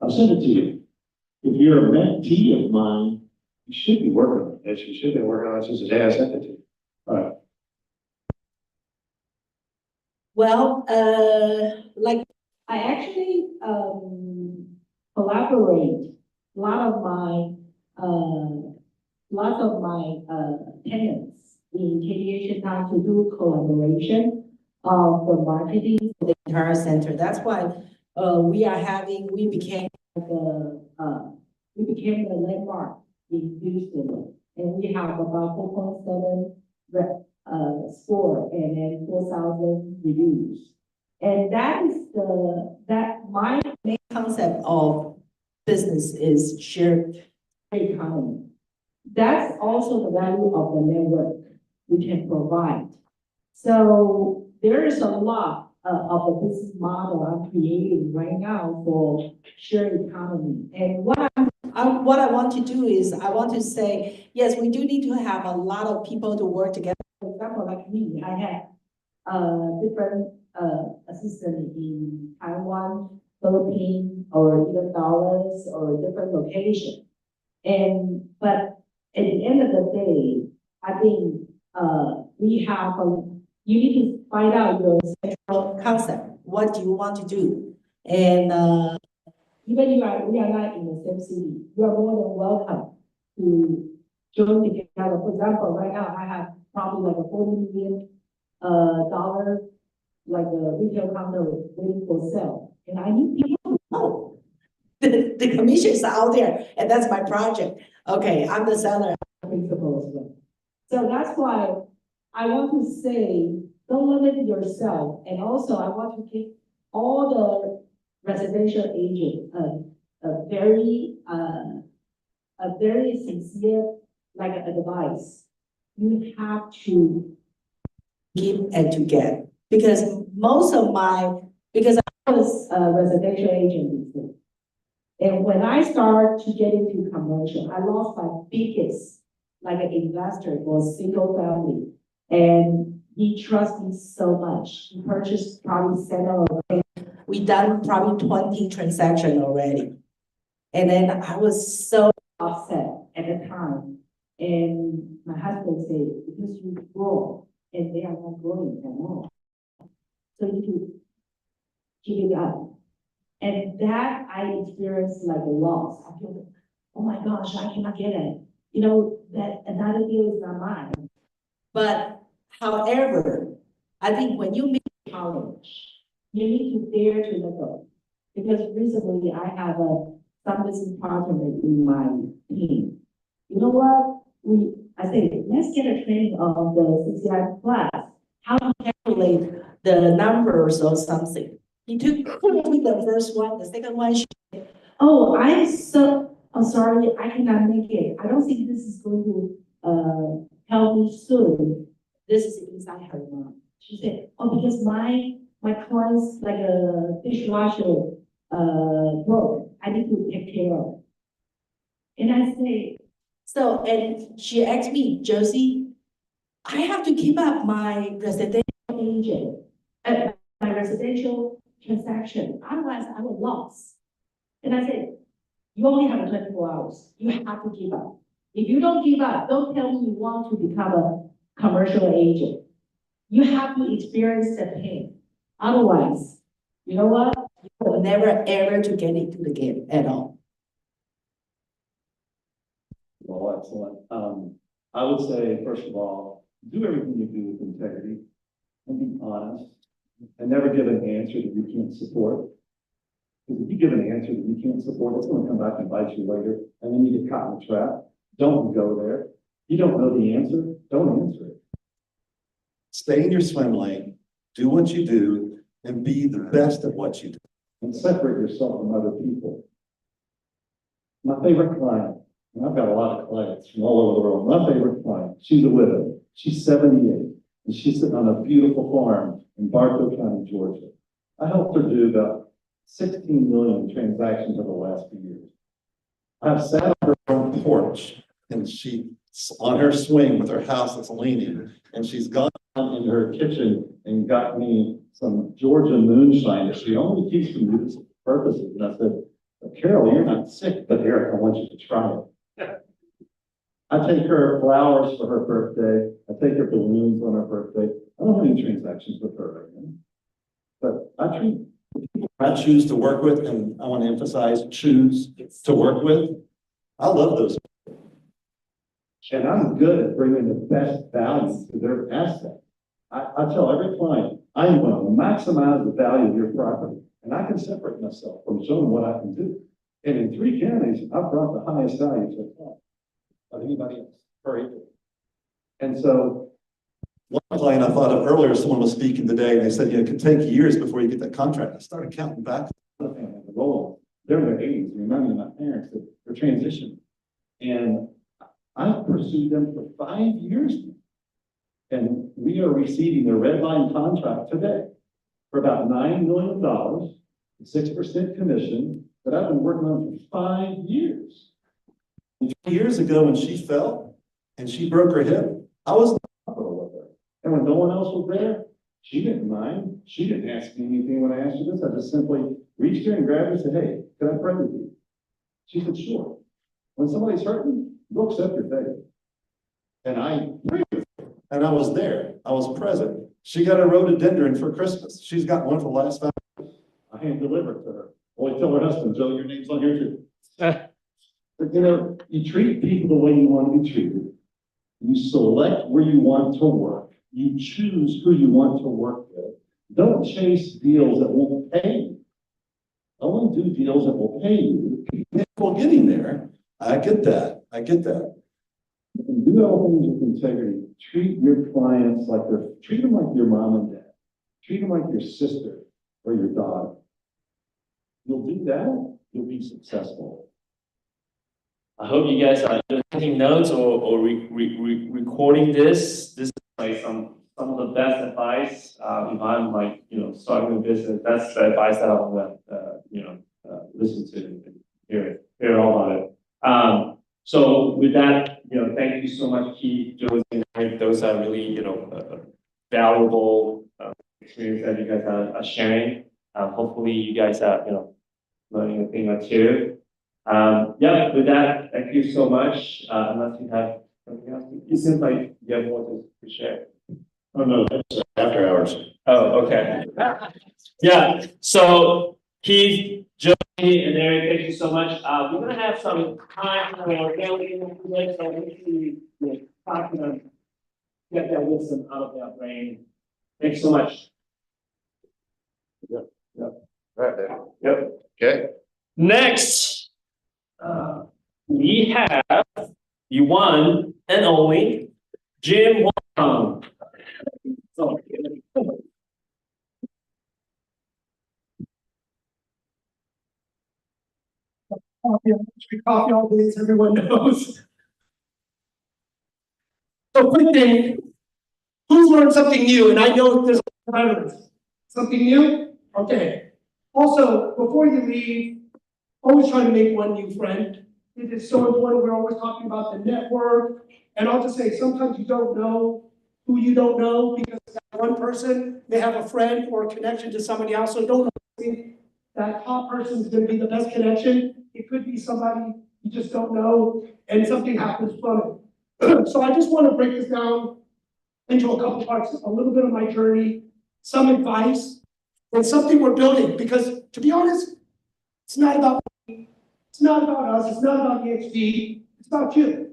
I'll send it to you. If you're a mentee of mine, you should be working on this. You should be working on it since the day I sent it to you. All right. Well, like I actually collaborate lots of my tenants in Aviation Town to do collaboration of the marketing for the entire center. That's why we became the landmark in Houston, and we have about 4.7 score and then 4,000 reviews. And that is my main concept of business is shared economy. That's also the value of the network we can provide. So there is a lot of the business model I'm creating right now for shared economy. And what I want to do is I want to say, yes, we do need to have a lot of people to work together. For example, like me, I have different assistants in Taiwan, Philippines, or even dollars or different locations. But at the end of the day, I think you need to find out your central concept. What do you want to do? And even if we are not in the same city, you are more than welcome to join together. For example, right now I have probably like a $40 million like a retail condo waiting for sale, and I need people to know the commissions are out there, and that's my project. Okay, I'm the seller, I'm the principal as well. So that's why I want to say, don't limit yourself, and also I want to give all the residential agents a very sincere like advice. You have to give and to get, because I was a residential agent before. And when I started to get into commercial, I lost my biggest like an investor was single family. And he trusts me so much. He purchased probably 7 or 8. We done probably 20 transactions already. And then I was so upset at the time. And my husband said, because you grow and they are not growing anymore. So you need to give it up. And that I experienced like a loss. I feel, oh my gosh, I cannot get it. You know, that another deal is not mine. But however, I think when you make college, you need to dare to let go. Because recently I have some business partner in my team. You know what? I said, let's get a training of the CCIM class, how to calculate the numbers or something. He took the first one, the second one, oh, I'm sorry, I cannot make it. I don't think this is going to, help me soon. This is inside her mind. She said, oh, because my client's like a dishwasher, broke. I need to take care of. And I say, so, and she asked me, Josie, I have to keep up my residential agent, my residential transaction, otherwise I will lose. And I said, you only have 24 hours. You have to give up. If you don't give up, don't tell me you want to become a commercial agent. You have to experience the pain. Otherwise, you know what? You will never ever to get into the game at all. Well, excellent. I would say, first of all, do everything you do with integrity and be honest and never give an answer that you can't support. Because if you give an answer that you can't support, it's going to come back and bite you later, and then you get caught in a trap. Don't go there. You don't know the answer, don't answer it. Stay in your swim lane, do what you do, and be the best at what you do. And separate yourself from other people. My favorite client, and I've got a lot of clients from all over the world. My favorite client, she's a widow. She's 78, and she's sitting on a beautiful farm in Bartow County, Georgia. I helped her do about 16 million transactions over the last few years. I've sat on her front porch, and she's on her swing with her house that's leaning, and she's gone in her kitchen and got me some Georgia moonshine that she only keeps for medicinal purposes. And I said, Carol, you're not sick, but Erik, I want you to try it. I take her flowers for her birthday. I take her balloons on her birthday. I don't have any transactions with her right now. But I treat people I choose to work with, and I want to emphasize choose to work with. I love those people. And I'm good at bringing the best value to their asset. I tell every client, I'm going to maximize the value of your property, and I can separate myself from showing what I can do. And in 3 counties, I've brought the highest value to a client of anybody else per acre. And so, one client I thought of earlier, someone was speaking today, and they said, it could take years before you get that contract. I started counting back. They're in their 80s, reminding my parents that they're transitioning. And I've pursued them for 5 years now. And we are receiving the red line contract today for about $9 million, 6% commission that I've been working on for 5 years. And 2 years ago when she fell and she broke her hip, I was in the hospital with her. And when no one else was there, she didn't mind. She didn't ask me anything when I asked her this. I just simply reached her and grabbed her and said, hey, can I pray with you? She said, sure. When somebody's hurting, go accept your faith. And I prayed with her. And I was there. I was present. She got a rhododendron for Christmas. She's got one for the last 5 years. I hand delivered it to her. Always tell her husband, Joe, your name's on here too. But you treat people the way you want to be treated. You select where you want to work. You choose who you want to work with. Don't chase deals that won't pay you. Only do deals that will pay you. People getting there. I get that. And do all things with integrity. Treat your clients treat them like your mom and dad. Treat them like your sister or your daughter. You'll do that, you'll be successful. I hope you guys are taking notes or recording this. This is like some of the best advice. If I'm starting a business, that's the advice that I want to listen to and hear all about it. So with that, thank you so much, Keith, Josie, and Erik. Those are really valuable experience that you guys are sharing. Hopefully you guys are learning a thing or two. With that, thank you so much. Unless you have something else, it seems like you have more to share. Oh, no, that's after hours. Oh, okay. Yeah, so Keith, Josie, and Erik, thank you so much. We're gonna have some time for daily today, so we talk to them, get that wisdom out of their brain. Thanks so much. Yep. Right. Yep. Okay. Next, we have Yuan and only Jim Huang. So, Coffee all days, everyone knows. So quick thing, who's learned something new? And I know there's a lot of veterans. Something new? Okay. Also, before you leave, always try to make one new friend. It is so important. We're always talking about the network. And I'll just say, sometimes you don't know who you don't know because that one person may have a friend or a connection to somebody else. So don't think that top person is going to be the best connection. It could be somebody you just don't know and something happens from it. So I just want to break this down into a couple parts, a little bit of my journey, some advice, and something we're building. Because to be honest, it's not about me, it's not about us, it's not about EXP, it's about you.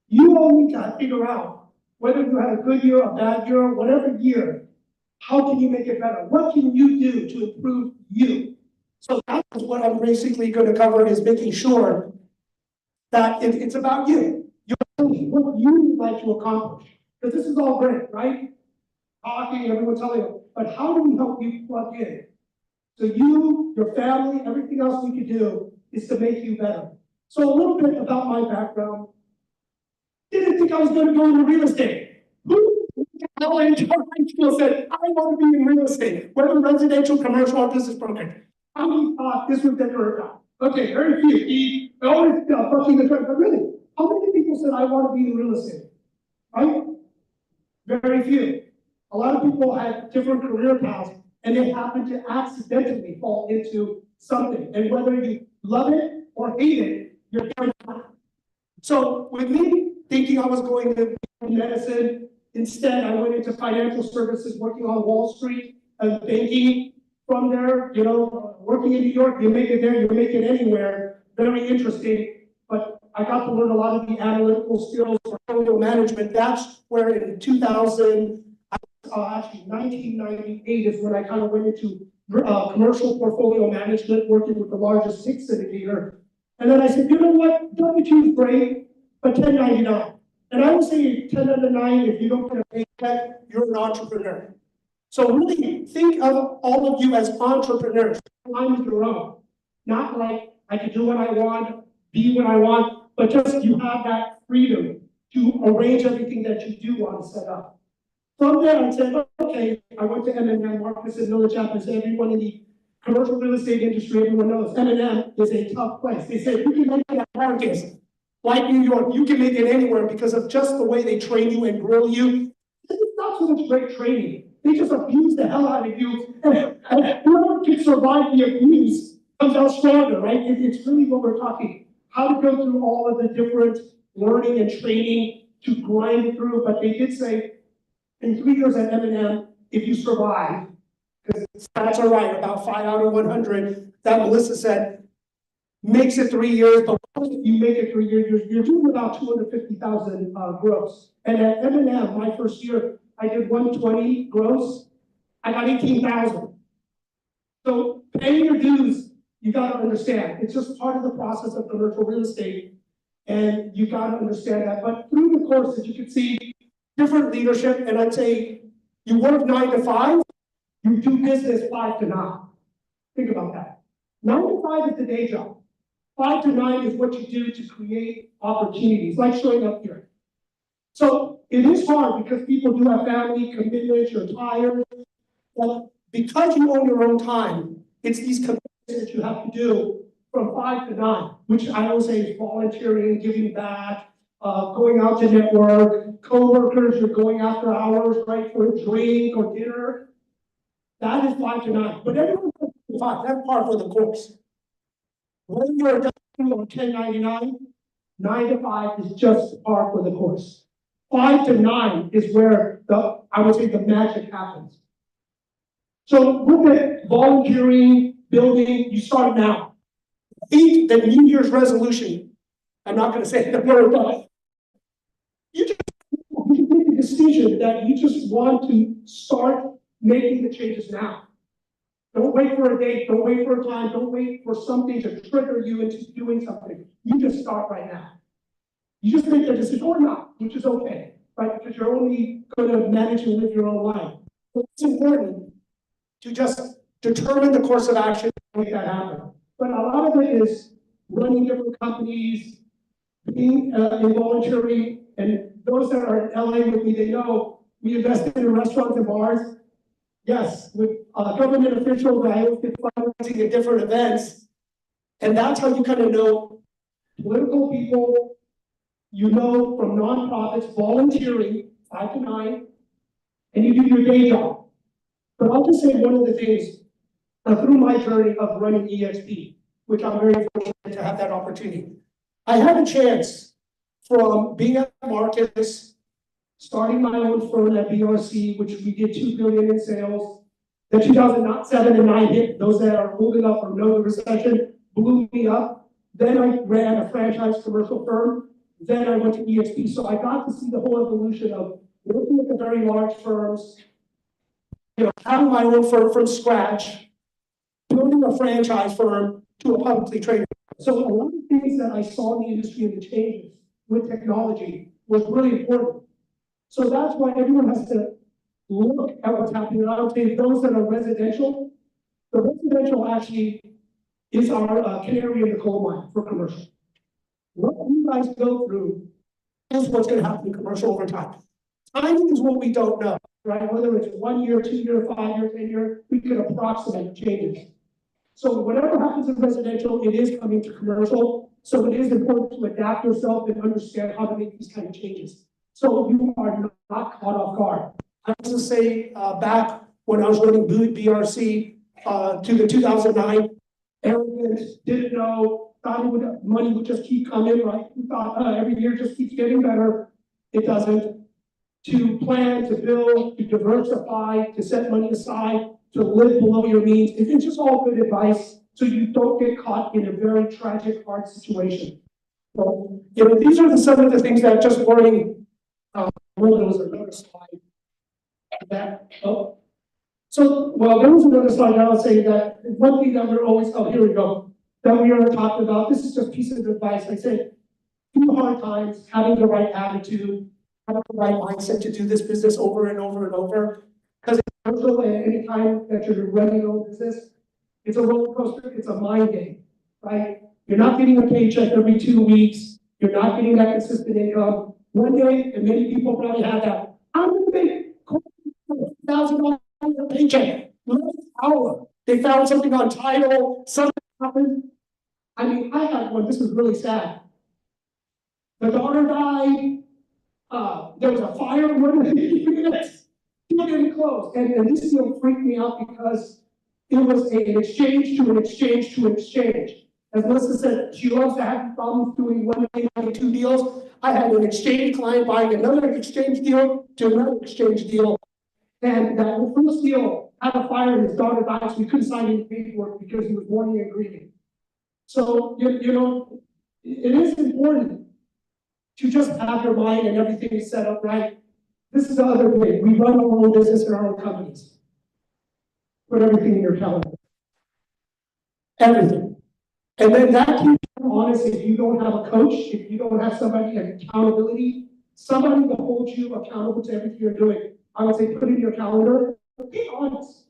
You all need to figure out whether you had a good year, a bad year, whatever year, how can you make it better? What can you do to improve you? So that's what I'm basically going to cover is making sure that it's about you. What you would like to accomplish. Because this is all great, right? Talking, everyone telling you, but how do we help you plug in? So you, your family, everything else we could do is to make you better. So a little bit about my background. Didn't think I was going to go into real estate. Who in high school said, I want to be in real estate, whether residential, commercial, or business brokerage? How many thought this was their career path? Okay, very few. He always fucking the trend, but really, how many people said I want to be in real estate? Right? Very few. A lot of people had different career paths and they happen to accidentally fall into something. And whether you love it or hate it, you're going to. So with me thinking I was going to be in medicine, instead I went into financial services, working on Wall Street and banking. From there, you know, working in New York, you make it there, you make it anywhere. Very interesting. But I got to learn a lot of the analytical skills, portfolio management. That's where in 1998 is when I kind of went into commercial portfolio management, working with the largest 6 syndicator. And then I said, you know what, W-2 is great, but 1099. And I would say 1099, if you don't get a paycheck, you're an entrepreneur. So really think of all of you as entrepreneurs. Find your own. Not like I can do what I want, be what I want, but just you have that freedom to arrange everything that you do want to set up. From there, I said, okay, I went to M&M, Marcus and Miller Chapters, everyone in the commercial real estate industry, everyone knows M&M is a tough place. They say, you can make it at Marcus, like New York, you can make it anywhere because of just the way they train you and grill you. It's not so much great training. They just abuse the hell out of you. And whoever can survive the abuse comes out stronger, right? It's really what we're talking. How to go through all of the different learning and training to grind through. But they did say, in 3 years at M&M, if you survive, because stats are right, about 5 out of 100, that Melissa said, makes it 3 years, but once you make it 3 years, you're doing about 250,000 gross. And at M&M, my first year, I did 120 gross. I got 18,000. So paying your dues, you got to understand. It's just part of the process of commercial real estate, and you got to understand that. But through the courses, you can see different leadership, and I'd say you work 9 to 5, you do business 5 to 9. Think about that. 9 to 5 is the day job. 5 to 9 is what you do to create opportunities, like showing up here. So it is hard because people do have family commitments, you're tired, but because you own your own time, it's these commitments that you have to do from 5 to 9, which I always say is volunteering, giving back, going out to network, co-workers, you're going after hours, right, for a drink or dinner. That is 5 to 9. But everyone does 5, that's part of the course. When you're done on 1099, 9 to 5 is just par for the course. 5 to 9 is where I would say the magic happens. So with it, volunteering, building, you start now. Eat the New Year's resolution. I'm not going to say the word, but you just make a decision that you just want to start making the changes now. Don't wait for a date, don't wait for a time, don't wait for something to trigger you into doing something. You just start right now. You just make the decision or not. which is okay, right? Because you're only gonna manage to live your own life. So it's important to just determine the course of action to make that happen. But a lot of it is running different companies, being involuntary, and those that are in LA with me, they know we invested in restaurants and bars. Yes, with government officials, I always get fundraising at different events. And that's how you kind of know political people, you know, from nonprofits, volunteering, 5 to 9, and you do your day job. But I'll just say one of the things through my journey of running EXP, which I'm very fortunate to have that opportunity. I had a chance from being at Marcus, starting my own firm at BRC, which we did $2 billion in sales. The 2007 and 9 hit, those that are old enough or know the recession, blew me up. Then I ran a franchise commercial firm. Then I went to EXP. So I got to see the whole evolution of working with the very large firms, you know, having my own firm from scratch, building a franchise firm to a publicly traded. So a lot of things that I saw in the industry and the changes with technology was really important. So that's why everyone has to look at what's happening. And I would say those that are residential, the residential actually is our canary in the coal mine for commercial. What you guys go through is what's going to happen in commercial over time. Timing is what we don't know, right? Whether it's 1 year, 2 year, 5 year, 10 year, we can approximate changes. So whatever happens in residential, it is coming to commercial. So it is important to adapt yourself and understand how to make these kind of changes. So you are not caught off guard. I have to say, back when I was running BRC to the 2009, arrogant, didn't know, thought money would just keep coming, right? We thought every year just keeps getting better. It doesn't. To plan, to build, to diversify, to set money aside, to live below your means. It's just all good advice so you don't get caught in a very tragic, hard situation. So, you know, these are some of the things that just learning. There was another slide that, well, there was another slide that I would say that one thing that we're always, here we go, that we are talking about, this is just a piece of advice. I said, through hard times, having the right attitude, having the right mindset to do this business over and over and over. Because any time that you're running your own business, it's a roller coaster, it's a mind game, right? You're not getting a paycheck every 2 weeks, you're not getting that consistent income. One day, and many people probably have that, I'm gonna make $1,000 paycheck, last hour. They found something on title, something happened. I mean, I had one, this was really sad. The daughter died, there was a fire, one of the units, deal didn't close. And this deal freaked me out because it was an exchange to an exchange to an exchange. As Melissa said, she loves to have problems doing 1 day, 2 deals. I had an exchange client buying another exchange deal to another exchange deal. And the first deal had a fire and his daughter died, so we couldn't sign any paperwork because he was mourning and grieving. So, you know, it is important to just have your mind and everything set up right. This is the other way. We run our own business in our own companies. Put everything in your calendar. Everything. And then that keeps you honest if you don't have a coach, if you don't have somebody in accountability, somebody to hold you accountable to everything you're doing. I would say put it in your calendar. Be honest.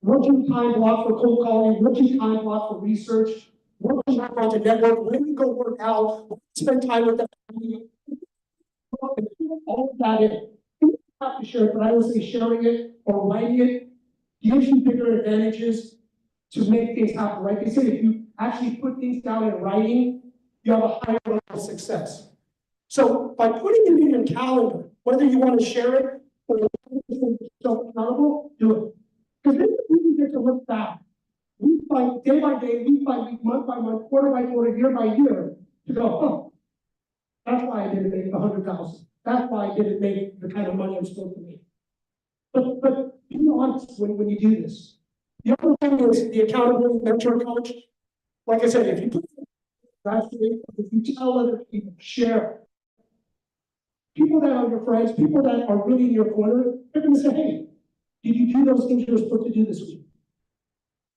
What's your time block for cold calling? What's your time block for research? What's your time block to network? When you go work out, when you spend time with the family, all of that in. You don't have to share it, but I would say sharing it or writing it gives you bigger advantages to make things happen, right? They say if you actually put things down in writing, you have a higher level of success. So by putting it in your calendar, whether you want to share it or yourself accountable, do it. Because then you get to look back, week by day by day, week by week, month by month, quarter by quarter, year by year, to go, oh, that's why I didn't make the 100,000. That's why I didn't make the kind of money I'm supposed to make. But be honest when you do this. The other thing is the accountability mentor coach. Like I said, if you put if you tell other people, share. People that are your friends, people that are really in your corner, they're going to say, hey, did you do those things you're supposed to do this week?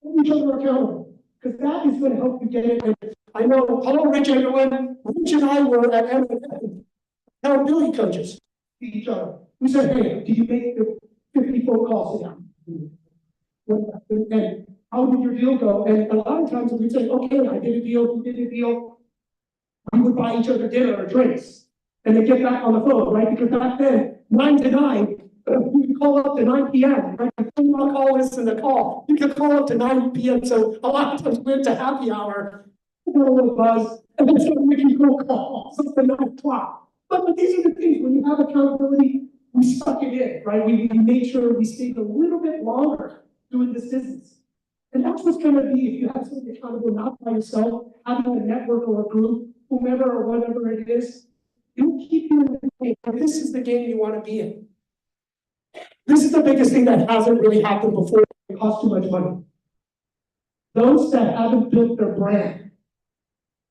Hold each other accountable, because that is going to help you get it. And I know, hello, Rich, everyone. Rich and I were at M&M. accountability coaches to each other. We said, hey, do you make the 50 phone calls a day? And how did your deal go? And a lot of times we'd say, okay, I did a deal, you did a deal. We would buy each other dinner or drinks. And then get back on the phone, right? Because back then, 9 to 9, you could call up to 9 p.m., right? You could not call this in the call. You could call up to 9 p.m. So a lot of times we went to happy hour, a little buzz, and then start making phone calls up to 9 o'clock. But these are the things, when you have accountability, we stuck it in, right? We made sure we stayed a little bit longer doing this business. And that's what's going to be if you have something accountable, not by yourself, having a network or a group, whomever or whatever it is, it will keep you in the game. This is the game you want to be in. This is the biggest thing that hasn't really happened before. It costs too much money. Those that haven't built their brand.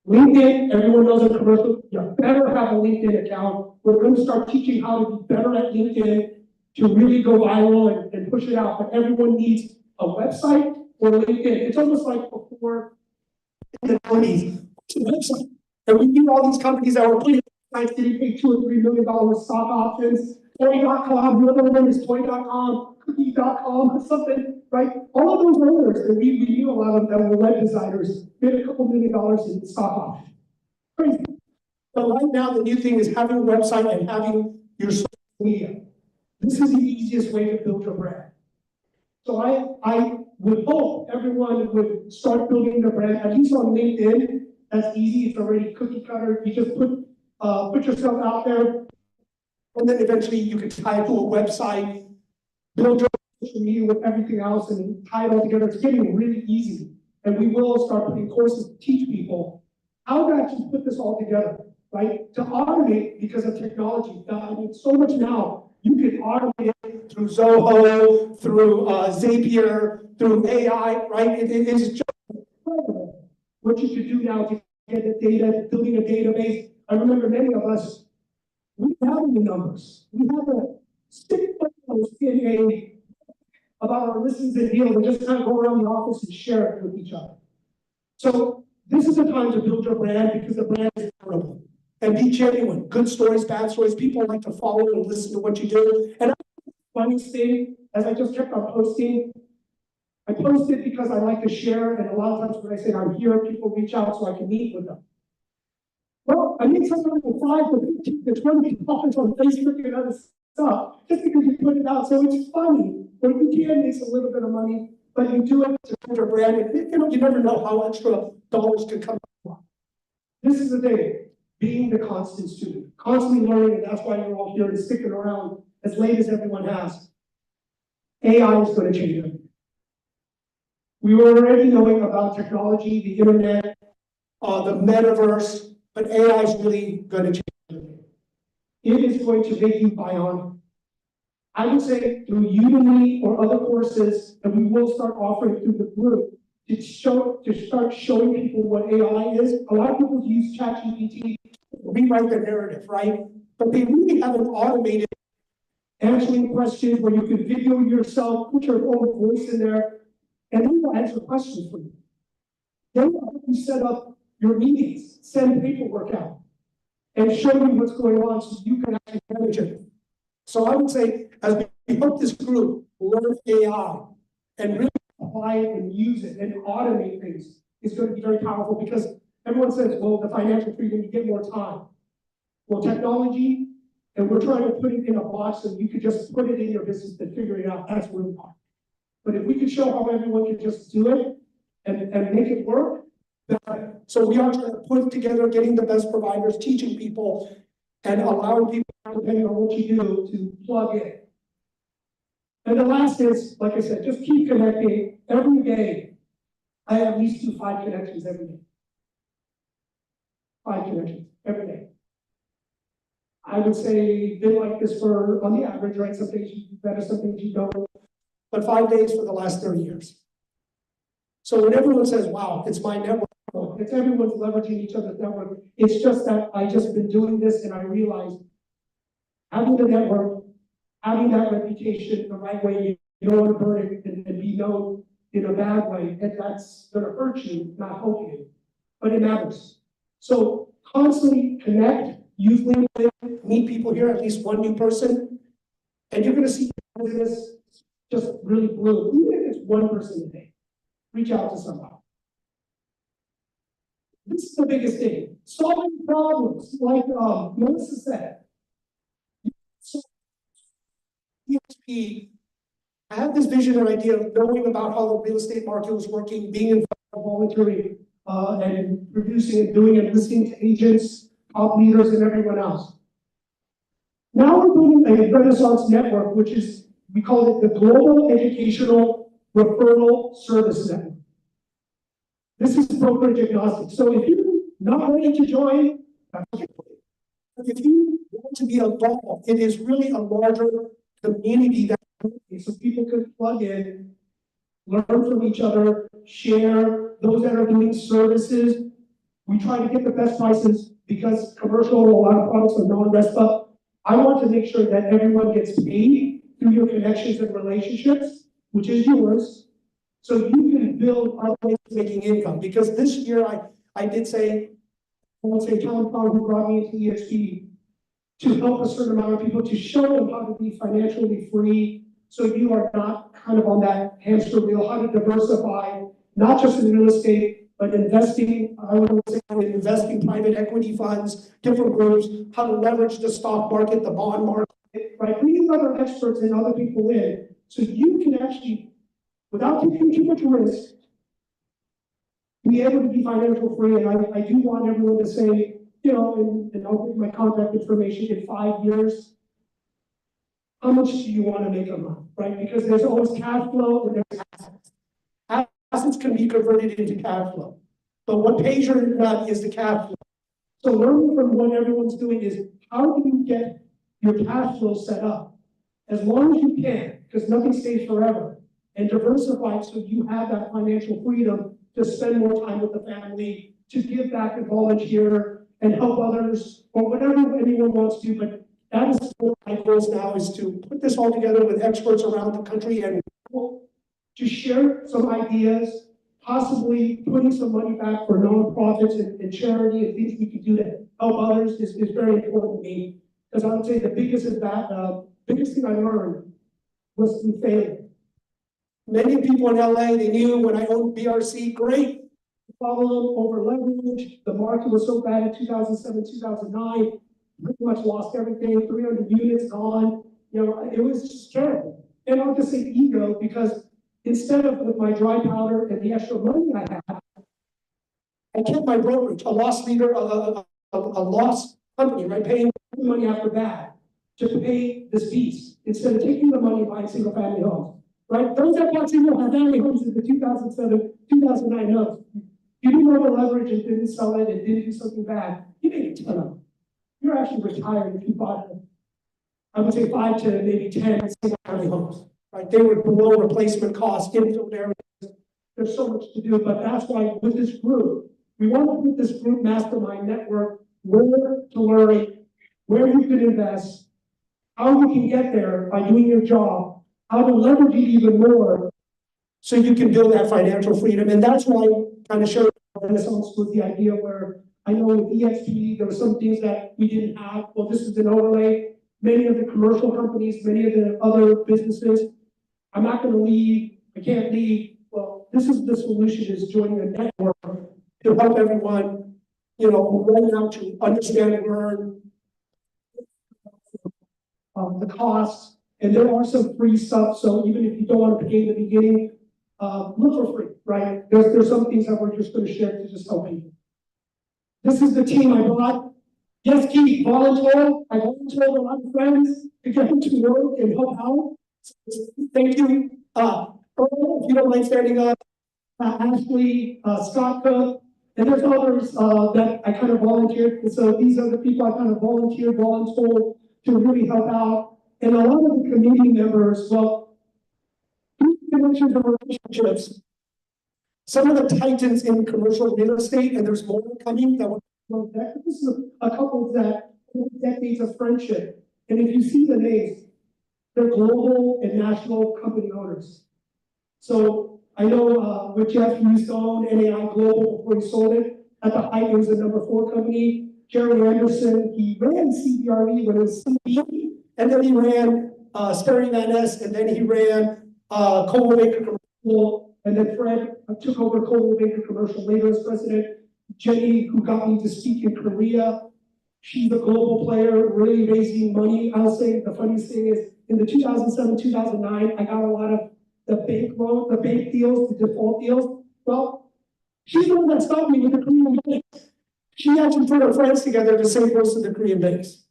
LinkedIn, everyone knows a commercial. You better have a LinkedIn account. We're going to start teaching how to be better at LinkedIn to really go viral and push it out. But everyone needs a website or LinkedIn. It's almost like before in the 90s. Website. And we knew all these companies that were putting sites getting paid $2 or $3 million with stock options. Toy.com, the other one is toy.com, cookie.com, or something, right? All of those owners, and we knew a lot of them that were web designers, made a couple $1 million in stock options. Crazy. But right now, the new thing is having a website and having your social media. This is the easiest way to build your brand. So I would hope everyone would start building their brand, at least on LinkedIn. That's easy, it's already cookie cutter. You just put yourself out there, and then eventually you can tie it to a website, build your social media with everything else, and tie it all together. It's getting really easy. And we will start putting courses to teach people how to actually put this all together, right? To automate because of technology. I mean, so much now. You can automate it through Zoho, through Zapier, through AI, right? It is just incredible what you can do now to get the data, building a database. I remember many of us, we have the numbers. We have a stick photos in about our listings and deals and just kind of go around the office and share it with each other. So this is the time to build your brand because the brand is incredible. And be genuine. Good stories, bad stories. People like to follow and listen to what you do. And the funniest thing, as I just kept on posting, I post it because I like to share, and a lot of times when I say I'm here, people reach out so I can meet with them. Well, I need something for 5 to 15 to 20 comments on Facebook and other stuff, just because you put it out. So it's funny, but you can make a little bit of money, but you do it to build your brand. And you never know how extra dollars can come from. This is the thing, being the constant student, constantly learning, and that's why you're all here and sticking around as late as everyone has. AI is going to change everything. We were already knowing about technology, the internet, the metaverse, but AI is really going to change everything. It is going to make you bionic. I would say through Udemy or other courses, and we will start offering through the group to start showing people what AI is. A lot of people use ChatGPT to rewrite their narrative, right? But they really haven't automated answering questions where you can video yourself, put your own voice in there, and they will answer questions for you. They will help you set up your meetings, send paperwork out, and show you what's going on so you can actually manage it. So I would say, as we help this group learn AI and really apply it and use it and automate things, it's going to be very powerful because everyone says, well, the financial freedom, you get more time. Well, technology, and we're trying to put it in a box so you could just put it in your business and figure it out. That's really hard. But if we could show how everyone can just do it and make it work, then, so we are trying to put together, getting the best providers, teaching people, and allowing people, depending on what you do, to plug in. And the last is, like I said, just keep connecting every day. I at least do 5 connections every day. 5 connections every day. I would say been like this for, on the average, right? Some things you do better, some things you don't. But 5 days for the last 30 years. So when everyone says, wow, it's my network, it's everyone's leveraging each other's network. It's just that I just been doing this and I realized having the network, having that reputation the right way, you don't want to burn it and be known in a bad way, and that's going to hurt you, not help you, but it matters. So constantly connect, youth league, meet people here, at least one new person. And you're gonna see this just really bloom, even if it's one person a day. Reach out to somebody. This is the biggest thing. Solving problems, like Melissa said. So, EXP, I have this vision and idea of knowing about how the real estate market was working, being involved, volunteering, and producing and doing and listening to agents, top leaders, and everyone else. Now we're building a Renaissance network, which is, we call it the Global Educational Referral Service Network. This is brokerage agnostic. So if you're not ready to join, if you want to be involved, it is really a larger community that so people can plug in, learn from each other, share, those that are doing services. We try to get the best prices because commercial, a lot of products are non-RESPA. I want to make sure that everyone gets paid through your connections and relationships, which is yours, so you can build other ways of making income. Because this year I did say, I would say Tom Pong, who brought me into EXP, to help a certain amount of people, to show them how to be financially free, so you are not kind of on that hamster wheel, how to diversify, not just in real estate, but investing, I would say investing private equity funds, different groups, how to leverage the stock market, the bond market, right? Bringing other experts and other people in, so you can actually, without taking too much risk, be able to be financial free. And I do want everyone to say, you know, and I'll give my contact information in 5 years. How much do you want to make a month, right? Because there's always cash flow and there's assets. Assets can be converted into cash flow. But what pays your nut is the cash flow. So learning from what everyone's doing is how do you get your cash flow set up as long as you can, because nothing stays forever, and diversify so you have that financial freedom to spend more time with the family, to give back and volunteer and help others, or whatever anyone wants to do. But that is what my goal now is to put this all together with experts around the country and to share some ideas, possibly putting some money back for nonprofits and charity and things we can do to help others is very important to me. Because I would say the biggest is that biggest thing I learned was through failure. Many people in LA, they knew when I owned BRC, great, problem over leverage. The market was so bad in 2007, 2009, pretty much lost everything, 300 units gone. You know, it was just terrible. And I'll just say ego, because instead of with my dry powder and the extra money I had, I kept my brokerage, a loss leader, a loss company, right? Paying money after bad to pay this piece instead of taking the money and buying single family homes, right? Those that bought single family homes in the 2007, 2009 notes, you didn't over leverage and didn't sell it and didn't do something bad, you made a ton of it. You're actually retired if you bought, I would say 5 to maybe 10 single family homes, right? They were below replacement cost, infill areas. There's so much to do, but that's why with this group, we want to put this group mastermind network where to learn, where you can invest, how you can get there by doing your job, how to leverage it even more so you can build that financial freedom. And that's why I kind of shared Renaissance with the idea where I know with EXP, there were some things that we didn't have. Well, this is an overlay. Many of the commercial companies, many of the other businesses, I'm not going to leave, I can't leave. Well, this is the solution, is joining a network to help everyone, you know, learn how to understand and learn the costs. And there are some free stuff, so even if you don't want to pay in the beginning, look for free, right? There's some things that we're just going to share to just help people. This is the team I brought. Yes, Keith, volunteer. I volunteered a lot of friends to get them to work and help out. Thank you. Earl, if you don't mind standing up, Ashley, Scott Cook, and there's others that I kind of volunteered. And so these are the people I kind of volunteered to really help out. And a lot of the community members, well, connections and relationships. Some of the titans in commercial real estate, and there's more coming that will this is a couple that decades of friendship. And if you see the names, they're global and national company owners. So I know with Jeff, he used to own NAI Global before he sold it. At the height, it was the #4 company. Jerry Anderson, he ran CBRE when it was CB, and then he ran Sperry Van Ness, and then he ran Coldwell Banker Commercial, and then Fred took over Coldwell Banker Commercial later as president. Jenny, who got me to speak in Korea, she's a global player, really raising money. I'll say the funniest thing is in the 2007, 2009, I got a lot of the bank deals, the default deals. Well, she's the one that stopped me with the Korean banks. She actually put her friends together to save most of the Korean banks.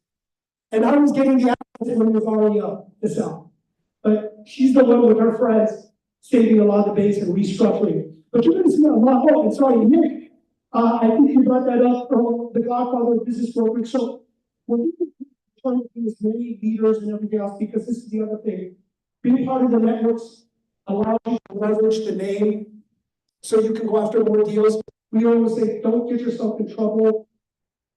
And I was getting the assets when it was already up to sell. But she's the one with her friends saving a lot of the banks and restructuring. But you're going to see a lot more. And sorry, Nick, I think you brought that up from the Godfather of Business Brokerage. So when we trying to be as many leaders and everything else, because this is the other thing, being part of the networks allows you to leverage the name so you can go after more deals. We always say, don't get yourself in trouble.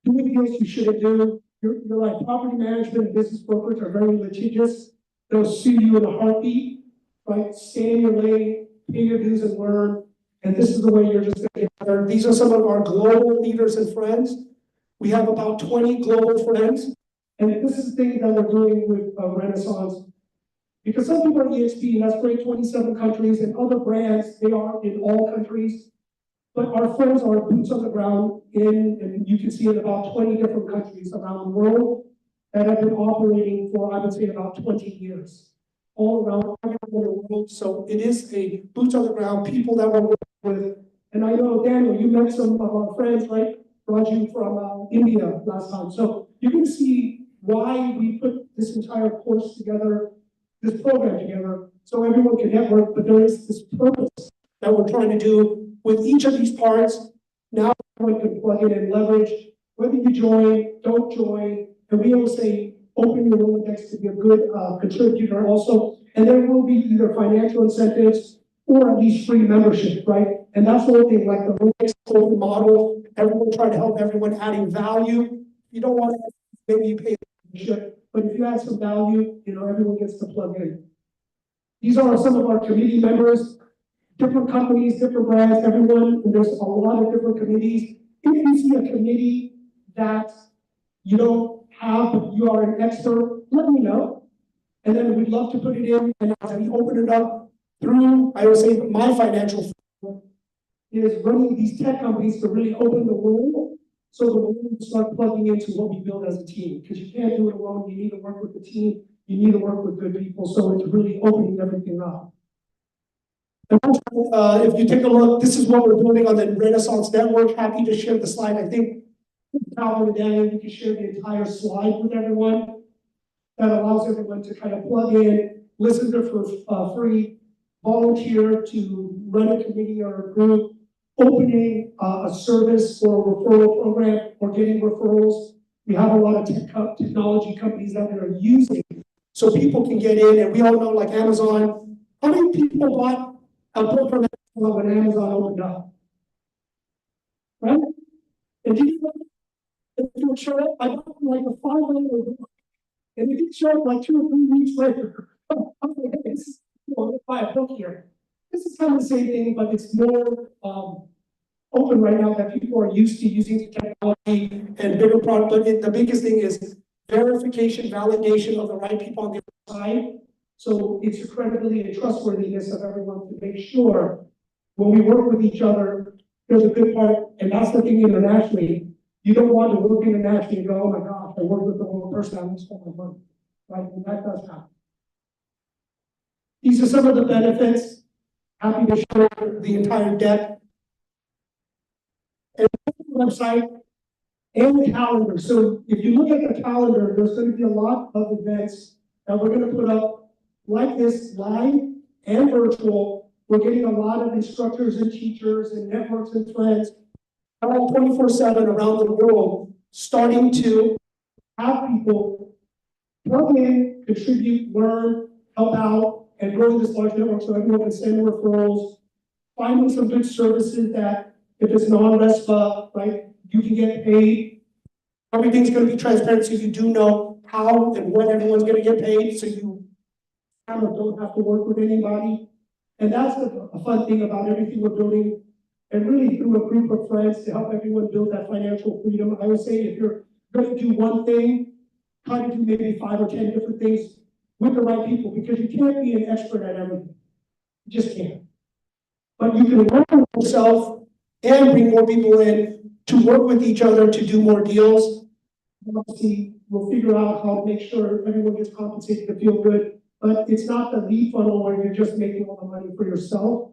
Doing deals you shouldn't do. You're like property management and business brokerage are very litigious. They'll sue you in a heartbeat, right? Stay in your lane, pay your dues and learn. And this is the way you're just going to get better. These are some of our global leaders and friends. We have about 20 global friends. And this is the thing that we're doing with Renaissance. Because some people are EXP, and that's great, 27 countries, and other brands, they are in all countries. But our friends are boots on the ground and you can see in about 20 different countries around the world that have been operating for, I would say, about 20 years, all around the world. So it is a boots on the ground, people that we're working with. And I know, Daniel, you met some of our friends, right? Raju from India last time. So you can see why we put this entire course together, this program together, so everyone can network, but there is this purpose that we're trying to do with each of these parts. Now everyone can plug in and leverage, whether you join, don't join, and we always say, open your Rolodex to be a good contributor also, and there will be either financial incentives or at least free membership, right? And that's the whole thing, like the Rolodex open model, everyone trying to help everyone adding value. You don't want to, maybe you pay membership, but if you add some value, you know, everyone gets to plug in. These are some of our committee members, different companies, different brands, everyone, and there's a lot of different committees. If you see a committee that you don't have, but you are an expert, let me know. And then we'd love to put it in, and as we open it up through, I would say my financial is running these tech companies to really open the world so the world will start plugging into what we build as a team. Because you can't do it alone, you need to work with the team, you need to work with good people, so it's really opening everything up. And if you take a look, this is what we're building on the Renaissance Network. Happy to share the slide. I think Calvin and Daniel, you can share the entire slide with everyone. That allows everyone to kind of plug in, listen to for free, volunteer to run a committee or a group, opening a service or a referral program or getting referrals. We have a lot of technology companies that are using, so people can get in, and we all know, like Amazon, how many people bought a book from Amazon when Amazon opened up? Right? And do you know, if you show up, I got like a $5 book, and it didn't show up like 2 or 3 weeks later. I'm like, hey, let's buy a book here. This is kind of the same thing, but it's more open right now that people are used to using technology and bigger product. But the biggest thing is verification, validation of the right people on the other side. So it's the credibility and trustworthiness of everyone to make sure when we work with each other, there's a good part, and that's the thing internationally. You don't want to work internationally and go, oh my gosh, I worked with the wrong person, I'm going to spend my money. Right? And that does happen. These are some of the benefits. Happy to share the entire deck. And the website and the calendar. So if you look at the calendar, there's going to be a lot of events that we're going to put up like this, live and virtual. We're getting a lot of instructors and teachers and networks and friends all 24/7 around the world, starting to have people plug in, contribute, learn, help out, and grow this large network so everyone can send referrals, finding some good services that if it's non-RESPA, right, you can get paid. Everything's going to be transparent, so you do know how and when everyone's going to get paid, so you kind of don't have to work with anybody. And that's a fun thing about everything we're building. and really through a group of friends to help everyone build that financial freedom. I would say if you're going to do one thing, try to do maybe 5 or 10 different things with the right people, because you can't be an expert at everything. You just can't. But you can work with yourself and bring more people in to work with each other to do more deals. Obviously, we'll figure out how to make sure everyone gets compensated to feel good, but it's not the lead funnel where you're just making all the money for yourself,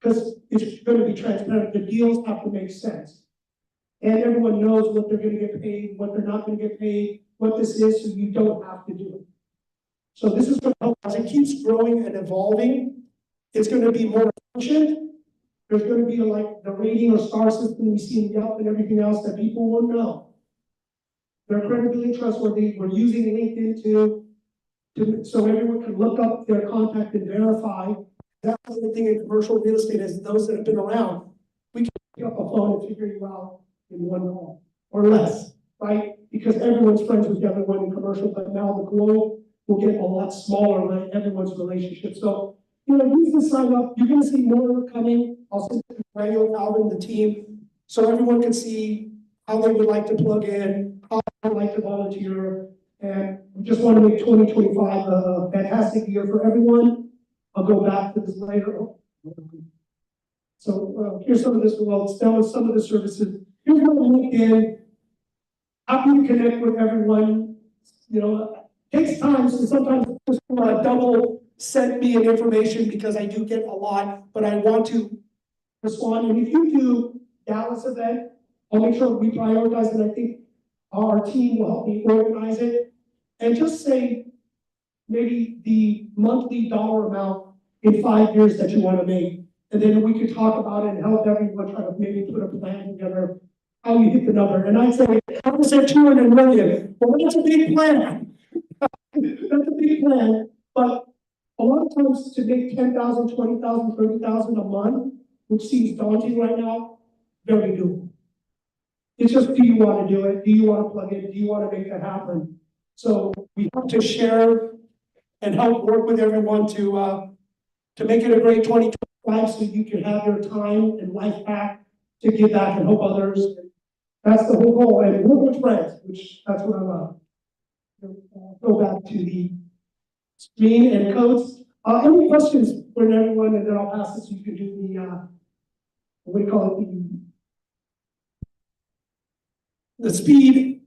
because it's going to be transparent. The deals have to make sense. And everyone knows what they're going to get paid, what they're not going to get paid, what this is, so you don't have to do it. So this is going to help as it keeps growing and evolving. It's going to be more efficient. There's going to be like the rating or star system we see in Yelp and everything else that people will know. They're credibility trustworthy. We're using LinkedIn so everyone can look up their contact and verify. That's the thing in commercial real estate is those that have been around. We can pick up a phone and figure you out in one call or less, right? Because everyone's friends with everyone in commercial, but now the globe will get a lot smaller with everyone's relationship. So, use the sign up. You're going to see more coming. I'll send it to Daniel, Alvin, the team, so everyone can see how they would like to plug in, how they would like to volunteer. And we just want to make 2025 a fantastic year for everyone. I'll go back to this later. So here's some of this. Well, that was some of the services. Here's my LinkedIn. Happy to connect with everyone. Takes time, so sometimes just double send me an information because I do get a lot, but I want to respond. And if you do Dallas event, I'll make sure we prioritize it. I think our team will help me organize it. And just say maybe the monthly dollar amount in 5 years that you want to make. And then we could talk about it and help everyone try to maybe put a plan together, how you hit the number. And I'd say, I would say 200 million. Well, that's a big plan. That's a big plan. But a lot of times to make 10,000, 20,000, 30,000 a month, which seems daunting right now, very doable. It's just, do you want to do it? Do you want to plug in? Do you want to make that happen? So we have to share and help work with everyone to make it a great 2025 so you can have your time and life back to give back and help others. That's the whole goal. And work with friends, which that's what I love. Go back to the screen and codes. Any questions for everyone, and then I'll pass it so you can do the, what do you call it, the speed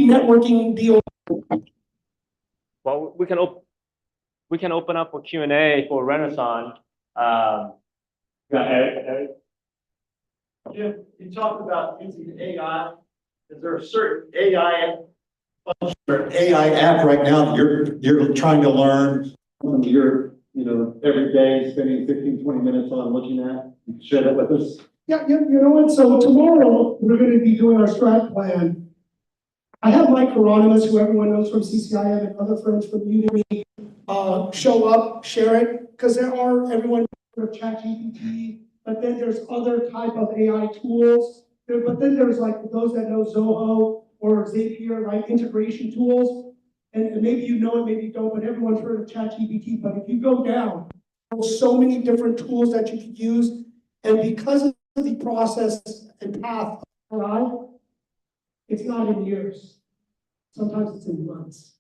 networking deal. Well, we can open up for Q&A for Renaissance. Erik. Jim, you talked about using AI. Is there a certain AI app right now that you're trying to learn? You're, every day spending 15, 20 minutes on looking at, you can share that with us. Yeah, you know what? So tomorrow we're going to be doing our strat plan. I have Mike Hieronymus, who everyone knows from CCIM, and other friends from Udemy, show up, share it, because there are everyone from ChatGPT, but then there's other type of AI tools. But then there's like those that know Zoho or Zapier, right? Integration tools. And maybe you know it, maybe you don't, but everyone's heard of ChatGPT. But if you go down, there's so many different tools that you could use. And because of the process and path of AI, it's not in years. Sometimes it's in months.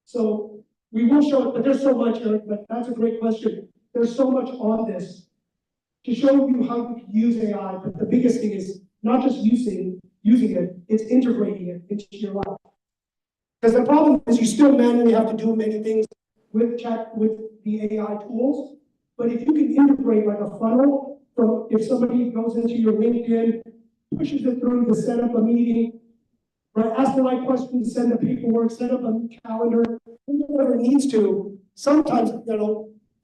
So we will show it, but there's so much, Erik, but that's a great question. There's so much on this to show you how you can use AI, but the biggest thing is not just using it, it's integrating it into your life. Because the problem is you still manually have to do many things with the AI tools, but if you can integrate like a funnel, from if somebody goes into your LinkedIn, pushes it through to set up a meeting, right? Ask the right questions, send the paperwork, set up a calendar, whatever it needs to. Sometimes,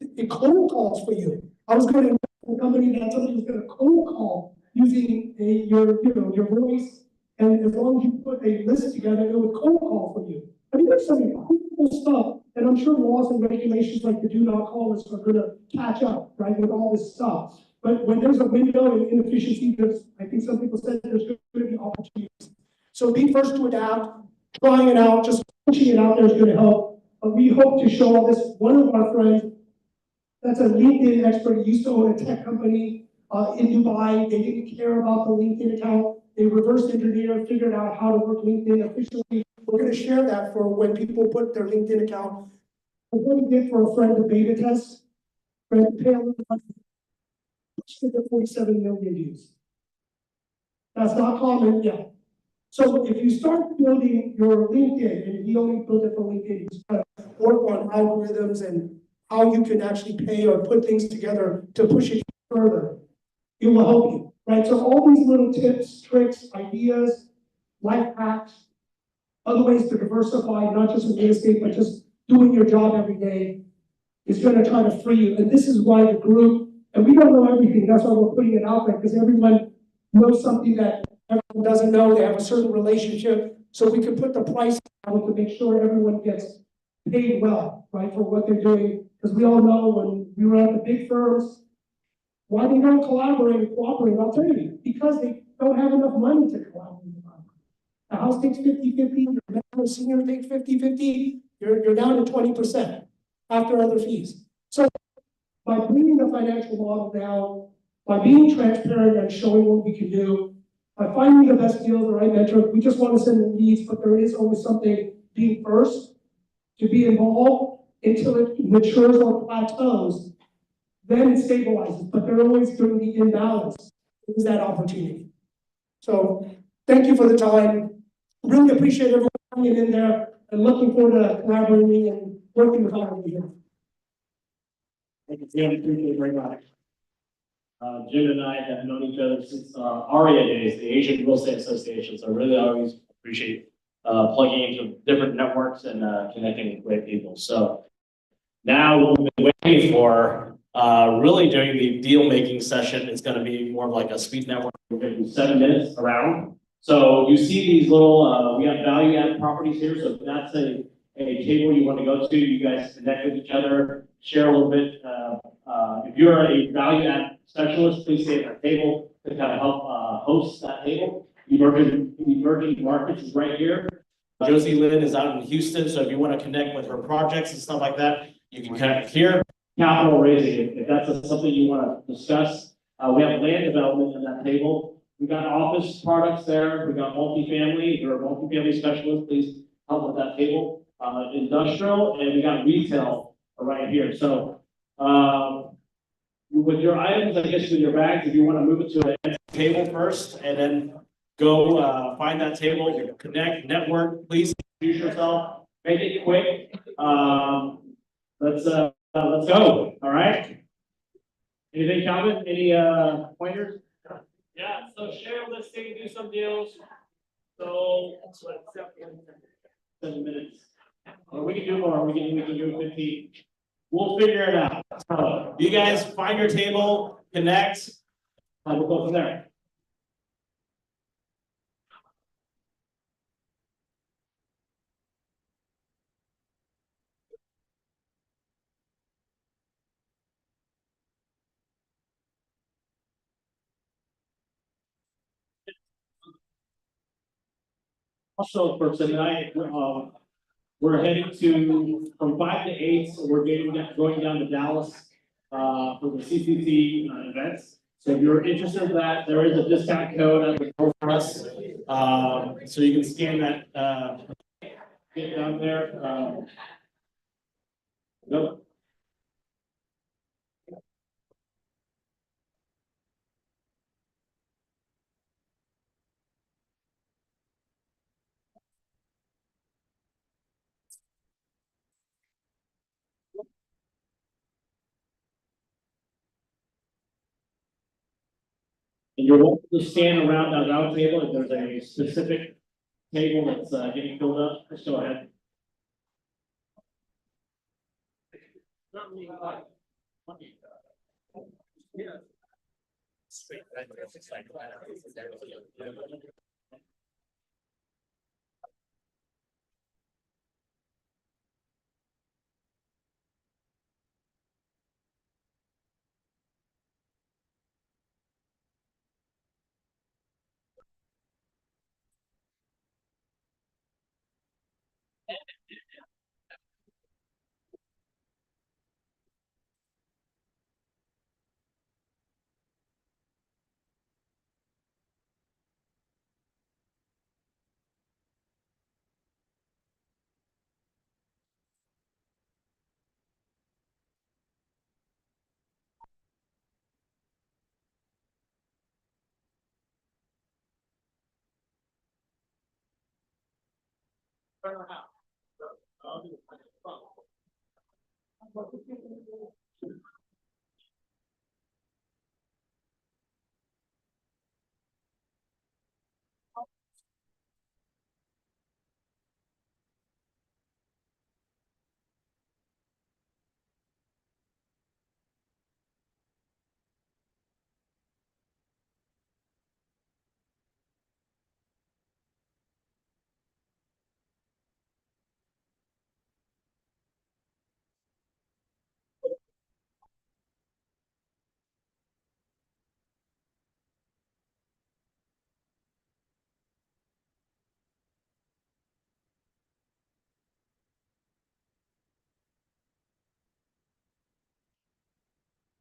it cold calls for you. I was going to a company that somebody was going to cold call using your voice, and as long as you put a list together, it would cold call for you. I mean, there's some incredible stuff, and I'm sure laws and regulations like the do not call list are going to catch up, right, with all this stuff. But when there's a window and inefficiency, I think some people said there's going to be opportunities. So be first to adapt, trying it out, just pushing it out there is going to help. We hope to show all this. One of our friends, that's a LinkedIn expert, he used to own a tech company, in Dubai. They didn't care about the LinkedIn account. They reverse engineered, figured out how to work LinkedIn efficiently. We're gonna share that for when people put their LinkedIn account. I'm going to get for a friend to beta test, friend pay a little money, to the 47 million views. That's not common, yeah. So if you start building your LinkedIn, and you only build it for LinkedIn, you start to work on algorithms and how you can actually pay or put things together to push it further. It will help you, right? So all these little tips, tricks, ideas, life hacks, other ways to diversify, not just in real estate, but just doing your job every day is going to try to free you. And this is why the group, and we don't know everything, that's why we're putting it out there, because everyone knows something that everyone doesn't know. They have a certain relationship. So we can put the price out to make sure everyone gets paid well, right, for what they're doing. Because we all know when we were at the big firms, why they don't collaborate and cooperate, I'll tell you, because they don't have enough money to collaborate. The house takes 50-50, your senior takes 50-50, you're down to 20% after other fees. So by bringing the financial model down, by being transparent and showing what we can do, by finding the best deals, the right metric, we just want to send the leads, but there is always something being first to be involved until it matures or plateaus, then it stabilizes, but they're always doing the imbalance. Is that opportunity? So thank you for the time. Really appreciate everyone coming in there and looking forward to collaborating and working with all of you. Thank you, Jim. Appreciate it very much. Jim and I have known each other since ARIA days, the Asian Real Estate Association. So I really always appreciate plugging into different networks and connecting with great people. So now what we've been waiting for, really doing the deal making session is going to be more of like a speed network. We're going to do 7 minutes around. So you see these little, we have value add properties here. So if that's a table you want to go to, you guys connect with each other, share a little bit. If you're a value add specialist, please stay at that table to kind of help host that table. Emerging markets is right here. Josie Lynn is out in Houston. So if you want to connect with her projects and stuff like that, you can connect here. Capital raising, if that's something you want to discuss. We have land development in that table. We got office products there. We got multifamily. If you're a multifamily specialist, please help with that table. Industrial, and we got retail right here. So with your items, I guess with your bags, if you want to move it to a table first, and then go find that table, connect, network. Please introduce yourself. Make it quick. Let's go. All right. Anything, Calvin? Any pointers? Yeah, so share listing, do some deals. So 7 minutes. Or we can do more, we can do 15. We'll figure it out. So you guys find your table, connect, and we'll go from there. Also, for tonight, we're heading to from 5 to 8. So we're going down to Dallas for the CCC events. So if you're interested in that, there is a discount code at the door for us. So you can scan that. Get down there. Nope. And you're welcome to stand around that round table if there's a specific table that's getting filled up. Just go ahead.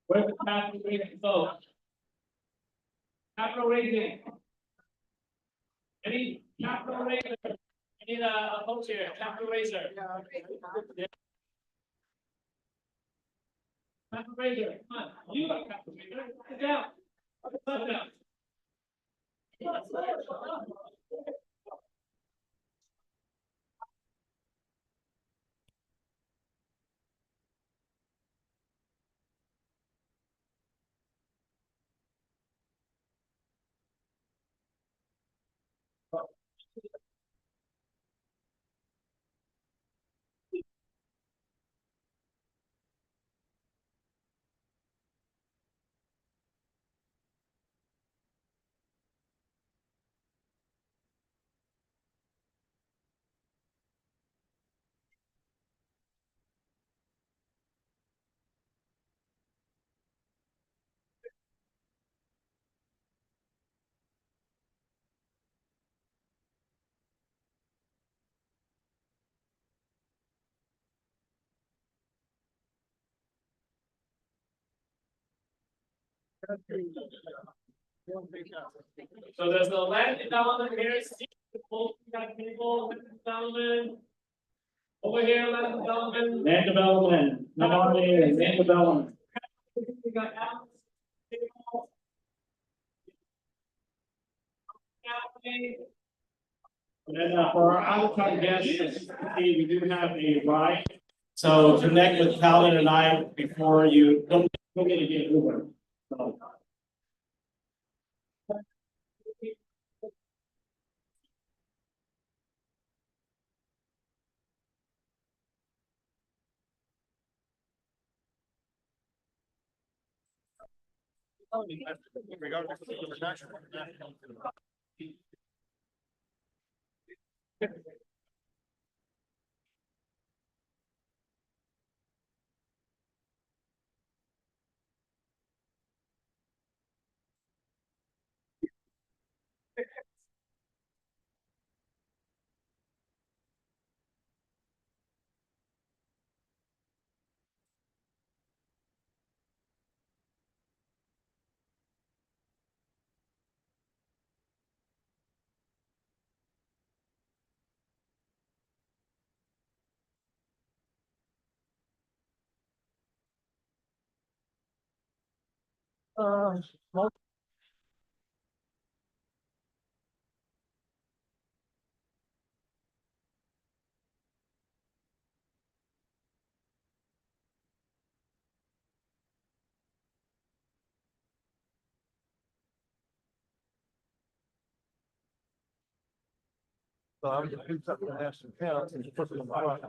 Where's the capital raising vote? Capital raising. Any capital raiser? I need a vote here, capital raiser. Capital raiser, come on, you are capital raiser, sit down. Sit down. So there's the land development here, see the full, got people, land development. Over here, land development. Land development, land development. We got Alex. And then for our out-of-town guests, we do have a ride. So connect with Calvin and I before you, don't get to get Uber. So. Regardless of international. So I would just pick up the national accounts and put them on.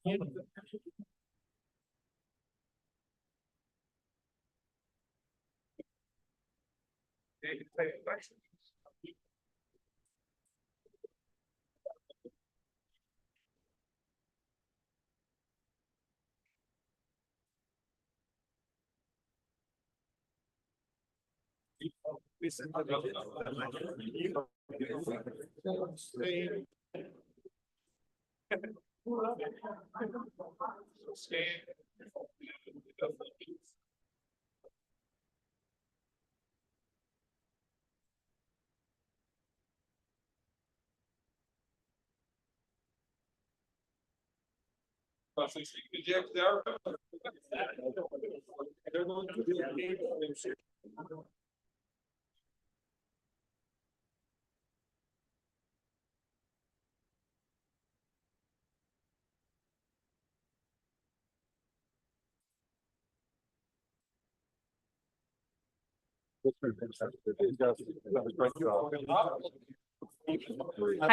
Hi,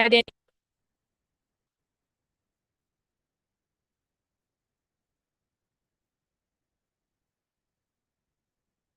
Dan.